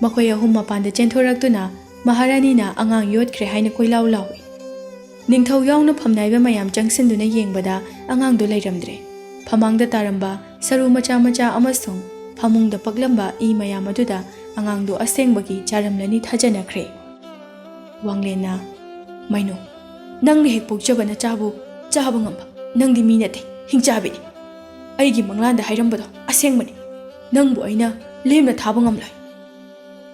ꯃꯈꯣꯏ ꯑꯍꯨꯝ ꯃꯄꯥꯟꯗ ꯆꯦꯟꯊꯣꯔꯛꯇꯨꯅ ꯃꯍꯥꯔꯥꯅꯤꯅ ꯑꯉꯥꯡ ꯌꯣꯠꯈ꯭ꯔꯦ ꯍꯥꯏꯅ ꯀꯣꯏꯂꯥꯎ ꯂꯥꯎꯏ꯫ ꯅꯤꯡꯊꯧ ꯌꯥꯎꯅ ꯐꯝꯅꯥꯏꯕ ꯃꯌꯥꯝ ꯆꯪꯁꯤꯟꯗꯨꯅ ꯌꯦꯡꯕꯗ ꯑꯉꯥꯡꯗꯨ ꯂꯩꯔꯝꯗ꯭ꯔꯦ꯫ ꯐꯃꯥꯡꯗ ꯇꯥꯔꯝꯕ ꯁꯔꯨ ꯃꯆꯥ ꯃꯆꯥ ꯑꯃꯁꯨꯡ ꯐꯃꯨꯡꯗ ꯄꯛꯂꯝꯕ ꯏ ꯃꯌꯥꯝ ꯑꯗꯨꯗ ꯑꯉꯥꯡꯗꯨ ꯑꯁꯦꯡꯕꯒꯤ ꯆꯥꯔꯝꯂꯅꯤ ꯊꯥꯖꯅꯈ꯭ꯔꯦ꯫ ꯋꯥꯡꯂꯦꯟꯅ, ꯃꯥꯏꯅꯨ, ꯅꯪꯅ ꯍꯦꯛ ꯄꯣꯛꯆꯕ ꯅꯆꯥꯕꯨ ꯆꯥꯕ ꯉꯝꯕ ꯅꯪꯗꯤ ꯃꯤ ꯅꯠꯇꯦ, ꯍꯤꯡꯆꯥꯕꯤꯅꯤ꯫ ꯑꯩꯒꯤ ꯃꯪꯂꯥꯟꯗ ꯍꯥꯏꯔꯝꯕꯗꯣ ꯑꯁꯦꯡꯕꯅꯤ꯫ ꯅꯪꯕꯨ ꯑꯩꯅ ꯂꯦꯝꯅ ꯊꯥꯕ ꯉꯝꯂꯣꯏ꯫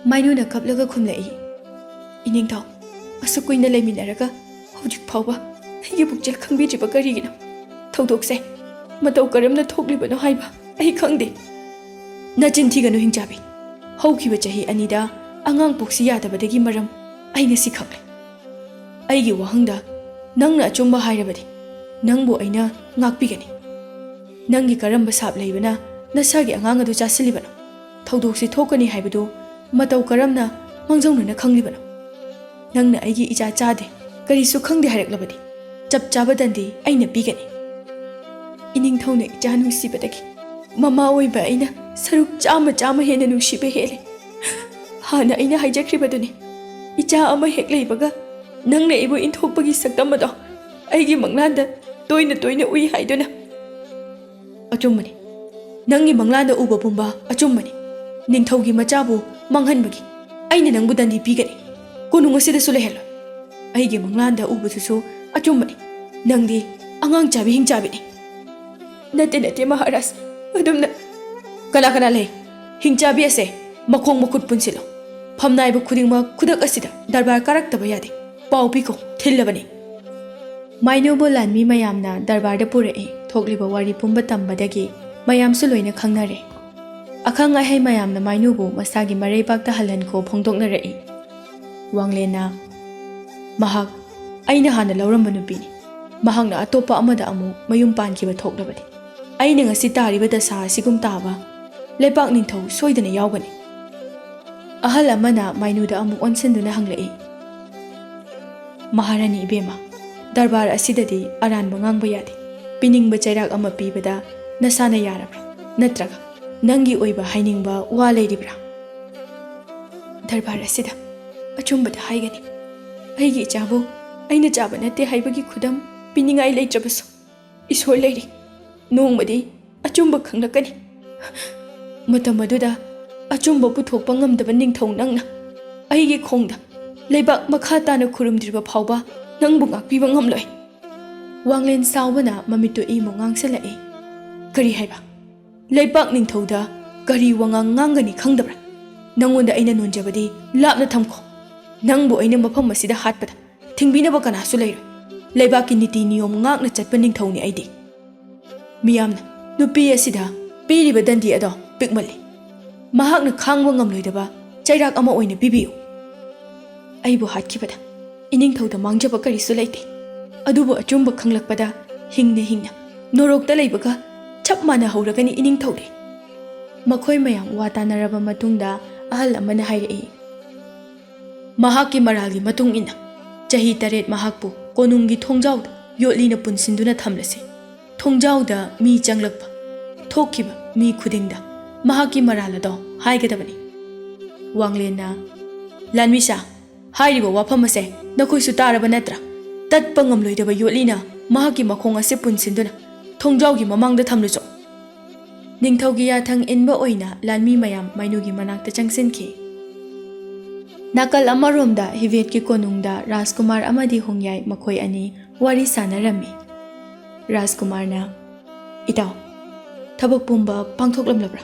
ꯃꯥꯏꯅꯨꯅ ꯀꯞꯂꯒ ꯈꯨꯝꯂꯛꯏ, ꯏꯅꯤꯡꯊꯧ, ꯑꯁꯨꯛ ꯀꯨꯏꯅ ꯂꯩꯃꯤꯟꯅꯔꯒ ꯍꯧꯖꯤꯛ ꯐꯥꯎꯕ ꯑꯩꯒꯤ ꯄꯨꯛꯆꯦꯜ ꯈꯪꯕꯤꯗ꯭ꯔꯤꯕ ꯀꯔꯤꯒꯤꯅꯣ? ꯊꯧꯗꯣꯛꯁꯦ ꯃꯇꯧ ꯀꯔꯝꯅ ꯊꯣꯛꯂꯤꯕꯅꯣ ꯍꯥꯏꯕ ꯑꯩ ꯈꯪꯗꯦ꯫ ꯅꯆꯤꯟ ꯊꯤꯒꯅꯨ ꯍꯤꯡꯆꯥꯕꯤ꯫ ꯍꯧꯈꯤꯕ ꯆꯍꯤ 2ꯗ ꯑꯉꯥꯡ ꯄꯣꯛꯁꯤ ꯌꯥꯗꯕꯗꯒꯤ ꯃꯔꯝ ꯑꯩ ꯉꯁꯤ ꯈꯪꯂꯦ꯫ ꯑꯩꯒꯤ ꯋꯥꯍꯪꯗ ꯅꯪꯅ ꯑꯆꯨꯝꯕ ꯍꯥꯏꯔꯕꯗꯤ ꯅꯪꯕꯨ ꯑꯩꯅ ꯉꯥꯛꯄꯤꯒꯅꯤ꯫ ꯅꯪꯒꯤ ꯀꯔꯝꯕ ꯁꯥꯞ ꯂꯩꯕꯅ ꯅꯁꯥꯒꯤ ꯑꯉꯥꯡ ꯑꯗꯨ ꯆꯥꯁꯤꯜꯂꯤꯕꯅꯣ? ꯊꯧꯗꯣꯛꯁꯤ ꯊꯣꯛꯀꯅꯤ ꯍꯥꯏꯕꯗꯨ ꯃꯇꯧ ꯀꯔꯝꯅ ꯃꯥꯡꯖꯧꯅꯅ ꯈꯪꯂꯤꯕꯅꯣ? ꯅꯪꯅ ꯑꯩꯒꯤ ꯏꯆꯥ ꯆꯥꯗꯦ, ꯀꯔꯤꯁꯨ ꯈꯪꯗꯦ ꯍꯥꯏꯔꯛꯂꯕꯗꯤ ꯆꯞ ꯆꯥꯕ ꯗꯟꯗꯤ ꯑꯩꯅ ꯄꯤꯒꯅꯤ꯫ ꯏꯅꯤꯡꯊꯧꯅ ꯏꯆꯥ ꯅꯨꯡꯁꯤꯕꯗꯒꯤ ꯃꯃꯥ ꯑꯣꯏꯕ ꯑꯩꯅ ꯁꯔꯨꯛ 100 ꯍꯦꯟꯅ ꯅꯨꯡꯁꯤꯕ ꯍꯦꯜꯂꯦ꯫ ꯍꯥꯟꯅ ꯑꯩꯅ ꯍꯥꯏꯖꯈ꯭ꯔꯤꯕꯗꯨꯅꯤ, ꯏꯆꯥ ꯑꯃ ꯍꯦꯛ ꯂꯩꯕꯒ ꯅꯪꯅ ꯑꯩꯕꯨ ꯏꯟꯊꯣꯛꯄꯒꯤ ꯁꯛꯇꯝ ꯑꯗꯣ ꯑꯩꯒꯤ ꯃꯪꯂꯥꯟꯗ ꯇꯣꯏꯅ ꯇꯣꯏꯅ ꯎꯏ ꯍꯥꯏꯗꯨꯅ꯫ ꯑꯆꯨꯝꯕꯅꯤ, ꯅꯪꯒꯤ ꯃꯪꯂꯥꯟꯗ ꯎꯕ ꯄꯨꯝꯕ ꯑꯆꯨꯝꯕꯅꯤ꯫ ꯅꯤꯡꯊꯧꯒꯤ ꯃꯆꯥꯕꯨ ꯃꯥꯡꯍꯟꯕꯒꯤ ꯑꯩꯅ ꯅꯪꯕꯨ ꯗꯟꯗꯤ ꯄꯤꯒꯅꯤ, ꯀꯣꯅꯨꯡ ꯑꯁꯤꯗꯁꯨ ꯂꯩꯍꯜꯂꯣꯏ꯫ ꯑꯩꯒꯤ ꯃꯪꯂꯥꯟꯗ ꯎꯕꯗꯨꯁꯨ ꯑꯆꯨꯝꯕꯅꯤ, ꯅꯪꯗꯤ ꯑꯉꯥꯡ ꯆꯥꯕꯤ ꯍꯤꯡꯆꯥꯕꯤꯅꯤ꯫ ꯅꯠꯇꯦ ꯅꯠꯇꯦ ꯃꯍꯥꯔꯥꯖ, ꯑꯗꯨꯝꯅ ꯀꯅꯥ ꯀꯅꯥ ꯂꯩ? ꯍꯤꯡꯆꯥꯕꯤ ꯑꯁꯦ ꯃꯈꯣꯡ ꯃꯈꯨꯠ ꯄꯨꯟꯁꯤꯜꯂꯣ꯫ ꯐꯝꯅꯥꯏꯕ ꯈꯨꯗꯤꯡꯃꯛ ꯈꯨꯗꯛ ꯑꯁꯤꯗ ꯗꯔꯕꯥꯔ ꯀꯥꯔꯛꯇꯕ ꯌꯥꯗꯦ꯫ ꯄꯥꯎ ꯄꯤꯈꯣ, ꯊꯤꯜꯂꯕꯅꯤ꯫ ꯃꯥꯏꯅꯨꯕꯨ ꯂꯥꯟꯃꯤ ꯃꯌꯥꯝꯅ ꯗꯔꯕꯥꯔꯗ ꯄꯨꯔꯛꯏ꯫ ꯊꯣꯛꯂꯤꯕ ꯋꯥꯔꯤ ꯄꯨꯝꯕ ꯇꯝꯕꯗꯒꯤ ꯃꯌꯥꯝꯁꯨ ꯂꯣꯏꯅ ꯈꯪꯅꯔꯦ꯫ ꯑꯈꯪ ꯑꯍꯩ ꯃꯌꯥꯝꯅ ꯃꯥꯏꯅꯨꯕꯨ ꯃꯁꯥꯒꯤ ꯃꯔꯩꯕꯥꯛꯇ ꯍꯜꯍꯟꯈꯣ ꯐꯣꯡꯗꯣꯛꯅꯔꯛꯏ꯫ ꯋꯥꯡꯂꯦꯟꯅ, ꯃꯍꯥꯛ ꯑꯩꯅ ꯍꯥꯟꯅ ꯂꯧꯔꯝꯕ ꯅꯨꯄꯤꯅꯤ꯫ ꯃꯍꯥꯛꯅ ꯑꯇꯣꯞꯄ ꯑꯃꯗ ꯑꯃꯨꯛ ꯃꯌꯨꯝ ꯄꯥꯟꯈꯤꯕ ꯊꯣꯛꯂꯕꯗꯤ ꯑꯩꯅ ꯉꯁꯤ ꯇꯥꯔꯤꯕ ꯗꯁꯥ ꯑꯁꯤꯒꯨꯝ ꯇꯥꯕ ꯂꯩꯄꯥꯛ ꯅꯤꯡꯊꯧ ꯁꯣꯏꯗꯅ ꯌꯥꯎꯒꯅꯤ꯫ ꯑꯍꯜ ꯑꯃꯅ ꯃꯥꯏꯅꯨꯗ ꯑꯃꯨꯛ ꯑꯣꯟꯁꯤꯟꯗꯨꯅ ꯍꯪꯂꯛꯏ, ꯃꯍꯥꯔꯥꯅꯤ ꯏꯕꯦꯝꯃ, ꯗꯔꯕꯥꯔ ꯑꯁꯤꯗꯗꯤ ꯑꯔꯥꯟꯕ ꯉꯥꯡꯕ ꯌꯥꯗꯦ꯫ ꯄꯤꯅꯤꯡꯕ ꯆꯩꯔꯥꯛ ꯑꯃ ꯄꯤꯕꯗ ꯅꯁꯥꯅ ꯌꯥꯔꯕ꯭ꯔꯥ? ꯅꯠꯇ꯭ꯔꯒ ꯅꯪꯒꯤ ꯑꯣꯏꯕ ꯍꯥꯏꯅꯤꯡꯕ ꯋꯥ ꯂꯩꯔꯤꯕ꯭ꯔꯥ? ꯗꯔꯕꯥꯔ ꯑꯁꯤꯗ ꯑꯆꯨꯝꯕꯗ ꯍꯥꯏꯒꯅꯤ꯫ ꯑꯩꯒꯤ ꯏꯆꯥꯕꯨ ꯑꯩꯅ ꯆꯥꯕ ꯅꯠꯇꯦ ꯍꯥꯏꯕꯒꯤ ꯈꯨꯗꯝ ꯄꯤꯅꯤꯡꯉꯥꯏ ꯂꯩꯇ꯭ꯔꯕꯁꯨ ꯏꯁꯣꯔ ꯂꯩꯔꯤ, ꯅꯣꯡꯃꯗꯤ ꯑꯆꯨꯝꯕ ꯈꯪꯂꯛꯀꯅꯤ꯫ ꯃꯇꯝ ꯑꯗꯨꯗ ꯑꯆꯨꯝꯕ ꯄꯨꯊꯣꯛꯄ ꯉꯝꯗꯕ ꯅꯤꯡꯊꯧ ꯅꯪꯅ ꯑꯩꯒꯤ ꯈꯣꯡꯗ ꯂꯩꯕꯥꯛ ꯃꯈꯥ ꯇꯥꯅ ꯈꯨꯔꯨꯝꯗ꯭ꯔꯤꯕ ꯐꯥꯎꯕ ꯅꯪꯕꯨ ꯉꯥꯛꯄꯤꯕ ꯉꯝꯂꯣꯏ꯫ ꯋꯥꯡꯂꯦꯟ ꯁꯥꯎꯕꯅ ꯃꯃꯤꯠꯇꯨ ꯏꯃꯨꯛ ꯉꯥꯡꯁꯤꯜꯂꯛꯏ꯫ Kari haiba Leibak Ningthouda kari wangang ngangani khangdabra Nangonda aina nonjabadi lapna thamko Nangbu aina mafam asida hatpada Thingbinaba kanasu leiroi Leibaki niti niyom ngakna chatpa ningthouni aidi Miyamna nupi asida piriba dandi ado pikmali Mahakna khangwa ngamloidaba chairak ama oina pibiyu Aibu hatkibada iningthouda mangjaba karisu leite Adubu achumba khanglakpada hingna norokta leibaga chap mana hauragani iningthoude Makhoi mayam watanaraba matungda ahal amana hairei Mahaki maralgi matung ina chahi 8 mahakpu konunggi thongjawda yotlina punsinduna thamlase thongjawda mi changlakpa thokkiba mi khudingda mahaki maralado haigadabani wanglena lanmisa hairiba wafamase nakhoi su taraba natra tatpa ngamloidaba yotlina mahaki makhong ase punsinduna thongjawgi mamangda thamluso Ningthougi yathang inba oina lanmi mayam mainugi manakta changsinki Nakal amaromda hivetki konungda Rajkumar amadi hongyai makhoi ani wari sanarami Rajkumarna Itaw thabak pumba pangthoklamlabra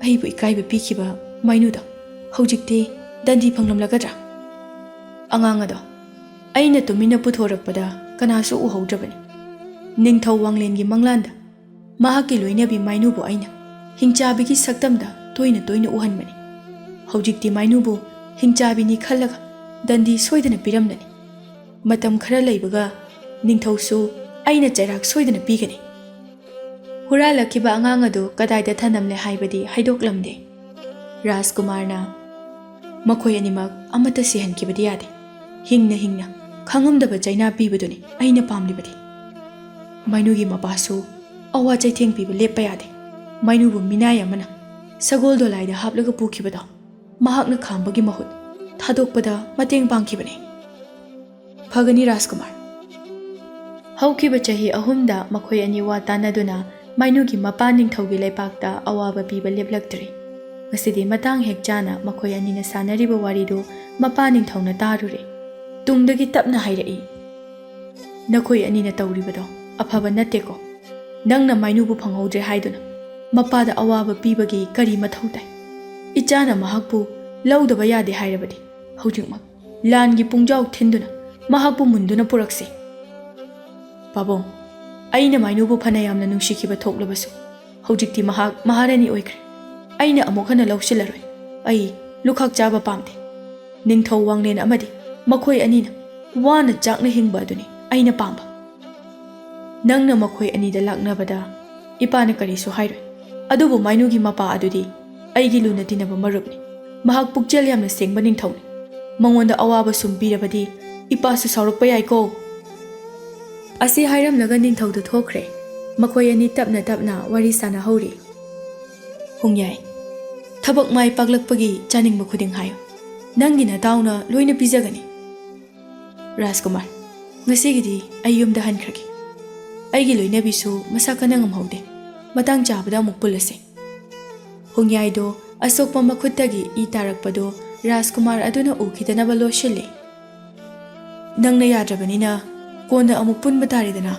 Aibu ikaiba pikhiba mainuda hojikti dandi phanglamlagadra Angangado aina tumina puthorakpada kanasu uhaudrabani Ningthou wanglengi manglanda Mahaki loinabi mainubu aina hingchabigi saktamda toina uhanmani hojikti mainubu hingchabini khallaga dandi soidana piramnani matam khara leibaga ningthousu aina chairak soidana pigani huralakiba angang adu kadaida thanamle haibadi haidoklamde Rajkumarna makhoi animak amata sihankibadi yade hingna khangamdaba chaina pibaduni aina pamlibadi mainugi mapasu awa chaitheng piba lepa yade mainubu minaya mana sagol dolaida haplaga pukhibada mahakna khambagi mahut thadokpada mateng pangkhibani phagani Rajkumar haukiba chahi ahumda makhoi ani wa tanaduna mainugi mapa ningthougi leipakta awaba piba leplaktri masidi matang hekjana makhoi ani na sanariba warido mapa ningthouna tarure tungdagi tapna hairei nakhoi ani na tawribado afaba natteko nangna mainubu phanghodre haiduna mapada awaba pibagi kari mathau tai ichana mahakpu laudaba yade hairabadi hojikmak langi pungjaw thinduna mahakpu munduna purakse babong aina mainubu phana yamna nungsikhiba thoklabasu hojikti mahak maharani oikre aina amokhana lawsilaroi ai lukhak chaba pamde ningthou wanglen amadi makhoi anina wana chakna hingba aduni aina pamba nangna makhoi anida laknabada ipana karisu hairoi adubu mainugi mapa adudi aigi luna tinaba marupni mahak pukjel yamna sengba ningthouni mangonda awaba sumpirabadi ipasu saurakpa yaiko asi hairamlaga ningthoudu thokre makhoi ani tapna wari sana hori hongyai thabak mai paglakpagi chaningba khuding hayo nangina tauna loina pijagani Rajkumar ngasigidi ayumda hankragi aigi loinabisu masakana ngamhaude matang chabada amuk pulase hongyai do asokpa makhuttagi I tarakpado Rajkumar aduna ukhidanaba loshille nangna yadrabanina kona amuk punba taridana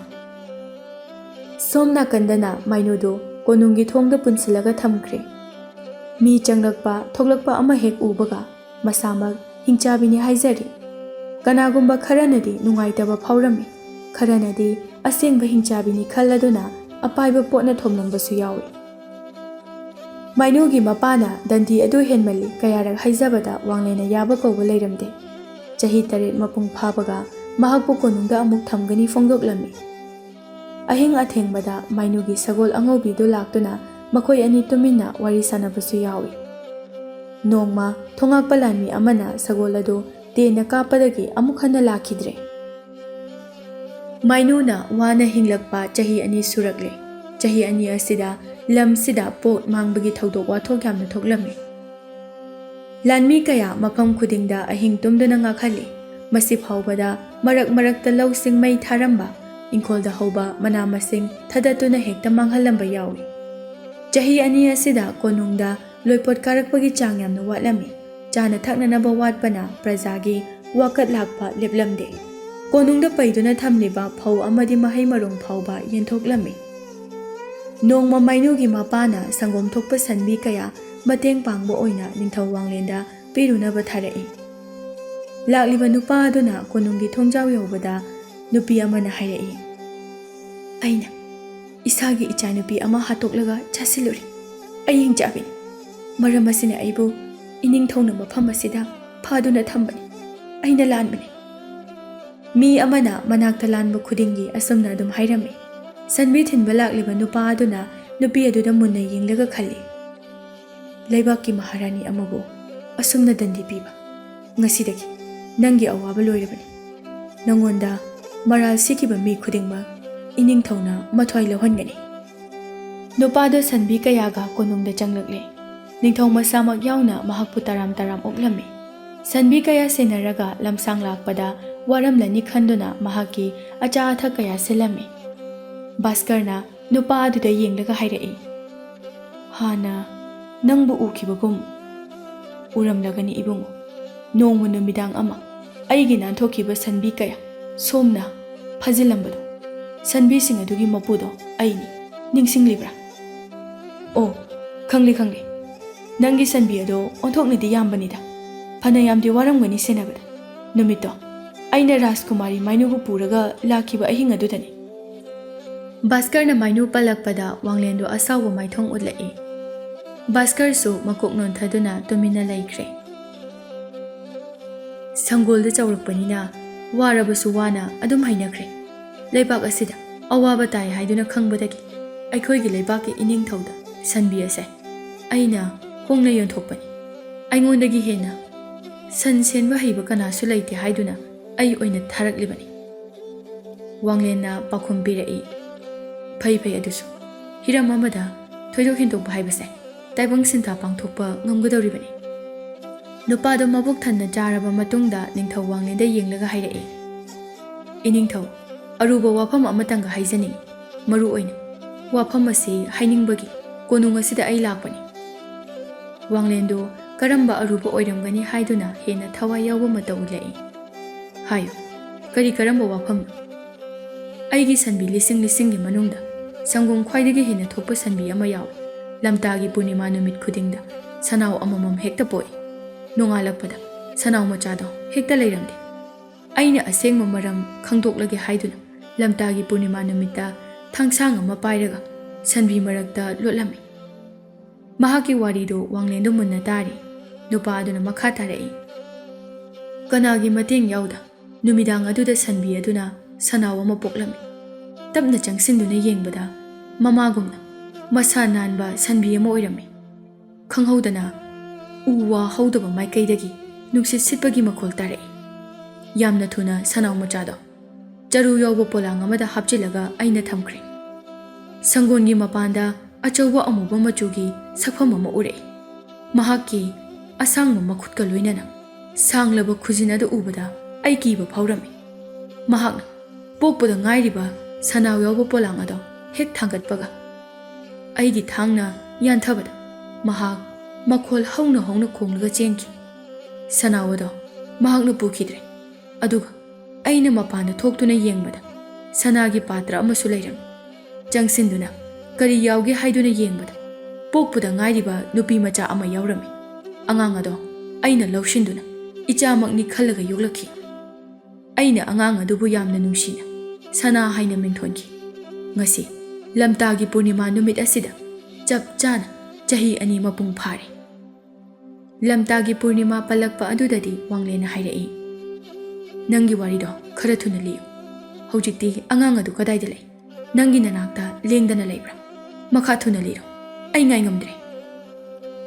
somna kandana mainudo konungi thongda punsilaga thamkre mi changlakpa thoglakpa ama hek ubaga masamak hingchabini haizari kanagumba kharanadi nungaitaba phawrami kharanadi asengba hingchabini khalladuna apaiba potna thomnambasu yawi mainugi mapana dandi adu henmali kayarak haizabada wanglena yaba kawba leiramde chahi 8 mapung phabaga mahakpu konungda amuk thamgani phongdoklami ahing athengbada mainugi sagol angobi do laktuna makhoi ani tumina wari sanabasu yawi nongma thongakpa lanmi amana sagol adu tena kapadagi amuk hana lakhidre mainuna wana hinglakpa chahi ani surakle chahi ani asida lamsida pot mangbagi thodok wathok yamna thoklami lanmi kaya mafam khudingda ahing tumduna ngakhali masi phawbada marakta lawsing mai tharamba ingkolda hoba mana masing thadatuna hekta manghalamba yawi chahi ani asida konungda loipot karakpagi chang yamna watlami chana thaknanaba watpana prajagi wakat lakpa leplamde konungda paiduna thamliba phau amadi mahai marong phauba yenthok lami Nongma Mainugi mapana sangom thokpa sanbi kaya mateng pangba oina Ningthau Wanglenda pirunaba tharai. Lakliba nupa aduna konunggi thongjau yaubada nupi amana hairai. Aina isagi ichanupi ama hatoklaga chasiluri. Ai hingjabini. Maram asina aibu iningthauna mafam asida phaduna thambani. Aina lanbani. Mi amana manakta lanba khudingi asumna adum hairami. Sanbi thinba lakliba nupa aduna nupi aduda munna yenglaga khalli. Laibaki maharani amabu asumna dandi piba. Ngasidagi nangi awaba loirabani. Nangonda maral sikiba mi khudingba iningthauna mathwai lohangani. Nupado sanbi kayaga konungda changlakle. Ningthau masamak yauna mahakpu taram oklami. Sanbi kaya senaraga lamsang lakpada waramlani khanduna mahaki acha atha kaya selami. Baskarna nupa aduda yenglaga hairai. Hana nangbu ukibagum uramlagani ibungu. Nongmu numidang ama aigi nanthokiba sanbi kaya somna phajilambado. Sanbi sing adugi mapudo aini ningsinglibra. Oh, khangli. Nangi sanbi ado onthoknidi yambanida. Phana yamdi waramgani senabada. Numito aina Rajkumari Mainubu puraga lakiba ahinga dudani. Baskarna Mainu palakpada Wanglendo asawa maithong udlai. Baskar su makok nonthaduna tumina laikre. Sanggolda chawrakpanina warabasu wana adum hainakre. Leibak asida awaba tai haiduna khangbadagi aikhoigi leibaki iningthauda sanbi ase aina hongna yonthokpani. Aingondagi hena san senba heiba kanasu leite haiduna ai oina tharaklibani. Wanglena pakhum pirai. Phai adusu hiram amada thoidok hindokba haibase taibang sinta pangthokpa ngamgadoribani. Nupado mabuk thanna jaraba matungda Ningthau Wanglenda yenglaga hairai. Iningthau aruba wafam amatanga haijaning maru oina wafam asi hainingbagi konung asida ai lakpani. Wanglendo karamba aruba oiramgani haiduna hena thawai yawba mata ulai. Hayo kari karamba wafam aigi sanbi lising manungda sangum khwaidagi hena thokpa sanbi ama yaw lamtagi punima numit khudingda sanau amamam hekta poi nongalakpada sanau machado hekta leiramde. Aina asengma maram khangdoklagi haiduna lamtagi punima numita thangsang ama pairaga sanbi marakta lotlami. Mahaki warido Wanglendo munna tari nupa aduna makha tarai. Kanagi mateng yauda numidang aduda sanbi aduna sanau ama poklami. Tapna changsinduna yengbada mamagumna masa nanba sanbi ama oirami. Khanghaudana uwa haudaba maikaidagi nuksit sitpagi makhol tarai. Yamna thuna sanau machado jaru yawba polang amada hapchilaga aina thamkhre. Sangongi mapanda achauba amuba machugi sakpham ama urai. Mahaki asangma makhutka loinana sanglaba khujinada ubada ai kiba phawrami. Mahakna pokpada ngairiba sanau yawba polang ado hek thangatpaga aigi thangna yanthabada mahak makhol hauna khonglaga chenki. Sanau ado mahakna pukhidre. Aduga aina mapana thoktuna yengbada sanagi patra amasu leiram. Changsinduna kari yawge haiduna yengbada pokpuda ngairiba nupi macha ama yawrami. Angang ado aina lawshinduna ichamakni khallaga yoglakhi. Aina angang adubu yamna nungshina sana haina mingthonki. Ngasi lamtagi purnima numit asida chap chana chahi ani mapung phare. Lamtagi purnima palakpa adudadi Wanglena hairai. Nangi warido khara thuna liyo. Hojikti angang adu kadaida lei. Nangi nanakta lengdana leibra. Makha thuna liro. Ai ngai ngamdre.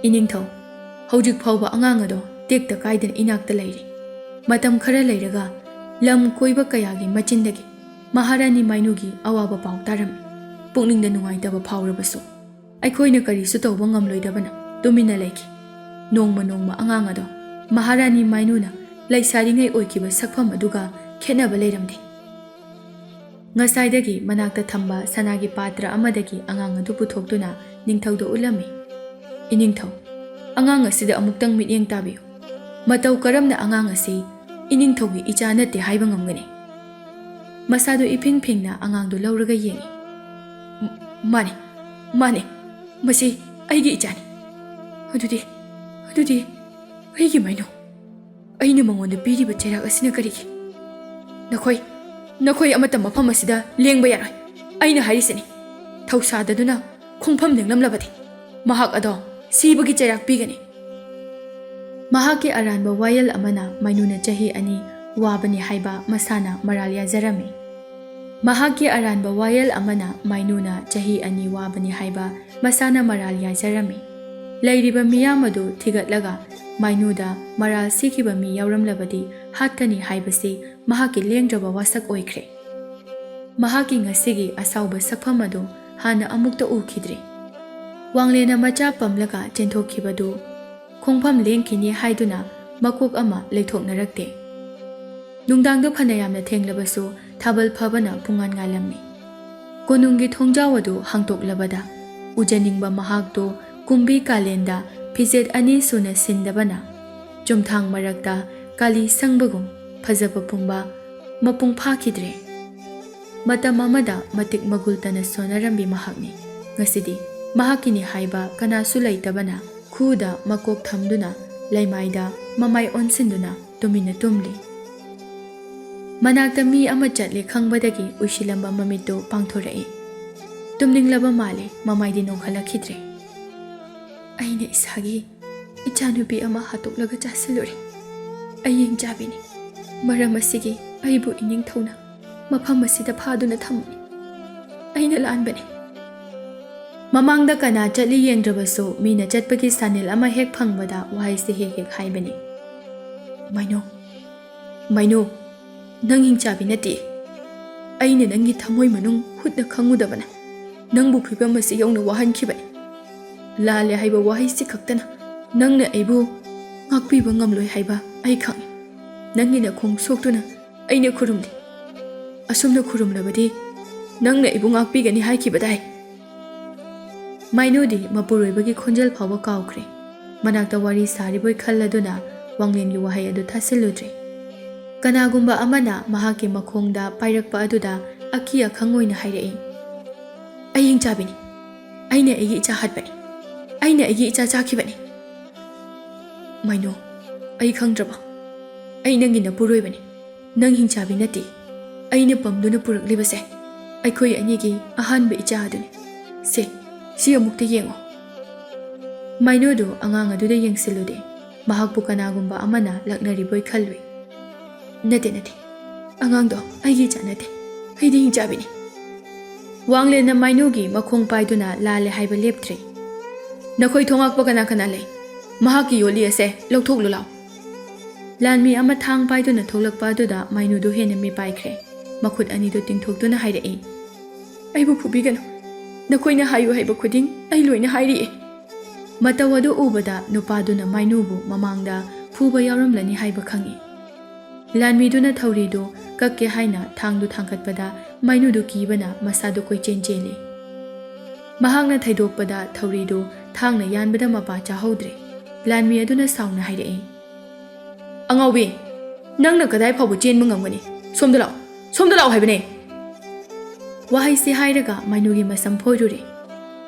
Iningthau hojik phawba angang ado tekta kaidana inakta leiri. Matam khara leiraga lam koiba kayagi machindagi Maharani Mainugi awaba paw tarami. Pukningda nungaitaba phawrabasu aikhoina karisu tawba ngamloidabana tumina leiki. Nongma angang ado Maharani Mainuna laisaringai oikiba sakpham aduga khenaba leiramde. Ngasaidagi manakta thamba sanagi patra amadagi angang adu puthokduna Ningthauda ulami. Iningthau angang asida amuktang mityeng tabiyo. Matau karamna angang asi iningthaugi icha nate haiba ngamgani. Masado iping-pingna angang do lauraga yengi. Mani ꯃꯥꯅꯦ ꯃꯁꯤ ꯑꯩꯒꯤ ꯏꯆꯥꯅꯤ ꯑꯗꯨꯗꯤ ꯑꯩꯒꯤ ꯃꯥꯏꯅꯣ ꯑꯩꯅ ꯃꯉꯣꯟꯗ ꯄꯤꯔꯤꯕ ꯆꯩꯔꯥꯛ ꯑꯁꯤꯅ ꯀꯔꯤꯒꯤ ꯅꯈꯣꯏ ꯑꯃꯠꯇ ꯃꯐꯝ ꯑꯁꯤꯗ ꯂꯦꯡꯕ ꯌꯥꯔꯣꯏ ꯑꯩꯅ ꯍꯥꯏꯔꯤꯁꯤꯅꯤ ꯊꯧꯁꯥꯗꯗꯨꯅ ꯈꯣꯡꯐꯝ ꯂꯦꯡꯂꯝꯂꯕꯗꯤ ꯃꯍꯥꯛ ꯑꯗꯣ ꯁꯤꯕꯒꯤ ꯆꯩꯔꯥꯛ ꯄꯤꯒꯅꯤ ꯃꯍꯥꯛꯀꯤ ꯑꯔꯥꯟꯕ ꯋꯥꯌꯦꯜ ꯑꯃꯅ ꯃꯥꯏꯅꯨꯅ ꯆꯍꯤ 2 ꯋꯥꯕꯅꯤ ꯍꯥꯏꯕ ꯃꯁꯥꯅ ꯃꯔꯥꯜ ꯌꯥꯖꯔꯝꯃꯤ ꯃꯍꯥꯛꯀꯤ ꯑꯔꯥꯟꯕ ꯋꯥꯌꯦꯜ ꯑꯃꯅ ꯃꯥꯏꯅꯨꯅ ꯆꯍꯤ 2 ꯋꯥꯕꯅꯤ ꯍꯥꯏꯕ ꯃꯁꯥꯅ ꯃꯔꯥꯜ ꯌꯥꯖꯔꯝꯃꯤ ꯂꯩꯔꯤꯕ ꯃꯤꯌꯥꯝ ꯑꯗꯨ ꯊꯤꯒꯠꯂꯒ ꯃꯥꯏꯅꯨꯗ ꯃꯔꯥꯜ ꯁꯤꯈꯤꯕ ꯃꯤ ꯌꯥꯎꯔꯝꯂꯕꯗꯤ ꯍꯥꯠꯀꯅꯤ ꯍꯥꯏꯕꯁꯤ ꯃꯍꯥꯛꯀꯤ ꯂꯦꯡꯗ꯭ꯔꯕ ꯋꯥꯁꯛ ꯑꯣꯏꯈ꯭ꯔꯦ ꯃꯍꯥꯛꯀꯤ ꯉꯁꯤꯒꯤ ꯑꯁꯥꯎꯕ ꯁꯛꯐꯝ ꯑꯗꯨ ꯍꯥꯟꯅ ꯑꯃꯨꯛꯇ ꯎꯈꯤꯗ꯭ꯔꯤ ꯋꯥꯡꯂꯦꯟꯅ ꯃꯆꯥ ꯄꯝꯂꯒ ꯆꯦꯟꯊꯣꯛꯈꯤꯕꯗꯨ ꯈꯣꯡꯐꯝ ꯂꯦꯡꯈꯤꯅꯤ ꯍꯥꯏꯗꯨꯅ ꯃꯀꯣꯛ ꯑꯃ ꯂꯩꯊꯣꯛꯅꯔꯛꯇꯦ ꯅꯨꯡꯗꯥꯡꯗꯨ ꯐꯅ ꯌꯥꯝꯅ ꯊꯦꯡꯂꯕꯁꯨ ꯊꯥꯕꯜ ꯐꯕꯅ ꯄꯨꯡꯉꯥꯟ ꯉꯥꯜꯂꯝꯃꯤ ꯀꯣꯅꯨꯡꯒꯤ ꯊꯣꯡꯖꯥꯎ ꯑꯗꯨ ꯍꯥꯡꯇꯣꯛꯂꯕꯗ ꯎꯖꯅꯤꯡꯕ ꯃꯍꯥꯛꯇꯨ ꯀꯨꯝꯕꯤ ꯀꯥꯂꯦꯟꯗ ꯐꯤꯖꯦꯠ 2 ꯁꯨꯅ ꯁꯤꯟꯗꯕꯅ ꯆꯨꯝꯊꯥꯡ ꯃꯔꯛꯇ ꯀꯥꯂꯤ ꯁꯪꯕꯒꯨꯝ ꯐꯖꯕ ꯄꯨꯡꯕ ꯃꯄꯨꯡ ꯐꯥꯈꯤꯗ꯭ꯔꯦ ꯃꯇꯝ ꯑꯃꯗ ꯃꯇꯤꯛ ꯃꯒꯨꯜ ꯇꯅ ꯁꯣꯟꯅꯔꯝꯕꯤ ꯃꯍꯥꯛꯅꯤ ꯉꯁꯤꯗꯤ ꯃꯍꯥꯛꯀꯤꯅꯤ ꯍꯥꯏꯕ ꯀꯅꯥꯁꯨ ꯂꯩꯇꯕꯅ ꯈꯨꯗ ꯃꯀꯣꯛ ꯊꯝꯗꯨꯅ ꯂꯩꯃꯥꯏꯗ ꯃꯃꯥꯏ ꯑꯣꯟꯁꯤꯟꯗꯨꯅ ꯇꯨꯃꯤꯟꯅ ꯇꯨꯝꯂꯤ ꯃꯅꯥꯛꯇ ꯃꯤ ꯑꯃ ꯆꯠꯂꯦ ꯈꯪꯕꯗꯒꯤ ꯎꯏꯁꯤꯜꯂꯝꯕ ꯃꯃꯤꯠꯇꯨ ꯄꯥꯡꯊꯣꯔꯛꯏ ꯇꯨꯝꯅꯤꯡꯂꯕ ꯃꯥꯜꯂꯦ ꯃꯃꯥꯏꯗꯤ ꯅꯣꯡꯈꯠꯂꯛꯈꯤꯗ꯭ꯔꯦ ꯑꯩꯅ ꯏꯁꯥꯒꯤ ꯏꯆꯥꯅꯨꯄꯤ ꯑꯃ ꯍꯥꯠꯇꯣꯛꯂꯒ ꯆꯥꯁꯤꯜꯂꯨꯔꯦ ꯑꯌꯦꯡ ꯆꯥꯕꯤꯅꯤ ꯃꯔꯝ ꯑꯁꯤꯒꯤ ꯑꯩꯕꯨ ꯏꯅꯤꯡꯊꯧꯅ ꯃꯐꯝ ꯑꯁꯤꯗ ꯐꯥꯗꯨꯅ ꯊꯝꯃꯤ ꯑꯩꯅ ꯂꯥꯟꯕꯅꯤ ꯃꯃꯥꯡꯗ ꯀꯅꯥ ꯆꯠꯂꯤ ꯌꯦꯡꯗ꯭ꯔꯕꯁꯨ ꯃꯤꯅ ꯆꯠꯄꯒꯤ ꯁꯥꯅꯤꯜ ꯑꯃ ꯍꯦꯛ ꯐꯪꯕꯗ ꯋꯥꯍꯩꯁꯤ ꯍꯦꯛ ꯍꯥꯏꯕꯅꯤ ꯃꯥꯏꯅꯣ ꯅꯪ ꯍꯤꯡꯆꯥꯕꯤ ꯅꯠꯇꯦ ꯑꯩꯅ ꯅꯪꯒꯤ ꯊꯃꯣꯏ ꯃꯅꯨꯡ ꯍꯨꯠꯅ ꯈꯪꯉꯨꯗꯕꯅ ꯅꯪꯕꯨ ꯐꯤꯕꯝ ꯑꯁꯤ ꯌꯧꯅ ꯋꯥꯍꯟꯈꯤꯕꯅꯤ ꯂꯥꯜꯂꯦ ꯍꯥꯏꯕ ꯋꯥꯍꯩꯁꯤ ꯈꯛꯇꯅ ꯅꯪꯅ ꯑꯩꯕꯨ ꯉꯥꯛꯄꯤꯕ ꯉꯝꯂꯣꯏ ꯍꯥꯏꯕ ꯑꯩ ꯈꯪꯏ ꯅꯪꯒꯤ ꯅꯈꯣꯡ ꯁꯣꯛꯇꯨꯅ ꯑꯩꯅ ꯈꯨꯔꯨꯝꯂꯤ ꯑꯁꯨꯝꯅ ꯈꯨꯔꯨꯝꯂꯕꯗꯤ ꯅꯪꯅ ꯑꯩꯕꯨ ꯉꯥꯛꯄꯤꯒꯅꯤ ꯍꯥꯏꯈꯤꯕꯗꯥꯏ ꯃꯥꯏꯅꯨꯗꯤ ꯃꯄꯨꯔꯣꯏꯕꯒꯤ ꯈꯣꯟꯖꯦꯜ ꯐꯥꯎꯕ ꯀꯥꯎꯈ꯭ꯔꯦ ꯃꯅꯥꯛꯇ ꯋꯥꯔꯤ ꯁꯥꯔꯤꯕꯣꯏ ꯈꯜꯂꯗꯨꯅ ꯋꯥꯡꯂꯦꯟꯒꯤ ꯋꯥꯍꯩ ꯑꯗꯨ ꯊꯥꯁꯤꯜꯂꯨꯗ꯭ꯔꯦ ꯀꯅꯥꯒꯨꯝꯕ ꯑꯃꯅ ꯃꯍꯥꯛꯀꯤ ꯃꯈꯣꯡꯗ ꯄꯥꯏꯔꯛꯄ ꯑꯗꯨꯗ ꯑꯀꯤ ꯑꯈꯪ ꯑꯣꯏꯅ ꯍꯥꯏꯔꯛꯏ ꯑꯌꯦꯡ ꯆꯥꯕꯤꯅꯤ ꯑꯩꯅ ꯑꯩꯒꯤ ꯏꯆꯥ ꯍꯥꯠꯄꯅꯤ ꯑꯩꯅ ꯑꯩꯒꯤ ꯏꯆꯥ ꯆꯥꯈꯤꯕꯅꯤ ꯃꯥꯏꯅꯣ ꯑꯩ ꯈꯪꯗ꯭ꯔꯕ ꯑꯩ ꯅꯪꯒꯤ ꯅꯄꯨꯔꯣꯏꯕꯅꯤ ꯅꯪ ꯍꯤꯡꯆꯥꯕꯤ ꯅꯠꯇꯦ ꯑꯩꯅ ꯄꯝꯗꯨꯅ ꯄꯨꯔꯛꯂꯤꯕꯁꯦ ꯑꯩꯈꯣꯏ ꯑꯅꯤꯒꯤ ꯑꯍꯥꯟꯕ ꯏꯆꯥ ꯑꯗꯨꯅꯤ ꯁꯤ ꯑꯃꯨꯛꯇ ꯌꯦꯡꯉꯣ ꯃꯥꯏꯅꯣꯗꯨ ꯑꯉꯥꯡ ꯑꯗꯨꯗ ꯌꯦꯡꯁꯤꯜꯂꯨꯗꯦ ꯃꯍꯥꯛꯄꯨ ꯀꯅꯥꯒꯨꯝꯕ ꯑꯃꯅ ꯂꯛꯅꯔꯤꯕꯣꯏ ꯈꯜꯂꯨꯏ ꯅꯠꯇꯦ ꯑꯉꯥꯡꯗꯣ ꯑꯩꯒꯤ ꯏꯆꯥ ꯅꯠꯇꯦ ꯑꯩꯗꯤ ꯍꯤꯡꯆꯥꯕꯤꯅꯤ ꯋꯥꯡꯂꯦꯟꯅ ꯃꯥꯏꯅꯨꯒꯤ ꯃꯈꯣꯡ ꯄꯥꯏꯗꯨꯅ ꯂꯥꯜꯂꯦ ꯍꯥꯏꯕ ꯂꯦꯞꯇ꯭ꯔꯤ ꯅꯈꯣꯏ ꯊꯣꯉꯥꯛꯄ ꯀꯅꯥ ꯂꯩ ꯃꯍꯥꯛꯀꯤ ꯌꯣꯠꯂꯤ ꯑꯁꯦ ꯂꯧꯊꯣꯛꯂꯨ ꯂꯥꯎ ꯂꯥꯟꯃꯤ ꯑꯃ ꯊꯥꯡ ꯄꯥꯏꯗꯨꯅ ꯊꯣꯛꯂꯛꯄ ꯑꯗꯨꯗ ꯃꯥꯏꯅꯨꯗꯨ ꯍꯦꯟꯅ ꯃꯤꯄꯥꯏꯈ꯭ꯔꯦ ꯃꯈꯨꯠ ꯑꯅꯤꯗꯨ ꯇꯤꯡꯊꯣꯛꯇꯨꯅ ꯍꯥꯏꯔꯛꯏ ꯑꯩꯕꯨ ꯐꯨꯕꯤꯒꯅꯨ ꯅꯈꯣꯏꯅ ꯍꯥꯏꯌꯨ ꯍꯥꯏꯕ ꯈꯨꯗꯤꯡ ꯑꯩ ꯂꯣꯏꯅ ꯍꯥꯏꯔꯤꯑꯦ ꯃꯇꯧ ꯑꯗꯨ ꯎꯕꯗ ꯅꯨꯄꯥꯗꯨꯅ ꯃꯥꯏꯅꯨꯕꯨ ꯃꯃꯥꯡꯗ ꯐꯨꯕ ꯌꯥꯎꯔꯝꯂꯅꯤ ꯍꯥꯏꯕ ꯈꯪꯏ ꯂꯥꯟꯃꯤꯗꯨꯅ ꯊꯧꯔꯤꯗꯨ ꯀꯛꯀꯦ ꯍꯥꯏꯅ ꯊꯥꯡꯗꯨ ꯊꯥꯡꯒꯠꯄꯗ ꯃꯥꯏꯅꯨꯗꯨ ꯀꯤꯕꯅ ꯃꯁꯥꯗꯨ ꯀꯣꯏꯆꯦꯟ ꯆꯦꯜꯂꯤ ꯃꯍꯥꯛꯅ ꯊꯩꯗꯣꯛꯄꯗ ꯊꯧꯔꯤꯗꯨ ꯊꯥꯡꯅ ꯌꯥꯟꯕꯗ ꯃꯄꯥ ꯆꯥꯍꯧꯗ꯭ꯔꯦ ꯂꯥꯟꯃꯤ ꯑꯗꯨꯅ ꯁꯥꯎꯅ ꯍꯥꯏꯔꯛꯏ ꯑꯉꯥꯎꯕꯤ ꯅꯪꯅ ꯀꯗꯥꯏ ꯐꯥꯎꯕ ꯆꯦꯟꯕ ꯉꯝꯒꯅꯤ ꯁꯣꯝꯗ ꯂꯥꯛꯑꯣ ꯍꯥꯏꯕꯅꯦ ꯋꯥꯍꯩꯁꯤ ꯍꯥꯏꯔꯒ ꯃꯥꯏꯅꯨꯒꯤ ꯃꯁꯝ ꯐꯣꯏꯔꯨꯔꯦ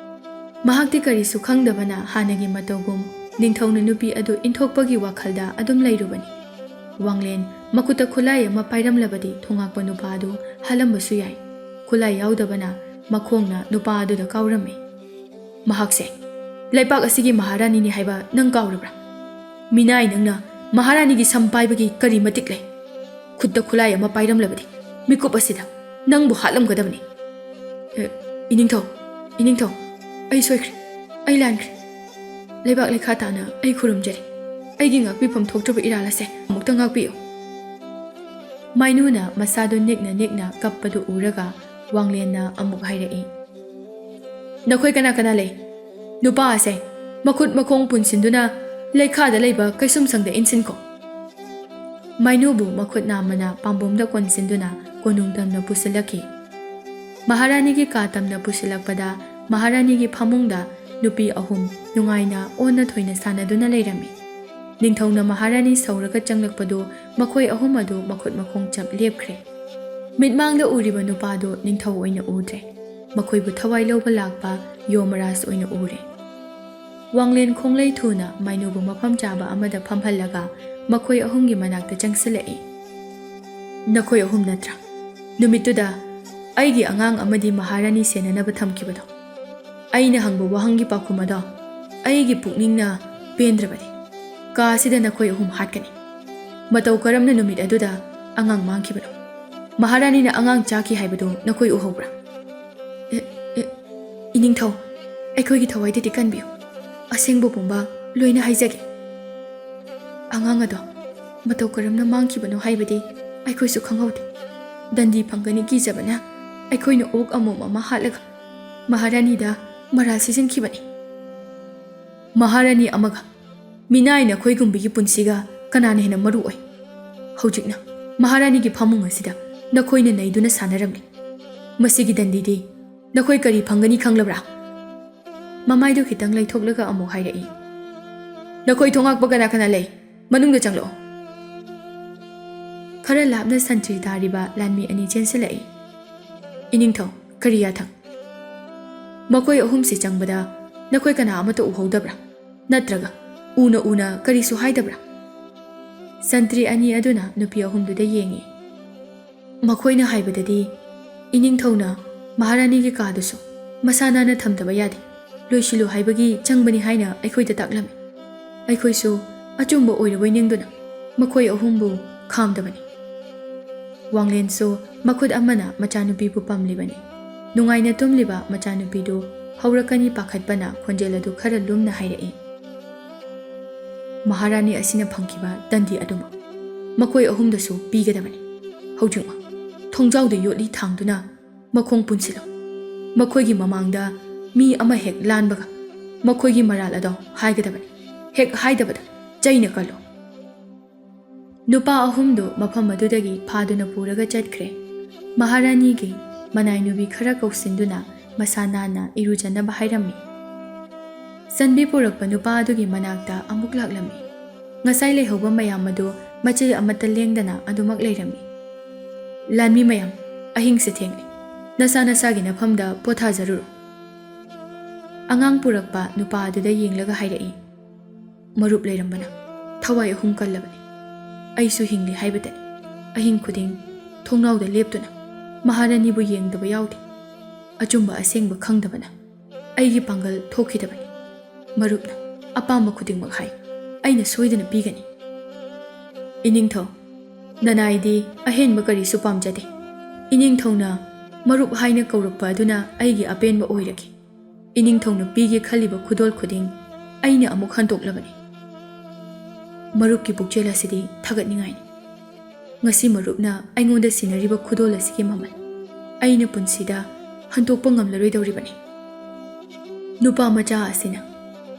ꯃꯍꯥꯛꯇꯤ ꯀꯔꯤꯁꯨ ꯈꯪꯗꯕꯅ ꯍꯥꯟꯅꯒꯤ ꯃꯇꯧꯒꯨꯝ ꯅꯤꯡꯊꯧꯅ ꯅꯨꯄꯤ ꯑꯗꯨ ꯏꯟꯊꯣꯛꯄꯒꯤ ꯋꯥꯈꯜꯗ ꯑꯗꯨꯝ ꯂꯩꯔꯨꯕꯅꯤ ꯋꯥꯡꯂꯦꯟ ꯃꯈꯨꯠꯇ ꯈꯨꯠꯂꯥꯏ ꯑꯃ ꯄꯥꯏꯔꯝꯂꯕꯗꯤ ꯊꯣꯉꯥꯛꯄ ꯅꯨꯄꯥ ꯑꯗꯨ ꯍꯥꯠꯂꯝꯕꯁꯨ ꯌꯥꯏ ꯈꯨꯠꯂꯥꯏ ꯌꯥꯎꯗꯕꯅ ꯃꯈꯣꯡꯅ ꯅꯨꯄꯥ ꯑꯗꯨꯗ ꯀꯥꯎꯔꯝꯃꯤ ꯃꯍꯥꯛꯁꯦ ꯂꯩꯄꯥꯛ ꯑꯁꯤꯒꯤ ꯃꯍꯥꯔꯥꯅꯤꯅꯤ ꯍꯥꯏꯕ ꯅꯪ ꯀꯥꯎꯔꯕ꯭ꯔꯥ ꯃꯤꯅꯥꯏ ꯅꯪꯅ ꯃꯍꯥꯔꯥꯅꯤꯒꯤ ꯁꯝ ꯄꯥꯏꯕꯒꯤ ꯀꯔꯤ ꯃꯇꯤꯛ ꯂꯩ ꯈꯨꯠꯇ ꯈꯨꯠꯂꯥꯏ ꯑꯃ ꯄꯥꯏꯔꯝꯂꯕꯗꯤ ꯃꯤꯀꯨꯞ ꯑꯁꯤꯗ ꯅꯪꯕꯨ ꯍꯥꯠꯂꯝꯒꯗꯕꯅꯤ ꯏꯅꯤꯡꯊꯧ ꯑꯩ ꯁꯣꯏꯈ꯭ꯔꯦ ꯑꯩ ꯂꯥꯟꯈ꯭ꯔꯦ ꯂꯩꯕꯥꯛ ꯂꯩꯈꯥ ꯇꯥꯅ ꯑꯩ ꯈꯨꯔꯨꯝꯖꯔꯤ ꯑꯩꯒꯤ ꯉꯥꯛꯄꯤꯐꯝ ꯊꯣꯛꯇ꯭ꯔꯕ ꯏꯔꯥꯜ ꯑꯁꯦ ꯑꯃꯨꯛꯇ ꯉꯥꯛꯄꯤꯌꯨ ꯃꯥꯏꯅꯨꯅ ꯃꯁꯥꯗꯨ ꯅꯤꯛꯅ ꯀꯞꯄꯗꯨ ꯎꯔꯒ ꯋꯥꯡꯂꯦꯟꯅ ꯑꯃꯨꯛ ꯍꯥꯏꯔꯛꯏ ꯅꯈꯣꯏ ꯀꯅꯥ ꯂꯩ ꯅꯨꯄꯥ ꯑꯁꯦ ꯃꯈꯨꯠ ꯃꯈꯣꯡ ꯄꯨꯟꯁꯤꯟꯗꯨꯅ ꯂꯩꯈꯥꯗ ꯂꯩꯕ ꯀꯩꯁꯨꯝꯁꯪꯗ ꯏꯟꯁꯤꯟꯈꯣ ꯃꯥꯏꯅꯨꯕꯨ ꯃꯈꯨꯠ ꯅꯥꯝꯃꯅ ꯄꯥꯝꯕꯣꯝꯗ ꯀꯣꯟꯁꯤꯟꯗꯨꯅ ꯀꯣꯅꯨꯡ ꯇꯝꯅ ꯄꯨꯁꯤꯜꯂꯛꯈꯤ ꯃꯍꯥꯔꯥꯅꯤꯒꯤ ꯀꯥ ꯇꯝꯅ ꯄꯨꯁꯤꯜꯂꯛꯄꯗ ꯃꯍꯥꯔꯥꯅꯤꯒꯤ ꯐꯃꯨꯡꯗ ꯅꯨꯄꯤ 3 ꯅꯨꯡꯉꯥꯏꯅ ꯑꯣꯟꯅ ꯊꯣꯏꯅ ꯁꯥꯟꯅꯗꯨꯅ ꯂꯩꯔꯝꯃꯤ ꯅꯤꯡꯊꯧꯅ ꯃꯍꯥꯔꯥꯅꯤ ꯁꯧꯔꯒ ꯆꯪꯂꯛꯄꯗꯨ ꯃꯈꯣꯏ 3 ꯑꯗꯨ ಮಖುꯠ ಮಖೋಂಗ್ ಚಪ್ ಲೇಪ್ಖ್ರೆ ಮಿಟ್ಮಾಂಗ್ದ ಊರಿಬ ನುಪಾದು ನಿಂಥೌ ಒಯ್ನ ಊದ್ರೆ ಮಖೋಯ್ಬು ಥವಾಯಿ ಲೌಬ ಲಾಕ್ಪ ꯌꯣꯃꯔꯥꯖ ꯑꯣꯏꯅ ꯎꯔꯦ꯫ ꯋꯥꯡꯂꯦꯟ ꯈꯣꯡꯂꯩ ꯊꯨꯅ ꯃꯥꯏꯅꯨꯕꯨ ꯃꯐꯝ ꯆꯥꯕ ꯑꯃꯗ ꯐꯝꯍꯜꯂꯒ ꯃꯈꯣꯏ ꯑꯍꯨꯝꯒꯤ ꯃꯅꯥꯛꯇ ꯆꯪꯁꯤꯜꯂꯛꯏ꯫ ꯅꯈꯣꯏ ꯑꯍꯨꯝ ꯅꯠꯇ꯭ꯔꯥ ꯅꯨꯃꯤꯠꯇꯨꯗ ꯑꯩꯒꯤ ꯑꯉꯥꯡ ꯑꯃꯗꯤ ꯃꯍꯥꯔꯥꯅꯤ ꯁꯦꯟꯅꯅꯕ ꯊꯝꯈꯤꯕꯗꯣ? ꯑꯩꯅ ꯍꯪꯕ ꯋꯥꯍꯪꯒꯤ ꯄꯥꯎꯈꯨꯝ ꯑꯗꯣ ꯑꯩꯒꯤ ꯄꯨꯛꯅꯤꯡꯅ ꯄꯦꯟꯗ꯭ꯔꯕꯗꯤ ꯀꯥꯁꯤꯗ ꯅꯈꯣꯏ ꯑꯍꯨꯝ ꯍꯥꯠꯀꯅꯤ꯫ ꯃꯇꯧ ꯀꯔꯝꯅ ꯅꯨꯃꯤꯠ ꯑꯗꯨꯗ ꯑꯉꯥꯡ ꯃꯥꯡꯈꯤꯕꯅꯣ? ꯃꯍꯥꯔꯥꯅꯤꯅ ꯑꯉꯥꯡ ꯆꯥꯈꯤ ꯍꯥꯏꯕꯗꯨ ꯅꯈꯣꯏ ꯎꯍꯧꯕ꯭ꯔꯥ? ꯏꯅꯤꯡꯊꯧ, ꯑꯩꯈꯣꯏꯒꯤ ꯊꯋꯥꯏꯗꯗꯤ ꯀꯟꯕꯤꯌꯨ, ꯑꯁꯦꯡꯕ ꯄꯨꯝꯕ ꯂꯣꯏꯅ ꯍꯥꯏꯖꯒꯦ꯫ ꯑꯉꯥꯡ ꯑꯗꯣ ꯃꯇꯧ ꯀꯔꯝꯅ ꯃꯥꯡꯈꯤꯕꯅꯣ ꯍꯥꯏꯕꯗꯤ ꯑꯩꯈꯣꯏꯁꯨ ꯈꯪꯍꯧꯗꯦ꯫ ꯗꯟꯗꯤ ꯐꯪꯒꯅꯤ ꯀꯤꯖꯕꯅ ꯑꯩꯈꯣꯏꯅ ꯑꯣꯛ ꯑꯃꯣꯝ ꯑꯃ ꯍꯥꯠꯂꯒ ꯃꯍꯥꯔꯥꯅꯤꯗ ꯃꯔꯥꯜ ꯁꯤꯖꯤꯟꯈꯤꯕꯅꯤ꯫ ꯃꯍꯥꯔꯥꯅꯤ ꯑꯃꯒ ꯃꯤꯅꯥꯏ ꯅꯈꯣꯏꯒꯨꯝꯕꯒꯤ ꯄꯨꯟꯁꯤꯒ ꯀꯅꯥꯅ ꯍꯦꯟꯅ ꯃꯔꯨ ꯑꯣꯏ? ꯍꯧꯖꯤꯛꯅ ꯃꯍꯥꯔꯥꯅꯤꯒꯤ ꯐꯃꯨꯡ ꯑꯁꯤꯗ ꯅꯈꯣꯏꯅ ꯅꯩꯗꯨꯅ ꯁꯥꯟꯅꯔꯝꯃꯤ꯫ ꯃꯁꯤꯒꯤ ꯗꯟꯗꯤꯗꯤ ꯅꯈꯣꯏ ꯀꯔꯤ ꯐꯪꯒꯅꯤ ꯈꯪꯂꯕ꯭ꯔꯥ? ꯃꯃꯥꯏꯗꯨ ꯈꯤꯇꯪ ꯂꯩꯊꯣꯛꯂꯒ ꯑꯃꯨꯛ ꯍꯥꯏꯔꯛꯏ꯫ ꯅꯈꯣꯏ ꯊꯣꯉꯥꯛꯄ ꯀꯅꯥ ꯀꯅꯥ ꯂꯩ? ꯃꯅꯨꯡꯗ ꯆꯪꯂꯛꯑꯣ꯫ ꯈꯔ ꯂꯥꯞꯅ ꯁꯟꯇ꯭ꯔꯤ ꯇꯥꯔꯤꯕ ꯂꯥꯟꯃꯤ ꯑꯅꯤ ꯆꯦꯟꯁꯤꯜꯂꯛꯏ꯫ ꯏꯅꯤꯡꯊꯧ, ꯀꯔꯤ ꯌꯥꯊꯪ? ꯃꯈꯣꯏ ꯑꯍꯨꯝꯁꯤ ꯆꯪꯕꯗ ꯅꯈꯣꯏ ꯀꯅꯥ ꯑꯃꯠꯇ ꯎꯍꯧꯗꯕ꯭ꯔꯥ? ꯅꯠꯇ꯭ꯔꯒ ꯎꯅ ꯀꯔꯤꯁꯨ ꯍꯥꯏꯗꯕ꯭ꯔꯥ? ꯁꯟꯇ꯭ꯔꯤ ꯑꯅꯤ ꯑꯗꯨꯅ ꯅꯨꯄꯤ ꯑꯍꯨꯝꯗꯨꯗ ꯌꯦꯡꯉꯤ꯫ ꯃꯈꯣꯏꯅ ꯍꯥꯏꯕꯗꯗꯤ ꯏꯅꯤꯡꯊꯧꯅ ꯃꯍꯥꯔꯥꯅꯤꯒꯤ ꯀꯥꯗꯨꯁꯨ ꯃꯁꯥ ꯅꯥꯟꯅ ꯊꯝꯗꯕ ꯌꯥꯗꯦ, ꯂꯣꯏꯁꯤꯜꯂꯨ ꯍꯥꯏꯕꯒꯤ ꯆꯪꯕꯅꯤ ꯍꯥꯏꯅ ꯑꯩꯈꯣꯏꯗ ꯇꯥꯛꯂꯝꯃꯤ꯫ ꯑꯩꯈꯣꯏꯁꯨ ꯑꯆꯨꯝꯕ ꯑꯣꯏꯔꯕꯣꯏ ꯅꯤꯡꯗꯨꯅ ꯃꯈꯣꯏ ꯑꯍꯨꯝꯕꯨ ꯈꯥꯝꯗꯕꯅꯤ꯫ ꯋꯥꯡꯂꯦꯟꯁꯨ ꯃꯈꯨꯠ ꯑꯃꯅ ꯃꯆꯥꯅꯨꯄꯤꯕꯨ ꯄꯝꯂꯤꯕꯅꯤ꯫ ꯅꯨꯡꯉꯥꯏꯅ ꯇꯨꯝꯂꯤꯕ ꯃꯆꯥꯅꯨꯄꯤꯗꯨ ꯍꯧꯔꯛꯀꯅꯤ ꯄꯥꯈꯠꯄꯅ ꯈꯣꯟꯖꯦꯜ ꯑꯗꯨ ꯈꯔ ꯂꯨꯝꯅ ꯍꯥꯏꯔꯛꯏ꯫ ꯃꯍꯥꯔꯥꯅꯤ ꯑꯁꯤꯅ ꯐꯪꯈꯤꯕ ꯗꯟꯗꯤ ꯑꯗꯨꯃꯛ ꯃꯈꯣꯏ ꯑꯍꯨꯝꯗꯁꯨ ꯄꯤꯒꯗꯕꯅꯤ꯫ ꯍꯧꯖꯤꯛꯃꯛ ꯊꯣꯡꯖꯥꯎꯗ ꯌꯣꯠꯂꯤ ꯊꯥꯡꯗꯨꯅ ꯃꯈꯣꯡ ꯄꯨꯟꯁꯤꯜꯂꯨ꯫ ꯃꯈꯣꯏꯒꯤ ꯃꯃꯥꯡꯗ ꯃꯤ ꯑꯃ ꯍꯦꯛ ꯂꯥꯟꯕꯒ ꯃꯈꯣꯏꯒꯤ ꯃꯔꯥꯜ ꯑꯗꯣ ꯍꯥꯏꯒꯗꯕꯅꯤ꯫ ꯍꯦꯛ ꯍꯥꯏꯗꯕꯗ ꯆꯩꯅ ꯀꯜꯂꯨ꯫ ꯅꯨꯄꯥ ꯑꯍꯨꯝꯗꯨ ꯃꯐꯝ ꯑꯗꯨꯗꯒꯤ ꯐꯥꯗꯨꯅ ꯄꯨꯔꯒ ꯆꯠꯈ꯭ꯔꯦ꯫ ꯃꯍꯥꯔꯥꯅꯤꯒꯤ ꯃꯅꯥꯏꯅꯨꯕꯤ ꯈꯔ ꯀꯧꯁꯤꯟꯗꯨꯅ ꯃꯁꯥ ꯅꯥꯟꯅ ꯏꯔꯨꯖꯅꯕ ꯍꯥꯏꯔꯝꯃꯤ꯫ ꯆꯟꯕꯤ ꯄꯨꯔꯛꯄ ꯅꯨꯄꯥ ꯑꯗꯨꯒꯤ ꯃꯅꯥꯛꯇ ꯑꯃꯨꯛ ꯂꯥꯛꯂꯝꯃꯤ꯫ ꯉꯁꯥꯏ ꯂꯩꯍꯧꯕ ꯃꯌꯥꯝ ꯑꯗꯨ ꯃꯆꯩ ꯑꯃꯠꯇ ꯂꯦꯡꯗꯅ ꯑꯗꯨꯃꯛ ꯂꯩꯔꯝꯃꯤ꯫ ꯂꯥꯟꯃꯤ ꯃꯌꯥꯝ, ꯑꯍꯤꯡꯁꯦ ꯊꯦꯡꯂꯦ, ꯅꯁꯥ ꯅꯁꯥꯒꯤ ꯅꯐꯝꯗ ꯄꯣꯊꯥꯖꯔꯨꯔꯣ꯫ ꯑꯉꯥꯡ ꯄꯨꯔꯛꯄ ꯅꯨꯄꯥ ꯑꯗꯨꯗ ꯌꯦꯡꯂꯒ ꯍꯥꯏꯔꯛꯏ꯫ ꯃꯔꯨꯞ ꯂꯩꯔꯝꯕꯅ ꯊꯋꯥꯏ ꯑꯍꯨꯝ ꯀꯜꯂꯕꯅꯤ꯫ ꯑꯩꯁꯨ ꯍꯤꯡꯂꯤ ꯍꯥꯏꯕꯇꯅꯤ꯫ ꯑꯍꯤꯡ ꯈꯨꯗꯤꯡ ꯊꯣꯡꯅꯥꯎꯗ ꯂꯦꯞꯇꯨꯅ ꯃꯍꯥꯔꯥꯅꯤꯕꯨ ꯌꯦꯡꯗꯕ ꯌꯥꯎꯗꯦ꯫ ꯑꯆꯨꯝꯕ ꯑꯁꯦꯡꯕ ꯈꯪꯗꯕꯅ ꯑꯩꯒꯤ ꯄꯥꯡꯒꯜ ꯊꯣꯛꯈꯤꯗꯕꯅꯤ꯫ ꯃꯔꯨꯞꯅ ꯑꯄꯥꯝꯕ ꯈꯨꯗꯤꯡꯃꯛ ꯍꯥꯏ, ꯑꯩꯅ ꯁꯣꯏꯗꯅ ꯄꯤꯒꯅꯤ꯫ ꯏꯅꯤꯡꯊꯧ, ꯅꯅꯥꯏꯗꯤ ꯑꯍꯦꯟꯕ ꯀꯔꯤꯁꯨ ꯄꯥꯝꯖꯗꯦ꯫ ꯏꯅꯤꯡꯊꯧꯅ ꯃꯔꯨꯞ ꯍꯥꯏꯅ ꯀꯧꯔꯛꯄ ꯑꯗꯨꯅ ꯑꯩꯒꯤ ꯑꯄꯦꯟꯕ ꯑꯣꯏꯔꯒꯦ꯫ ꯏꯅꯤꯡꯊꯧꯅ ꯄꯤꯒꯦ ꯈꯜꯂꯤꯕ ꯈꯨꯗꯣꯜ ꯈꯨꯗꯤꯡ ꯑꯩꯅ ꯑꯃꯨꯛ ꯍꯟꯗꯣꯛꯂꯕꯅꯤ꯫ ꯃꯔꯨꯞꯀꯤ ꯄꯨꯛꯆꯦꯜ ꯑꯁꯤꯗꯤ ꯊꯥꯒꯠꯅꯤꯡꯉꯥꯏꯅꯤ꯫ ꯉꯁꯤ ꯃꯔꯨꯞꯅ ꯑꯩꯉꯣꯟꯗ ꯁꯤꯟꯅꯔꯤꯕ ꯈꯨꯗꯣꯜ ꯑꯁꯤꯒꯤ ꯃꯃꯜ ꯑꯩꯅ ꯄꯨꯟꯁꯤꯗ ꯍꯟꯗꯣꯛꯄ ꯉꯝꯂꯔꯣꯏꯗꯧꯔꯤꯕꯅꯤ꯫ ꯅꯨꯄꯥ ꯃꯆꯥ ꯑꯁꯤꯅ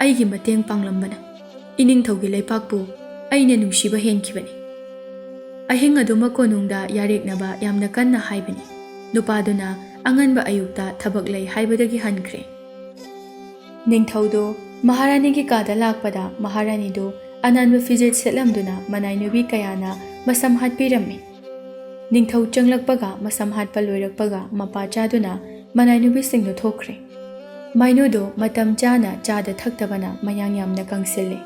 ꯑꯩꯒꯤ ꯃꯇꯦꯡ ꯄꯥꯡꯂꯝꯕꯅ ꯏꯅꯤꯡꯊꯧꯒꯤ ꯂꯩꯄꯥꯛꯄꯨ ꯑꯩꯅ ꯅꯨꯡꯁꯤꯕ ꯍꯦꯟꯈꯤꯕꯅꯤ꯫ ꯑꯍꯤꯡ ꯑꯗꯨꯃꯛ ꯀꯣꯅꯨꯡꯗ ꯌꯥꯔꯦꯛꯅꯕ ꯌꯥꯝꯅ ꯀꯟꯅ ꯍꯥꯏꯕꯅꯤ꯫ ꯅꯨꯄꯥꯗꯨꯅ ꯑꯉꯟꯕ ꯑꯌꯨꯛꯇ ꯊꯕꯛ ꯂꯩ ꯍꯥꯏꯕꯗꯒꯤ ꯍꯟꯈ꯭ꯔꯦ꯫ ꯅꯤꯡꯊꯧꯗꯨ ꯃꯍꯥꯔꯥꯅꯤꯒꯤ ꯀꯥꯗ ꯂꯥꯛꯄꯗ ꯃꯍꯥꯔꯥꯅꯤꯗꯨ ꯑꯅꯥꯟꯕ ꯐꯤꯖꯦꯠ ꯁꯦꯠꯂꯝꯗꯨꯅ ꯃꯅꯥꯏꯅꯨꯕꯤ ꯀꯌꯥꯅ ꯃꯁꯝ ꯍꯥꯠꯄꯤꯔꯝꯃꯤ꯫ ꯅꯤꯡꯊꯧ ꯆꯪꯂꯛꯄꯒ ꯃꯁꯝ ꯍꯥꯠꯄ ꯂꯣꯏꯔꯛꯄꯒ ꯃꯄꯥ ꯆꯥꯗꯨꯅ ꯃꯅꯥꯏꯅꯨꯕꯤꯁꯤꯡꯗꯨ ꯊꯣꯛꯈ꯭ꯔꯦ꯫ ꯃꯥꯏꯅꯨꯗꯨ ꯃꯇꯝ ꯆꯥꯅ ꯆꯥꯗ ꯊꯛꯇꯕꯅ ꯃꯌꯥꯡ ꯌꯥꯝꯅ ꯀꯪꯁꯤꯜꯂꯦ꯫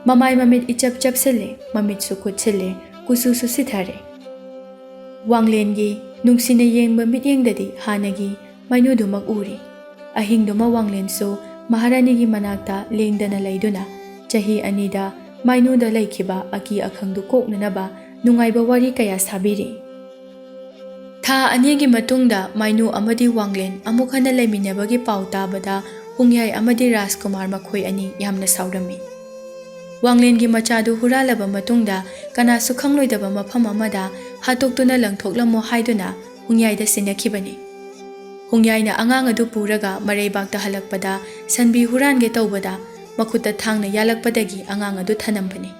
ꯃꯃꯥꯏ ꯃꯃꯤꯠ ꯏꯆꯞ ꯆꯞꯁꯤꯜꯂꯦ, ꯃꯃꯤꯠꯁꯨ ꯀꯨꯠꯁꯤꯜꯂꯦ, ꯀꯨꯆꯨꯁꯨ ꯁꯤꯊꯔꯦ꯫ ꯋꯥꯡꯂꯦꯟꯒꯤ ꯅꯨꯡꯁꯤꯅ ꯌꯦꯡꯕ ꯃꯤꯠꯌꯦꯡꯗꯗꯤ ꯍꯥꯟꯅꯒꯤ ꯃꯥꯏꯅꯨꯗꯨꯃꯛ ꯎꯔꯤ꯫ ꯑꯍꯤꯡꯗꯨꯃ ꯋꯥꯡꯂꯦꯟꯁꯨ ꯃꯍꯥꯔꯥꯅꯤꯒꯤ ꯃꯅꯥꯛꯇ ꯂꯦꯡꯗꯅ ꯂꯩꯗꯨꯅ ꯆꯍꯤ 2ꯗ ꯃꯥꯏꯅꯨꯗ ꯂꯩꯈꯤꯕ ꯑꯀꯤ ꯑꯈꯪꯗꯨ ꯀꯣꯛꯅꯅꯕ ꯅꯨꯡꯉꯥꯏꯕ ꯋꯥꯔꯤ ꯀꯌꯥ ꯁꯥꯕꯤꯔꯤ꯫ ꯊꯥ 2ꯒꯤ ꯃꯇꯨꯡꯗ ꯃꯥꯏꯅꯨ ꯑꯃꯗꯤ ꯋꯥꯡꯂꯦꯟ ꯑꯃꯨꯛ ꯍꯟꯅ ꯂꯩꯃꯤꯟꯅꯕꯒꯤ ꯄꯥꯎ ꯇꯥꯕꯗ ꯍꯨꯡꯌꯥꯏ ꯑꯃꯗꯤ ꯔꯥꯖꯀꯨꯃꯥꯔ ꯃꯈꯣꯏ ꯑꯅꯤ ꯌꯥꯝꯅ ꯁꯥꯎꯔꯝꯃꯤ꯫ ꯋꯥꯡꯂꯦꯟꯒꯤ ꯃꯆꯥꯗꯨ ꯍꯨꯔꯥꯜꯂꯕ ꯃꯇꯨꯡꯗ ꯀꯅꯥꯁꯨ ꯈꯪꯂꯣꯏꯗꯕ ꯃꯐꯝ ꯑꯃꯗ ꯍꯥꯠꯇꯣꯛꯇꯨꯅ ꯂꯪꯊꯣꯛꯂꯝꯃꯣ ꯍꯥꯏꯗꯨꯅ ꯍꯨꯡꯌꯥꯏꯗ ꯁꯤꯟꯅꯈꯤꯕꯅꯤ꯫ ꯍꯨꯡꯌꯥꯏꯅ ꯑꯉꯥꯡ ꯑꯗꯨ ꯄꯨꯔꯒ ꯃꯔꯩꯕꯥꯛꯇ ꯍꯜꯂꯛꯄꯗ ꯁꯟꯕꯤ ꯍꯨꯔꯥꯟꯒꯦ ꯇꯧꯕꯗ ꯃꯈꯨꯠꯇ ꯊꯥꯡꯅ ꯌꯥꯜꯂꯛꯄꯗꯒꯤ ꯑꯉꯥꯡ ꯑꯗꯨ ꯊꯅꯝꯕꯅꯤ꯫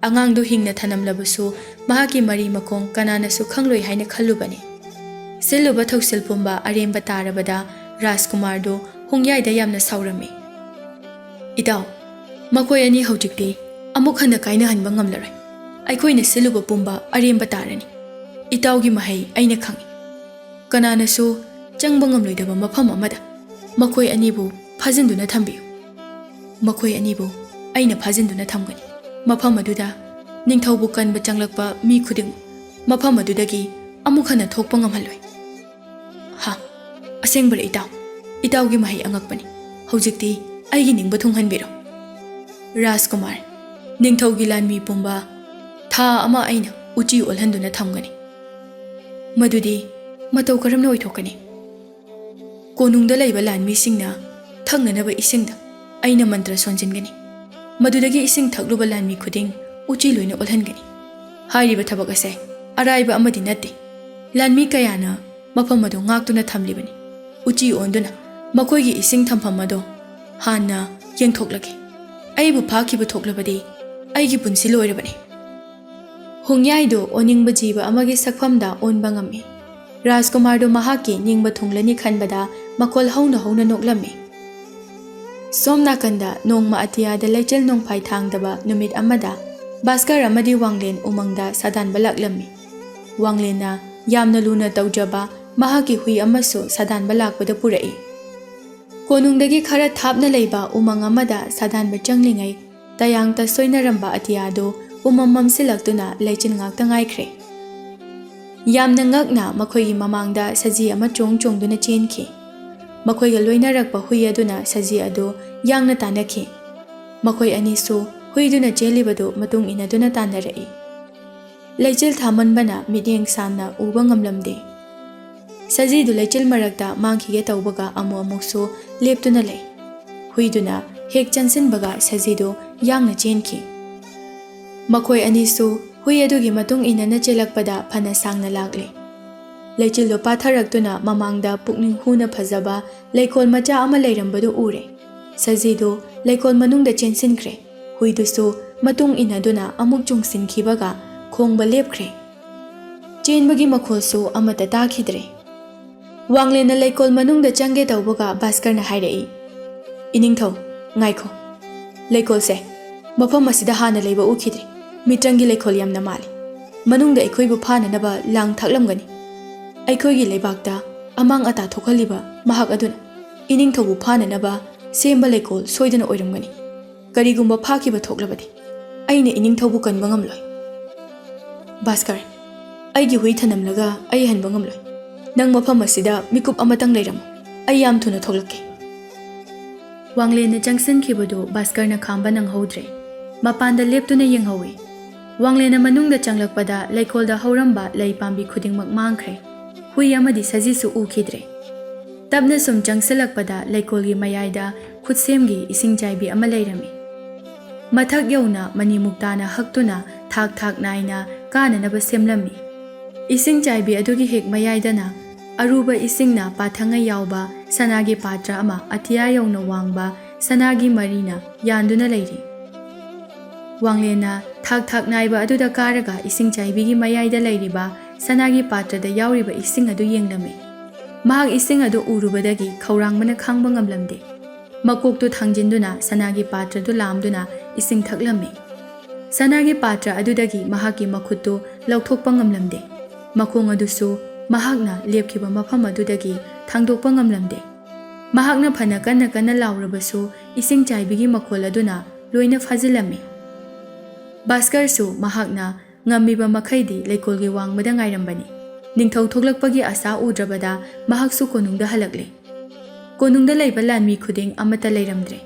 ꯑꯉꯥꯡꯗꯨ ꯍꯤꯡꯅ ꯊꯅꯝꯂꯕꯁꯨ ꯃꯍꯥꯛꯀꯤ ꯃꯔꯤ ꯃꯈꯣꯡ ꯀꯅꯥꯅꯁꯨ ꯈꯪꯂꯣꯏ ꯍꯥꯏꯅ ꯈꯜꯂꯨꯕꯅꯤ꯫ ꯁꯤꯜꯂꯨꯕ ꯊꯧꯁꯤꯜ ꯄꯨꯝꯕ ꯑꯔꯦꯝꯕ ꯇꯥꯔꯕꯗ ꯔꯥꯖꯀꯨꯃꯥꯔꯗꯨ ꯍꯨꯡꯌꯥꯏꯗ ꯌꯥꯝꯅ ꯁꯥꯎꯔꯝꯃꯤ꯫ ꯏꯇꯥꯎ, ꯃꯈꯣꯏ ꯑꯅꯤ ꯍꯧꯖꯤꯛꯇꯤ ꯑꯃꯨꯛ ꯍꯟꯅ ꯀꯥꯏꯅꯍꯟꯕ ꯉꯝꯂꯔꯣꯏ꯫ ꯑꯩꯈꯣꯏꯅ ꯁꯤꯜꯂꯨꯕ ꯄꯨꯝꯕ ꯑꯔꯦꯝꯕ ꯇꯥꯔꯅꯤ꯫ ꯏꯇꯥꯎꯒꯤ ꯃꯍꯩ ꯑꯩꯅ ꯈꯪꯏ꯫ ꯀꯅꯥꯅꯁꯨ ꯆꯪꯕ ꯉꯝꯂꯣꯏꯗꯕ ꯃꯐꯝ ꯑꯃꯗ ꯃꯈꯣꯏ ꯑꯅꯤꯕꯨ ꯐꯥꯖꯤꯟꯗꯨꯅ ꯊꯝꯕꯤꯌꯨ ꯃꯈꯣꯏ ꯑꯅꯤꯕꯨ ꯑꯩꯅ ꯐꯥꯖꯤꯟꯗꯨꯅ ꯊꯝꯒꯅꯤ ꯃꯐꯝ ꯑꯗꯨꯗ ꯅꯤꯡꯊꯧꯕꯨ ꯀꯟꯕ ꯆꯪꯂꯛꯄ ꯃꯤ ꯈꯨꯗꯤꯡꯃꯛ ꯃꯐꯝ ꯑꯗꯨꯗꯒꯤ ꯑꯃꯨꯛ ꯍꯟꯅ ꯊꯣꯛꯄ ꯉꯝꯍꯜꯂꯣꯏ ꯍꯥ ꯑꯁꯦꯡꯕꯔ ꯏꯇꯥꯎꯒꯤ ꯃꯍꯩ ꯑꯉꯛꯄꯅꯤ ꯍꯧꯖꯤꯛꯇꯤ ꯑꯩꯒꯤ ꯅꯤꯡꯕ ꯊꯨꯡꯍꯟꯕꯤꯔꯣ ꯔꯥꯖꯀꯨꯃꯥꯔ ꯅꯤꯡꯊꯧꯒꯤ ꯂꯥꯟꯃꯤ ꯄꯨꯝꯕ ꯊꯥ ꯑꯃ ꯑꯩꯅ ꯎꯆꯤ ꯑꯣꯜꯍꯟꯗꯨꯅ ꯊꯝꯒꯅꯤ ꯃꯗꯨꯗꯤ ꯃꯇꯧ ꯀꯔꯝꯅ ꯑꯣꯏꯊꯣꯛꯀꯅꯤ ꯀꯣꯅꯨꯡꯗ ꯂꯩꯕ ꯂꯥꯟꯃꯤꯁꯤꯡꯅ ꯊꯛꯅꯅꯕ ꯏꯁꯤꯡꯗ ꯑꯩꯅ ꯃꯟꯇ꯭ꯔ ꯁꯣꯟꯖꯤꯟꯒꯅꯤ ꯃꯗꯨꯗꯒꯤ ꯏꯁꯤꯡ ꯊꯛꯂꯨꯕ ꯂꯥꯟꯃꯤ ꯈꯨꯗꯤꯡ ꯎꯆꯤ ꯂꯣꯏꯅ ꯑꯣꯜꯍꯟꯒꯅꯤ ꯍꯥꯏꯔꯤꯕ ꯊꯕꯛ ꯑꯁꯦ ꯑꯔꯥꯏꯕ ꯑꯃꯗꯤ ꯅꯠꯇꯦ ꯂꯥꯟꯃꯤ ꯀꯌꯥꯅ ꯃꯐꯝ ꯑꯗꯨ ꯉꯥꯛꯇꯨꯅ ꯊꯝꯂꯤꯕꯅꯤ ꯎꯆꯤ ꯑꯣꯟꯗꯨꯅ ꯃꯈꯣꯏꯒꯤ ꯏꯁꯤꯡ ꯊꯝꯐꯝ ꯑꯗꯣ ꯍꯥꯟꯅ ꯌꯦꯡꯊꯣꯛꯂꯒꯦ ꯑꯩꯕꯨ ꯐꯥꯈꯤꯕ ꯊꯣꯛꯂꯕꯗꯤ ꯑꯩꯒꯤ ꯄꯨꯟꯁꯤ ꯂꯣꯏꯔꯕꯅꯤ ꯍꯣꯡꯌꯥꯏꯗꯨ ꯑꯣꯅꯤꯡꯕ ꯖꯤꯕ ꯑꯃꯒꯤ ꯁꯛꯐꯝꯗ ꯑꯣꯟꯕ ꯉꯝꯃꯤ ꯔꯥꯖꯀꯨꯃꯥꯔꯗꯨ ꯃꯍꯥꯛꯀꯤ ꯅꯤꯡꯕ ꯊꯨꯡꯂꯅꯤ ꯈꯟꯕꯗ ꯃꯈꯣꯜ ꯍꯧꯅ ꯍꯧꯅ ꯅꯣꯛꯂꯝꯃꯤ ꯁꯣꯝ ꯅꯥꯀꯟꯗ ꯅꯣꯡꯃ ꯑꯇꯤꯌꯥꯗ ꯂꯩꯆꯤꯜ ꯅꯣꯡꯐꯥꯏ ꯊꯥꯡꯗꯕ ꯅꯨꯃꯤꯠ ꯑꯃꯗ ꯚꯥꯁꯀꯔ ꯑꯃꯗꯤ ꯋꯥꯡꯂꯦꯟ ꯎꯃꯪꯗ ꯁꯥꯗꯥꯟꯕ ꯂꯥꯛꯂꯝꯃꯤ ꯋꯥꯡꯂꯦꯟꯅ ꯌꯥꯝꯅ ꯂꯨꯅ ꯇꯧꯖꯕ ꯃꯍꯥꯛꯀꯤ ꯍꯨꯏ ꯑꯃꯁꯨ ꯁꯥꯗꯥꯟꯕ ꯂꯥꯛꯄꯗ ꯄꯨꯔꯛꯏ ꯀꯣꯅꯨꯡꯗꯒꯤ ꯈꯔ ꯊꯥꯞꯅ ꯂꯩꯕ ꯎꯃꯪ ꯑꯃꯗ ꯁꯥꯗꯥꯟꯕ ꯆꯪꯂꯤꯉꯩ ꯇꯌꯥꯡꯇ ꯁꯣꯏꯅꯔꯝꯕ ꯑꯇꯤꯌꯥꯗꯨ ꯎꯃꯝ ꯃꯝꯁꯤꯜꯂꯛꯇꯨꯅ ꯂꯩꯆꯤꯜ ꯉꯥꯛꯇ ꯉꯥꯏꯈ꯭ꯔꯦ ꯌꯥꯝꯅ ꯉꯛꯅ ꯃꯈꯣꯏꯒꯤ ꯃꯃꯥꯡꯗ ꯁꯖꯤ ꯑꯃ ꯆꯣꯡꯗꯨꯅ ꯆꯦꯟꯈꯤ ꯃꯈꯣꯏꯒ ꯂꯣꯏꯅꯔꯛꯄ ꯍꯨꯏ ꯑꯗꯨꯅ ꯁꯖꯤ ꯑꯗꯨ ꯌꯥꯡꯅ ꯇꯥꯟꯅꯈꯤ ꯃꯈꯣꯏ ꯑꯅꯤꯁꯨ ꯍꯨꯏꯗꯨꯅ ꯆꯦꯜꯂꯤꯕꯗꯨ ꯃꯇꯨꯡ ꯏꯟꯅꯗꯨꯅ ꯇꯥꯟꯅꯔꯛꯏ ꯂꯩꯆꯤꯜ ꯊꯥꯃꯟꯕꯅ ಮಿꯠꯌꯦꯡ ꯁꯥꯡꯅ ꯎꯕ ꯉꯝꯂꯝꯗꯦ ꯁꯖꯤꯗꯨ ꯂꯩꯆꯤꯜ ꯃꯔꯛꯇ ꯃꯥꯡꯈꯤꯒꯦ ꯇꯧꯕꯒ ꯑꯃꯨꯛꯁꯨ ꯂꯦꯞꯇꯨꯅ ꯂꯩ ꯍꯨꯏꯗꯨꯅ ꯍꯦꯛ ꯆꯪꯁꯤꯟꯕꯒ ꯁꯖꯤꯗꯨ ꯌꯥꯡꯅ ꯆꯦꯟꯈꯤ ꯃꯈꯣꯏ ꯑꯅꯤꯁꯨ ꯍꯨꯏ ꯑꯗꯨꯒꯤ ꯃꯇꯨꯡ ꯏꯟꯅꯅ ꯆꯦꯜꯂꯛꯄꯗ ꯐꯅ ꯁꯥꯡꯅ ꯂꯥꯛꯂꯦ ꯂꯩꯆꯤꯜꯗꯨ ꯄꯥꯊꯔꯛꯇꯨꯅ ꯃꯃꯥꯡꯗ ꯄꯨꯛꯅꯤꯡ ꯍꯨꯅ ꯐꯖꯕ ꯂꯩꯀꯣꯜ ꯃꯆꯥ ꯑꯃ ꯂꯩꯔꯝꯕꯗꯨ ꯎꯔꯦ ꯁꯖꯤꯗꯨ ꯂꯩꯀꯣꯜ ꯃꯅꯨꯡꯗ ꯆꯦꯟꯁꯤꯟꯈ꯭ꯔꯦ ꯍꯨꯏꯗꯨꯁꯨ ꯃꯇꯨꯡ ꯏꯟꯅꯗꯨꯅ ꯑꯃꯨꯛ ꯆꯨꯡꯁꯤꯟꯈꯤꯕꯒ ꯈꯣꯡꯕ ꯂꯦꯞꯈ꯭ꯔꯦ ꯆꯦꯟꯕꯒꯤ ꯃꯈꯣꯜꯁꯨ ꯑꯃꯠꯇ ꯇꯥꯈꯤꯗ꯭ꯔꯦ ꯋꯥꯡꯂꯦꯟꯅ ꯂꯩꯀꯣꯜ ꯃꯅꯨꯡꯗ ꯆꯪꯒꯦ ꯇꯧꯕꯒ ꯚꯥꯁꯀꯔꯅ ꯍꯥꯏꯔꯛꯏ ꯏꯅꯤꯡꯊꯧ ꯉꯥꯏꯈꯣ ꯂꯩꯀꯣꯜꯁꯦ ꯃꯐꯝ ꯑꯁꯤꯗ ꯍꯥꯟꯅ ꯂꯩꯕ ꯎꯈꯤꯗ꯭ꯔꯦ ꯃꯤꯇ꯭ꯔꯪꯒꯤ ꯂꯩꯀꯣꯜ ꯌꯥꯝꯅ ꯃꯥꯜꯂꯤ ꯃꯅꯨꯡꯗ ꯑꯩꯈꯣꯏꯕꯨ ꯐꯥꯅꯅꯕ ꯂꯥꯡ ꯊꯥꯛꯂꯝꯒꯅꯤ ꯑꯩꯈꯣꯏꯒꯤ ꯂꯩꯕꯥꯛꯇ ꯑꯃꯥꯡ ꯑꯇꯥ ꯊꯣꯛꯍꯜꯂꯤꯕ ꯃꯍꯥꯛ ꯑꯗꯨꯅ ꯏꯅꯤꯡꯊꯧꯕꯨ ꯐꯥꯅꯅꯕ ꯁꯦꯝꯕ ꯂꯩꯀꯣꯜ ꯁꯣꯏꯗꯅ ꯑꯣꯏꯔꯝꯒꯅꯤ ꯀꯔꯤꯒꯨꯝꯕ ꯐꯥꯈꯤꯕ ꯊꯣꯛꯂꯕꯗꯤ ꯑꯩꯅ ꯏꯅꯤꯡꯊꯧꯕꯨ ꯀꯟꯕ ꯉꯝꯂꯣꯏ ꯚꯥꯁꯀꯔ ꯑꯩꯒꯤ ꯍꯨꯏ ꯊꯅꯝꯂꯒ ꯑꯩ ꯍꯟꯕ ꯉꯝꯂꯣꯏ ꯅꯪ ꯃꯐꯝ ꯑꯁꯤꯗ ꯃꯤꯀꯨꯞ ꯑꯃꯇꯪ ꯂꯩꯔꯝꯃꯨ ꯑꯩ ꯌꯥꯝ ꯊꯨꯅ ꯊꯣꯛꯂꯛꯀꯦ ꯋꯥꯡꯂꯦꯟꯅ ꯆꯪꯁꯤꯟꯈꯤꯕꯗꯨ ꯚꯥꯁꯀꯔꯅ ꯈꯥꯝꯕ ꯅꯪꯍꯧꯗ꯭ꯔꯦ ꯃꯄꯥꯟꯗ ꯂꯦꯞꯇꯨꯅ ꯌꯦꯡꯍꯧꯏ ꯋꯥꯡꯂꯦꯟꯅ ꯃꯅꯨꯡꯗ ꯆꯪꯂꯛꯄꯗ ꯂꯩꯀꯣꯜꯗ ꯍꯧꯔꯝꯕ ꯂꯩ ꯄꯥꯝꯕꯤ ꯈꯨꯗꯤꯡꯃꯛ ꯃꯥꯡꯈ꯭ꯔꯦ ꯍꯨꯏ ꯑꯃꯗꯤ ꯁꯖꯤꯁꯨ ꯎꯈꯤꯗ꯭ꯔꯦ ꯇꯞꯅ ꯁꯨꯝ ꯆꯪꯁꯤꯜꯂꯛꯄꯗ ꯂꯩꯀꯣꯜꯒꯤ ꯃꯌꯥꯏꯗ ꯈꯨꯠꯁꯦꯝꯒꯤ ꯏꯁꯤꯡ ꯆꯥꯏꯕꯤ ꯑꯃ ꯂꯩꯔꯝꯃꯤ ꯃꯊꯛ ꯌꯧꯅ ꯃꯅꯤ ꯃꯨꯛꯇꯥꯅ ꯍꯛꯇꯨꯅ ꯊꯥꯛ ꯅꯥꯏꯅ ꯀꯥꯅꯅꯕ ꯁꯦꯝꯂꯝꯃꯤ ꯏꯁꯤꯡ ꯆꯥꯏꯕꯤ ꯑꯗꯨꯒꯤ ꯍꯦꯛ ꯃꯌꯥꯏꯗꯅ ꯑꯔꯨꯕ ꯏꯁꯤꯡꯅ ꯄꯥꯊꯪꯉ ꯌꯥꯎꯕ ꯁꯅꯥꯒꯤ ꯄꯥꯇ꯭ꯔ ꯑꯃ ꯑꯇꯤꯌꯥ ꯌꯧꯅ ꯋꯥꯡꯕ ꯁꯅꯥꯒꯤ ꯃꯔꯤꯅ ꯌꯥꯟꯗꯨꯅ ꯂꯩꯔꯤ ꯋꯥꯡꯂꯦꯟꯅ ꯊꯥꯛ ꯅꯥꯏꯕ ꯑꯗꯨꯗ ꯀꯥꯔꯒ ꯏꯁꯤꯡ ꯆꯥꯏꯕꯤꯒꯤ ꯃꯌꯥꯏꯗ ꯂꯩꯔꯤꯕ ꯁꯅꯥꯒꯤ ꯄꯥꯇ꯭ꯔꯗ ꯌꯥꯎꯔꯤꯕ ꯏꯁꯤꯡ ꯑꯗꯨ ꯌꯦꯡꯂꯝꯃꯤ ꯃꯍꯥꯛ ꯏꯁꯤꯡ ꯑꯗꯨ ꯎꯔꯨꯕꯗꯒꯤ ꯈꯧꯔꯥꯡꯕꯅ ꯈꯥꯡꯕ ꯉꯝꯂꯝꯗꯦ ꯃꯀꯣꯛꯇꯨ ꯊꯥꯡꯖꯤꯟꯗꯨꯅ ꯁꯅꯥꯒꯤ ꯄꯥꯇ꯭ꯔꯗꯨ ꯂꯥꯝꯗꯨꯅ ꯏꯁꯤꯡ ꯊꯛꯂꯝꯃꯤ ꯁꯅꯥꯒꯤ ꯄꯥꯇ꯭ꯔ ꯑꯗꯨꯗꯒꯤ ꯃꯍꯥꯛꯀꯤ ꯃꯈꯨꯠꯇꯨ ꯂꯧꯊꯣꯛꯄ ꯉꯝꯂꯝꯗꯦ ꯃꯈꯣꯡ ꯑꯗꯨꯁꯨ ꯃꯍꯥꯛꯅ ꯂꯦꯞꯈꯤꯕ ꯃꯐꯝ ꯑꯗꯨꯗꯒꯤ ꯊꯥꯡꯗꯣꯛꯄ ꯉꯝꯂꯝꯗꯦ ꯃꯍꯥꯛꯅ ꯐꯅ ꯀꯟꯅ ꯂꯥꯎꯔꯕꯁꯨ ꯏꯁꯤꯡ ꯆꯥꯏꯕꯤꯒꯤ ꯃꯈꯣꯜ ꯑꯗꯨꯅ ꯂꯣꯏꯅ ꯐꯥꯖꯤꯜꯂꯝꯃꯤ ꯚꯥꯁꯀꯔꯁꯨ ꯃꯍꯥꯛꯅ ꯉꯝꯃꯤꯕ ꯃꯈꯩꯗꯤ ꯂꯩꯀꯣꯜꯒꯤ ꯋꯥꯡꯃꯗ ꯉꯥꯏꯔꯝꯕꯅꯤ ꯅꯤꯡꯊꯧ ꯊꯣꯛꯂꯛꯄꯒꯤ ꯑꯁꯥ ꯎꯗ꯭ꯔꯕꯗ ꯃꯍꯥꯛꯁꯨ ꯀꯣꯅꯨꯡꯗ ꯍꯜꯂꯛꯂꯦ ꯀꯣꯅꯨꯡꯗ ꯂꯩꯕ ꯂꯥꯟꯃꯤ ꯈꯨꯗꯤꯡ ꯑꯃꯠꯇ ꯂꯩꯔꯝꯗ꯭ꯔꯦ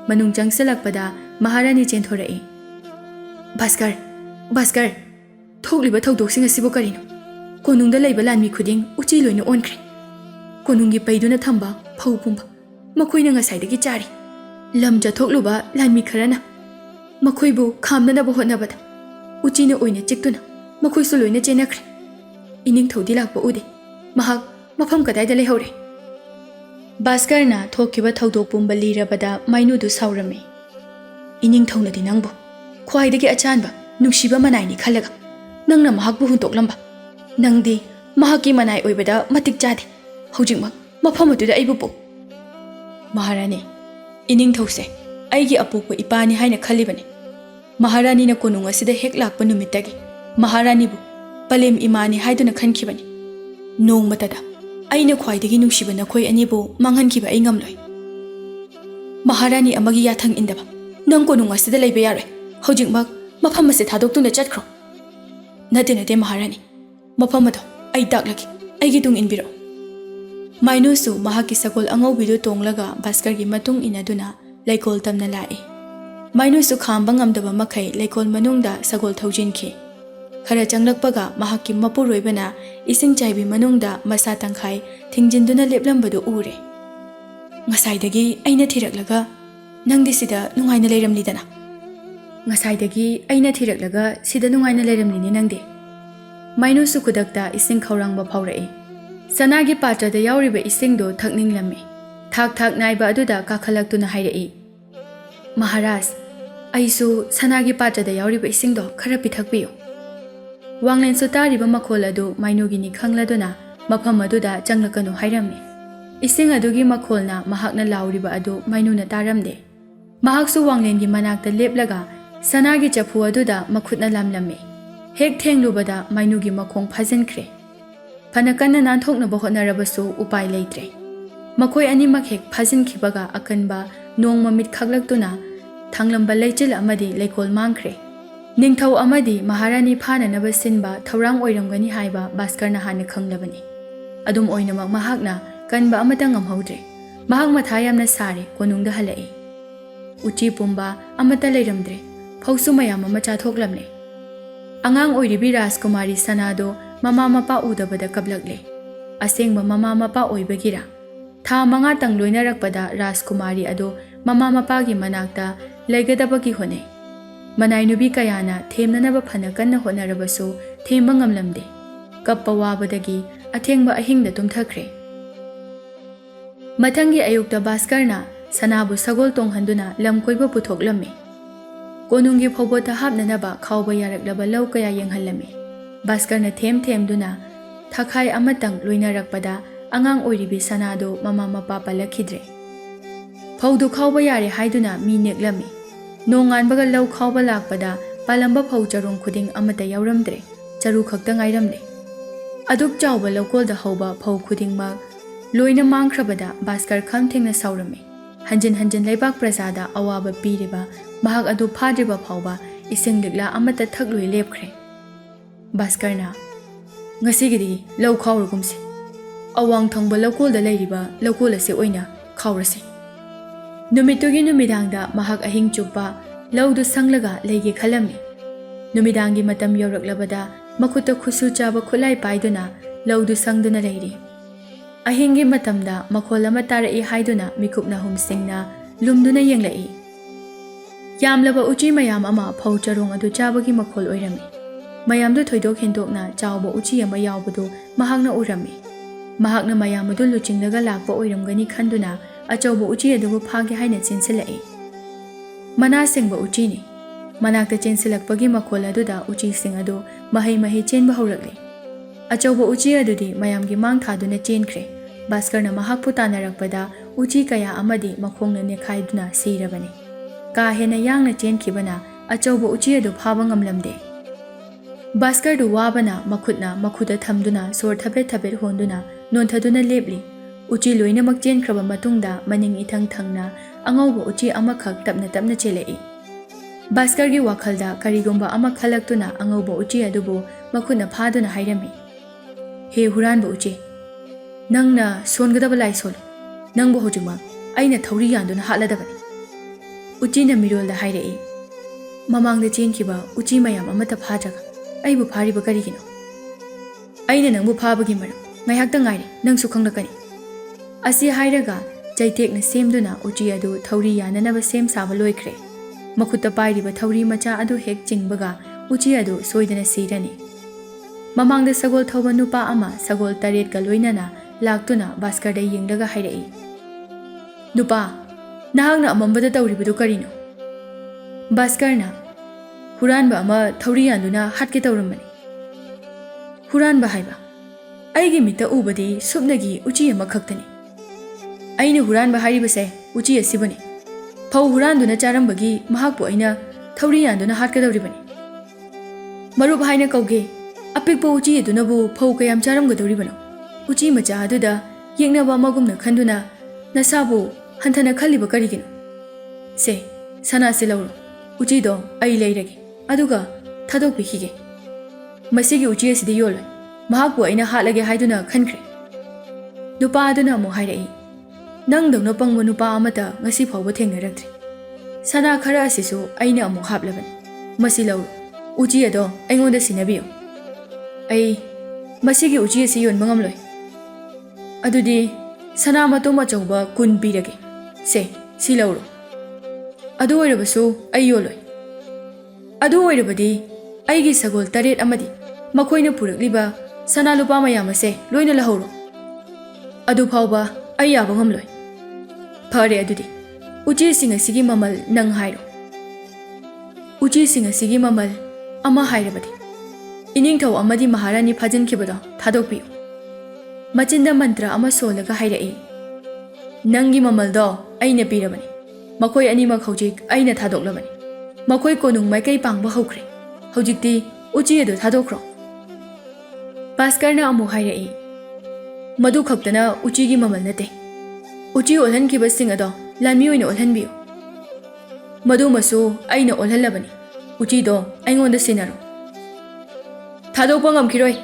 ꯃꯅꯨꯡ ꯆꯪꯁꯤꯜꯂꯛꯄꯗ ꯃꯍꯥꯔꯥꯅꯤ ꯆꯦꯟꯊꯣꯔꯛꯏ ꯚꯥꯁꯀꯔ ꯊꯣꯛꯂꯤꯕ ꯊꯧꯗꯣꯛꯁꯤꯡ ꯑꯁꯤꯕꯨ ꯀꯔꯤꯅꯣ ꯀꯣꯅꯨꯡꯗ ꯂꯩꯕ ꯂꯥꯟꯃꯤ ꯈꯨꯗꯤꯡ ꯎꯆꯤ ꯂꯣꯏꯅ ꯑꯣꯟꯈ꯭ꯔꯦ ꯀꯣꯅꯨꯡꯒꯤ ꯄꯩꯗꯨꯅ ꯊꯝꯕ ꯐꯧ ꯄꯨꯝꯕ ꯃꯈꯣꯏꯅ ꯉꯁꯥꯏꯗꯒꯤ ꯆꯥꯔꯤ ꯂꯝ ꯆꯠꯊꯣꯛꯂꯨꯕ ꯂꯥꯟꯃꯤ ꯈꯔꯅ ꯃꯈꯣꯏꯕꯨ ꯈꯥꯝꯅꯅꯕ ꯍꯣꯠꯅꯕꯗ ꯎꯆꯤꯅ ꯑꯣꯏꯅ ꯆꯤꯛꯇꯨꯅ ꯃꯈꯣꯏꯁꯨ ꯂꯣꯏꯅ ꯆꯦꯟꯅꯈ꯭ꯔꯦ ꯏꯅꯤꯡꯊꯧꯗꯤ ꯂꯥꯛꯄ ꯎꯗꯦ ꯃꯍꯥꯛ ꯃꯐꯝ ꯀꯗꯥꯏꯗ ꯂꯩꯍꯧꯔꯦ ꯚꯥꯁꯀꯔꯅ ꯊꯣꯛꯈꯤꯕ ꯊꯧꯗꯣꯛ ꯄꯨꯝꯕ ꯂꯤꯔꯕꯗ ꯃꯥꯏꯅꯨꯗꯨ ꯁꯥꯎꯔꯝꯃꯤ ꯏꯅꯤꯡꯊꯧꯅꯗꯤ ꯅꯪꯕꯨ ꯈ꯭ꯋꯥꯏꯗꯒꯤ ꯑꯆꯥꯟꯕ ꯅꯨꯡꯁꯤꯕ ꯃꯅꯥꯏꯅꯤ ꯈꯜꯂꯒ ꯅꯪꯅ ꯃꯍꯥꯛꯄꯨ ꯍꯨꯟꯇꯣꯛꯂꯝꯕ ꯅꯪꯗꯤ ꯃꯍꯥꯛꯀꯤ ꯃꯅꯥꯏ ꯑꯣꯏꯕꯗ ꯃꯇꯤꯛ ꯆꯥꯗꯦ ꯍꯧꯖꯤꯛꯃꯛ ꯃꯐꯝ ꯑꯗꯨꯗ ꯑꯩꯕꯨ ꯄꯨ ꯃꯍꯥꯔꯥꯅꯤ ꯏꯅꯤꯡꯊꯧꯁꯦ ꯑꯩꯒꯤ ꯑꯄꯣꯛꯄ ꯏꯄꯥꯅꯤ ꯍꯥꯏꯅ ꯈꯜꯂꯤꯕꯅꯤ ꯃꯍꯥꯔꯥꯅꯤꯅ ꯀꯣꯅꯨꯡ ꯑꯁꯤꯗ ꯍꯦꯛ ꯂꯥꯛꯄ ꯅꯨꯃꯤꯠꯇꯒꯤ ꯃꯍꯥꯔꯥꯅꯤꯕꯨ ꯄꯂꯦꯝ ꯏꯃꯥꯅꯤ ꯍꯥꯏꯗꯨꯅ ꯈꯟꯈꯤꯕꯅꯤ ꯅꯣꯡꯃꯇꯗ ꯑꯩꯅ ꯈ꯭ꯋꯥꯏꯗꯒꯤ ꯅꯨꯡꯁꯤꯕ ꯅꯈꯣꯏ ꯑꯅꯤꯕꯨ ꯃꯥꯡꯍꯟꯈꯤꯕ ꯑꯩ ꯉꯝꯂꯣꯏ Maharani amagi yathang indaba nang konung asida leiba yare hojikmak mafam ase thadoktuna chatkhro nate Maharani mafam ado ai daklaki aigi tung inbiro Mainu su mahaki sakol angaubidu tonglaga Bhaskar gi matung inaduna laikol tamna lai Mainu su khamba ngamdaba makai laikol manungda sagol thaujinki khara changlakpaga mahaki mapuroibana ising chaibi manungda masa tangkhai thingjinduna leplambadu ure ngasaidagi aina thiraklaga nangdi sida nungaina leiramlidana ngasaidagi aina thiraklaga sida nungaina leiramlini nangde Mainu su kudakta ising khaurangba phaurai Sanagi patra da yauriba isingdo thakninglami thak naiba aduda kakhalaktuna hairai Maharaj aisu sanagi patra da yauriba isingdo khara pithakpiyo Wanglen su tariba makhol adu mainugini khangladuna mafam aduda changlakanu hairami ising adugi makholna mahakna lauriba adu mainuna taramde mahaksu wanglengi manakta leplaga sanagi chapu aduda makhutna lamlami hek thenglubada mainugi makhong phajinkre Panakanna nanthoknaba hotnarabasu upai leitre makhoi animak hek phajinkibaga akanba nongma mit khaglaktuna thanglamba leichil amadi leikol mangkhre ningthau amadi Maharani phananaba sinba thaurang oiramgani haiba Bhaskar na hane khanglabani adum oinamak mahakna kanba amatang amhaudre mahak matha yamna sare konungda halai uchi pumba amata leiramdre phausu mayam ama chathoklamne angang oiribi Rajkumari Sanado Mama mapa udabada kablakle asengba mama mapa oibagira tha manga tangloina rakpada Rajkumari ado mama mapa gi manakta leigadabagi hone manai nubi kayana themnanaba phana kanna honarabasu themba ngamlamde kappa wabadagi athengba ahingda tumthakre mathangi ayukta Bhaskarna sanabu sagol tonghanduna lamkoiba puthoklamme konungi phobota hapnanaba khawba yaraklaba law kaya yenghallame Bhaskar na them duna thakai amatang loinarakpada angang oiribi sanado mama mapa palakhidre phaudu khawba yare haiduna mi neklami nonganbaga law khawba lakpada palamba phau charong khuding amata yauramdre charu khakta ngairamle aduk chawba lokolda hauba phau khudingma loina mangkhrabada Bhaskar khamthengna saurame hanjin leibak prasada awaba piriba mahak adu phadriba phauba ising ligla amata thakloi lepkhre Bhaskarna ngasigidi law khawrugumsi awang thangba lokol da leiriba lokol ase oina khawrase numitugi numidangda mahak ahing chupa lawdu sanglaga leige khalami numidangi matam yoraklabada makhuta khusu chaba khulai paiduna lawdu sangduna leiri ahingi matamda makholama tarai haiduna mikupna humsingna lumduna yenglai yamlaba uchi mayam ama phaucharong adu chabagi makhol oirami mayamdu thoidok hendokna chawba uchi ama yawbadu mahakna urami mahakna mayamadu luchingdaga lakpa oiramgani khanduna achawba uchi adubu phage haina chinsilai mana singba uchi ni manakta chinsilakpagi makhol aduda uchi sing adu mahi chenba haurakle achawba uchi adudi mayamgi mang thaduna chenkhre Bhaskarna mahakpu tanarakpada uchi kaya amadi makhongna nekhaiduna sirabani ka hena yangna chenkhibana achawba uchi adu phaba ngamlamde Bhaskar du wabana makhuda thamduna sor thabet honduna nonthaduna lepli uchi loina makchen khraba matungda maning ithang thangna angauba uchi amakhak tapna chelei Bhaskar gi wakhalda karigomba ama khalaktuna angauba uchi adubu makhuna phaduna hairami he huranba uchi nangna songadaba laisol nangbo hojuma aina thauri yanduna haladabani uchi na mirolda hairei mamangda chenkiba uchi mayam amata phajaga aibu phariba karigino aina nangbu phabagi maram ngayakta ngaire nangsu khanglakani asi hairaga chaitekna semduna uchi adu thauri yananaba sem saba loikre makhutta pairiba thauri macha adu hek chingbaga uchi adu soidana sirani mamangda sagol thoba nupa ama sagol taret ka loinana laktuna Bhaskar da yengdaga hairei nupa nahangna amambada tawribadu karino Bhaskarna huranba ama thauri yanduna hatke tawramani huranba haiba aigi mita ubadi subnagi uchi ama khaktani aina huranba hairibase uchi asibani phau huranduna charambagi mahakpu aina thauri yanduna hatka tawribani marup haina kauge apikpa uchi adunabu phau kayam charamgadoribano uchi macha aduda yengnaba magumna khanduna nasabu hanthana khalliba karigino ꯁꯦ ꯁꯅꯥꯁꯤ ꯂꯧꯔꯣ ꯎꯆꯤꯗꯣ ꯑꯩ ꯂꯩꯔꯒꯦ ꯑꯗꯨꯒ ꯊꯥꯗꯣꯛꯄꯤꯈꯤꯒꯦ ꯃꯁꯤꯒꯤ ꯎꯆꯤ ꯑꯁꯤꯗꯤ ꯌꯣꯜꯂꯣꯏ ꯃꯍꯥꯛꯄꯨ ꯑꯩꯅ ꯍꯥꯠꯂꯒꯦ ꯍꯥꯏꯗꯨꯅ ꯈꯟꯈ꯭ꯔꯦ ꯅꯨꯄꯥ ꯑꯗꯨꯅ ꯑꯃꯨꯛ ꯍꯥꯏꯔꯛꯏ ꯅꯪꯗꯧꯅ ꯄꯪꯕ ꯅꯨꯄꯥ ꯑꯃꯠꯇ ꯉꯁꯤ ꯐꯥꯎꯕ ꯊꯦꯡꯅꯔꯛꯇ꯭ꯔꯤ ꯁꯅꯥ ꯈꯔ ꯑꯁꯤꯁꯨ ꯑꯩꯅ ꯑꯃꯨꯛ ꯍꯥꯞꯂꯕꯅꯤ ꯃꯁꯤ ꯂꯧꯔꯣ ꯎꯆꯤ ꯑꯗꯣ ꯑꯩꯉꯣꯟꯗ ꯁꯤꯟꯅꯕꯤꯌꯨ ꯑꯩ ꯃꯁꯤꯒꯤ ꯎꯆꯤ ꯑꯁꯤ ꯌꯣꯟꯕ ꯉꯝꯂꯣꯏ ꯑꯗꯨꯗꯤ ꯁꯅꯥ ꯃꯇꯨꯝ ꯑꯆꯧꯕ 10 ꯄꯤꯔꯒꯦ ꯁꯦ ꯁꯤ ꯂꯧꯔꯣ ꯑꯗꯨ ꯑꯣꯏꯔꯕꯁꯨ ꯑꯩ ꯌꯣꯜꯂꯣꯏ ꯑꯗꯨ ꯑꯣꯏꯔꯕꯗꯤ ꯑꯩꯒꯤ ꯁꯒꯣꯜ 8 ꯑꯃꯗꯤ ꯃꯈꯣꯏꯅ ꯄꯨꯔꯛꯂꯤꯕ ꯁꯅꯥ ꯂꯨꯄꯥ ꯃꯌꯥꯝ ꯑꯁꯦ ꯂꯣꯏꯅ ꯂꯧꯍꯧꯔꯣ ꯑꯗꯨ ꯐꯥꯎꯕ ꯑꯩ ꯌꯥꯕ ꯉꯝꯂꯣꯏ ꯐꯔꯦ ꯑꯗꯨꯗꯤ ꯎꯆꯤꯁꯤꯡ ꯑꯁꯤꯒꯤ ꯃꯃꯜ ꯅꯪ ꯍꯥꯏꯔꯣ ꯎꯆꯤꯁꯤꯡ ꯑꯁꯤꯒꯤ ꯃꯃꯜ ꯑꯃ ꯍꯥꯏꯔꯕꯗꯤ ꯏꯅꯤꯡꯊꯧ ꯑꯃꯗꯤ ꯃꯍꯥꯔꯥꯅꯤ ꯐꯥꯖꯤꯟꯈꯤꯕꯗꯣ ꯊꯥꯗꯣꯛꯄꯤꯌꯨ ꯃꯆꯤꯟꯗ ꯃꯟꯇ꯭ꯔ ꯑꯃ ꯁꯣꯜꯂꯒ ꯍꯥꯏꯔꯛꯏ ꯅꯪꯒꯤ ꯃꯃꯜꯗꯣ ꯑꯩꯅ ꯄꯤꯔꯕꯅꯤ ꯃꯈꯣꯏ ꯑꯅꯤꯃꯛ ꯍꯧꯖꯤꯛ ꯑꯩꯅ ꯊꯥꯗꯣꯛꯂꯕꯅꯤ ꯃꯈꯣꯏ ꯀꯣꯅꯨꯡ ꯃꯥꯏꯀꯩ ꯄꯥꯡꯕ ꯍꯧꯈ꯭ꯔꯦ ꯍꯧꯖꯤꯛꯇꯤ ꯎꯆꯤ ꯑꯗꯨ ꯊꯥꯗꯣꯛꯈ꯭ꯔꯣ ꯚꯥꯁꯀꯔꯅ ꯑꯃꯨꯛ ꯍꯥꯏꯔꯛꯏ ꯃꯗꯨ ꯈꯛꯇꯅ ꯎꯆꯤꯒꯤ ꯃꯃꯜ ꯅꯠꯇꯦ ꯎꯆꯤ ꯑꯣꯜꯍꯟꯈꯤꯕꯁꯤꯡ ꯑꯗꯣ ꯂꯥꯟꯃꯤ ꯑꯣꯏꯅ ꯑꯣꯜꯍꯟꯕꯤꯌꯨ ꯃꯗꯨꯃꯁꯨ ꯑꯩꯅ ꯑꯣꯜꯍꯜꯂꯕꯅꯤ ꯎꯆꯤꯗꯣ ꯑꯩꯉꯣꯟꯗ ꯁꯤꯟꯅꯔꯣ ꯊꯥꯗꯣꯛꯄ ꯉꯝꯈꯤꯔꯣꯏ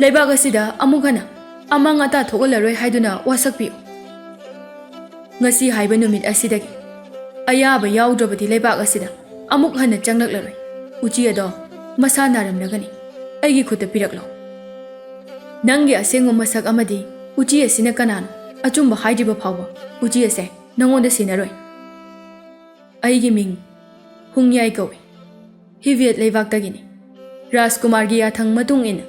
ꯂꯩꯕꯥꯛ ꯑꯁꯤꯗ ꯑꯃꯨꯛ ꯍꯟꯅ ꯑꯃꯥꯡ ꯑꯇꯥ ꯊꯣꯛꯍꯜꯂꯔꯣꯏ ꯍꯥꯏꯗꯨꯅ ꯋꯥꯁꯛꯄꯤꯌꯨ ꯉꯁꯤ ꯍꯥꯏꯕ ꯅꯨꯃꯤꯠ ꯑꯁꯤꯗꯒꯤ ꯑꯌꯥꯕ ꯌꯥꯎꯗ꯭ꯔꯕꯗꯤ ꯂꯩꯕꯥꯛ ꯑꯁꯤꯗ ꯑꯃꯨꯛ ꯍꯟꯅ ꯆꯪꯂꯛꯂꯔꯣꯏ ꯎꯆꯤ ꯑꯗꯣ ꯃꯁꯥ ꯅꯥꯔꯝꯂꯒꯅꯤ ꯑꯩꯒꯤ ꯈꯨꯠꯇ ꯄꯤꯔꯛꯂꯣ ꯅꯪꯒꯤ ꯑꯁꯦꯡꯕ ꯃꯁꯛ ꯑꯃꯗꯤ ꯎꯆꯤ ꯑꯁꯤꯅ ꯀꯅꯥꯅꯣ ꯑꯆꯨꯝꯕ ꯍꯥꯏꯗ꯭ꯔꯤꯕ ꯐꯥꯎꯕ ꯎꯆꯤ ꯑꯁꯦ ꯅꯪꯉꯣꯟꯗ ꯁꯤꯟꯅꯔꯣꯏ ꯑꯩꯒꯤ ꯃꯤꯡ ꯍꯨꯡꯌꯥꯏ ꯀꯧꯏ ꯍꯤꯚꯦꯠ ꯂꯩꯕꯥꯛꯇꯒꯤꯅꯤ ꯔꯥꯖꯀꯨꯃꯥꯔꯒꯤ ꯌꯥꯊꯪ ꯃꯇꯨꯡ ꯏꯟꯅ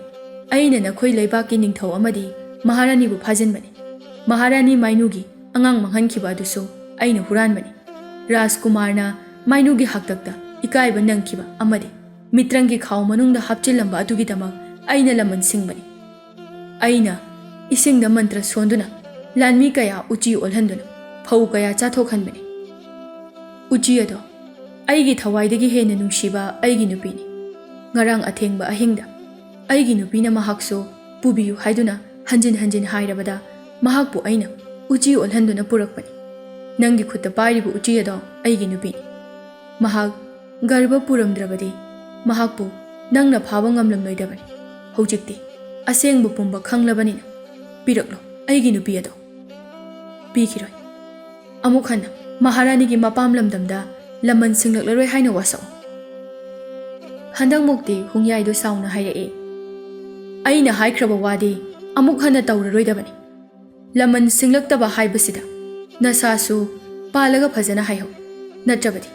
ꯑꯩꯅ ꯅꯈꯣꯏ ꯂꯩꯕꯥꯛꯀꯤ ꯅꯤꯡꯊꯧ ꯑꯃꯗꯤ ꯃꯍꯥꯔꯥꯅꯤꯕꯨ ꯐꯥꯖꯤꯟꯕꯅꯤ ꯃꯍꯥꯔꯥꯅꯤ ꯃꯥꯏꯅꯨꯒꯤ ꯑꯉꯥꯡ ꯃꯥꯡꯍꯟꯈꯤꯕ ꯑꯗꯨꯁꯨ ꯑꯩꯅ ꯍꯨꯔꯥꯟꯕꯅꯤ ꯔꯥꯖꯀꯨꯃꯥꯔꯅ ꯃꯥꯏꯅꯨꯒꯤ ꯍꯥꯛꯇꯛꯇ ꯏꯀꯥꯏꯕ ꯅꯪꯈꯤꯕ ꯑꯃꯗꯤ ꯃꯤꯇ꯭ꯔꯪꯒꯤ ꯈꯥꯎ ꯃꯅꯨꯡꯗ ꯍꯥꯞꯆꯤꯜꯂꯝꯕ ꯑꯗꯨꯒꯤꯗꯃꯛ ꯑꯩꯅ ꯂꯃꯟ ꯁꯤꯡꯕꯅꯤ ꯑꯩꯅ ꯏꯁꯤꯡꯗ ꯃꯟꯇ꯭ꯔ ꯁꯣꯟꯗꯨꯅ ꯂꯥꯟꯃꯤ ꯀꯌꯥ ꯎꯆꯤ ꯑꯣꯜꯍꯟꯗꯨꯅ ꯐꯧ ꯀꯌా ꯆꯥꯊꯣꯛꯍꯟꯕꯅꯤ ꯎꯆꯤ ꯑꯗꯣ ꯑꯩꯒꯤ ꯊꯋꯥꯏꯗꯒꯤ ꯍꯦꯟꯅ ꯅꯨꯡꯁꯤꯕ ꯑꯩꯒꯤ ꯅꯨꯄꯤꯅꯤ ꯉꯔꯥꯡ ꯑꯊꯦꯡꯕ ꯑꯍꯤꯡꯗ ꯑꯩꯒꯤ ꯅꯨꯄꯤꯅ ꯃꯍꯥꯛꯁꯨ ꯄꯨꯕꯤꯌꯨ ꯍꯥꯏꯗꯨꯅ ꯍꯟꯖꯤन ꯍꯟꯖꯤन ꯍꯥꯏꯔꯕꯗ ꯃꯍꯥꯛꯄꯨ ꯑꯩꯅ ꯎꯆꯤ ꯑꯣꯜꯍꯟꯗꯨꯅ ꯄꯨꯔꯛꯄꯅꯤ ꯅꯪꯒꯤ ꯈꯨꯠꯇ ꯄꯥꯏꯔꯤꯕ ꯎꯆꯤ ꯑꯗꯣ ꯑꯩꯒꯤ ꯅꯨꯄꯤꯅꯤ ꯃꯍꯥꯛ ꯒꯔꯚ ꯄꯨꯔꯝꯗ꯭ꯔꯕꯗꯤ ꯃꯍꯥꯛꯄꯨ ꯅꯪꯅ ꯐꯥꯕ ꯉꯝꯂꯝꯂꯣꯏꯗꯕꯅꯤ ꯍꯧꯖꯤꯛꯇꯤ ꯑꯁꯦꯡꯕ ꯄꯨꯝꯕ ꯈꯪꯂꯕꯅꯤꯅ ꯄꯤꯔꯛꯂꯣ ꯑꯩꯒꯤ ꯅꯨꯄꯤ ꯑꯗꯣ ꯄꯤꯈꯤꯔꯣꯏ ꯑꯃꯨꯛ ꯍꯟꯅ ꯃꯍꯥꯔꯥꯅꯤꯒꯤ ꯃꯄꯥꯝ ꯂꯝꯗꯝꯗ ꯂꯃꯟ ꯁꯤꯡꯂꯛꯂꯔꯣꯏ ꯍꯥꯏꯅ ꯋꯥꯁꯛꯎ ꯍꯟꯗꯛꯃꯨꯛꯇꯤ ꯍꯨꯡꯌꯥꯏꯗꯨ ꯁꯥꯎꯅ ꯍꯥꯏꯔꯛꯏ ꯑꯩꯅ ꯍꯥꯏꯈ꯭ꯔꯕ ꯋꯥꯗꯤ ꯑꯃꯨꯛ ꯍꯟꯅ ꯇꯧꯔꯔꯣꯏꯗꯕꯅꯤ ꯂꯃꯟ ꯁꯤꯡꯂꯛꯇꯕ ꯍꯥꯏꯕꯁꯤꯗ ꯅꯁꯥꯁꯨ ꯄꯥꯜꯂꯒ ꯐꯖꯅ ꯍꯥꯏꯍꯧ ꯅꯠꯇ꯭ꯔꯕꯗꯤ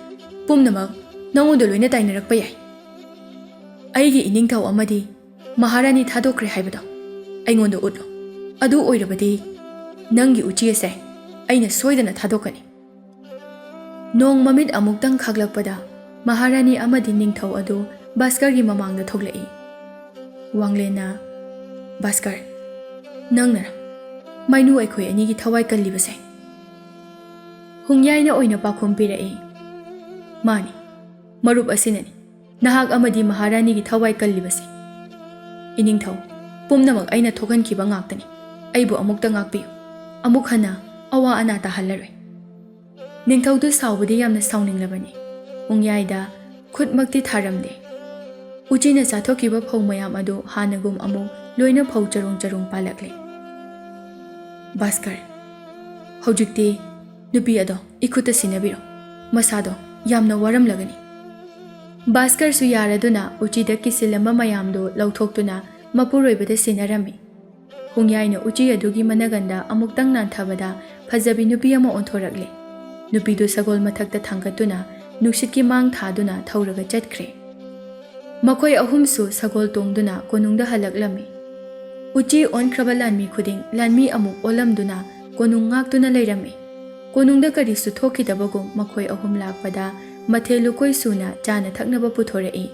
ꯄꯨꯝꯅꯃꯛ ꯅꯉꯣꯟꯗ ꯂꯣꯏꯅ ꯇꯥꯏꯅꯔꯛꯄ ꯌꯥꯏ ꯑꯩꯒꯤ ꯏꯅꯤꯡꯊꯧ ꯑꯃꯗꯤ ꯃꯍꯥꯔꯥꯅꯤ ꯊꯥꯗꯣꯛꯈ꯭ꯔꯦ ꯍꯥꯏꯕꯗꯣ ꯑꯩꯉꯣꯟꯗ ꯎꯠꯂꯣ ꯑꯗꯨ ꯑꯣꯏꯔꯕꯗꯤ ꯅꯪꯒꯤ ꯎꯆꯤ ꯑꯁꯦ ꯑꯩꯅ ꯁꯣꯏꯗꯅ ꯊꯥꯗꯣꯛꯀꯅꯤ ꯅꯣꯡ ꯃꯃꯤꯠ ꯑꯃꯨꯛꯇꯪ ꯈꯥꯛꯂꯛꯄꯗ ꯃꯍꯥꯔꯥꯅꯤ ꯑꯃꯗꯤ ꯅꯤꯡꯊꯧ ꯑꯗꯨ ꯚꯥꯁꯀꯔꯒꯤ ꯃꯃꯥꯡꯗ ꯊꯣꯛꯂꯛꯏ ꯋꯥꯡꯂꯦꯟꯅ ꯚꯥꯁꯀꯔ ꯅꯪꯅꯔ ꯃꯥꯏꯅꯨ ꯑꯩꯈꯣꯏ ꯑꯅꯤꯒꯤ ꯊꯋꯥꯏ ꯀꯜꯂꯤꯕꯁꯦ ꯍꯨꯡꯌꯥꯏꯅ ꯑꯣꯏꯅ ꯄꯥꯎꯈꯨꯝ ꯄꯤꯔꯛꯏ ꯃꯥꯅꯤ ꯃꯔꯨꯞ ꯑꯁꯤꯅꯅꯤ ꯅꯍꯥꯛ ꯑꯃꯗꯤ ꯃꯍꯥꯔꯥꯅꯤꯒꯤ ꯊꯋꯥꯏ ꯀꯜꯂꯤꯕꯁꯦ ꯏꯅꯤꯡꯊꯧ ꯄꯨꯝꯅꯃꯛ ꯑꯩꯅ ꯊꯣꯛꯍꯟꯈꯤꯕ ꯉꯥꯛꯇꯅꯤ ꯑꯩꯕꯨ ꯑꯃꯨꯛꯇ ꯉꯥꯛꯄꯤꯌꯨ ꯑꯃꯨꯛ ꯍꯟꯅ ꯑꯋꯥ ꯑꯅꯥ ꯇꯥꯍꯜꯂꯔꯣꯏ ꯅꯤꯡꯊꯧꯗꯨ ꯁꯥꯎꯕꯗꯤ ꯌꯥꯝꯅ ꯁꯥꯎꯅꯤꯡꯂꯕꯅꯤ ꯍꯨꯡꯌꯥꯏꯗ ꯈꯨꯠꯃꯛꯇꯤ ꯊꯥꯔꯝꯗꯦ ꯎꯆꯤꯅ ꯆꯥꯊꯣꯛꯈꯤꯕ ꯐꯧ ꯃꯌꯥꯝ ꯑꯗꯨ ꯍꯥꯟꯅꯒꯨꯝ ꯑꯃꯨꯛ ꯂꯣꯏꯅ ꯐꯧ ꯆꯔꯣꯡ ꯆꯔꯣꯡ ꯄꯥꯜꯂꯛꯂꯦ ꯚꯥꯁꯀꯔ ꯍꯧꯖꯤꯛꯇꯤ ꯅꯨꯄꯤ ꯑꯗꯣ ꯏꯈꯨꯠꯇ ꯁꯤꯟꯅꯕꯤꯔꯣ ꯃꯁꯥꯗꯣ ꯌꯥꯝꯅ ꯋꯥꯔꯝꯂꯒꯅꯤ ꯚꯥꯁꯀꯔꯁꯨ ꯌꯥꯔꯗꯨꯅ ꯎꯆꯤꯗ ꯀꯤꯁꯤꯜꯂꯝꯕ ꯃꯌꯥꯝꯗꯨ ꯂꯧꯊꯣꯛꯇꯨꯅ ꯃꯄꯨꯔꯣꯏꯕꯗ ꯁꯤꯟꯅꯔꯝꯃꯤ ꯍꯨꯡꯌꯥꯏꯅ ꯎꯆꯤ ꯑꯗꯨꯒꯤ ꯃꯅꯒꯟꯗ ꯑꯃꯨꯛꯇꯪ ꯅꯥꯟꯊꯕꯗ ꯐꯖꯕꯤ ꯅꯨꯄꯤ ꯑꯃ ꯑꯣꯟꯊꯣꯔꯛꯂꯦ ꯅꯨꯄꯤꯗꯨ ꯁꯒꯣꯜ ꯃꯊꯛꯇ ꯊꯥꯡꯒꯠꯇꯨꯅ ꯅꯨꯡꯁꯤꯠꯀꯤ ꯃꯥꯡ ꯊꯥꯗꯨꯅ ꯊꯧꯔꯒ ꯆꯠꯈ꯭ꯔꯦ ꯃꯈꯣꯏ ꯑꯍꯨꯝꯁꯨ ꯁꯒꯣꯜ ꯇꯣꯡꯗꯨꯅ ꯀꯣꯅꯨꯡꯗ ꯍꯜꯂꯛꯂꯝꯃꯤ ꯎꯆꯤ ꯑꯣꯟꯈ꯭ꯔꯕ ꯂꯥꯟꯃꯤ ꯈꯨꯗꯤꯡ ꯂꯥꯟꯃꯤ ꯑꯃꯨꯛ ꯑꯣꯜꯂꯝꯗꯨꯅ ꯀꯣꯅꯨꯡ ꯉꯥꯛꯇꯨꯅ ꯂꯩꯔꯝꯃꯤ ꯀꯣꯅꯨꯡꯗ ꯀꯔꯤꯁꯨ ꯊꯣꯛꯈꯤꯗꯕꯒꯨꯝ ꯃꯈꯣꯏ ꯑꯍꯨꯝ ꯂꯥꯛꯄꯗ ꯃꯊꯦꯜ ꯂꯨꯀꯣꯏ ꯁꯨꯅ ꯆꯥꯅ ꯊꯛꯅꯕ ꯄꯨꯊꯣꯔꯛꯏ